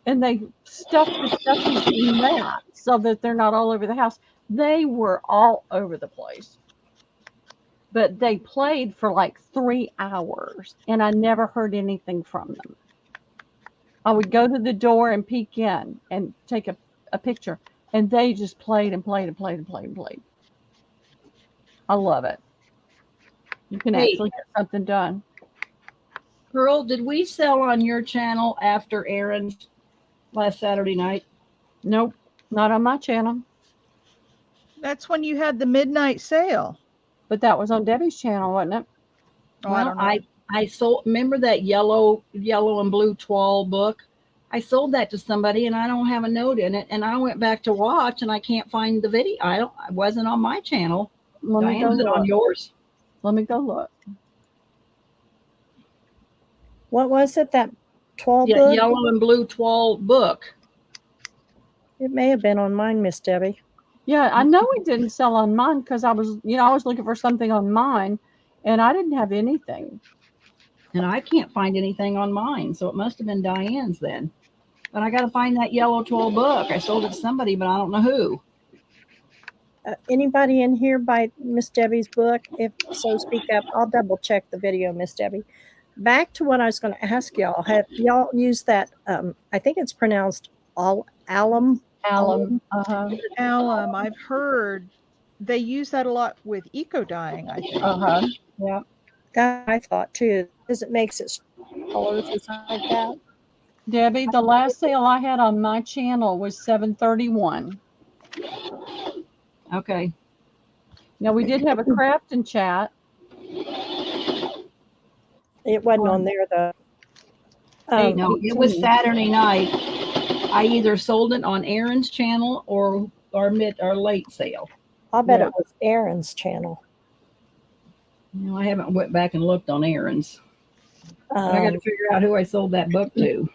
Speaker 3: and they stuffed the stuffies in that so that they're not all over the house. They were all over the place. But they played for like 3 hours, and I never heard anything from them. I would go to the door and peek in and take a picture, and they just played and played and played and played and played. I love it. You can
Speaker 2: Hey.
Speaker 3: actually get something done.
Speaker 2: Pearl, did we sell on your channel after Aaron's last Saturday night?
Speaker 3: Nope, not on my channel.
Speaker 1: That's when you had the midnight sale.
Speaker 3: But that was on Debbie's channel, wasn't it?
Speaker 1: Oh, I don't know.
Speaker 2: I sold. Remember that yellow and blue toile book? I sold that to somebody, and I don't have a note in it. And I went back to watch, and I can't find the video. I wasn't on my channel.
Speaker 3: Let me
Speaker 2: Diane,
Speaker 3: go
Speaker 2: was it on
Speaker 3: look.
Speaker 2: yours?
Speaker 3: Let me go look.
Speaker 5: what was it, that 12
Speaker 2: Yeah,
Speaker 5: book?
Speaker 2: yellow and blue toile book.
Speaker 5: It may have been on mine, Miss Debbie.
Speaker 3: Yeah, I know it didn't sell on mine because I was looking for something on mine, and I didn't have anything.
Speaker 2: And I can't find anything on mine, so it must have been Diane's then. But I got to find that yellow toile book. I sold it to somebody, but I don't know who.
Speaker 5: Anybody in here buy Miss Debbie's book? If so, speak up. I'll double check the video, Miss Debbie. Back to what I was going to ask y'all. Have y'all used that? I think it's pronounced alum.
Speaker 3: Alum.
Speaker 1: Alum, I've heard they use that a lot with eco dyeing, I think.
Speaker 3: Yeah.
Speaker 5: That I thought too, because it makes it colors and stuff like that.
Speaker 3: Debbie, the last sale I had on my channel was $7.31.
Speaker 2: Okay.
Speaker 3: Now we did have a craft and chat.
Speaker 5: It wasn't on there though.
Speaker 2: No, it was Saturday night. I either sold it on Aaron's channel or late sale.
Speaker 5: I'll bet
Speaker 3: Yeah.
Speaker 5: it was Aaron's channel.
Speaker 2: I haven't went back and looked on Aaron's. I got to figure out who I sold that book to.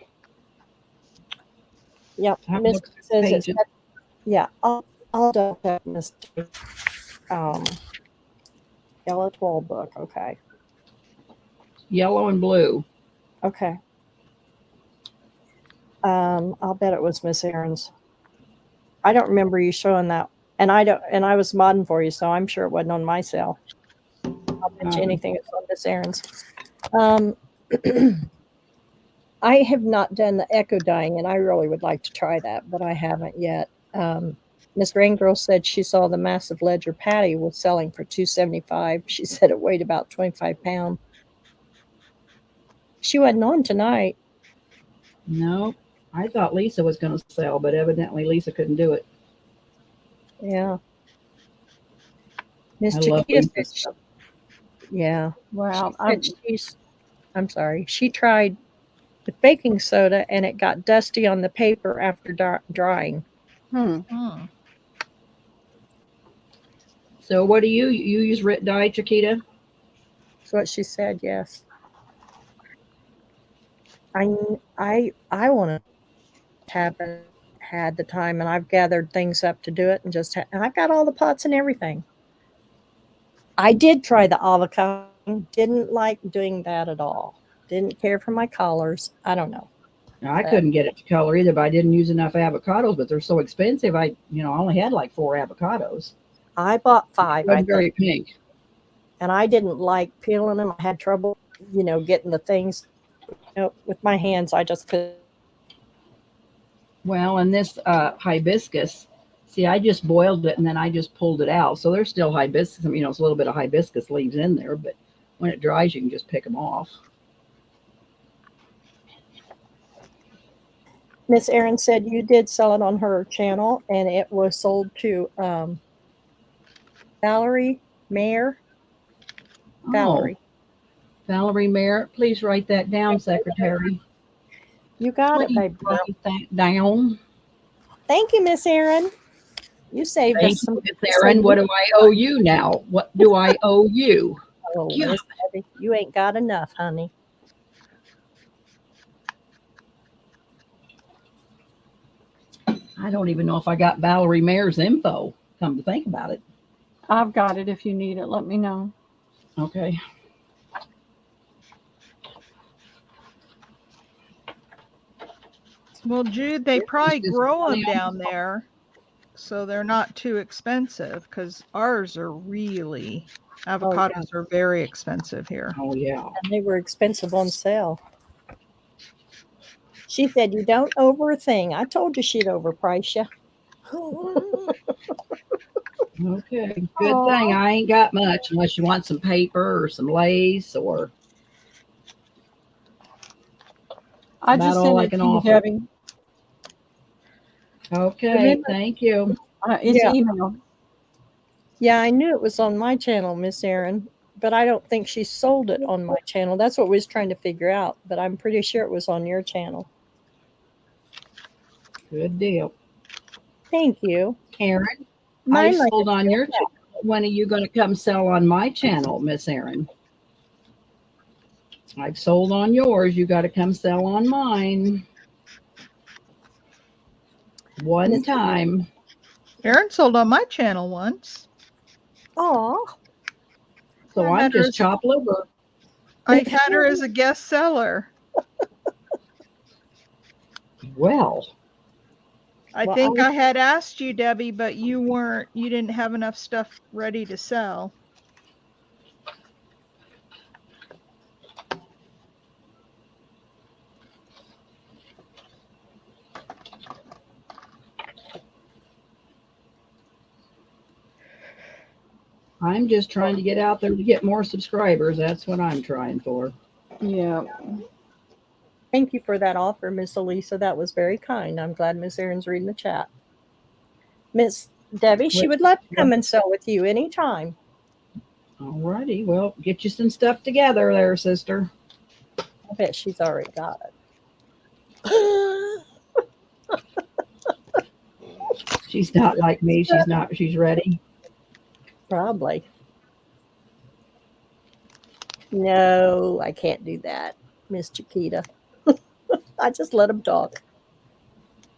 Speaker 5: Yep.
Speaker 2: I
Speaker 5: Miss
Speaker 2: looked at
Speaker 5: says
Speaker 2: the
Speaker 5: it's,
Speaker 2: pages.
Speaker 5: yeah, I'll double check Miss yellow 12 book. Okay.
Speaker 2: Yellow and blue.
Speaker 5: Okay. I'll bet it was Miss Aaron's. I don't remember you showing that. And I was modding for you, so I'm sure it wasn't on my sale. I'll bet you anything it's on Miss Aaron's. I have not done the echo dyeing, and I really would like to try that, but I haven't yet. Miss Rain Girl said she saw the massive ledger patty was selling for $275. She said it weighed about 25 pounds. She wasn't on tonight.
Speaker 2: No, I thought Lisa was going to sell, but evidently Lisa couldn't do it.
Speaker 5: Yeah. Miss
Speaker 2: I love
Speaker 5: Chiquita
Speaker 2: Lisa's
Speaker 5: said,
Speaker 2: stuff.
Speaker 5: yeah.
Speaker 3: Wow.
Speaker 5: I'm sorry. She tried with baking soda, and it got dusty on the paper after drying.
Speaker 1: Hmm.
Speaker 2: So what do you use Rit dye, Chiquita?
Speaker 5: That's what she said. Yes. I want to had the time, and I've gathered things up to do it, and and I've got all the pots and everything. I did try the avocado. Didn't like doing that at all. Didn't care for my collars. I don't know.
Speaker 2: Now, I couldn't get it to color either, but I didn't use enough avocados, but they're so expensive. I only had like 4 avocados.
Speaker 5: I bought 5.
Speaker 2: They're very pink.
Speaker 5: And I didn't like peeling them. I had trouble, getting the things with my hands. I just couldn't.
Speaker 2: Well, and this hibiscus, see, I just boiled it and then I just pulled it out. So there's still hibiscus. It's a little bit of hibiscus leaves in there, but when it dries, you can just pick them off.
Speaker 5: Miss Erin said you did sell it on her channel, and it was sold to Valerie Mayer. Valerie.
Speaker 2: Valerie Mayer, please write that down, Secretary.
Speaker 5: You got it,
Speaker 2: Please
Speaker 5: baby.
Speaker 2: write that down.
Speaker 5: Thank you, Miss Erin. You saved
Speaker 2: Thank
Speaker 5: us some.
Speaker 2: you, Miss Erin. What do I owe you now? What do I owe you?
Speaker 5: Oh,
Speaker 2: Yeah.
Speaker 5: Miss Debbie, you ain't got enough, honey.
Speaker 2: I don't even know if I got Valerie Mayer's info, come to think about it.
Speaker 3: I've got it. If you need it, let me know.
Speaker 2: Okay.
Speaker 1: Well, Jude, they probably
Speaker 2: just
Speaker 1: grow them
Speaker 2: really
Speaker 1: down there, so they're not too expensive. Because ours are really avocados are very expensive here.
Speaker 2: Oh, yeah.
Speaker 5: And they were expensive on sale. She said, "You don't overthink." I told you she'd overprice you.
Speaker 2: Okay. Good thing I ain't got much unless you want some paper or some lace or
Speaker 3: I
Speaker 2: About
Speaker 3: just
Speaker 2: all
Speaker 3: sent
Speaker 2: I
Speaker 3: it
Speaker 2: can
Speaker 3: to you,
Speaker 2: offer.
Speaker 3: Debbie.
Speaker 2: okay.
Speaker 5: Remember-
Speaker 2: Thank you.
Speaker 3: It's
Speaker 5: Yeah.
Speaker 3: email.
Speaker 5: Yeah, I knew it was on my channel, Miss Erin, but I don't think she sold it on my channel. That's what we was trying to figure out, but I'm pretty sure it was on your channel.
Speaker 2: Good deal.
Speaker 5: Thank you.
Speaker 2: Karen, I
Speaker 5: Mine might
Speaker 2: sold
Speaker 5: have
Speaker 2: on
Speaker 5: been
Speaker 2: your
Speaker 5: that.
Speaker 2: channel. When are you going to come sell on my channel, Miss Erin? I've sold on yours. You got to come sell on mine. One
Speaker 5: Miss-
Speaker 2: time.
Speaker 1: Aaron sold on my channel once.
Speaker 5: Oh,
Speaker 2: So
Speaker 1: I
Speaker 2: I'm
Speaker 1: had her
Speaker 2: just
Speaker 1: as-
Speaker 2: chop liver.
Speaker 1: I had her as a guest seller.
Speaker 2: Well,
Speaker 1: I
Speaker 5: Well,
Speaker 1: think I had asked you, Debbie, but you didn't have enough stuff ready to sell.
Speaker 2: I'm just trying to get out there to get more subscribers. That's what I'm trying for.
Speaker 3: Yeah.
Speaker 5: thank you for that offer, Miss Elisa. That was very kind. I'm glad Miss Erin's reading the chat. Miss Debbie, she would love to come and sell with you anytime.
Speaker 2: All righty. Well, get you some stuff together there, sister.
Speaker 5: I bet she's already got it.
Speaker 2: She's not like me. She's ready.
Speaker 5: Probably. No, I can't do that, Miss Chiquita. I just let them talk.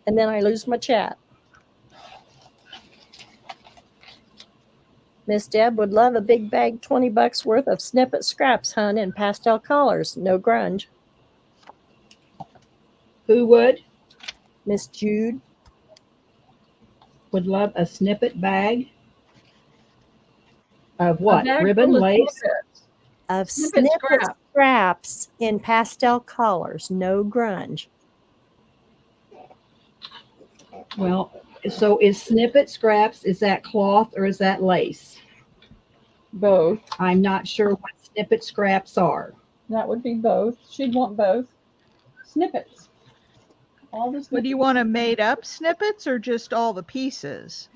Speaker 5: And then I lose my chat. Miss Deb would love a big bag, $20 worth of snippet scraps, hun, in pastel colors. No grunge.
Speaker 2: Who would
Speaker 5: Miss Jude.
Speaker 2: love a snippet bag of what?
Speaker 3: A bag
Speaker 2: Ribbon,
Speaker 3: full of
Speaker 2: lace?
Speaker 3: snippets.
Speaker 5: Of
Speaker 3: Snippet
Speaker 5: snippet
Speaker 3: scrap.
Speaker 5: scraps in pastel colors. No grunge.
Speaker 2: Well, so is snippet scraps, is that cloth or is that lace?
Speaker 3: Both.
Speaker 2: I'm not sure what snippet scraps are.
Speaker 3: That would be both. She'd want both. Snippets. All the
Speaker 1: What
Speaker 3: snippets.
Speaker 1: do you want, to made up snippets or just all the pieces?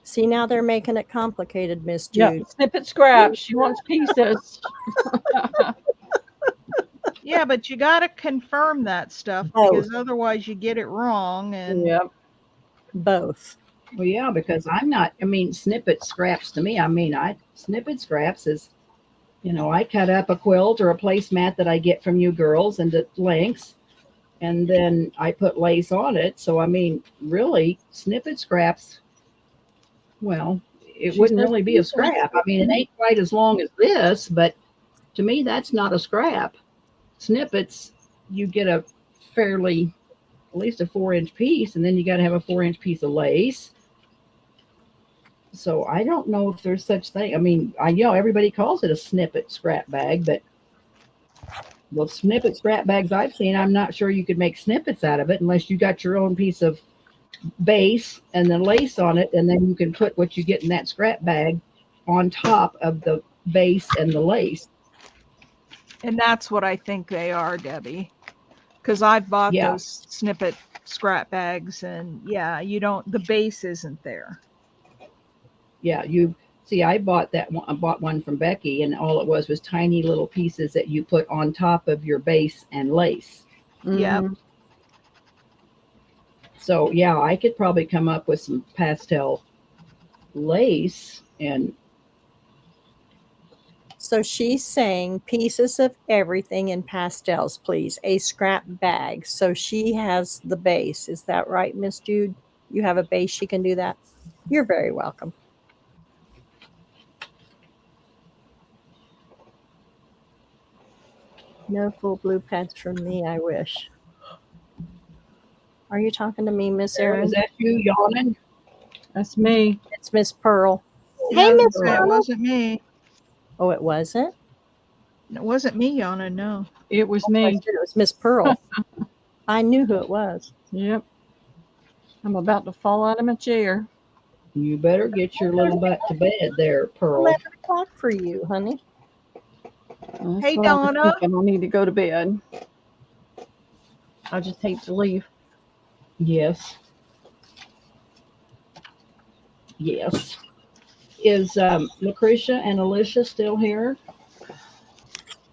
Speaker 5: See, now they're making it complicated, Miss
Speaker 3: Yeah,
Speaker 5: Jude.
Speaker 3: snippet scraps. She wants pieces.
Speaker 1: Yeah, but you got to confirm that stuff
Speaker 5: Oh.
Speaker 1: because otherwise you get it wrong. And
Speaker 3: Yep.
Speaker 5: Both.
Speaker 2: Well, yeah, because snippet scraps to me, snippet scraps is, I cut up a quilt or a placemat that I get from you girls into lengths, and then I put lace on it. So I mean, really, snippet scraps. Well, it
Speaker 3: She
Speaker 2: wouldn't
Speaker 3: says
Speaker 2: really be a
Speaker 3: pieces.
Speaker 2: scrap. I mean, it ain't quite as long as this, but to me, that's not a scrap. Snippets, you get a fairly, at least a 4-inch piece, and then you got to have a 4-inch piece of lace. So I don't know if there's such thing. I mean, I know everybody calls it a snippet scrap bag, but the snippet scrap bags I've seen, I'm not sure you could make snippets out of it unless you got your own piece of base and then lace on it, and then you can put what you get in that scrap bag on top of the base and the lace.
Speaker 1: And that's what I think they are, Debbie. Because I've bought
Speaker 2: Yeah.
Speaker 1: those snippet scrap bags, and yeah, you don't. The base isn't there.
Speaker 2: Yeah, you see, I bought that one. I bought one from Becky, and all it was tiny little pieces that you put on top of your base and lace.
Speaker 1: Yep.
Speaker 3: Mhm.
Speaker 2: So yeah, I could probably come up with some pastel lace and
Speaker 5: So she's saying pieces of everything in pastels, please. A scrap bag. So she has the base. Is that right, Miss Jude? You have a base. She can do that. You're very welcome. No full blue pads from me, I wish. Are you talking to me, Miss
Speaker 2: Sarah,
Speaker 5: Erin?
Speaker 2: is that you yawning?
Speaker 3: That's me.
Speaker 5: It's Miss Pearl.
Speaker 1: Yeah,
Speaker 5: Hey,
Speaker 1: I was
Speaker 5: Miss
Speaker 1: gonna say, it
Speaker 5: Pearl.
Speaker 1: wasn't me.
Speaker 5: Oh, it wasn't?
Speaker 1: It wasn't me yawning. No.
Speaker 3: It was
Speaker 5: I
Speaker 3: me.
Speaker 5: said it was Miss Pearl. I knew who it was.
Speaker 3: Yep. I'm about to fall out of my chair.
Speaker 2: You better get your little butt to bed there, Pearl.
Speaker 5: 11 o'clock for you, honey.
Speaker 3: That's
Speaker 1: Hey,
Speaker 3: what I was
Speaker 1: Donna.
Speaker 3: thinking. I need to go to bed. I just hate to leave.
Speaker 2: Yes. Yes. Is Lucretia and Alicia still here?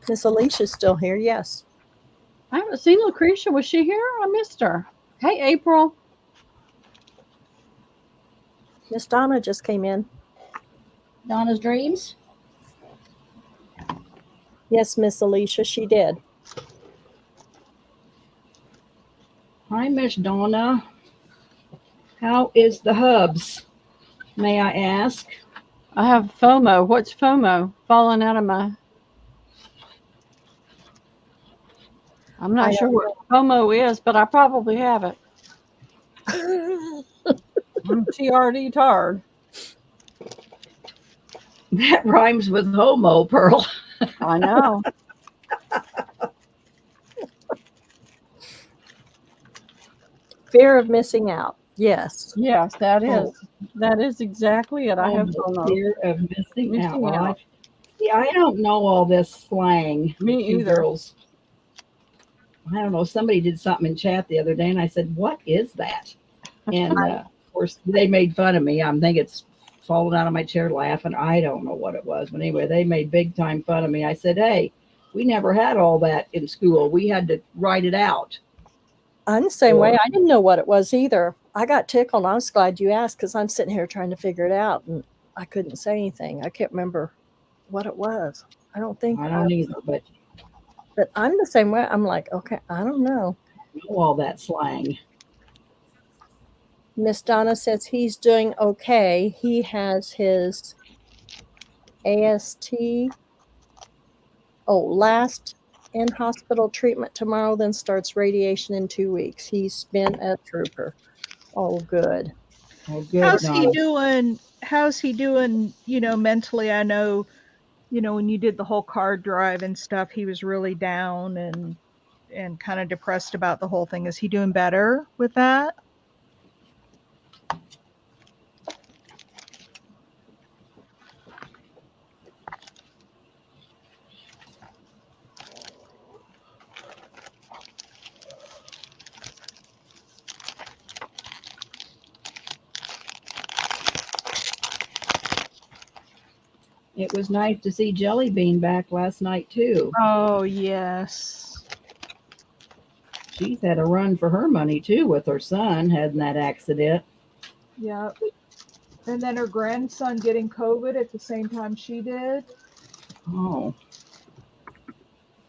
Speaker 5: Miss Alicia's still here, yes.
Speaker 3: I haven't seen Lucretia. Was she here? I missed her. Hey, April.
Speaker 5: Miss Donna just came in.
Speaker 2: Donna's Dreams?
Speaker 5: Yes, Miss Alicia, she did.
Speaker 2: Hi, Miss Donna. How is the hubs? May I ask?
Speaker 3: I have FOMO. What's FOMO? Falling out of my. I'm not
Speaker 5: I
Speaker 3: sure
Speaker 5: don't
Speaker 3: what FOMO is, but I probably have it. I'm TRD tired.
Speaker 2: That rhymes with homo, Pearl.
Speaker 3: I know.
Speaker 5: Fear of missing out. Yes.
Speaker 3: Yes, that is.
Speaker 2: Oh.
Speaker 3: That is exactly it. I have FOMO.
Speaker 2: Fear of missing out.
Speaker 3: Missing out.
Speaker 2: See, I don't know all this slang.
Speaker 3: Me
Speaker 2: you
Speaker 3: either.
Speaker 2: Girls. I don't know. Somebody did something in chat the other day, and I said, "What is that?" And of course, they made fun of me. I think it's falling out of my chair laughing. I don't know what it was, but anyway, they made big time fun of me. I said, "Hey, we never had all that in school. We had to write it out."
Speaker 5: I'm the same way.
Speaker 2: Or-
Speaker 5: I didn't know what it was either. I got tickled. I was glad you asked because I'm sitting here trying to figure it out and I couldn't say anything. I can't remember what it was. I don't think
Speaker 2: I don't either, but
Speaker 5: but I'm the same way. I'm like, okay, I don't know.
Speaker 2: I know all that slang.
Speaker 5: Miss Donna says he's doing okay. He has his AST. Last in hospital treatment tomorrow, then starts radiation in 2 weeks. He's been a trooper. Oh, good.
Speaker 2: Oh, good.
Speaker 1: How's he
Speaker 2: Donna.
Speaker 1: doing? How's he doing? Mentally. I know. When you did the whole car drive and stuff, he was really down and kind of depressed about the whole thing. Is he doing better with that?
Speaker 2: It was nice to see Jelly Bean back last night too.
Speaker 1: Oh, yes.
Speaker 2: She's had a run for her money too with her son having that accident.
Speaker 1: Yep. And then her grandson getting COVID at the same time she did.
Speaker 2: Oh,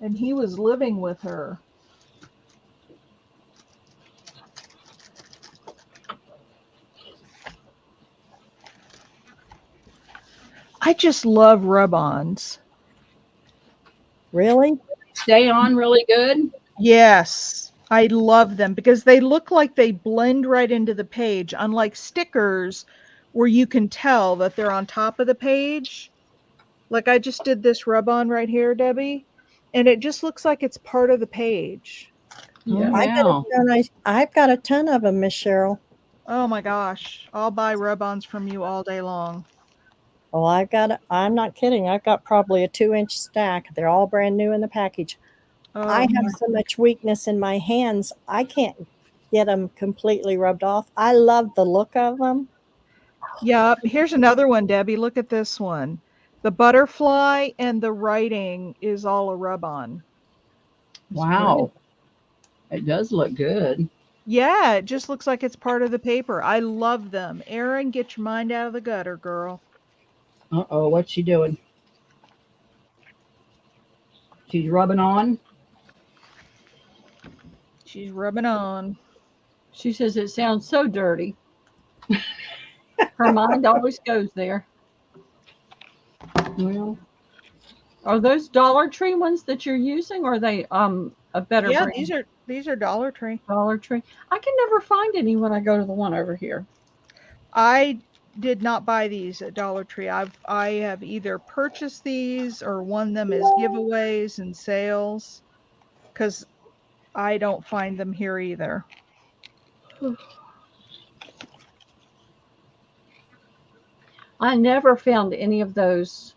Speaker 1: And he was living with her. I just love rub-ons.
Speaker 5: Really?
Speaker 2: Stay on really good.
Speaker 1: Yes, I love them because they look like they blend right into the page, unlike stickers where you can tell that they're on top of the page. Like I just did this rub-on right here, Debbie, and it just looks like it's part of the page.
Speaker 3: Yeah.
Speaker 5: I've got a ton of them, Miss Cheryl.
Speaker 1: Oh my gosh, I'll buy rub-ons from you all day long.
Speaker 5: Oh, I'm not kidding. I've got probably a 2-inch stack. They're all brand new in the package.
Speaker 1: Oh,
Speaker 5: I have so much weakness in my hands. I can't get them completely rubbed off. I love the look of them.
Speaker 1: yeah, here's another one, Debbie. Look at this one. The butterfly and the writing is all a rub-on.
Speaker 2: Wow. It does look good.
Speaker 1: Yeah, it just looks like it's part of the paper. I love them. Erin, get your mind out of the gutter, girl.
Speaker 2: Uh-oh, what's she doing? She's rubbing on.
Speaker 1: She's rubbing on.
Speaker 3: She says it sounds so dirty. Her mind always goes there.
Speaker 2: Well,
Speaker 3: Are those Dollar Tree ones that you're using, or are they a better
Speaker 1: Yeah,
Speaker 3: brand?
Speaker 1: these are Dollar Tree.
Speaker 3: Dollar Tree. I can never find any when I go to the one over here.
Speaker 1: I did not buy these at Dollar Tree. I have either purchased these or won them as giveaways and sales because I don't find them here either.
Speaker 3: I never found any of those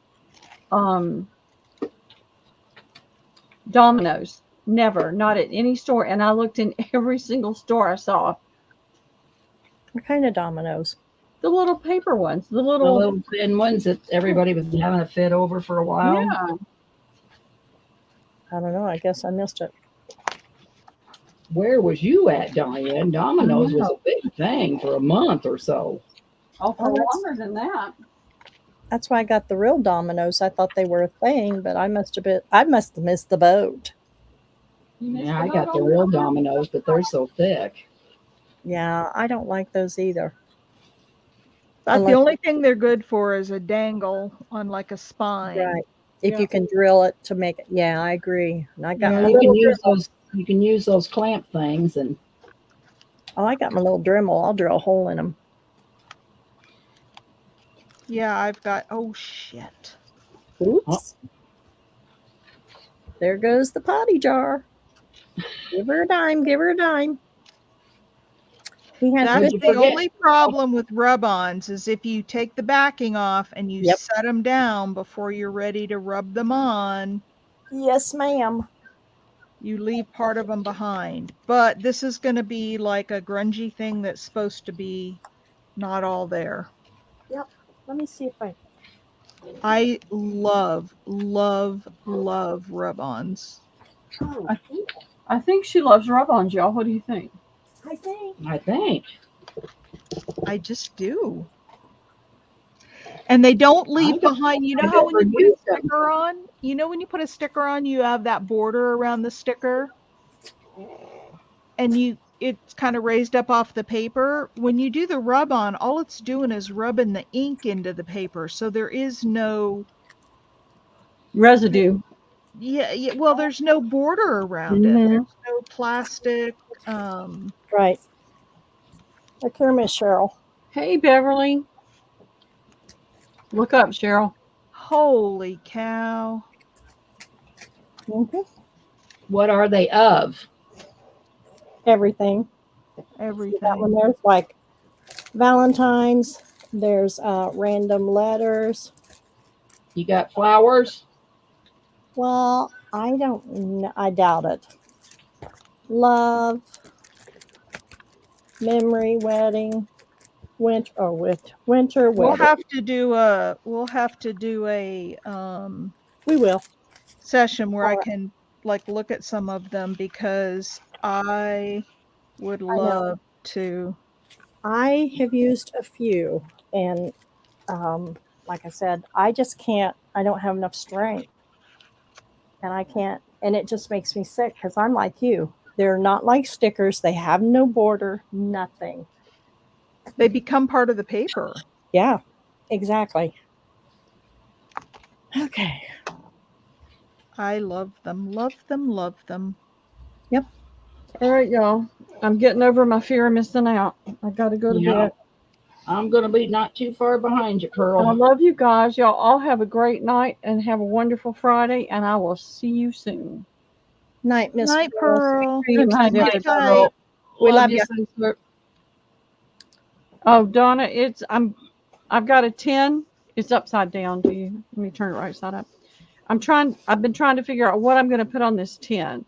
Speaker 3: Dominoes. Never, not at any store. And I looked in every single store I saw.
Speaker 5: What kind of dominoes?
Speaker 3: The little paper ones, the
Speaker 2: the
Speaker 3: little,
Speaker 2: little thin ones that everybody was having a fit over for a while.
Speaker 3: yeah.
Speaker 5: I don't know. I guess I missed it.
Speaker 2: Where was you at, Diane? Domino's was a big thing for a month or so.
Speaker 3: Oh, for
Speaker 5: Oh, that's-
Speaker 3: longer than that.
Speaker 5: That's why I got the real dominoes. I thought they were a thing, but I must have missed the boat.
Speaker 3: You missed
Speaker 2: Yeah, I
Speaker 3: out
Speaker 2: got the
Speaker 3: on
Speaker 2: real
Speaker 3: that.
Speaker 2: Domino's, but they're so thick.
Speaker 5: Yeah, I don't like those either.
Speaker 1: That's
Speaker 5: like
Speaker 1: the only thing they're good for is a dangle on like a spine.
Speaker 5: Right. If
Speaker 3: Yeah.
Speaker 5: you can drill it to make it. Yeah, I agree. And I got
Speaker 1: Yeah.
Speaker 5: my
Speaker 2: You can
Speaker 5: little
Speaker 2: use those. You can use those clamp things, and
Speaker 5: I got my little Dremel. I'll drill a hole in them.
Speaker 1: Yeah, I've got, oh shit.
Speaker 5: Oops. There goes the potty jar. Give her a dime. Give her a dime. We had
Speaker 1: That's
Speaker 2: you
Speaker 1: the
Speaker 2: forget?
Speaker 1: only problem with rub-ons is if you take the backing off and you
Speaker 5: Yep.
Speaker 1: set them down before you're ready to rub them on,
Speaker 5: Yes, ma'am.
Speaker 1: you leave part of them behind. But this is going to be like a grungy thing that's supposed to be not all there.
Speaker 5: Let me see if
Speaker 1: I love, love, love rub-ons.
Speaker 3: I think she loves rub-ons, y'all. What do you think?
Speaker 5: I think.
Speaker 2: I think
Speaker 1: I just do. And they don't leave
Speaker 2: don't-
Speaker 1: behind. You know
Speaker 2: I
Speaker 1: how when you
Speaker 2: never
Speaker 1: put a
Speaker 2: used them.
Speaker 1: sticker on? You know when you put a sticker on, you have that border around the sticker? And it's kind of raised up off the paper. When you do the rub on, all it's doing is rubbing the ink into the paper. So there is no
Speaker 3: Residue.
Speaker 1: yeah, well, there's no border around it.
Speaker 3: Mhm.
Speaker 1: There's no plastic.
Speaker 5: Right. Look here, Miss Cheryl.
Speaker 3: Hey, Beverly. Look up, Cheryl.
Speaker 1: Holy cow.
Speaker 5: Mm-hmm.
Speaker 2: what are they of?
Speaker 5: Everything.
Speaker 1: Everything.
Speaker 5: That one there's like Valentine's. There's random letters.
Speaker 2: You got flowers.
Speaker 5: Well, I don't know. I doubt it. Love, memory, wedding, winter, winter
Speaker 1: We'll
Speaker 5: wedding.
Speaker 1: have to do a
Speaker 5: We will.
Speaker 1: session where I
Speaker 5: Alright.
Speaker 1: can like look at some of them because I would
Speaker 5: know.
Speaker 1: love to.
Speaker 5: I have used a few, and like I said, I just can't. I don't have enough strength, and I can't. And it just makes me sick because I'm like you. They're not like stickers. They have no border, nothing.
Speaker 1: They become part of the paper.
Speaker 5: Yeah, exactly. Okay.
Speaker 1: I love them, love them, love them.
Speaker 3: All right, y'all. I'm getting over my fear of missing out. I got to go to
Speaker 2: Yeah.
Speaker 3: bed.
Speaker 2: I'm gonna be not too far behind you,
Speaker 3: I
Speaker 2: Pearl.
Speaker 3: love you guys. Y'all all have a great night and have a wonderful Friday, and I will see you soon.
Speaker 5: Night, Miss
Speaker 1: Night,
Speaker 5: Pearl.
Speaker 1: Pearl.
Speaker 3: Good night,
Speaker 1: Sleep
Speaker 3: everybody.
Speaker 1: tight.
Speaker 5: We love
Speaker 2: you,
Speaker 5: ya.
Speaker 2: sister.
Speaker 3: Oh, Donna, I've got a 10. It's upside down. Let me turn it right side up. I've been trying to figure out what I'm going to put on this 10.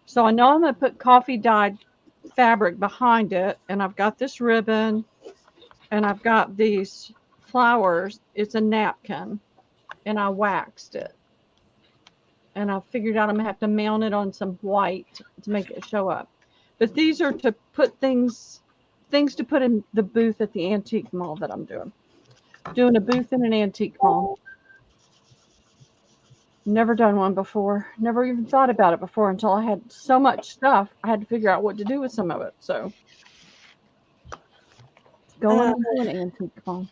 Speaker 3: So I know I'm going to put coffee dyed fabric behind it, and I've got this ribbon, and I've got these flowers. It's a napkin, and I waxed it. And I figured out I'm going to have to mount it on some white to make it show up. But these are to put things to put in the booth at the antique mall that I'm doing. Doing a booth in an antique mall. Never done one before. Never even thought about it before until I had so much stuff. I had to figure out what to do with some of it. So going into an antique mall.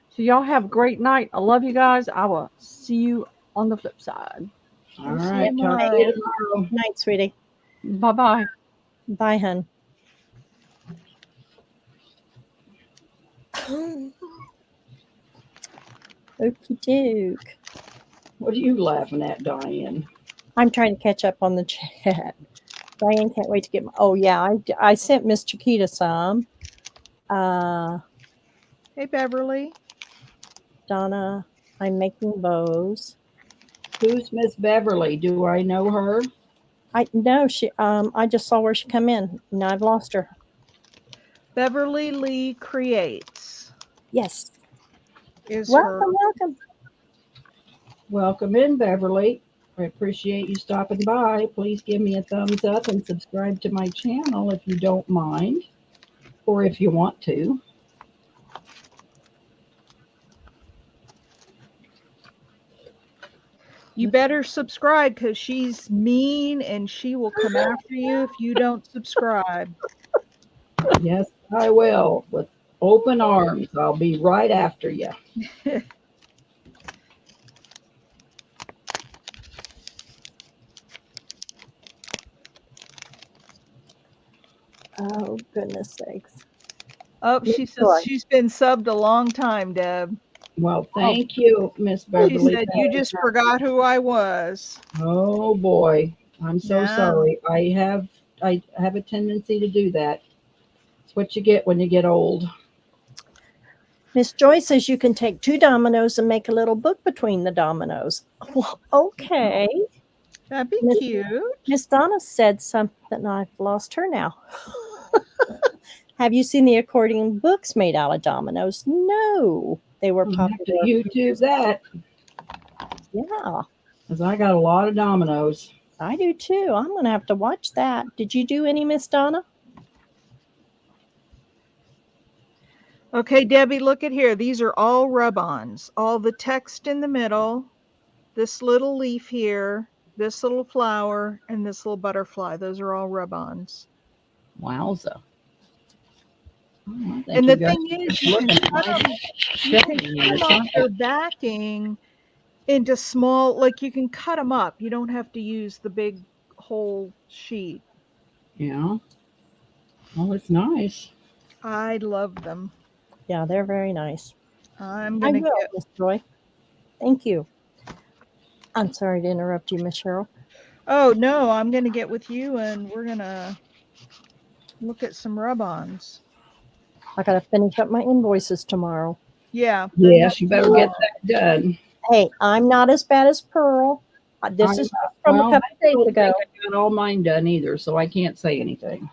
Speaker 3: So y'all have a great night. I love you guys. I will see you on the flip side.
Speaker 2: All
Speaker 1: We'll see
Speaker 2: right.
Speaker 1: you
Speaker 2: Talk to
Speaker 1: tomorrow.
Speaker 2: you tomorrow.
Speaker 5: Night, sweetie.
Speaker 3: Bye bye.
Speaker 5: Bye, hun. Okie doke.
Speaker 2: What are you laughing at, Diane?
Speaker 5: I'm trying to catch up on the chat. Diane can't wait to get my. Oh, yeah. I sent Miss Chiquita some.
Speaker 1: Hey, Beverly.
Speaker 5: Donna, I'm making bows.
Speaker 2: Who's Miss Beverly? Do I know her?
Speaker 5: I just saw where she come in. Now I've lost her.
Speaker 1: Beverly Lee Creates
Speaker 5: Yes.
Speaker 1: is her.
Speaker 5: Welcome.
Speaker 2: Welcome in, Beverly. I appreciate you stopping by. Please give me a thumbs up and subscribe to my channel if you don't mind, or if you want to.
Speaker 1: You better subscribe because she's mean and she will come after you if you don't subscribe.
Speaker 2: Yes, I will. With open arms. I'll be right after you.
Speaker 5: Oh, goodness sakes.
Speaker 1: Oh, she says
Speaker 5: Sure.
Speaker 1: she's been subbed a long time, Deb.
Speaker 2: Well, thank you, Miss
Speaker 1: She
Speaker 2: Beverly.
Speaker 1: said you just forgot who I was.
Speaker 2: Oh boy, I'm so
Speaker 1: Yeah.
Speaker 2: sorry. I have a tendency to do that. It's what you get when you get old.
Speaker 5: Miss Joy says you can take 2 dominoes and make a little book between the dominoes. Well, okay.
Speaker 1: That'd be
Speaker 5: Miss-
Speaker 1: cute.
Speaker 5: Miss Donna said something. I've lost her now. Have you seen the accordion books made out of dominoes? No. They were
Speaker 2: I'll have to
Speaker 5: popular.
Speaker 2: YouTube that,
Speaker 5: Yeah,
Speaker 2: because I got a lot of dominoes.
Speaker 5: I do too. I'm going to have to watch that. Did you do any, Miss Donna?
Speaker 1: Okay, Debbie, look at here. These are all rub-ons. All the text in the middle, this little leaf here, this little flower, and this little butterfly. Those are all rub-ons.
Speaker 2: Wowza. Oh, I think
Speaker 1: And
Speaker 2: you
Speaker 1: the
Speaker 2: guys
Speaker 1: thing
Speaker 2: are
Speaker 1: is,
Speaker 2: just
Speaker 1: you can
Speaker 2: looking at
Speaker 1: cut
Speaker 2: my
Speaker 1: them,
Speaker 2: shipping or
Speaker 1: off
Speaker 2: something.
Speaker 1: their backing into small, like you can cut them up. You don't have to use the big whole sheet.
Speaker 2: Yeah. Well, it's nice.
Speaker 1: I love them.
Speaker 5: Yeah, they're very nice.
Speaker 1: I'm
Speaker 5: I
Speaker 1: gonna
Speaker 5: will,
Speaker 1: get.
Speaker 5: Miss Joy. Thank you. I'm sorry to interrupt you, Miss Cheryl.
Speaker 1: Oh no, I'm gonna get with you and we're gonna look at some rub-ons.
Speaker 5: I got to finish up my invoices tomorrow.
Speaker 1: Yeah.
Speaker 2: Yes, you better get that done.
Speaker 5: Hey, I'm not as bad as Pearl. This is from a couple
Speaker 2: I
Speaker 5: days
Speaker 2: don't
Speaker 5: ago.
Speaker 2: think I got all mine done either, so I can't say anything.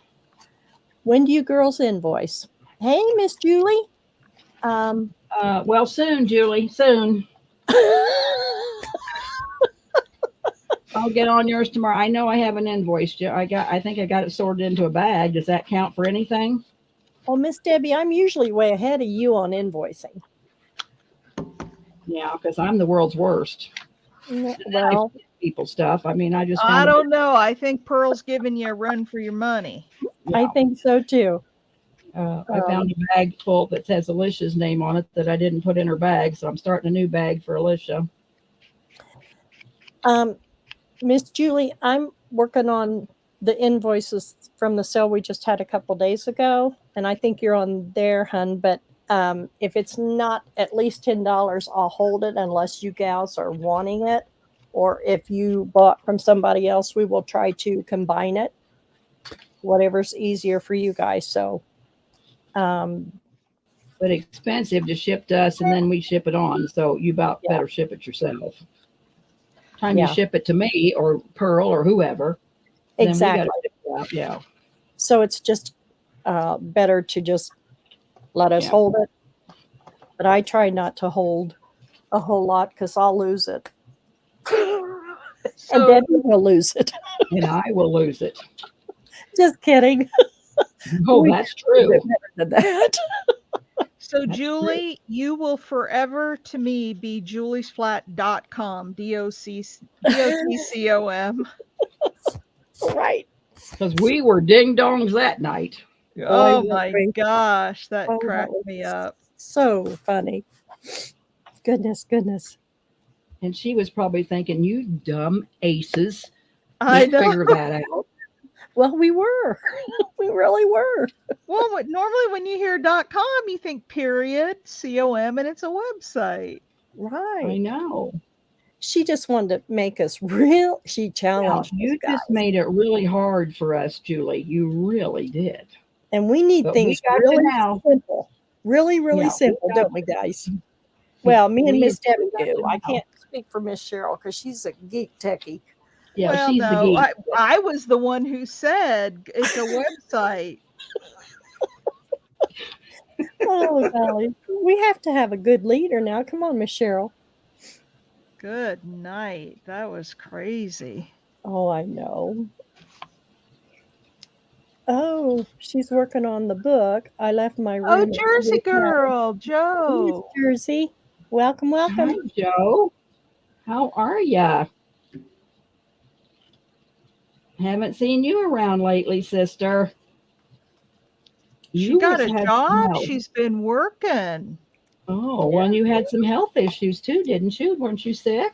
Speaker 5: When do you girls invoice? Hey, Miss Julie.
Speaker 2: Well, soon, Julie, soon. I'll get on yours tomorrow. I know I haven't invoiced you. I think I got it sorted into a bag. Does that count for anything?
Speaker 5: Well, Miss Debbie, I'm usually way ahead of you on invoicing.
Speaker 2: Yeah, because I'm the world's worst.
Speaker 5: Well,
Speaker 2: People stuff. I mean, I just
Speaker 1: I
Speaker 2: found
Speaker 1: don't know. I think Pearl's giving you a run for your money.
Speaker 5: I think so too.
Speaker 2: I found a bag full that says Alicia's name on it that I didn't put in her bag, so I'm starting a new bag for Alicia.
Speaker 5: Miss Julie, I'm working on the invoices from the sale we just had a couple days ago, and I think you're on there, hun. But if it's not at least $10, I'll hold it unless you gals are wanting it, or if you bought from somebody else, we will try to combine it. Whatever's easier for you guys. So,
Speaker 2: But expensive to ship to us, and then we ship it on. So you about
Speaker 5: Yeah.
Speaker 2: better ship it yourself. Time
Speaker 5: Yeah.
Speaker 2: you ship it to me or Pearl or whoever, then we
Speaker 5: exactly.
Speaker 2: gotta ship it out. Yeah.
Speaker 5: So it's just better to just let us
Speaker 2: Yeah.
Speaker 5: hold it. But I try not to hold a whole lot because I'll lose it. And
Speaker 1: So
Speaker 5: then we'll lose it.
Speaker 2: And I will lose it.
Speaker 5: Just kidding.
Speaker 2: Oh,
Speaker 5: We
Speaker 2: that's
Speaker 5: do
Speaker 2: true.
Speaker 5: it better than that.
Speaker 1: So
Speaker 2: That's
Speaker 1: Julie, you will forever to me be juliesflat.com, DOCCOM.
Speaker 5: Right.
Speaker 2: Because we were ding dongs that night.
Speaker 1: Oh
Speaker 5: Boy,
Speaker 1: my
Speaker 5: we-
Speaker 1: gosh, that
Speaker 5: Oh, that
Speaker 1: cracked
Speaker 5: was
Speaker 1: me up.
Speaker 5: so funny. Goodness.
Speaker 2: And she was probably thinking, you dumb aces.
Speaker 1: I
Speaker 2: Can't
Speaker 1: know.
Speaker 2: figure that out.
Speaker 5: Well, we were. We really were.
Speaker 1: Well, normally when you hear .com, you think period, COM, and it's a website.
Speaker 2: I
Speaker 5: Right.
Speaker 2: know.
Speaker 5: She just wanted to make us real. She
Speaker 2: Yeah,
Speaker 5: challenged us,
Speaker 2: you
Speaker 5: guys.
Speaker 2: just made it really hard for us, Julie. You really did.
Speaker 5: And we need
Speaker 2: But we
Speaker 5: things
Speaker 2: got you
Speaker 5: really
Speaker 2: now.
Speaker 5: simple. Really
Speaker 2: Yeah, we
Speaker 5: simple,
Speaker 2: got
Speaker 5: don't we, guys? Well, me and
Speaker 2: we
Speaker 5: Miss
Speaker 2: we
Speaker 5: Debbie
Speaker 2: got you
Speaker 5: do. I
Speaker 2: now.
Speaker 5: can't speak for Miss Cheryl because she's a geek techie.
Speaker 2: Yeah,
Speaker 1: Well,
Speaker 2: she's the
Speaker 1: no,
Speaker 2: geek.
Speaker 1: I was the one who said it's a website.
Speaker 5: Oh, golly. We have to have a good leader now. Come on, Miss Cheryl.
Speaker 1: Good night. That was crazy.
Speaker 5: Oh, I know. Oh, she's working on the book. I left my room.
Speaker 1: Oh,
Speaker 5: at
Speaker 1: Jersey
Speaker 5: 3 o'clock.
Speaker 1: girl,
Speaker 5: Yes,
Speaker 1: Joe.
Speaker 5: Jersey. Welcome.
Speaker 2: Hi, Joe. How are ya? Haven't seen you around lately, sister.
Speaker 1: She
Speaker 2: You
Speaker 1: got
Speaker 2: must
Speaker 1: a
Speaker 2: have some
Speaker 1: job.
Speaker 2: health.
Speaker 1: She's been working.
Speaker 2: Oh, well, you had some health issues too, didn't you? Weren't you sick?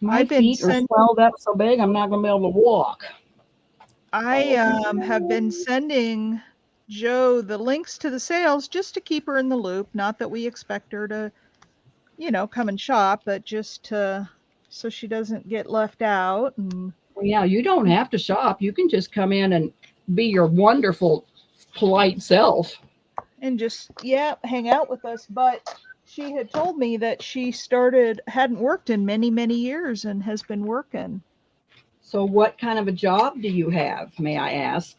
Speaker 2: My
Speaker 1: I've been
Speaker 2: feet are swelled up so big I'm not going to be able to walk.
Speaker 1: I have been sending Joe the links to the sales just to keep her in the loop. Not that we expect her to, come and shop, but just to so she doesn't get left out. And
Speaker 2: Well, yeah, you don't have to shop. You can just come in and be your wonderful, polite self.
Speaker 1: just hang out with us. But she had told me that she hadn't worked in many, many years and has been working.
Speaker 2: So, what kind of a job do you have, may I ask?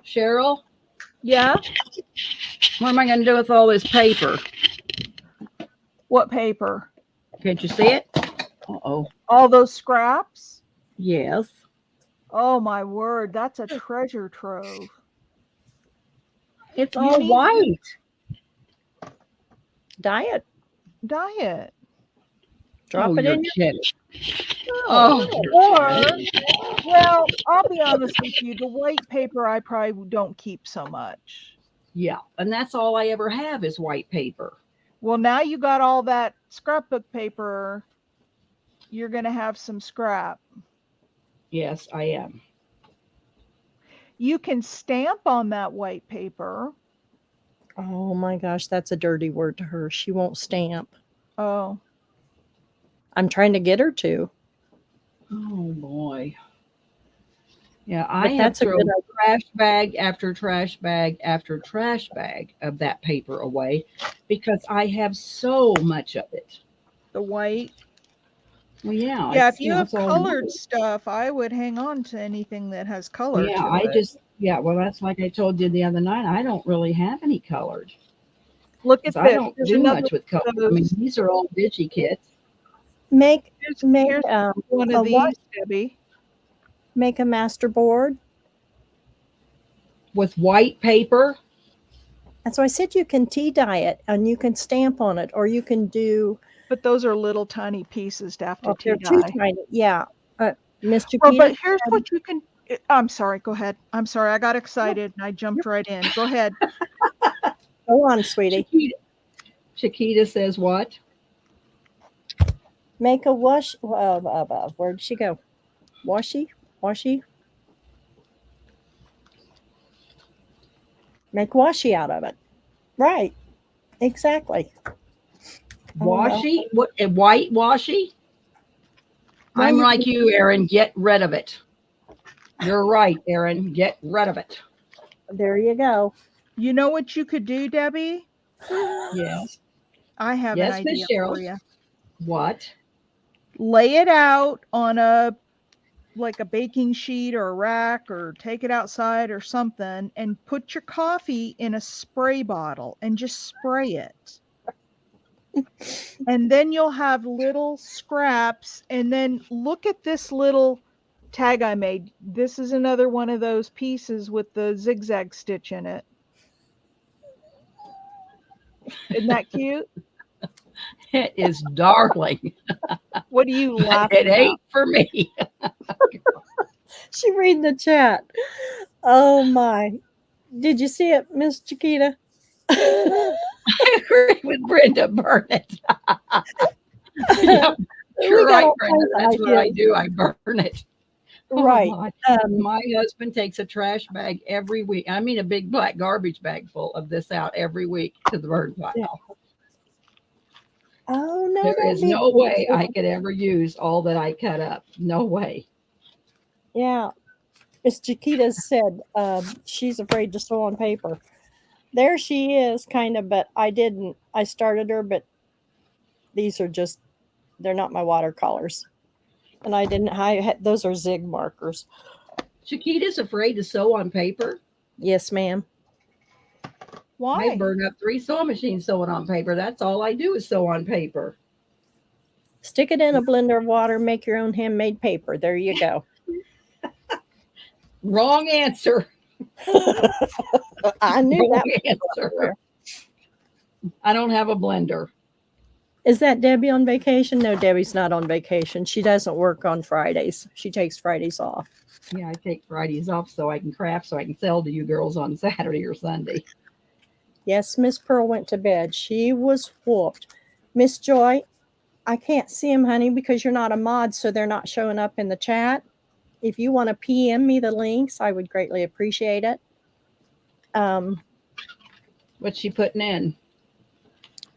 Speaker 2: Cheryl,
Speaker 1: Yeah.
Speaker 2: what am I going to do with all this paper?
Speaker 1: What paper?
Speaker 2: Can't you see it? Uh-oh.
Speaker 1: All those scraps?
Speaker 2: Yes.
Speaker 1: Oh my word, that's a treasure trove.
Speaker 2: It's
Speaker 1: You
Speaker 2: all
Speaker 1: need-
Speaker 2: white.
Speaker 5: Diet.
Speaker 1: Diet.
Speaker 5: Drop
Speaker 2: Oh,
Speaker 5: it
Speaker 2: you're
Speaker 5: in.
Speaker 2: kidding. Oh,
Speaker 1: Or, well, I'll be honest with you, the white paper I probably don't keep so much.
Speaker 2: yeah. And that's all I ever have is white paper.
Speaker 1: Well, now you got all that scrapbook paper. You're going to have some scrap.
Speaker 2: Yes, I am.
Speaker 1: You can stamp on that white paper.
Speaker 5: Oh my gosh, that's a dirty word to her. She won't stamp.
Speaker 1: Oh,
Speaker 5: I'm trying to get her to.
Speaker 2: Oh boy. Yeah,
Speaker 5: But
Speaker 2: I have
Speaker 5: that's a
Speaker 2: thrown
Speaker 5: good
Speaker 2: trash bag after trash bag after trash bag of that paper away because I have so much of it.
Speaker 1: the white.
Speaker 2: Well, yeah.
Speaker 1: Yeah,
Speaker 2: it's,
Speaker 1: if you have
Speaker 2: it's all
Speaker 1: colored
Speaker 2: white.
Speaker 1: stuff, I would hang on to anything that has color.
Speaker 2: Yeah,
Speaker 1: to
Speaker 2: I
Speaker 1: it.
Speaker 2: well, that's like I told you the other night. I don't really have any colored.
Speaker 1: Look at
Speaker 2: 'Cause I
Speaker 1: this.
Speaker 2: don't
Speaker 1: Here's
Speaker 2: do
Speaker 1: another
Speaker 2: much with color.
Speaker 1: one
Speaker 2: I
Speaker 1: of
Speaker 2: mean,
Speaker 1: those.
Speaker 2: these are all digi kits.
Speaker 5: Make
Speaker 1: Here's one
Speaker 5: a
Speaker 1: of these,
Speaker 5: what?
Speaker 1: Debbie.
Speaker 5: Make a master board.
Speaker 2: With white paper.
Speaker 5: And so I said you can tea dye it and you can stamp on it, or you can do
Speaker 1: But those are little tiny pieces to have to
Speaker 5: Oh, they're too
Speaker 1: tie.
Speaker 5: tiny. Yeah. Miss
Speaker 1: Well,
Speaker 5: Chiquita,
Speaker 1: but here's what you can. I'm sorry. Go ahead. I'm sorry. I got excited and I jumped right in. Go ahead.
Speaker 5: go on, sweetie.
Speaker 2: Chiquita says what?
Speaker 5: Make a wash. Where'd she go? Washy? Make washi out of it. Right. Exactly. Oh, well.
Speaker 2: Washy? What? A white washy?
Speaker 5: No,
Speaker 2: I'm
Speaker 5: you
Speaker 2: like you, Aaron. Get rid of it. You're right, Aaron. Get rid of it.
Speaker 5: There you go.
Speaker 1: You know what you could do, Debbie?
Speaker 2: Yes.
Speaker 1: I have
Speaker 2: Yes,
Speaker 1: an
Speaker 2: Miss
Speaker 1: idea for
Speaker 2: Cheryl.
Speaker 1: you.
Speaker 2: What?
Speaker 1: Lay it out on a baking sheet or a rack, or take it outside or something, and put your coffee in a spray bottle and just spray it. And then you'll have little scraps. And then look at this little tag I made. This is another one of those pieces with the zigzag stitch in it. Isn't that cute?
Speaker 2: It is darling.
Speaker 1: What are you
Speaker 2: But
Speaker 1: laughing
Speaker 2: it
Speaker 1: about?
Speaker 2: ain't for me.
Speaker 5: She read the chat. Oh my. Did you see it, Miss Chiquita?
Speaker 2: I agree with Brenda. Burn it. Yep.
Speaker 5: We
Speaker 2: You're
Speaker 5: got
Speaker 2: right,
Speaker 5: all
Speaker 2: Brenda.
Speaker 5: kinds of
Speaker 2: That's what I
Speaker 5: ideas.
Speaker 2: do. I burn it. Oh,
Speaker 5: Right.
Speaker 2: my.
Speaker 5: Um,
Speaker 2: My husband takes a trash bag every week. I mean, a big black garbage bag full of this out every week to the burn pile.
Speaker 5: Yeah. oh no,
Speaker 2: There
Speaker 5: don't
Speaker 2: is
Speaker 5: be
Speaker 2: no way I
Speaker 5: afraid.
Speaker 2: could ever use all that I cut up. No way.
Speaker 5: Yeah. Miss Chiquita said she's afraid to sew on paper. There she is, kind of, but I didn't. I started her, but these are just, they're not my watercolors. And I didn't, those are zig markers.
Speaker 2: Chiquita's afraid to sew on paper.
Speaker 5: Yes, ma'am.
Speaker 2: I
Speaker 1: Why?
Speaker 2: burn up 3 sewing machines sewing on paper. That's all I do is sew on paper.
Speaker 5: Stick it in a blender of water, make your own handmade paper. There you go.
Speaker 2: Wrong answer.
Speaker 5: I knew
Speaker 2: Wrong
Speaker 5: that.
Speaker 2: answer. I don't have a blender.
Speaker 5: Is that Debbie on vacation? No, Debbie's not on vacation. She doesn't work on Fridays. She takes Fridays off.
Speaker 2: Yeah, I take Fridays off so I can craft, so I can sell to you girls on Saturday or Sunday.
Speaker 5: Yes, Miss Pearl went to bed. She was whooped. Miss Joy, I can't see them, honey, because you're not a mod, so they're not showing up in the chat. If you want to PM me the links, I would greatly appreciate it.
Speaker 2: What's she putting in?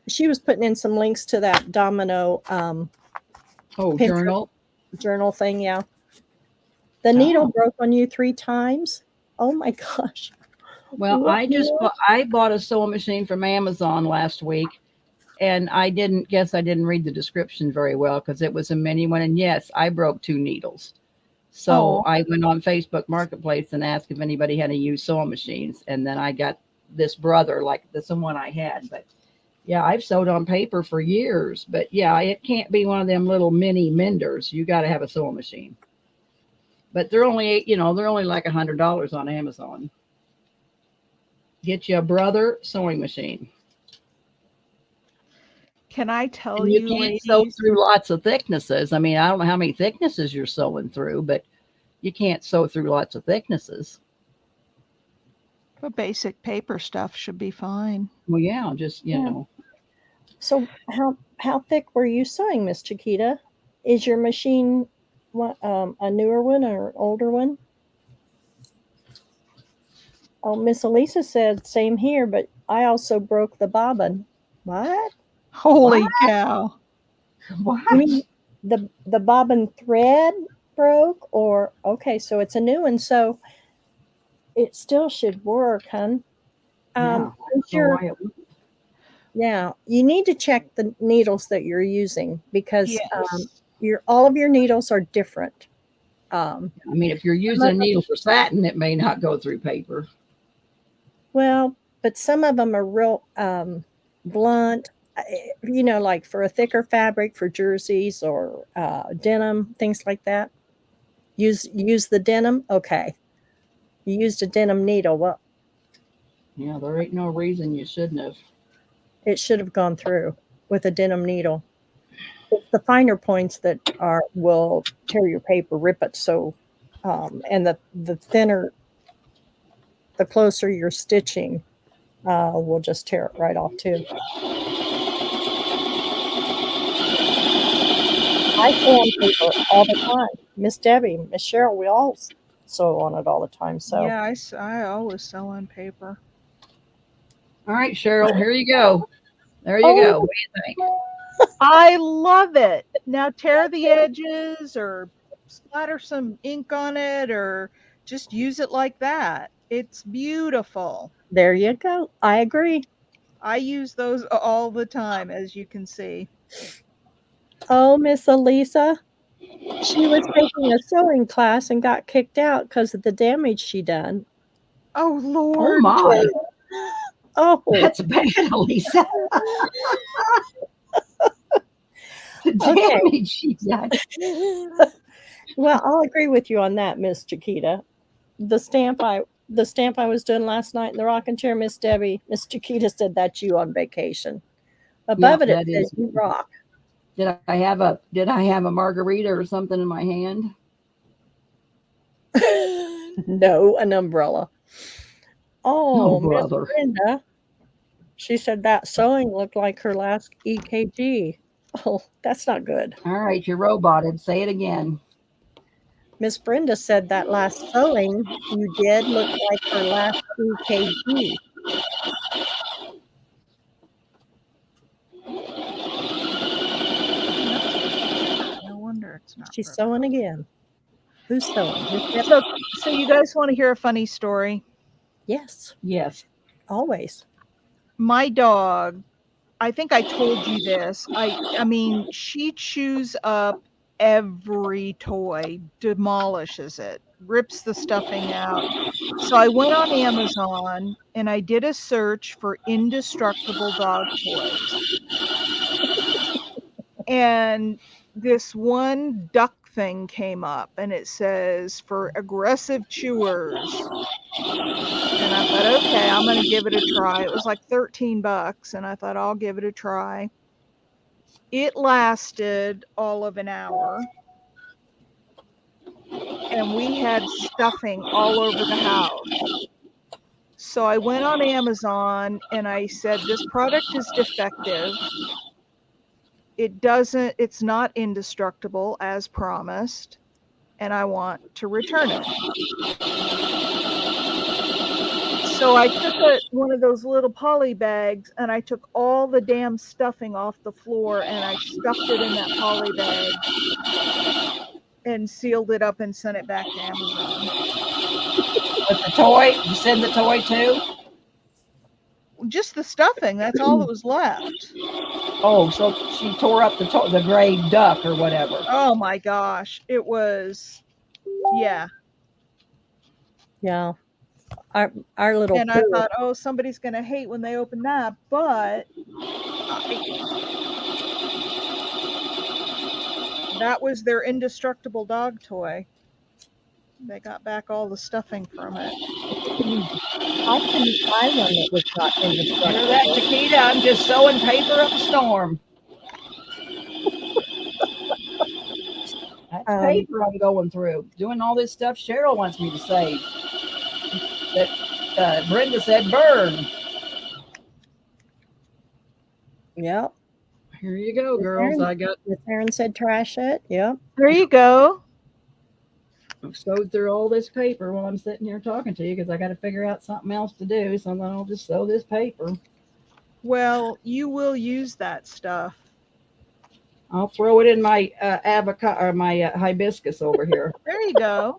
Speaker 5: She was putting in some links to that Domino
Speaker 2: Oh,
Speaker 5: Pinterest.
Speaker 2: journal.
Speaker 5: Thing, yeah. The needle broke on you 3 times. Oh my gosh.
Speaker 2: Well,
Speaker 5: What
Speaker 2: I bought a sewing machine from Amazon last week, and I didn't read the description very well because it was a mini one. And yes, I broke 2 needles. So
Speaker 5: Oh.
Speaker 2: I went on Facebook Marketplace and asked if anybody had a used sewing machines. And then I got this brother, like the one I had. But yeah, I've sewed on paper for years. But yeah, it can't be one of them little mini menders. You got to have a sewing machine. But they're only, they're only like $100 on Amazon. Get you a brother sewing machine.
Speaker 1: Can I tell
Speaker 2: And
Speaker 1: you,
Speaker 2: you can't
Speaker 1: ladies?
Speaker 2: sew through lots of thicknesses. I mean, I don't know how many thicknesses you're sewing through, but you can't sew through lots of thicknesses.
Speaker 1: But basic paper stuff should be fine.
Speaker 2: Well, yeah, just, you
Speaker 5: Yeah.
Speaker 2: know.
Speaker 5: So how thick were you sewing, Miss Chiquita? Is your machine a newer one or an older one? Oh, Miss Elisa said same here, but I also broke the bobbin. What?
Speaker 1: Holy
Speaker 2: What?
Speaker 1: cow.
Speaker 2: What?
Speaker 5: You mean the bobbin thread broke? Or okay, so it's a new one, so it still should work, hun.
Speaker 2: Yeah,
Speaker 5: is your Yeah, you need to check the needles that you're using because
Speaker 1: Yes.
Speaker 5: all of your needles are different.
Speaker 2: I mean, if you're using a needle for satin, it may not go through paper.
Speaker 5: Well, but some of them are real blunt. Like for a thicker fabric for jerseys or denim, things like that. Use the denim. Okay, you used a denim needle. Well,
Speaker 2: Yeah, there ain't no reason you shouldn't have.
Speaker 5: it should have gone through with a denim needle. It's the finer points that will tear your paper, rip it. So, and the thinner, the closer you're stitching, will just tear it right off too. I sew on paper all the time. Miss Debbie, Miss Cheryl, we all sew on it all the time. So
Speaker 1: Yeah, I always sew on paper.
Speaker 2: All right, Cheryl, here you go. There you
Speaker 5: Oh.
Speaker 2: go. What do you think?
Speaker 1: I love it. Now tear the edges or splatter some ink on it or just use it like that. It's beautiful.
Speaker 5: there you go. I agree.
Speaker 1: I use those all the time, as you can see.
Speaker 5: Oh, Miss Elisa, she was taking a sewing class and got kicked out because of the damage she done.
Speaker 1: Oh,
Speaker 2: Oh
Speaker 1: Lord.
Speaker 2: my,
Speaker 5: Oh,
Speaker 2: that's bad, Lisa. The
Speaker 5: Okay.
Speaker 2: damage she done.
Speaker 5: well, I'll agree with you on that, Miss Chiquita. The stamp I was doing last night in the rocking chair, Miss Debbie, Miss Chiquita said that's you on vacation. Above
Speaker 2: Yep,
Speaker 5: it,
Speaker 2: that
Speaker 5: it says
Speaker 2: is.
Speaker 5: you rock.
Speaker 2: Did I have a margarita or something in my hand?
Speaker 5: No, an umbrella. Oh, Miss
Speaker 2: brother.
Speaker 5: Brenda. She said that sewing looked like her last EKG. Oh, that's not good.
Speaker 2: All right, you roboted. Say it again.
Speaker 5: Miss Brenda said that last sewing you did look like her last EKG.
Speaker 1: No wonder it's not.
Speaker 5: She's
Speaker 1: broken.
Speaker 5: sewing again. Who's sewing? Miss Debbie?
Speaker 1: So you guys want to hear a funny story?
Speaker 5: Yes,
Speaker 2: Yes.
Speaker 5: always.
Speaker 1: My dog, I think I told you this. I mean, she chews up every toy, demolishes it, rips the stuffing out. So I went on Amazon and I did a search for indestructible dog toys. And this one duck thing came up and it says for aggressive chewers. And I thought, okay, I'm going to give it a try. It was like $13 and I thought I'll give it a try. It lasted all of an hour. And we had stuffing all over the house. So I went on Amazon and I said, this product is defective. It's not indestructible as promised, and I want to return it. So I took one of those little poly bags and I took all the damn stuffing off the floor and I stuffed it in that poly bag and sealed it up and sent it back to Amazon.
Speaker 2: With the toy? You send the toy too?
Speaker 1: Just the stuffing, that's all that was left.
Speaker 2: Oh, so she tore up the gray duck or whatever.
Speaker 1: Oh my gosh, it was, yeah.
Speaker 5: Yeah. Our little
Speaker 1: And I
Speaker 5: poo.
Speaker 1: thought, oh, somebody's going to hate when they open that, but that was their indestructible dog toy. They got back all the stuffing from it.
Speaker 5: I couldn't buy one that was not
Speaker 2: Hear
Speaker 5: indestructible.
Speaker 2: that, Chiquita? I'm just sewing paper up a storm. That's paper I'm going through. Doing all this stuff Cheryl wants me to save. That Brenda said burn.
Speaker 5: Yep.
Speaker 2: Here you go, girls. I got
Speaker 5: Miss Erin said trash it. Yep.
Speaker 1: There you go.
Speaker 2: I've sewed through all this paper while I'm sitting here talking to you because I got to figure out something else to do. So then I'll just sew this paper.
Speaker 1: Well, you will use that stuff.
Speaker 2: I'll throw it in my avocado or my hibiscus over here.
Speaker 1: There you go.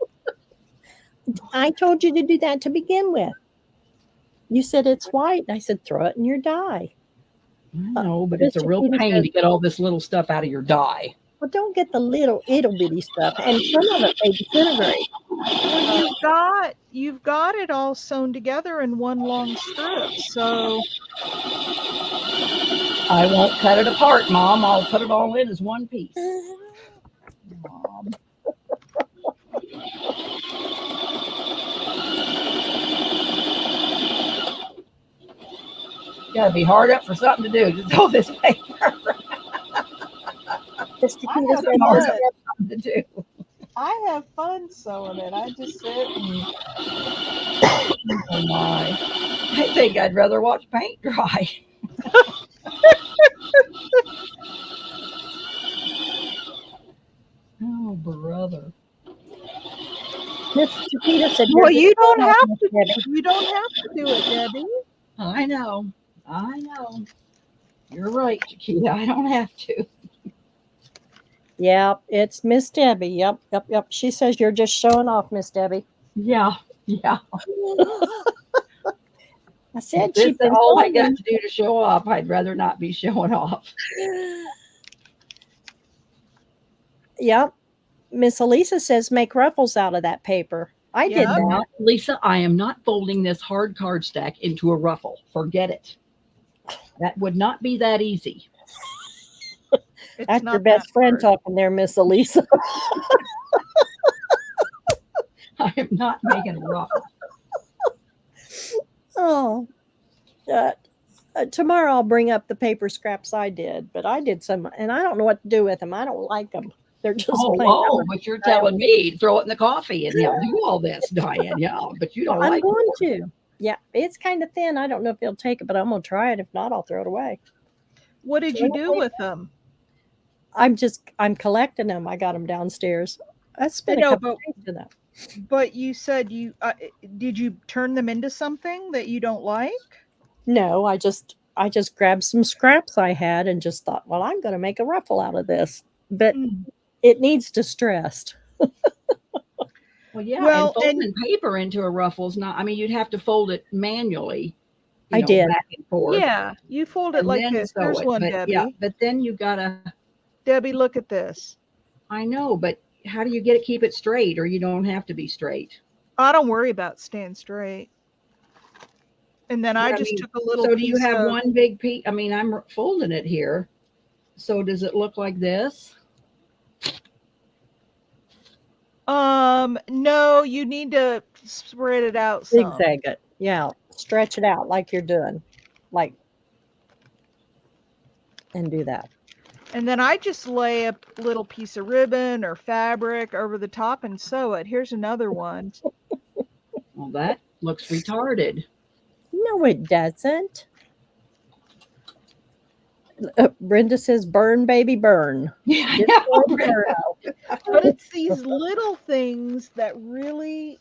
Speaker 5: I told you to do that to begin with. You said it's white. I said throw it in your dye.
Speaker 2: I know, but it's a real pain to get all this little stuff out of your dye.
Speaker 5: Well, don't get the little ittle bitty stuff, and some of it may disintegrate.
Speaker 1: Well, you've got it all sewn together in one long strip. So
Speaker 2: I won't cut it apart, Mom. I'll put it all in as one piece. Mom. Gotta be hard up for something to do. Just hold this paper.
Speaker 5: Miss Chiquita
Speaker 1: have
Speaker 5: said,
Speaker 2: Tomorrow
Speaker 1: fun.
Speaker 2: to do.
Speaker 1: I have fun sewing it. I just sit and
Speaker 2: Oh my. I think I'd rather watch paint dry. Oh, brother.
Speaker 5: Miss Chiquita said,
Speaker 1: well,
Speaker 5: "You're
Speaker 1: you
Speaker 5: just
Speaker 1: don't
Speaker 5: showing off,
Speaker 1: have
Speaker 5: Miss
Speaker 1: to.
Speaker 5: Debbie."
Speaker 1: You don't have to do it, Debbie.
Speaker 2: I know. I know. You're right, Chiquita. I don't have to.
Speaker 5: Yep, it's Miss Debbie. Yep. She says you're just showing off, Miss Debbie.
Speaker 2: Yeah. Yeah.
Speaker 5: I said
Speaker 2: This
Speaker 5: she's
Speaker 2: is
Speaker 5: been
Speaker 2: all I
Speaker 5: sewing.
Speaker 2: got to do to show off. I'd rather not be showing off.
Speaker 5: Yep. Miss Elisa says make ruffles out of that paper. I did
Speaker 1: Yep.
Speaker 5: that.
Speaker 2: Lisa, I am not folding this hard card stack into a ruffle. Forget it. That would not be that easy.
Speaker 1: It's
Speaker 5: That's your
Speaker 1: not
Speaker 5: best
Speaker 1: that
Speaker 5: friend
Speaker 1: hard.
Speaker 5: talking there, Miss Elisa.
Speaker 2: I am not making a ruffle.
Speaker 5: Oh, uh, tomorrow I'll bring up the paper scraps I did, but I did some, and I don't know what to do with them. I don't like them. They're just plain.
Speaker 2: But you're telling me to throw it in the coffee and do all this, Diane. Yeah, but you don't
Speaker 5: I'm
Speaker 2: like
Speaker 5: going
Speaker 2: it.
Speaker 5: to. Yeah, it's kind of thin. I don't know if he'll take it, but I'm going to try it. If not, I'll throw it away.
Speaker 1: What did you do with them?
Speaker 5: I'm collecting them. I got them downstairs. I spent a
Speaker 1: know,
Speaker 5: couple
Speaker 1: but-
Speaker 5: days for that.
Speaker 1: But you said you did you turn them into something that you don't like?
Speaker 5: No, I just grabbed some scraps I had and just thought, well, I'm going to make a ruffle out of this. But
Speaker 1: Mm.
Speaker 5: it needs distressed.
Speaker 2: Well, yeah,
Speaker 1: Well,
Speaker 2: and folding paper into a ruffle's not. I mean, you'd have to fold it manually.
Speaker 5: I did.
Speaker 2: Back and forth.
Speaker 1: Yeah, you fold it
Speaker 2: and
Speaker 1: like
Speaker 2: then
Speaker 1: this.
Speaker 2: sew
Speaker 1: There's
Speaker 2: it.
Speaker 1: one,
Speaker 2: But,
Speaker 1: Debbie.
Speaker 2: yeah, but then you gotta.
Speaker 1: Debbie, look at this.
Speaker 2: I know, but how do you keep it straight, or you don't have to be straight?
Speaker 1: I don't worry about staying straight. And then I
Speaker 2: But,
Speaker 1: just took a little
Speaker 2: So
Speaker 1: piece
Speaker 2: do you have
Speaker 1: of,
Speaker 2: one big piece? I mean, I'm folding it here. So does it look like this?
Speaker 1: no, you need to spread it out some.
Speaker 5: Zigzag it. Yeah. Stretch it out like you're doing. And do that.
Speaker 1: And then I just lay a little piece of ribbon or fabric over the top and sew it. Here's another one.
Speaker 2: Well, that looks retarded.
Speaker 5: No, it doesn't. Brenda says, burn, baby, burn.
Speaker 2: Yeah,
Speaker 5: Just burn, burn.
Speaker 1: But it's these little things that really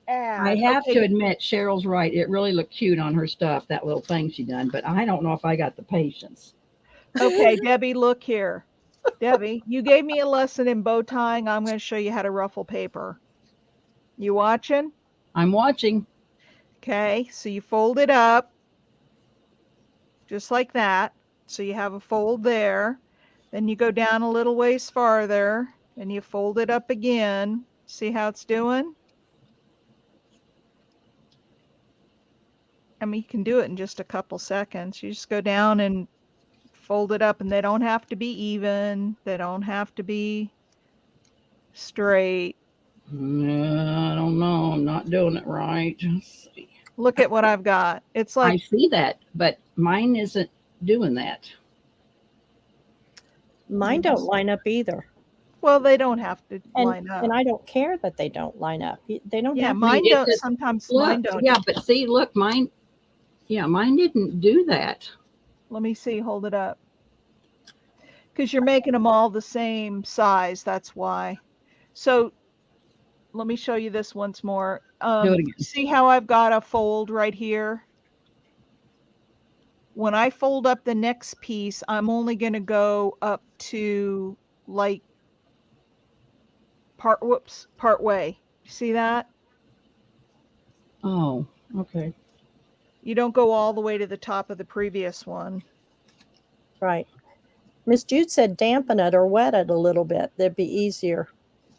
Speaker 1: add.
Speaker 2: I have
Speaker 1: Okay,
Speaker 2: to admit, Cheryl's right. It really looked cute on her stuff, that little thing she done, but I don't know if I got the patience.
Speaker 1: Okay, Debbie, look here. Debbie, you gave me a lesson in bow tying. I'm going to show you how to ruffle paper. You watching?
Speaker 2: I'm watching.
Speaker 1: Okay, so you fold it up just like that. So you have a fold there. Then you go down a little ways farther and you fold it up again. See how it's doing? I mean, you can do it in just a couple seconds. You just go down and fold it up, and they don't have to be even. They don't have to be straight.
Speaker 2: I don't know. I'm not doing it right. Let's see.
Speaker 1: Look at what I've got. It's
Speaker 2: I
Speaker 1: like,
Speaker 2: see that, but mine isn't doing that.
Speaker 5: Mine don't line up either.
Speaker 1: well, they don't have to
Speaker 5: And,
Speaker 1: line up.
Speaker 5: and I don't care that they don't line up. They don't
Speaker 1: Yeah,
Speaker 5: have
Speaker 1: mine
Speaker 2: it
Speaker 1: don't.
Speaker 2: just
Speaker 1: Sometimes
Speaker 2: Look,
Speaker 1: mine don't.
Speaker 2: yeah, but see, look, mine. Yeah, mine didn't do that.
Speaker 1: Let me see. Hold it up. Because you're making them all the same size. That's why. So let me show you this once more.
Speaker 2: Do it again.
Speaker 1: See how I've got a fold right here? When I fold up the next piece, I'm only going to go up to like part way. See that?
Speaker 2: Oh, okay.
Speaker 1: You don't go all the way to the top of the previous one.
Speaker 5: right. Miss Jude said dampen it or wet it a little bit. That'd be easier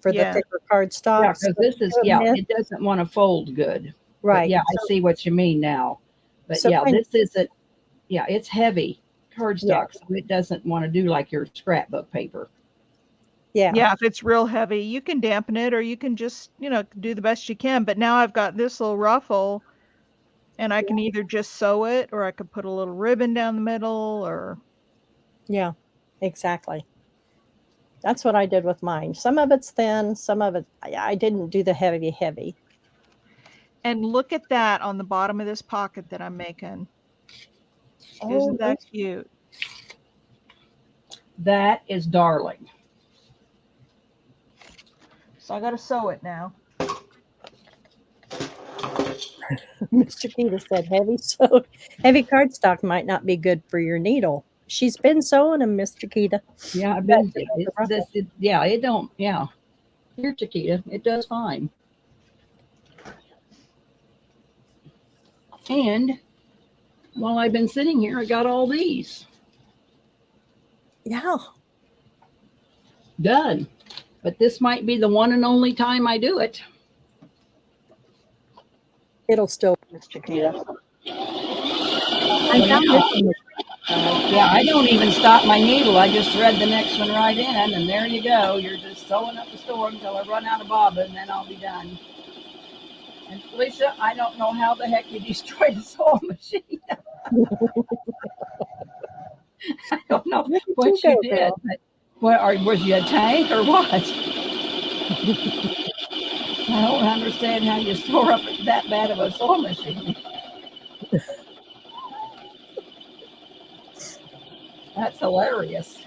Speaker 5: for
Speaker 1: Yeah.
Speaker 5: the thicker card
Speaker 2: Yeah,
Speaker 5: stocks.
Speaker 2: because this is, it doesn't want to fold good. But
Speaker 5: Right.
Speaker 2: yeah, I see what you mean now. But
Speaker 5: So
Speaker 2: yeah,
Speaker 5: kind
Speaker 2: this isn't, it's heavy cardstock, so it doesn't want to do like your scrapbook paper.
Speaker 5: Yeah.
Speaker 1: Yeah, if it's real heavy, you can dampen it or you can just, do the best you can. But now I've got this little ruffle and I can either just sew it or I could put a little ribbon down the middle or
Speaker 5: Yeah. Exactly. That's what I did with mine. Some of it's thin, some of it, I didn't do the heavy.
Speaker 1: And look at that on the bottom of this pocket that I'm making.
Speaker 5: Oh,
Speaker 1: Isn't that cute?
Speaker 2: That is darling.
Speaker 1: So I got to sew it now.
Speaker 5: Miss Chiquita said heavy cardstock might not be good for your needle. She's been sewing them, Miss Chiquita.
Speaker 2: Yeah, I've
Speaker 5: That's
Speaker 2: been.
Speaker 5: the ruffle.
Speaker 2: Yeah, it don't. Yeah, here, Chiquita, it does fine. And while I've been sitting here, I got all these
Speaker 5: Yeah.
Speaker 2: done. But this might be the one and only time I do it.
Speaker 5: It'll still, Miss Chiquita. I found this one.
Speaker 2: Yeah, I don't even stop my needle. I just thread the next one right in, and there you go. You're just sewing up the store until I run out of bobbin, and then I'll be done. And Lisa, I don't know how the heck you destroyed the sewing machine. I don't know what you did. But was you a tank or what? I don't understand how you store up that bad of a sewing machine. That's hilarious.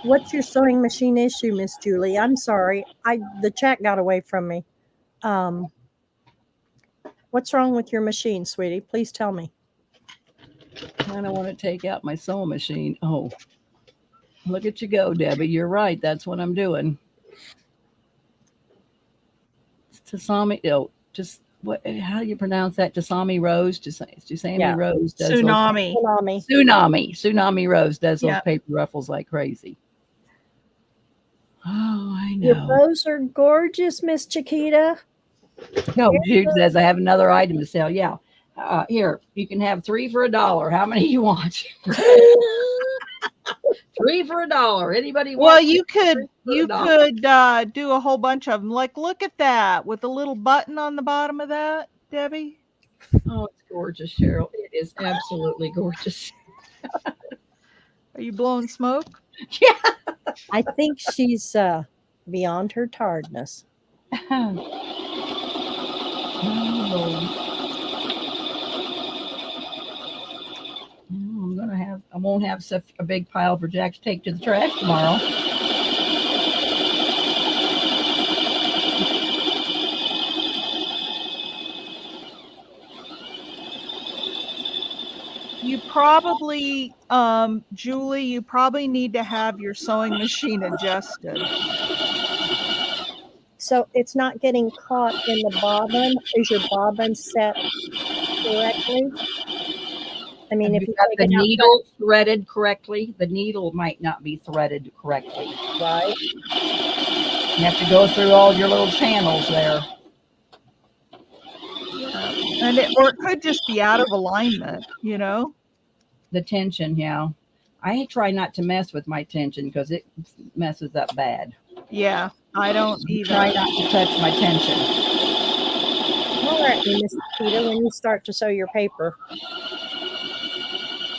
Speaker 5: What's your sewing machine issue, Miss Julie? I'm sorry. The chat got away from me. What's wrong with your machine, sweetie? Please tell me.
Speaker 2: I don't want to take out my sewing machine. Oh, look at you go, Debbie. You're right. That's what I'm doing. Tasami, just what? How do you pronounce that? Tasami Rose. Tasami
Speaker 5: Yeah.
Speaker 2: Rose does
Speaker 1: Tsunami.
Speaker 2: Tsunami Rose does those
Speaker 1: Yeah.
Speaker 2: paper ruffles like crazy. Oh, I
Speaker 5: Your
Speaker 2: know.
Speaker 5: bows are gorgeous, Miss Chiquita.
Speaker 2: No, Jude says I have another item to sell. Yeah. Here, you can have 3 for $1. How many you want? 3 for $1. Anybody want?
Speaker 1: Well, you could
Speaker 2: $1.
Speaker 1: do a whole bunch of them. Like, look at that with a little button on the bottom of that, Debbie.
Speaker 2: Oh, it's gorgeous, Cheryl. It is absolutely gorgeous.
Speaker 1: Are you blowing smoke?
Speaker 2: Yeah.
Speaker 5: I think she's beyond her tiredness.
Speaker 2: I won't have such a big pile for Jack to take to the trash tomorrow.
Speaker 1: You probably, Julie, you probably need to have your sewing machine adjusted.
Speaker 5: So it's not getting caught in the bobbin. Is your bobbin set correctly? I mean, if
Speaker 2: You've
Speaker 5: you
Speaker 2: got
Speaker 5: take
Speaker 2: the
Speaker 5: it out,
Speaker 2: needle threaded correctly, the needle might not be threaded correctly.
Speaker 5: right?
Speaker 2: You have to go through all your little channels there.
Speaker 1: And or it could just be out of alignment, you know?
Speaker 2: The tension, yeah. I try not to mess with my tension because it messes up bad.
Speaker 1: Yeah, I don't
Speaker 2: Try
Speaker 1: either.
Speaker 2: not to touch my tension.
Speaker 5: All right, Miss Peter, when you start to sew your paper.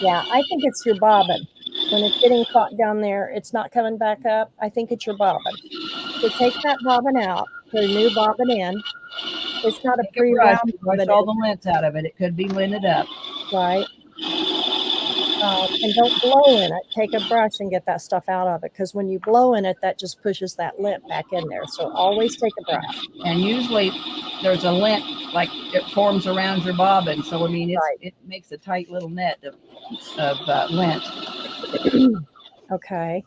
Speaker 5: Yeah, I think it's your bobbin. When it's getting caught down there, it's not coming back up. I think it's your bobbin. So take that bobbin out, put a new bobbin in. It's not a
Speaker 2: Take a brush,
Speaker 5: pre-round
Speaker 2: brush
Speaker 5: bobbin,
Speaker 2: all the lint out of it. It could be linted up.
Speaker 5: right? And don't blow in it. Take a brush and get that stuff out of it, because when you blow in it, that just pushes that lint back in there. So always take a brush.
Speaker 2: And usually there's a lint, like it forms around your bobbin. So, I mean,
Speaker 5: Right.
Speaker 2: it makes a tight little net of lint.
Speaker 5: Okay.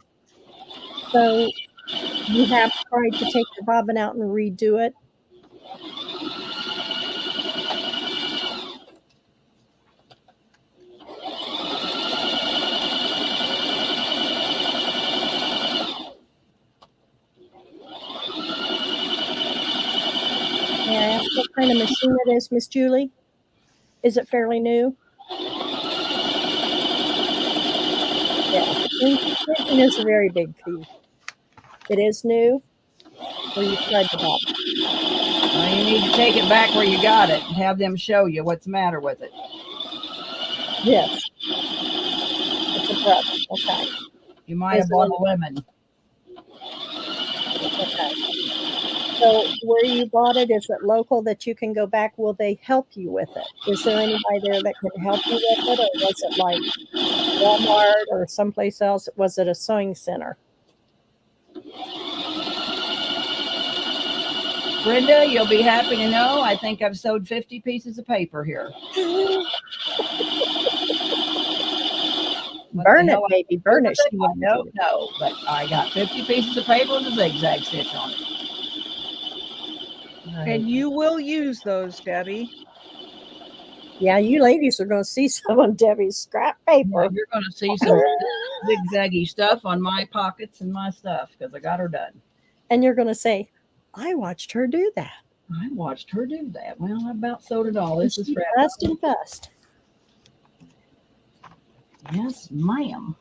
Speaker 5: So you have tried to take the bobbin out and redo it. May I ask what kind of machine it is, Miss Julie? Is it fairly new? Yeah, tension is a very big key. It is new, or you tried the bobbin?
Speaker 2: Well, you need to take it back where you got it and have them show you what's the matter with it.
Speaker 5: Yes. It's a brush. Okay.
Speaker 2: You might
Speaker 5: Is
Speaker 2: have
Speaker 5: it
Speaker 2: bought
Speaker 5: a-
Speaker 2: a lemon.
Speaker 5: So where you bought it, is it local that you can go back? Will they help you with it? Is there anybody there that can help you with it, or was it like Walmart or someplace else? Was it a sewing center?
Speaker 2: Brenda, you'll be happy to know I think I've sewed 50 pieces of paper here. What
Speaker 5: Burn
Speaker 2: the
Speaker 5: it,
Speaker 2: hell
Speaker 5: baby, burn it. She
Speaker 2: I
Speaker 5: wants
Speaker 2: don't
Speaker 5: you.
Speaker 2: know, but I got 50 pieces of paper with a zigzag stitch on it.
Speaker 5: Right.
Speaker 1: And you will use those, Debbie.
Speaker 5: Yeah, you ladies are going to see some of Debbie's scrap
Speaker 2: Yeah,
Speaker 5: paper.
Speaker 2: you're going to see some zigzaggy stuff on my pockets and my stuff because I got her done.
Speaker 5: And you're going to say, I watched her do that.
Speaker 2: I watched her do that. Well, I about sewed it all. This is
Speaker 5: She
Speaker 2: wrapped
Speaker 5: fussed
Speaker 2: up.
Speaker 5: and fussed.
Speaker 2: Yes, ma'am.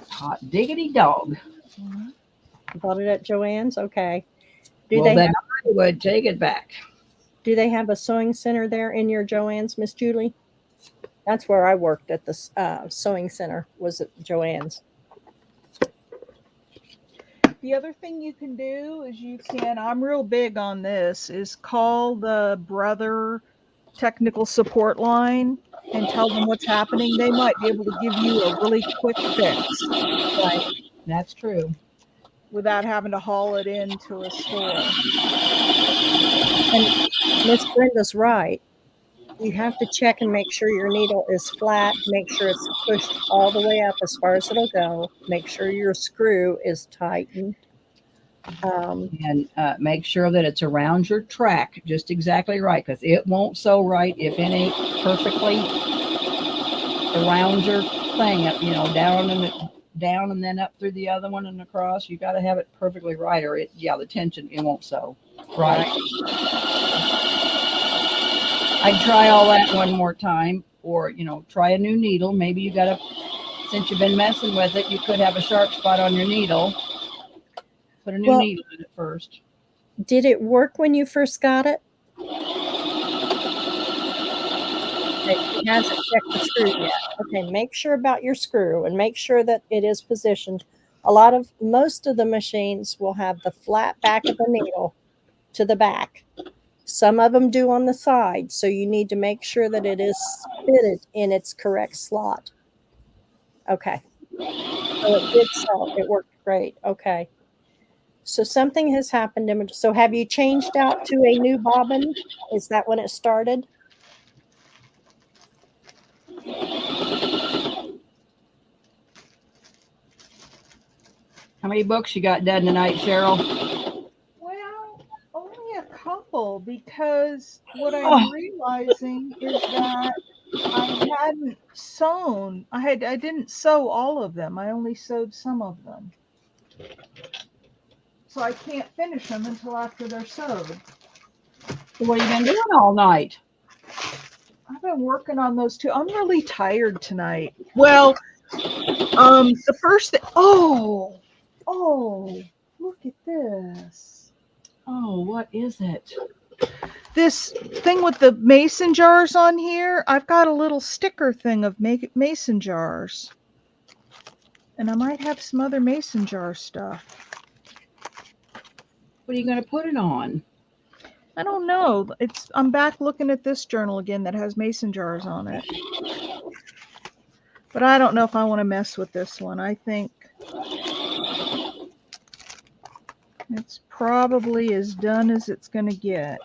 Speaker 2: Hot diggity dog.
Speaker 5: Bought it at Joann's? Okay. Do
Speaker 2: Well,
Speaker 5: they
Speaker 2: then
Speaker 5: have,
Speaker 2: I would take it back.
Speaker 5: do they have a sewing center there in your Joann's, Miss Julie? That's where I worked at the sewing center, was at Joann's.
Speaker 1: The other thing you can do is I'm real big on this, is call the Brother technical support line and tell them what's happening. They might be able to give you a really quick fix
Speaker 2: Right. That's true.
Speaker 1: without having to haul it into a store.
Speaker 5: And Miss Brenda's right. You have to check and make sure your needle is flat. Make sure it's pushed all the way up as far as it'll go. Make sure your screw is tightened.
Speaker 2: And make sure that it's around your track just exactly right, because it won't sew right if it ain't perfectly around your thing, down and then up through the other one and across. You got to have it perfectly right, or the tension, it won't sew right. I'd try all that one more time, or try a new needle. Maybe since you've been messing with it, you could have a sharp spot on your needle. Put a new needle in it first.
Speaker 5: Did it work when you first got it? Okay, she hasn't checked the screw yet. Okay, make sure about your screw and make sure that it is positioned. Most of the machines will have the flat back of the needle to the back. Some of them do on the side, so you need to make sure that it is fitted in its correct slot. Okay. So it did sew. It worked great. Okay. So something has happened. So have you changed out to a new bobbin? Is that when it started?
Speaker 2: How many books you got done tonight, Cheryl?
Speaker 1: Well, only a couple, because what I'm realizing is that I hadn't sewn. I didn't sew all of them. I only sewed some of them. So I can't finish them until after they're sewed.
Speaker 2: What have you been doing all night?
Speaker 1: I've been working on those too. I'm really tired tonight. Well, the first thing. Oh, look at this.
Speaker 2: Oh, what is it?
Speaker 1: This thing with the mason jars on here. I've got a little sticker thing of mason jars, and I might have some other mason jar stuff.
Speaker 2: What are you going to put it on?
Speaker 1: I don't know. I'm back looking at this journal again that has mason jars on it. But I don't know if I want to mess with this one. I think it's probably as done as it's going to get.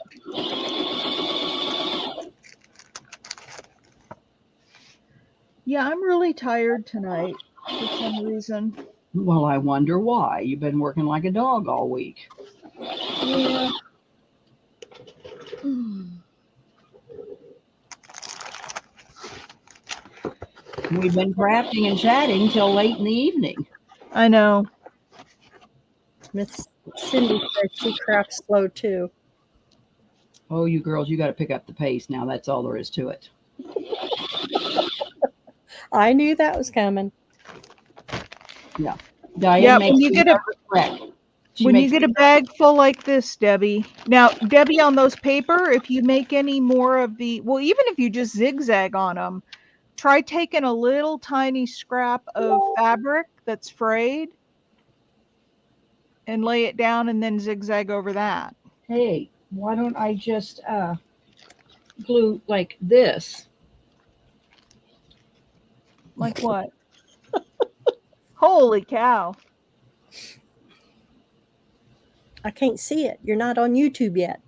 Speaker 1: Yeah, I'm really tired tonight for some reason.
Speaker 2: Well, I wonder why. You've been working like a dog all week.
Speaker 1: Yeah.
Speaker 2: We've been crafting and chatting till late in the evening.
Speaker 1: I know.
Speaker 5: Miss Cindy said she crafts slow too.
Speaker 2: Oh, you girls, you got to pick up the pace now. That's all there is to it.
Speaker 5: I knew that was coming.
Speaker 2: Diane
Speaker 1: Yeah,
Speaker 2: makes
Speaker 1: when you
Speaker 2: me
Speaker 1: get a
Speaker 2: nervous wreck. She
Speaker 1: when you
Speaker 2: makes
Speaker 1: get a
Speaker 2: me-
Speaker 1: bag full like this, Debbie. Now, Debbie, on those paper, if you make any more of even if you just zigzag on them, try taking a little tiny scrap of fabric that's frayed and lay it down and then zigzag over that.
Speaker 2: Hey, why don't I just glue like this?
Speaker 1: Like what? Holy cow.
Speaker 5: I can't see it. You're not on YouTube yet.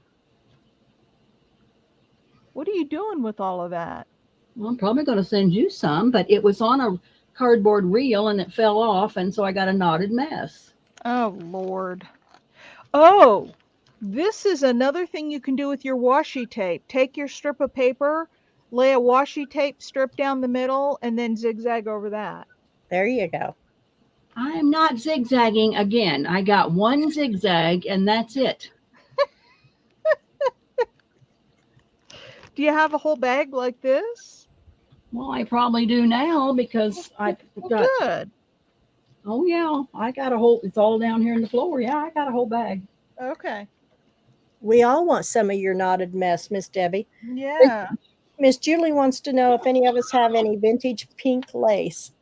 Speaker 1: What are you doing with all of that?
Speaker 2: Well, I'm probably going to send you some, but it was on a cardboard reel and it fell off, and so I got a knotted mess.
Speaker 1: Oh, Lord. Oh, this is another thing you can do with your washi tape. Take your strip of paper, lay a washi tape strip down the middle, and then zigzag over that.
Speaker 5: There you go.
Speaker 2: I'm not zigzagging again. I got one zigzag, and that's it.
Speaker 1: Do you have a whole bag like this?
Speaker 2: Well, I probably do now because I
Speaker 1: Well,
Speaker 2: got.
Speaker 1: good.
Speaker 2: Oh yeah, I got a whole. It's all down here in the floor. Yeah, I got a whole bag.
Speaker 1: Okay.
Speaker 5: We all want some of your knotted mess, Miss Debbie.
Speaker 1: Yeah.
Speaker 5: Miss Julie wants to know if any of us have any vintage pink lace.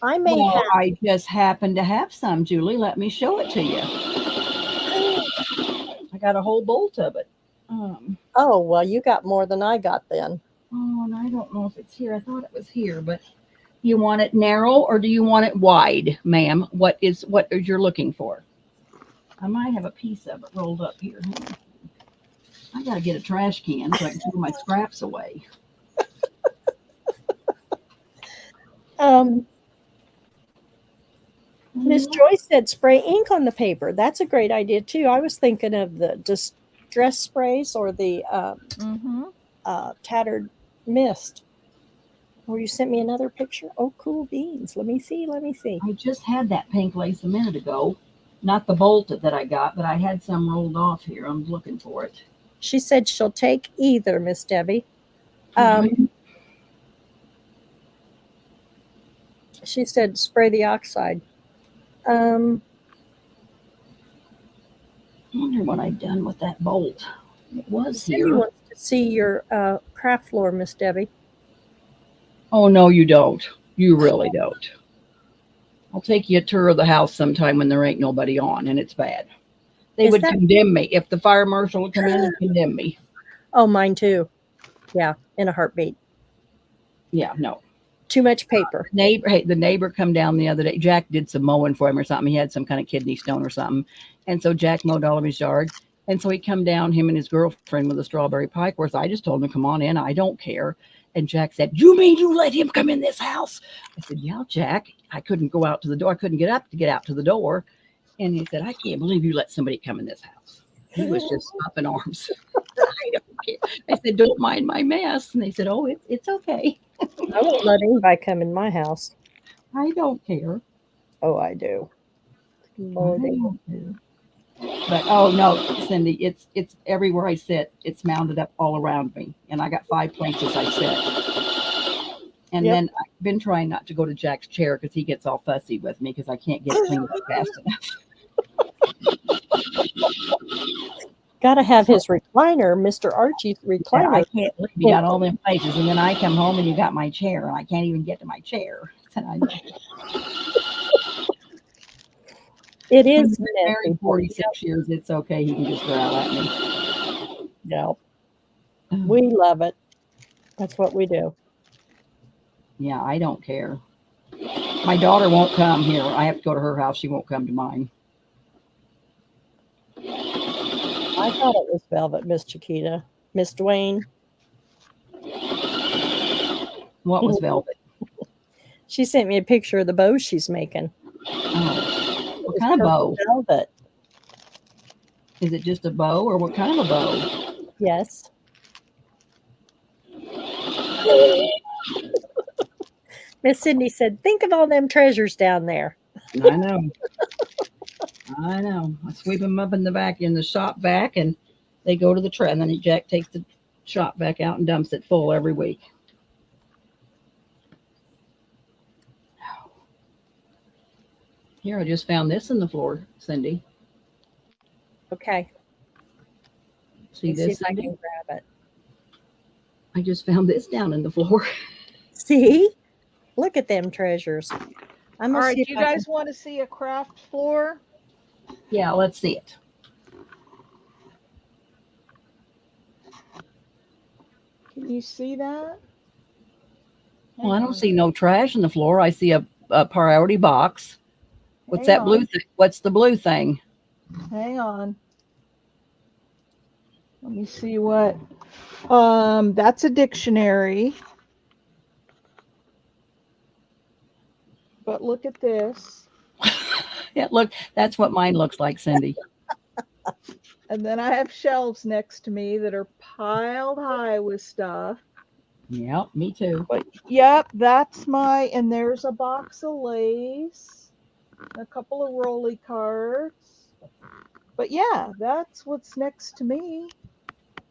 Speaker 5: I may
Speaker 2: Well,
Speaker 5: have.
Speaker 2: I just happen to have some, Julie. Let me show it to you. I got a whole bolt of it.
Speaker 5: Oh, well, you got more than I got then.
Speaker 2: Oh, and I don't know if it's here. I thought it was here, but you want it narrow or do you want it wide, ma'am? What is you're looking for? I might have a piece of it rolled up here. I gotta get a trash can so I can throw my scraps away.
Speaker 5: Miss Joyce said spray ink on the paper. That's a great idea too. I was thinking of the distress sprays or the tattered mist. Oh, you sent me another picture. Oh, cool beans. Let me see.
Speaker 2: I just had that pink lace a minute ago. Not the bolt that I got, but I had some rolled off here. I'm looking for it.
Speaker 5: She said she'll take either, Miss Debbie. She said spray the oxide.
Speaker 2: I wonder what I've done with that bolt. It was
Speaker 5: Cindy
Speaker 2: here.
Speaker 5: wants to see your craft floor, Miss Debbie.
Speaker 2: Oh, no, you don't. You really don't. I'll take you a tour of the house sometime when there ain't nobody on and it's bad. They
Speaker 5: Is
Speaker 2: would
Speaker 5: that-
Speaker 2: condemn me. If the fire marshal would come in and condemn me.
Speaker 5: Oh, mine too. Yeah, in a heartbeat.
Speaker 2: Yeah, no.
Speaker 5: Too much paper.
Speaker 2: The neighbor come down the other day. Jack did some mowing for him or something. He had some kind of kidney stone or something. And so Jack mowed all of his yard. And so he come down, him and his girlfriend with a strawberry pike. Whereas I just told him to come on in. I don't care. And Jack said, "You mean you let him come in this house?" I said, "Yeah, Jack. I couldn't go out to the door. I couldn't get up to get out to the door." And he said, "I can't believe you let somebody come in this house." He was just up in arms. I don't care. I said, "Don't mind my mess." And they said, "Oh, it's okay."
Speaker 5: I won't let anybody come in my house.
Speaker 2: I don't care.
Speaker 5: Oh, I do. Lordy.
Speaker 2: But oh no, Cindy, it's everywhere I sit. It's mounted up all around me, and I got 5 places I sit. And
Speaker 5: Yep.
Speaker 2: then I've been trying not to go to Jack's chair because he gets all fussy with me because I can't get it cleaned up fast enough.
Speaker 5: Got to have his recliner, Mr. Archie's
Speaker 2: I
Speaker 5: recliner.
Speaker 2: can't leave you got all them places, and then I come home and you got my chair, and I can't even get to my chair. And I
Speaker 5: It is
Speaker 2: married
Speaker 5: messy.
Speaker 2: 46 years. It's okay. He can just growl at me.
Speaker 5: No, we love it. That's what we do.
Speaker 2: Yeah, I don't care. My daughter won't come here. I have to go to her house. She won't come to mine.
Speaker 5: I thought it was velvet, Miss Chiquita. Miss Dwayne.
Speaker 2: What was velvet?
Speaker 5: She sent me a picture of the bow she's making.
Speaker 2: Oh, what
Speaker 5: It's
Speaker 2: kind of bow?
Speaker 5: purple velvet.
Speaker 2: Is it just a bow, or what kind of a bow?
Speaker 5: Yes. Miss Cindy said, "Think of all them treasures down there."
Speaker 2: I know. I know. I sweep them up in the back, in the shop back, and they go to the trash. And then Jack takes the shop back out and dumps it full every week. Here, I just found this in the floor, Cindy.
Speaker 5: Okay.
Speaker 2: See
Speaker 5: Let's see
Speaker 2: this,
Speaker 5: if I
Speaker 2: Cindy?
Speaker 5: can grab it.
Speaker 2: I just found this down in the floor.
Speaker 5: See? Look at them treasures. I'm
Speaker 1: All
Speaker 5: gonna
Speaker 1: right,
Speaker 5: see
Speaker 1: do
Speaker 5: if
Speaker 1: you
Speaker 5: I can-
Speaker 1: guys want to see a craft floor?
Speaker 2: Yeah, let's see it.
Speaker 1: Can you see that?
Speaker 2: Well, I
Speaker 1: Hang
Speaker 2: don't
Speaker 1: on.
Speaker 2: see no trash on the floor. I see a priority box. What's
Speaker 1: Hang
Speaker 2: that blue
Speaker 1: on.
Speaker 2: thing? What's the blue thing?
Speaker 1: Hang on. Let me see what. That's a dictionary. But look at this.
Speaker 2: Yeah, look, that's what mine looks like, Cindy.
Speaker 1: And then I have shelves next to me that are piled high with stuff.
Speaker 2: Yep, me too.
Speaker 1: But yep, that's my, and there's a box of lace, a couple of rolly cards. But yeah, that's what's next to me.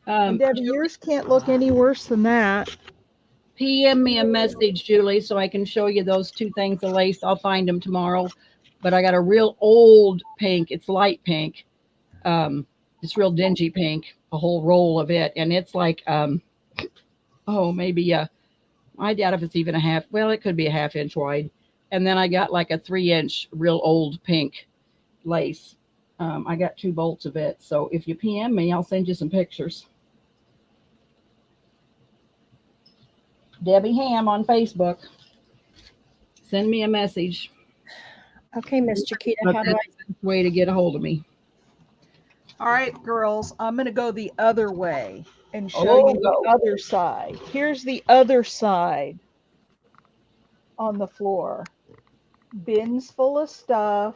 Speaker 1: And Debbie, yours can't look any worse than that.
Speaker 2: PM me a message, Julie, so I can show you those two things of lace. I'll find them tomorrow. But I got a real old pink. It's light pink. It's real dingy pink, a whole roll of it. And it's like, maybe, I doubt if it's even a half. Well, it could be a half-inch wide. And then I got like a 3-inch real old pink lace. I got 2 bolts of it. So if you PM me, I'll send you some pictures. Debbie Ham on Facebook. Send me a message.
Speaker 5: Okay, Miss Chiquita, how do
Speaker 2: That's the way to get a hold of me.
Speaker 1: All right, girls, I'm going to go the other way and show you the other side. Here's the other side on the floor. Bins full of stuff.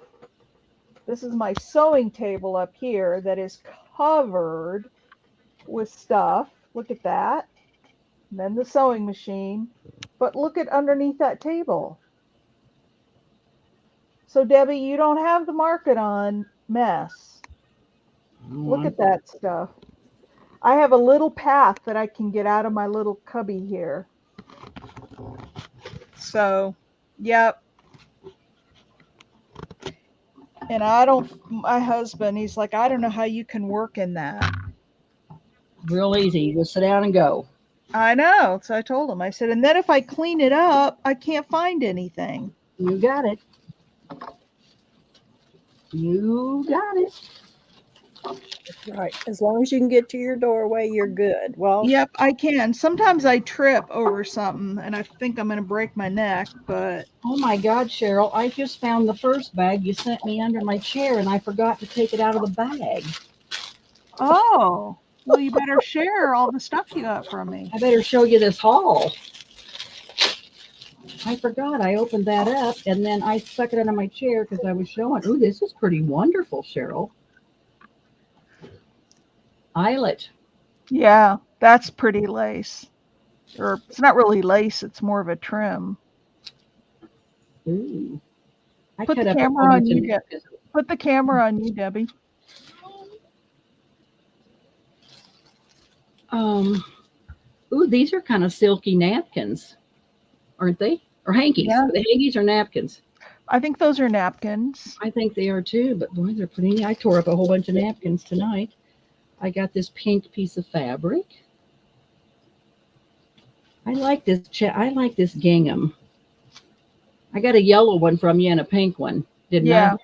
Speaker 1: This is my sewing table up here that is covered with stuff. Look at that. And then the sewing machine. But look at underneath that table. So, Debbie, you don't have the market on mess. Look at that stuff. I have a little path that I can get out of my little cubby here. So, yep. And my husband, he's like, I don't know how you can work in that.
Speaker 2: Real easy. You just sit down and go.
Speaker 1: I know. So I told him, I said, and then if I clean it up, I can't find anything.
Speaker 2: You got it. You got it.
Speaker 5: right? As long as you can get to your doorway, you're good. Well,
Speaker 1: Yep, I can. Sometimes I trip over something and I think I'm going to break my neck, but
Speaker 2: Oh my God, Cheryl, I just found the first bag you sent me under my chair and I forgot to take it out of the bag.
Speaker 1: oh, well, you better share all the stuff you got from me.
Speaker 2: I better show you this haul. I forgot. I opened that up and then I stuck it under my chair because I was showing. Ooh, this is pretty wonderful, Cheryl. Eyelet.
Speaker 1: Yeah, that's pretty lace. Or it's not really lace, it's more of a trim.
Speaker 2: Ooh. I
Speaker 1: Put
Speaker 2: cut
Speaker 1: the
Speaker 2: up a
Speaker 1: camera
Speaker 2: whole
Speaker 1: on
Speaker 2: bunch
Speaker 1: you,
Speaker 2: of-
Speaker 1: Debbie. Put the camera on you, Debbie.
Speaker 2: Ooh, these are kind of silky napkins, aren't they? Or hankies.
Speaker 1: Yeah.
Speaker 2: Are they hankies or napkins?
Speaker 1: I think those are napkins.
Speaker 2: I think they are too, but boy, they're pretty. I tore up a whole bunch of napkins tonight. I got this pink piece of fabric. I like this. I like this gingham. I got a yellow one from you and a pink one. Didn't
Speaker 1: Yeah.
Speaker 2: I?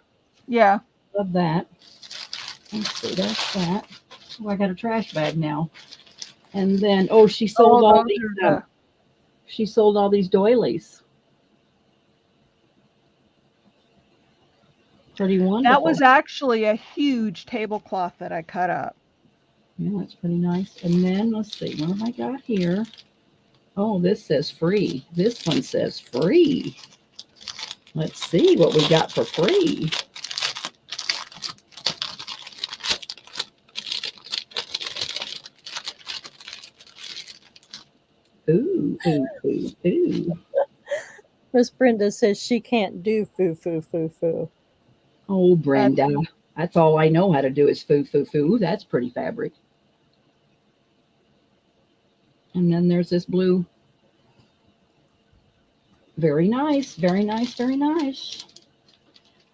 Speaker 1: Yeah.
Speaker 2: Love that. Let's see, that's that. Oh, I got a trash bag now. And then, she sold all
Speaker 1: those
Speaker 2: these.
Speaker 1: are the-
Speaker 2: She sold all these doilies. Pretty wonderful.
Speaker 1: That was actually a huge tablecloth that I cut up.
Speaker 2: Yeah, that's pretty nice. And then let's see, what have I got here? Oh, this says free. This one says free. Let's see what we got for free. Ooh, ooh, ooh, ooh.
Speaker 5: Miss Brenda says she can't do foo foo foo foo.
Speaker 2: Oh, Brenda. That's all I know how to do is foo, foo, foo. Ooh, that's pretty fabric. And then there's this blue. Very nice, very nice, very nice.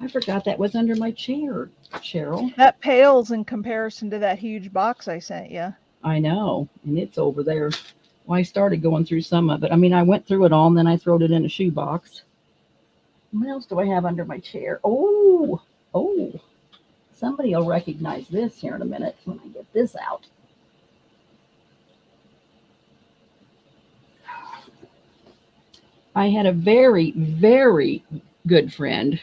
Speaker 2: I forgot that was under my chair, Cheryl.
Speaker 1: That pales in comparison to that huge box I sent you.
Speaker 2: I know, and it's over there. Well, I started going through some of it. I mean, I went through it all, and then I throwed it in a some else do I have under my chair? Oh, Somebody will recognize this here in a minute when I get this out. I had a very, very good friend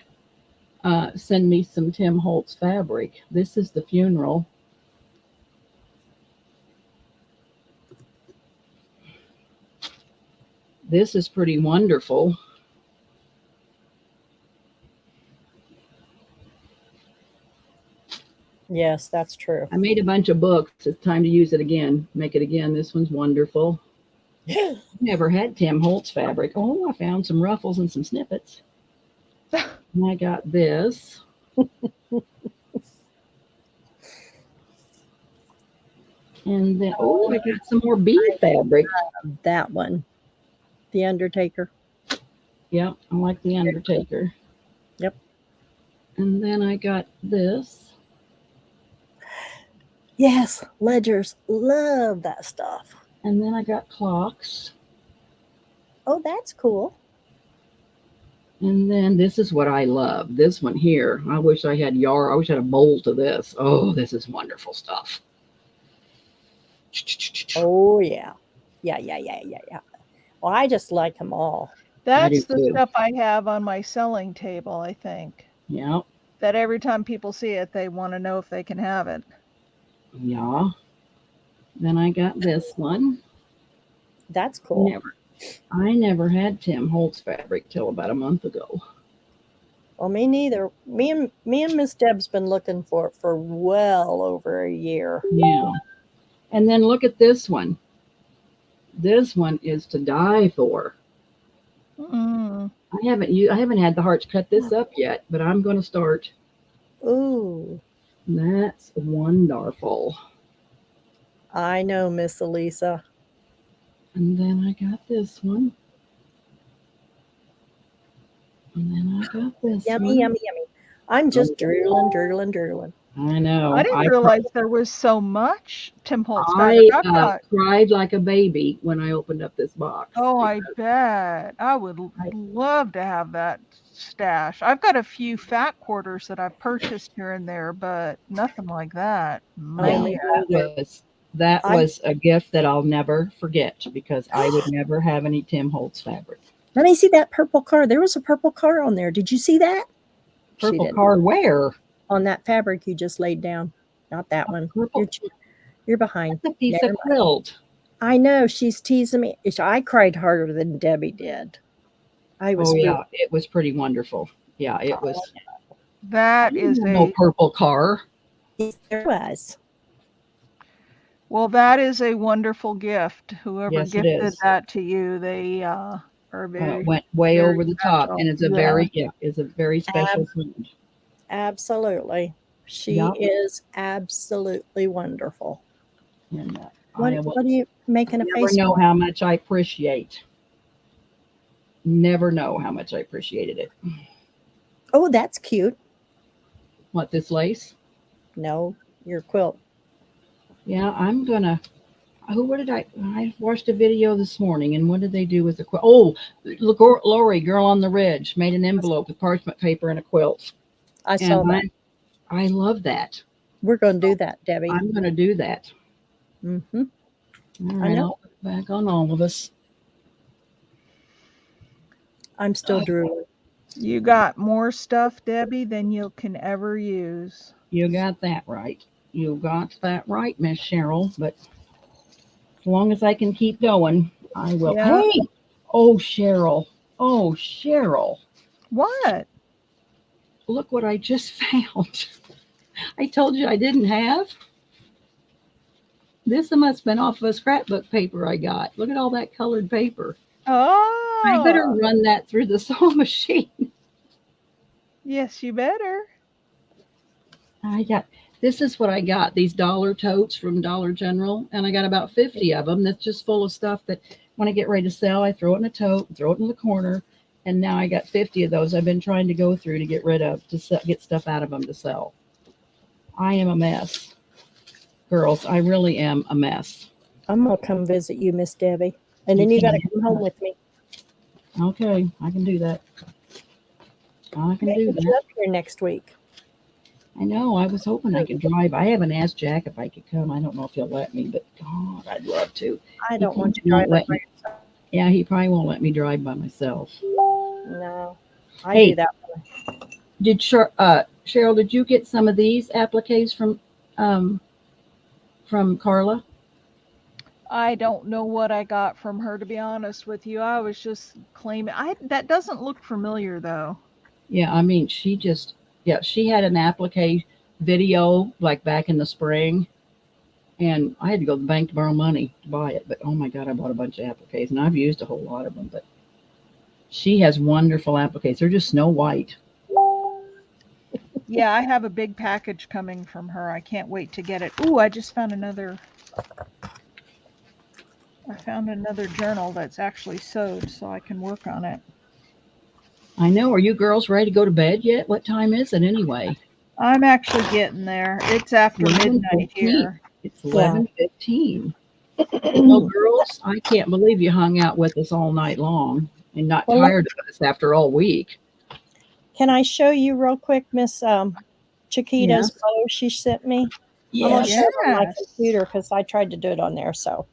Speaker 2: send me some Tim Holtz fabric. This is the funeral. This is pretty wonderful.
Speaker 5: Yes, that's true.
Speaker 2: I made a bunch of books. It's time to use it again. Make it again. This one's wonderful. Never had Tim Holtz fabric. Oh, I found some ruffles and some snippets. And I got this. And then, oh, I got some more bee fabric.
Speaker 5: That one. The Undertaker.
Speaker 2: Yep, I like the Undertaker.
Speaker 5: Yep.
Speaker 2: And then I got this.
Speaker 5: Yes, ledgers. Love that stuff.
Speaker 2: And then I got clocks.
Speaker 5: Oh, that's cool.
Speaker 2: And then this is what I love. This one here. I wish I had I wish I had a bowl to this. Oh, this is wonderful stuff.
Speaker 5: Oh, yeah. Yeah. Well, I just like them all.
Speaker 1: That's
Speaker 2: do
Speaker 1: the
Speaker 2: too.
Speaker 1: stuff I have on my selling table, I think.
Speaker 2: Yeah.
Speaker 1: That every time people see it, they want to know if they can have it.
Speaker 2: Yeah. Then I got this one.
Speaker 5: That's cool.
Speaker 2: I never had Tim Holtz fabric till about a month ago.
Speaker 5: Well, me neither. Me and Miss Deb's been looking for it for well over a year.
Speaker 2: Yeah. And then look at this one. This one is to die for.
Speaker 1: Mm.
Speaker 2: I haven't had the heart to cut this up yet, but I'm going to start.
Speaker 5: Ooh,
Speaker 2: That's wonderful.
Speaker 5: I know, Miss Elisa.
Speaker 2: And then I got this one. And then I got this
Speaker 5: Yummy,
Speaker 2: one.
Speaker 5: yummy. I'm just drooling.
Speaker 2: I know.
Speaker 1: I didn't realize there was so much Tim Holtz
Speaker 2: I
Speaker 1: fabric. I thought,
Speaker 2: cried like a baby when I opened up this box.
Speaker 1: oh, I bet. I would love to have that stash. I've got a few fat quarters that I've purchased here and there, but nothing like that. Man.
Speaker 2: That was a gift that I'll never forget because I would never have any Tim Holtz fabric.
Speaker 5: Let me see that purple car. There was a purple car on there. Did you see that? She
Speaker 2: Purple
Speaker 5: didn't.
Speaker 2: card where?
Speaker 5: On that fabric you just laid down. Not that one.
Speaker 2: Purple.
Speaker 5: You're behind.
Speaker 2: That's a piece
Speaker 5: Never
Speaker 2: of quilt.
Speaker 5: I know. She's teasing me. I cried harder than Debbie did. I was.
Speaker 2: Oh yeah, it was pretty wonderful. Yeah, it was.
Speaker 1: That is
Speaker 2: No purple car.
Speaker 5: There was.
Speaker 1: well, that is a wonderful gift. Whoever
Speaker 2: Yes, it
Speaker 1: gifted
Speaker 2: is.
Speaker 1: that to you, they are very.
Speaker 2: Went way
Speaker 1: very
Speaker 2: over the top,
Speaker 1: special.
Speaker 2: and it's a very special friend.
Speaker 5: Absolutely. She
Speaker 2: Yep.
Speaker 5: is absolutely wonderful.
Speaker 2: And
Speaker 5: What are you making a
Speaker 2: never
Speaker 5: face
Speaker 2: know
Speaker 5: for?
Speaker 2: how much I appreciate. Never know how much I appreciated it.
Speaker 5: Oh, that's cute.
Speaker 2: What, this lace?
Speaker 5: No, your quilt.
Speaker 2: Yeah, I'm gonna. What did I watched a video this morning, and what did they do with the quilt? Oh, look, Lori, Girl on the Ridge, made an envelope with parchment paper and a quilt.
Speaker 5: I saw
Speaker 2: And
Speaker 5: that.
Speaker 2: I love that.
Speaker 5: We're going to do that, Debbie.
Speaker 2: I'm gonna do that.
Speaker 5: Mm-hmm.
Speaker 2: All right,
Speaker 5: know.
Speaker 2: I'll put back on all of us.
Speaker 5: I'm still drooling.
Speaker 1: You got more stuff, Debbie, than you can ever use.
Speaker 2: You got that right. You got that right, Miss Cheryl. But as long as I can keep going, I will.
Speaker 1: Yeah.
Speaker 2: Hey, oh Cheryl, oh Cheryl,
Speaker 1: What?
Speaker 2: look what I just found. I told you I didn't have. This must have been off of a scrapbook paper I got. Look at all that colored paper.
Speaker 1: Oh,
Speaker 2: I better run that through the sewing machine.
Speaker 1: yes, you better.
Speaker 2: This is what I got, these dollar totes from Dollar General, and I got about 50 of them. That's just full of stuff that when I get ready to sell, I throw it in a tote, throw it in the corner, and now I got 50 of those I've been trying to go through to get rid of, to get stuff out of them to sell. I am a mess. Girls, I really am a mess.
Speaker 5: I'm going to come visit you, Miss Debbie. And then you got to come home with me.
Speaker 2: Okay, I can do that. I can do
Speaker 5: Maybe
Speaker 2: that.
Speaker 5: you're up here next week.
Speaker 2: I know. I was hoping I could drive. I haven't asked Jack if I could come. I don't know if he'll let me, but God, I'd love to.
Speaker 5: I
Speaker 2: He
Speaker 5: don't want you
Speaker 2: won't
Speaker 5: driving
Speaker 2: let
Speaker 5: by
Speaker 2: me.
Speaker 5: yourself.
Speaker 2: Yeah, he probably won't let me drive by myself.
Speaker 5: No, I
Speaker 2: Hey.
Speaker 5: do that.
Speaker 2: Did Cheryl? Did you get some of these appliques from Carla?
Speaker 1: I don't know what I got from her, to be honest with you. I was just claiming. That doesn't look familiar though.
Speaker 2: Yeah, I mean, she had an applique video like back in the spring, and I had to go to the bank to borrow money to buy it. But oh my God, I bought a bunch of appliques, and I've used a whole lot of them. But she has wonderful appliques. They're just snow white.
Speaker 1: Yeah, I have a big package coming from her. I can't wait to get it. Ooh, I just found another. I found another journal that's actually sewed, so I can work on it.
Speaker 2: I know. Are you girls ready to go to bed yet? What time is it anyway?
Speaker 1: I'm actually getting there. It's after midnight
Speaker 2: 11:15.
Speaker 1: here.
Speaker 2: It's 11:15. Well, girls, I can't believe you hung out with us all night long and not
Speaker 5: Well,
Speaker 2: tired of us after all week.
Speaker 5: Can I show you real quick, Miss Chiquita's
Speaker 2: Yes.
Speaker 5: bow she sent me? I'm
Speaker 2: Yeah.
Speaker 5: gonna show it on my
Speaker 1: Yes.
Speaker 5: computer because I tried to do it on there. So,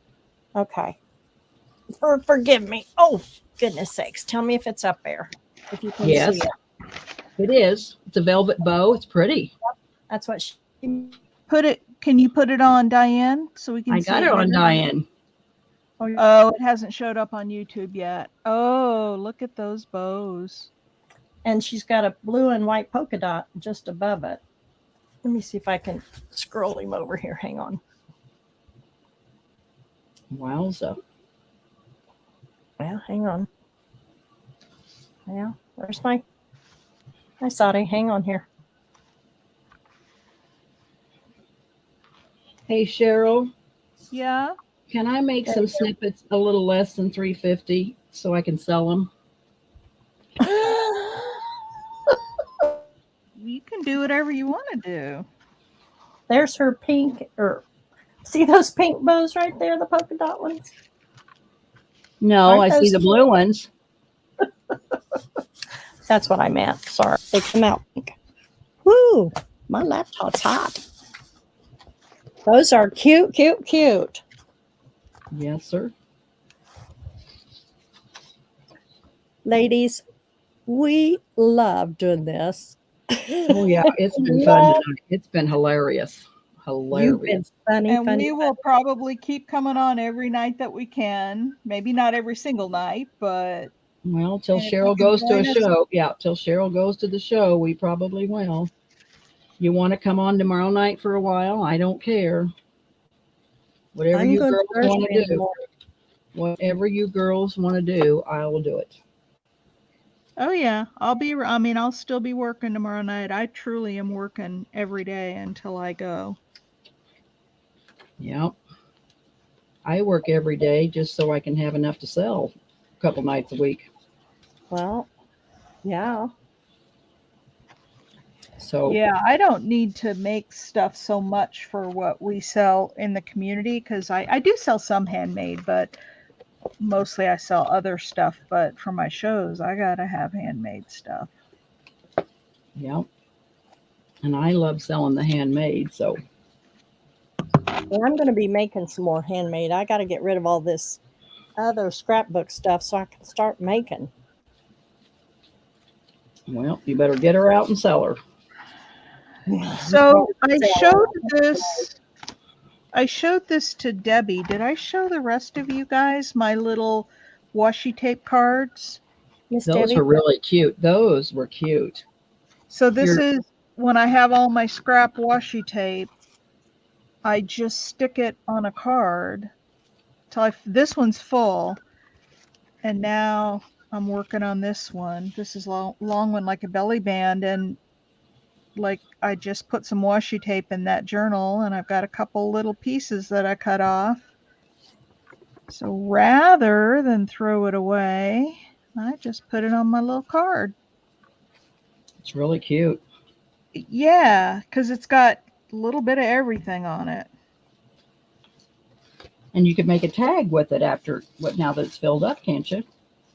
Speaker 5: okay. Forgive me. Oh, goodness sakes. Tell me if it's up there. If you can
Speaker 2: Yes.
Speaker 5: see it.
Speaker 2: It is. It's a velvet bow. It's pretty.
Speaker 5: That's what she
Speaker 1: Can you put it on Diane so we can
Speaker 2: I
Speaker 1: see
Speaker 2: got it on
Speaker 1: better?
Speaker 2: Diane.
Speaker 1: Oh, it hasn't showed up on YouTube yet. Oh, look at those bows.
Speaker 5: and she's got a blue and white polka dot just above it. Let me see if I can scroll him over here. Hang on.
Speaker 2: Wowza.
Speaker 5: Well, hang on. Yeah, where's my Saudi? Hang on here.
Speaker 2: Hey, Cheryl,
Speaker 1: Yeah.
Speaker 2: can I make some snippets a little less than $3.50 so I can sell them?
Speaker 1: You can do whatever you want to do.
Speaker 5: There's her pink, or see those pink bows right there, the polka dot ones?
Speaker 2: No,
Speaker 5: Aren't
Speaker 2: I see
Speaker 5: those
Speaker 2: the blue ones.
Speaker 5: That's what I meant. Sorry. They come out pink. Woo, my laptop's hot. Those are cute, cute, cute.
Speaker 2: Yes, sir.
Speaker 5: Ladies, we love doing this.
Speaker 2: Oh, yeah. It's been fun tonight. It's been hilarious.
Speaker 5: You've been
Speaker 2: Hilarious.
Speaker 5: funny,
Speaker 1: And
Speaker 5: funny.
Speaker 1: we will probably keep coming on every night that we can. Maybe not every single night, but
Speaker 2: Well, till
Speaker 1: And if you
Speaker 2: Cheryl
Speaker 1: can
Speaker 2: goes to a
Speaker 1: join us-
Speaker 2: show. Yeah, till Cheryl goes to the show, we probably will. You want to come on tomorrow night for a while? I don't care. Whatever
Speaker 5: I'm
Speaker 2: you
Speaker 5: going
Speaker 2: girls want
Speaker 5: Thursday
Speaker 2: to
Speaker 5: in the
Speaker 2: do.
Speaker 5: morning.
Speaker 2: Whatever you girls want to do, I will do it.
Speaker 1: oh yeah, I'll still be working tomorrow night. I truly am working every day until I go.
Speaker 2: Yep. I work every day just so I can have enough to sell a couple nights a week.
Speaker 5: Well, yeah.
Speaker 2: So
Speaker 1: Yeah, I don't need to make stuff so much for what we sell in the community because I do sell some handmade, but mostly I sell other stuff. But for my shows, I gotta have handmade stuff.
Speaker 2: yep. And I love selling the handmade. So
Speaker 5: Well, I'm going to be making some more handmade. I got to get rid of all this other scrapbook stuff so I can start making.
Speaker 2: well, you better get her out and sell her.
Speaker 1: So I showed this to Debbie. Did I show the rest of you guys my little washi tape cards?
Speaker 5: Miss
Speaker 2: Those
Speaker 5: Debbie,
Speaker 2: were really cute. Those were cute.
Speaker 1: So this
Speaker 2: Here.
Speaker 1: is when I have all my scrap washi tape, I just stick it on a card till this one's full. And now I'm working on this one. This is long one like a belly band, and like I just put some washi tape in that journal, and I've got a couple little pieces that I cut off. So rather than throw it away, I just put it on my little card.
Speaker 2: It's really cute.
Speaker 1: Yeah, because it's got a little bit of everything on it.
Speaker 2: And you could make a tag with it now that it's filled up, can't you?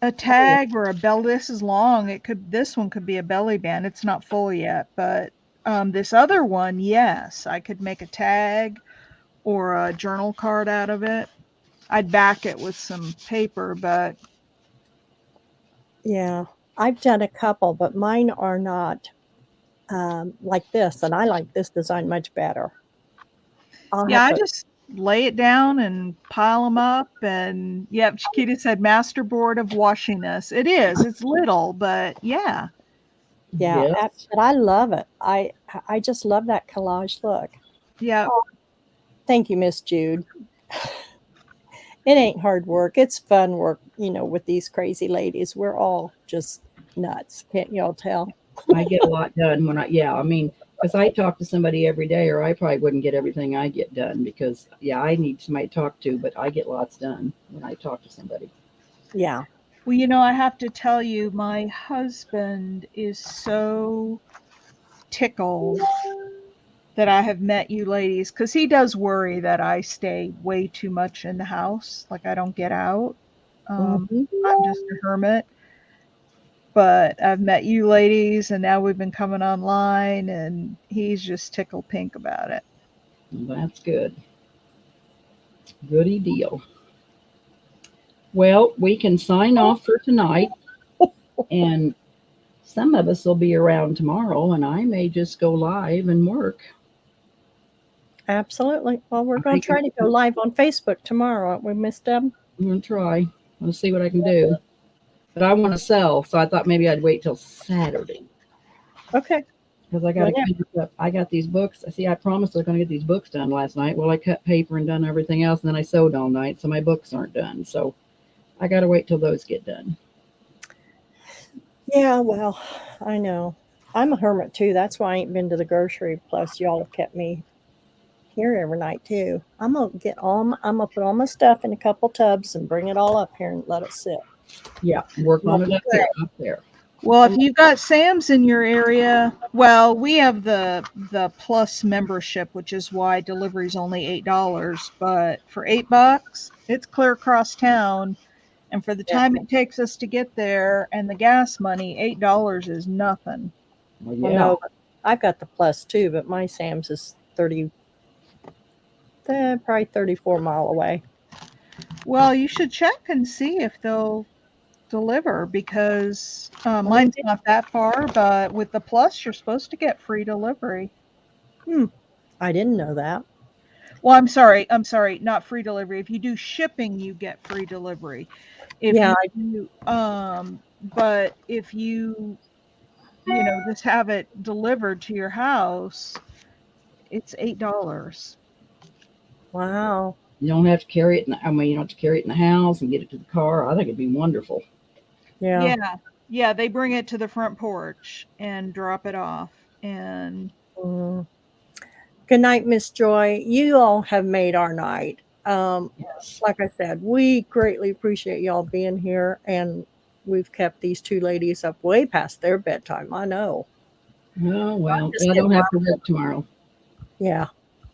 Speaker 1: A tag or a bell. This is long. This one could be a belly band. It's not full yet, but This other one, yes, I could make a tag or a journal card out of it. I'd back it with some paper, but
Speaker 5: Yeah, I've done a couple, but mine are not like this, and I like this design much better. I'll
Speaker 1: yeah,
Speaker 5: have
Speaker 1: I
Speaker 5: to,
Speaker 1: just lay it down and pile them up. And yep, Chiquita said masterboard of washiness. It is. It's little, but yeah.
Speaker 5: yeah,
Speaker 6: Yes.
Speaker 5: but I love it. I just love that collage look.
Speaker 1: Yeah.
Speaker 5: Thank you, Miss Jude. It ain't hard work. It's fun work, with these crazy ladies. We're all just nuts. Can't y'all tell?
Speaker 2: I get a lot done when I mean, because I talk to somebody every day, or I probably wouldn't get everything I get done because, I need somebody to talk to, but I get lots done when I talk to somebody.
Speaker 5: Yeah.
Speaker 1: Well, I have to tell you, my husband is so tickled that I have met you ladies because he does worry that I stay way too much in the house. Like I don't get out.
Speaker 5: Mhm.
Speaker 1: I'm just a hermit. But I've met you ladies and now we've been coming online and he's just tickled pink about it.
Speaker 2: Well, that's good. Goody deal. Well, we can sign off for tonight, and some of us will be around tomorrow, and I may just go live and work.
Speaker 5: Absolutely. Well, we're
Speaker 2: I
Speaker 5: going
Speaker 2: think
Speaker 5: to try to go live on Facebook tomorrow, aren't we, Miss Deb?
Speaker 2: I'm gonna try. I'll see what I can do. But I want to sell, so I thought maybe I'd wait till Saturday
Speaker 5: Okay.
Speaker 2: because I got to
Speaker 5: Whatever.
Speaker 2: finish up. I got these books. See, I promised I was going to get these books done last night. Well, I cut paper and done everything else, and then I sewed all night, so my books aren't done. So I got to wait till those get done.
Speaker 5: Yeah, well, I know. I'm a hermit too. That's why I ain't been to the grocery. Plus, y'all have kept me here every night too. I'm gonna put all my stuff in a couple tubs and bring it all up here and let it sit.
Speaker 2: Yeah, work on it up there.
Speaker 1: Well, if you've got Sam's in your area, well, we have the plus membership, which is why delivery's only $8. But for $8, it's clear across town, and for the time it takes us to get there and the gas money, $8 is nothing.
Speaker 2: Well,
Speaker 5: Well,
Speaker 2: yeah.
Speaker 5: no, I've got the plus too, but my Sam's is probably 34 mile away.
Speaker 1: Well, you should check and see if they'll deliver because mine's not that far, but with the plus, you're supposed to get free delivery.
Speaker 5: I didn't know that.
Speaker 1: Well, I'm sorry, not free delivery. If you do shipping, you get free delivery. If
Speaker 5: Yeah,
Speaker 1: you but if you just have it delivered to your house, it's $8.
Speaker 5: Wow.
Speaker 2: You don't have to carry it. You don't have to carry it in the house and get it to the car. I think it'd be wonderful.
Speaker 5: Yeah.
Speaker 1: Yeah, they bring it to the front porch and drop it off. And
Speaker 5: Mm. Good night, Miss Joy. You all have made our night.
Speaker 2: Yes.
Speaker 5: Like I said, we greatly appreciate y'all being here, and we've kept these two ladies up way past their bedtime. I know.
Speaker 2: Oh, well,
Speaker 5: just
Speaker 2: I don't
Speaker 5: getting
Speaker 2: have to work tomorrow.
Speaker 5: Yeah.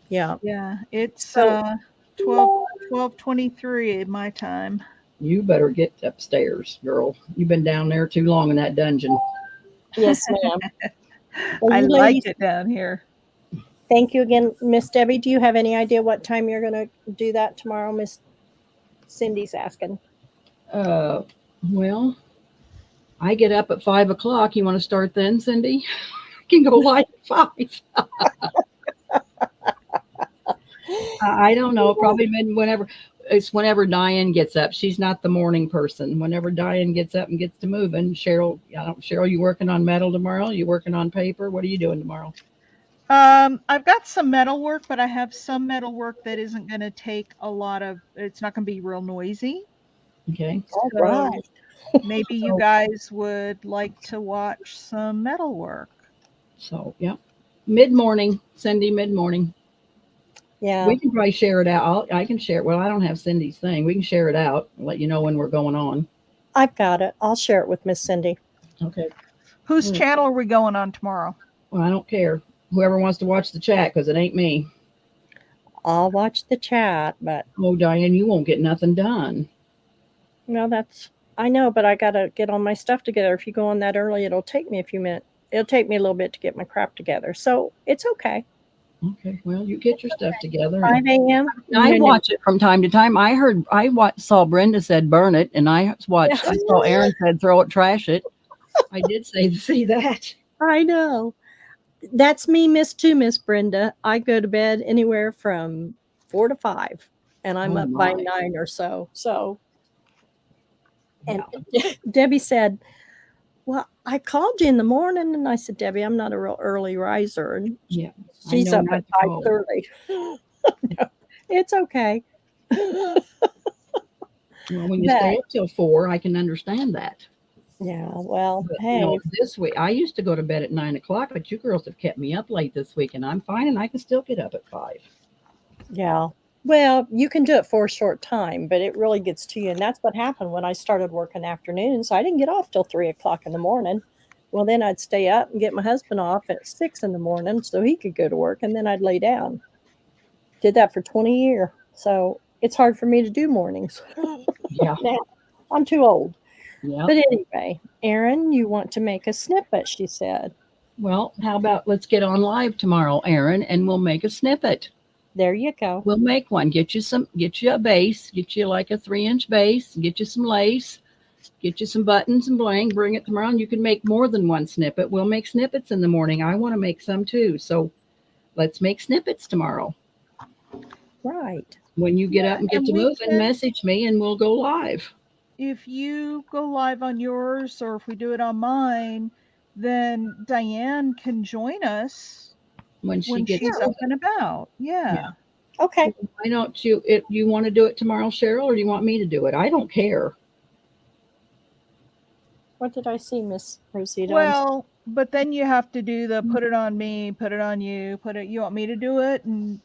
Speaker 5: Yeah.
Speaker 1: yeah, it's
Speaker 5: So-
Speaker 1: 12:23 at my time.
Speaker 2: You better get upstairs, girl. You've been down there too long in that dungeon.
Speaker 5: Yes, ma'am. Well,
Speaker 1: I
Speaker 5: you
Speaker 1: like
Speaker 5: ladies,
Speaker 1: it down here.
Speaker 5: thank you again, Miss Debbie. Do you have any idea what time you're going to do that tomorrow? Miss Cindy's asking.
Speaker 2: Well, I get up at 5 o'clock. You want to start then, Cindy? I can go live at 5. I don't know. Probably whenever. It's whenever Diane gets up. She's not the morning person. Whenever Diane gets up and gets to moving, Cheryl, you working on metal tomorrow? You working on paper? What are you doing tomorrow?
Speaker 1: I've got some metal work, but I have some metal work that isn't going to take a lot of. It's not going to be real noisy.
Speaker 2: Okay.
Speaker 5: All
Speaker 1: So
Speaker 5: right.
Speaker 1: maybe you guys would like to watch some metal work.
Speaker 2: So, yeah. Mid-morning, Cindy, mid-morning.
Speaker 5: Yeah.
Speaker 2: We can probably share it out. I can share it. Well, I don't have Cindy's thing. We can share it out and let you know when we're going on.
Speaker 5: I've got it. I'll share it with Miss Cindy.
Speaker 2: Okay.
Speaker 1: Whose channel are we going on tomorrow?
Speaker 2: Well, I don't care. Whoever wants to watch the chat, because it ain't me.
Speaker 5: I'll watch the chat, but
Speaker 2: Oh, Diane, you won't get nothing done.
Speaker 5: I know, but I got to get all my stuff together. If you go on that early, it'll take me a few minutes. it'll take me a little bit to get my crap together. So it's okay.
Speaker 2: Okay, well, you get your stuff together.
Speaker 5: 5 a.m.
Speaker 2: I watch it from time to time. Saw Brenda said burn it, and I saw Aaron said throw it, trash it. I did see that.
Speaker 5: I know. That's me, Miss Brenda. I go to bed anywhere from 4 to 5, and I'm
Speaker 2: Oh,
Speaker 5: up by
Speaker 2: my.
Speaker 5: 9 or so. So, and Debbie said, "Well, I called you in the morning," and I said, "Debbie, I'm not a real early riser," and
Speaker 2: Yeah,
Speaker 5: she's
Speaker 2: know
Speaker 5: up
Speaker 2: not
Speaker 5: at
Speaker 2: to call.
Speaker 5: 5:30. No, it's okay.
Speaker 2: Well, when you stay up till 4, I can understand that.
Speaker 5: Yeah, well,
Speaker 2: But,
Speaker 5: hey,
Speaker 2: this week I used to go to bed at 9 o'clock, but you girls have kept me up late this week, and I'm fine, and I can still get up at 5.
Speaker 5: yeah. Well, you can do it for a short time, but it really gets to you. And that's what happened when I started working afternoons. I didn't get off till 3 o'clock in the morning. Well, then I'd stay up and get my husband off at 6 in the morning so he could go to work, and then I'd lay down. Did that for 20 years. So it's hard for me to do mornings.
Speaker 2: Yeah,
Speaker 5: Now, I'm too old.
Speaker 2: yeah.
Speaker 5: But anyway, Erin, you want to make a snippet, she said.
Speaker 2: Well, how about let's get on live tomorrow, Aaron, and we'll make a snippet.
Speaker 5: There you go.
Speaker 2: We'll make one. Get you a base, get you like a 3-inch base, get you some lace, get you some buttons and bling, bring it tomorrow, and you can make more than one snippet. We'll make snippets in the morning. I want to make some too. So let's make snippets tomorrow.
Speaker 5: Right.
Speaker 2: When you get up and get
Speaker 1: and
Speaker 2: to
Speaker 1: we
Speaker 2: moving,
Speaker 1: can-
Speaker 2: message me and we'll go live.
Speaker 1: If you go live on yours or if we do it on mine, then Diane can join us
Speaker 2: When she
Speaker 1: when
Speaker 2: gets
Speaker 1: she's up and about. Yeah.
Speaker 2: Yeah.
Speaker 5: Okay.
Speaker 2: Why don't you, if you want to do it tomorrow, Cheryl, or do you want me to do it? I don't care.
Speaker 5: What did I see, Miss Rosita?
Speaker 1: Well, but then you have to do the put it on me, put it on you, you want me to do it? And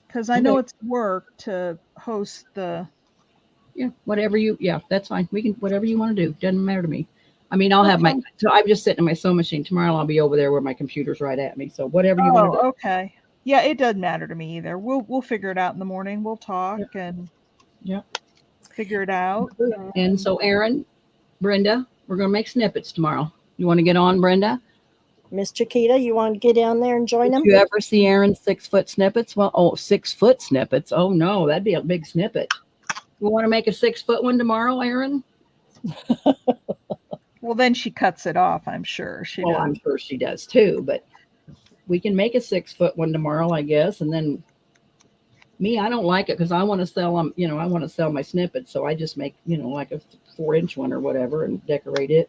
Speaker 1: because I know
Speaker 2: Okay.
Speaker 1: it's work to host the.
Speaker 2: Yeah, that's fine. We can, whatever you want to do. Doesn't matter to me. I mean, so I'm just sitting in my sewing machine. Tomorrow I'll be over there where my computer's right at me. So whatever you want to do.
Speaker 1: Okay. Yeah, it doesn't matter to me either. We'll figure it out in the morning. We'll talk and figure it out.
Speaker 2: And so Aaron, Brenda, we're going to make snippets tomorrow. You want to get on, Brenda?
Speaker 5: Miss Chiquita, you want to get down there and join them?
Speaker 2: Did you ever see Aaron's 6-foot snippets? Well, 6-foot snippets. Oh no, that'd be a big snippet. You want to make a 6-foot one tomorrow, Aaron?
Speaker 1: Well, then she cuts it off, I'm sure.
Speaker 2: Well, I'm sure she does too, but we can make a 6-foot one tomorrow, I guess. And then me, I don't like it because I want to sell them, I want to sell my snippets. So I just make, like a 4-inch one or whatever and decorate it.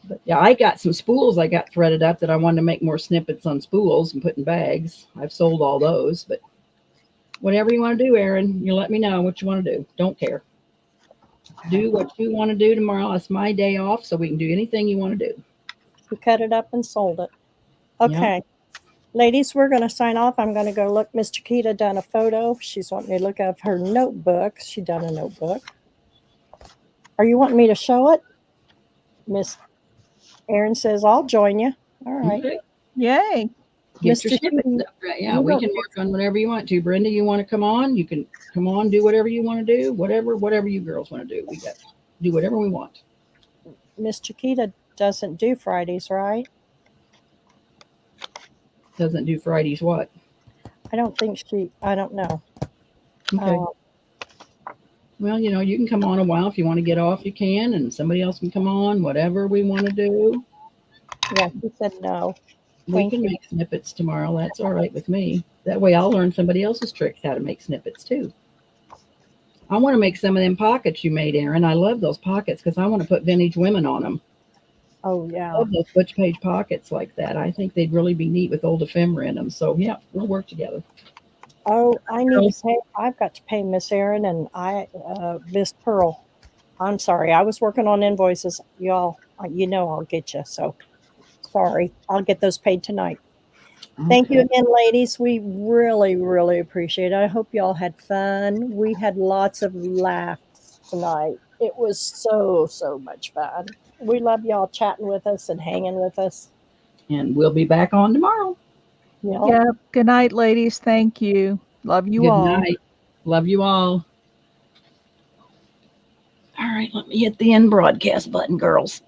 Speaker 2: But yeah, I got some spools I got threaded up that I wanted to make more snippets on spools and put in bags. I've sold all those, but whatever you want to do, Aaron, you let me know what you want to do. Don't care. Do what you want to do tomorrow. It's my day off, so we can do anything you want to do.
Speaker 5: We cut it up and sold it. Okay. Ladies, we're going to sign off. I'm going to go look. Miss Chiquita done a photo. She's wanting me to look at her notebook. She done a notebook. Are you wanting me to show it? Miss Erin says, I'll join you. All right.
Speaker 2: Okay.
Speaker 1: Yay.
Speaker 2: Get your
Speaker 5: Mr.
Speaker 2: snippets
Speaker 5: Chicken,
Speaker 2: up. Yeah, we can work on whatever you want to. Brenda, you want to come on? You can come on, do whatever you want to do. Whatever you girls want to do. We got do whatever we want.
Speaker 5: Miss Chiquita doesn't do Fridays, right?
Speaker 2: Doesn't do Fridays what?
Speaker 5: I don't know.
Speaker 2: Okay. Well, you can come on a while if you want to get off, you can, and somebody else can come on, whatever we want to do.
Speaker 5: Yeah, he said no.
Speaker 2: We
Speaker 5: Thank
Speaker 2: can
Speaker 5: you.
Speaker 2: make snippets tomorrow. That's all right with me. That way I'll learn somebody else's tricks how to make snippets too. I want to make some of them pockets you made, Aaron. I love those pockets because I want to put vintage women on them.
Speaker 5: Oh,
Speaker 2: I
Speaker 5: yeah.
Speaker 2: love those Butch Page pockets like that. I think they'd really be neat with old ephemera in them. So yeah, we'll work together.
Speaker 5: Oh, I need to pay. I've got to pay Miss Erin and Miss Pearl. I'm sorry. I was working on invoices. Y'all, I'll get you. So sorry. I'll get those paid tonight. Thank you again, ladies. We really, really appreciate it. I hope y'all had fun. We had lots of laughs tonight. It was so, so much fun. We love y'all chatting with us and hanging with us.
Speaker 2: And we'll be back on tomorrow.
Speaker 1: Yeah. Good night, ladies. Thank you. Love you
Speaker 2: Good
Speaker 1: all.
Speaker 2: night. Love you all. All right, let me hit the end broadcast button, girls.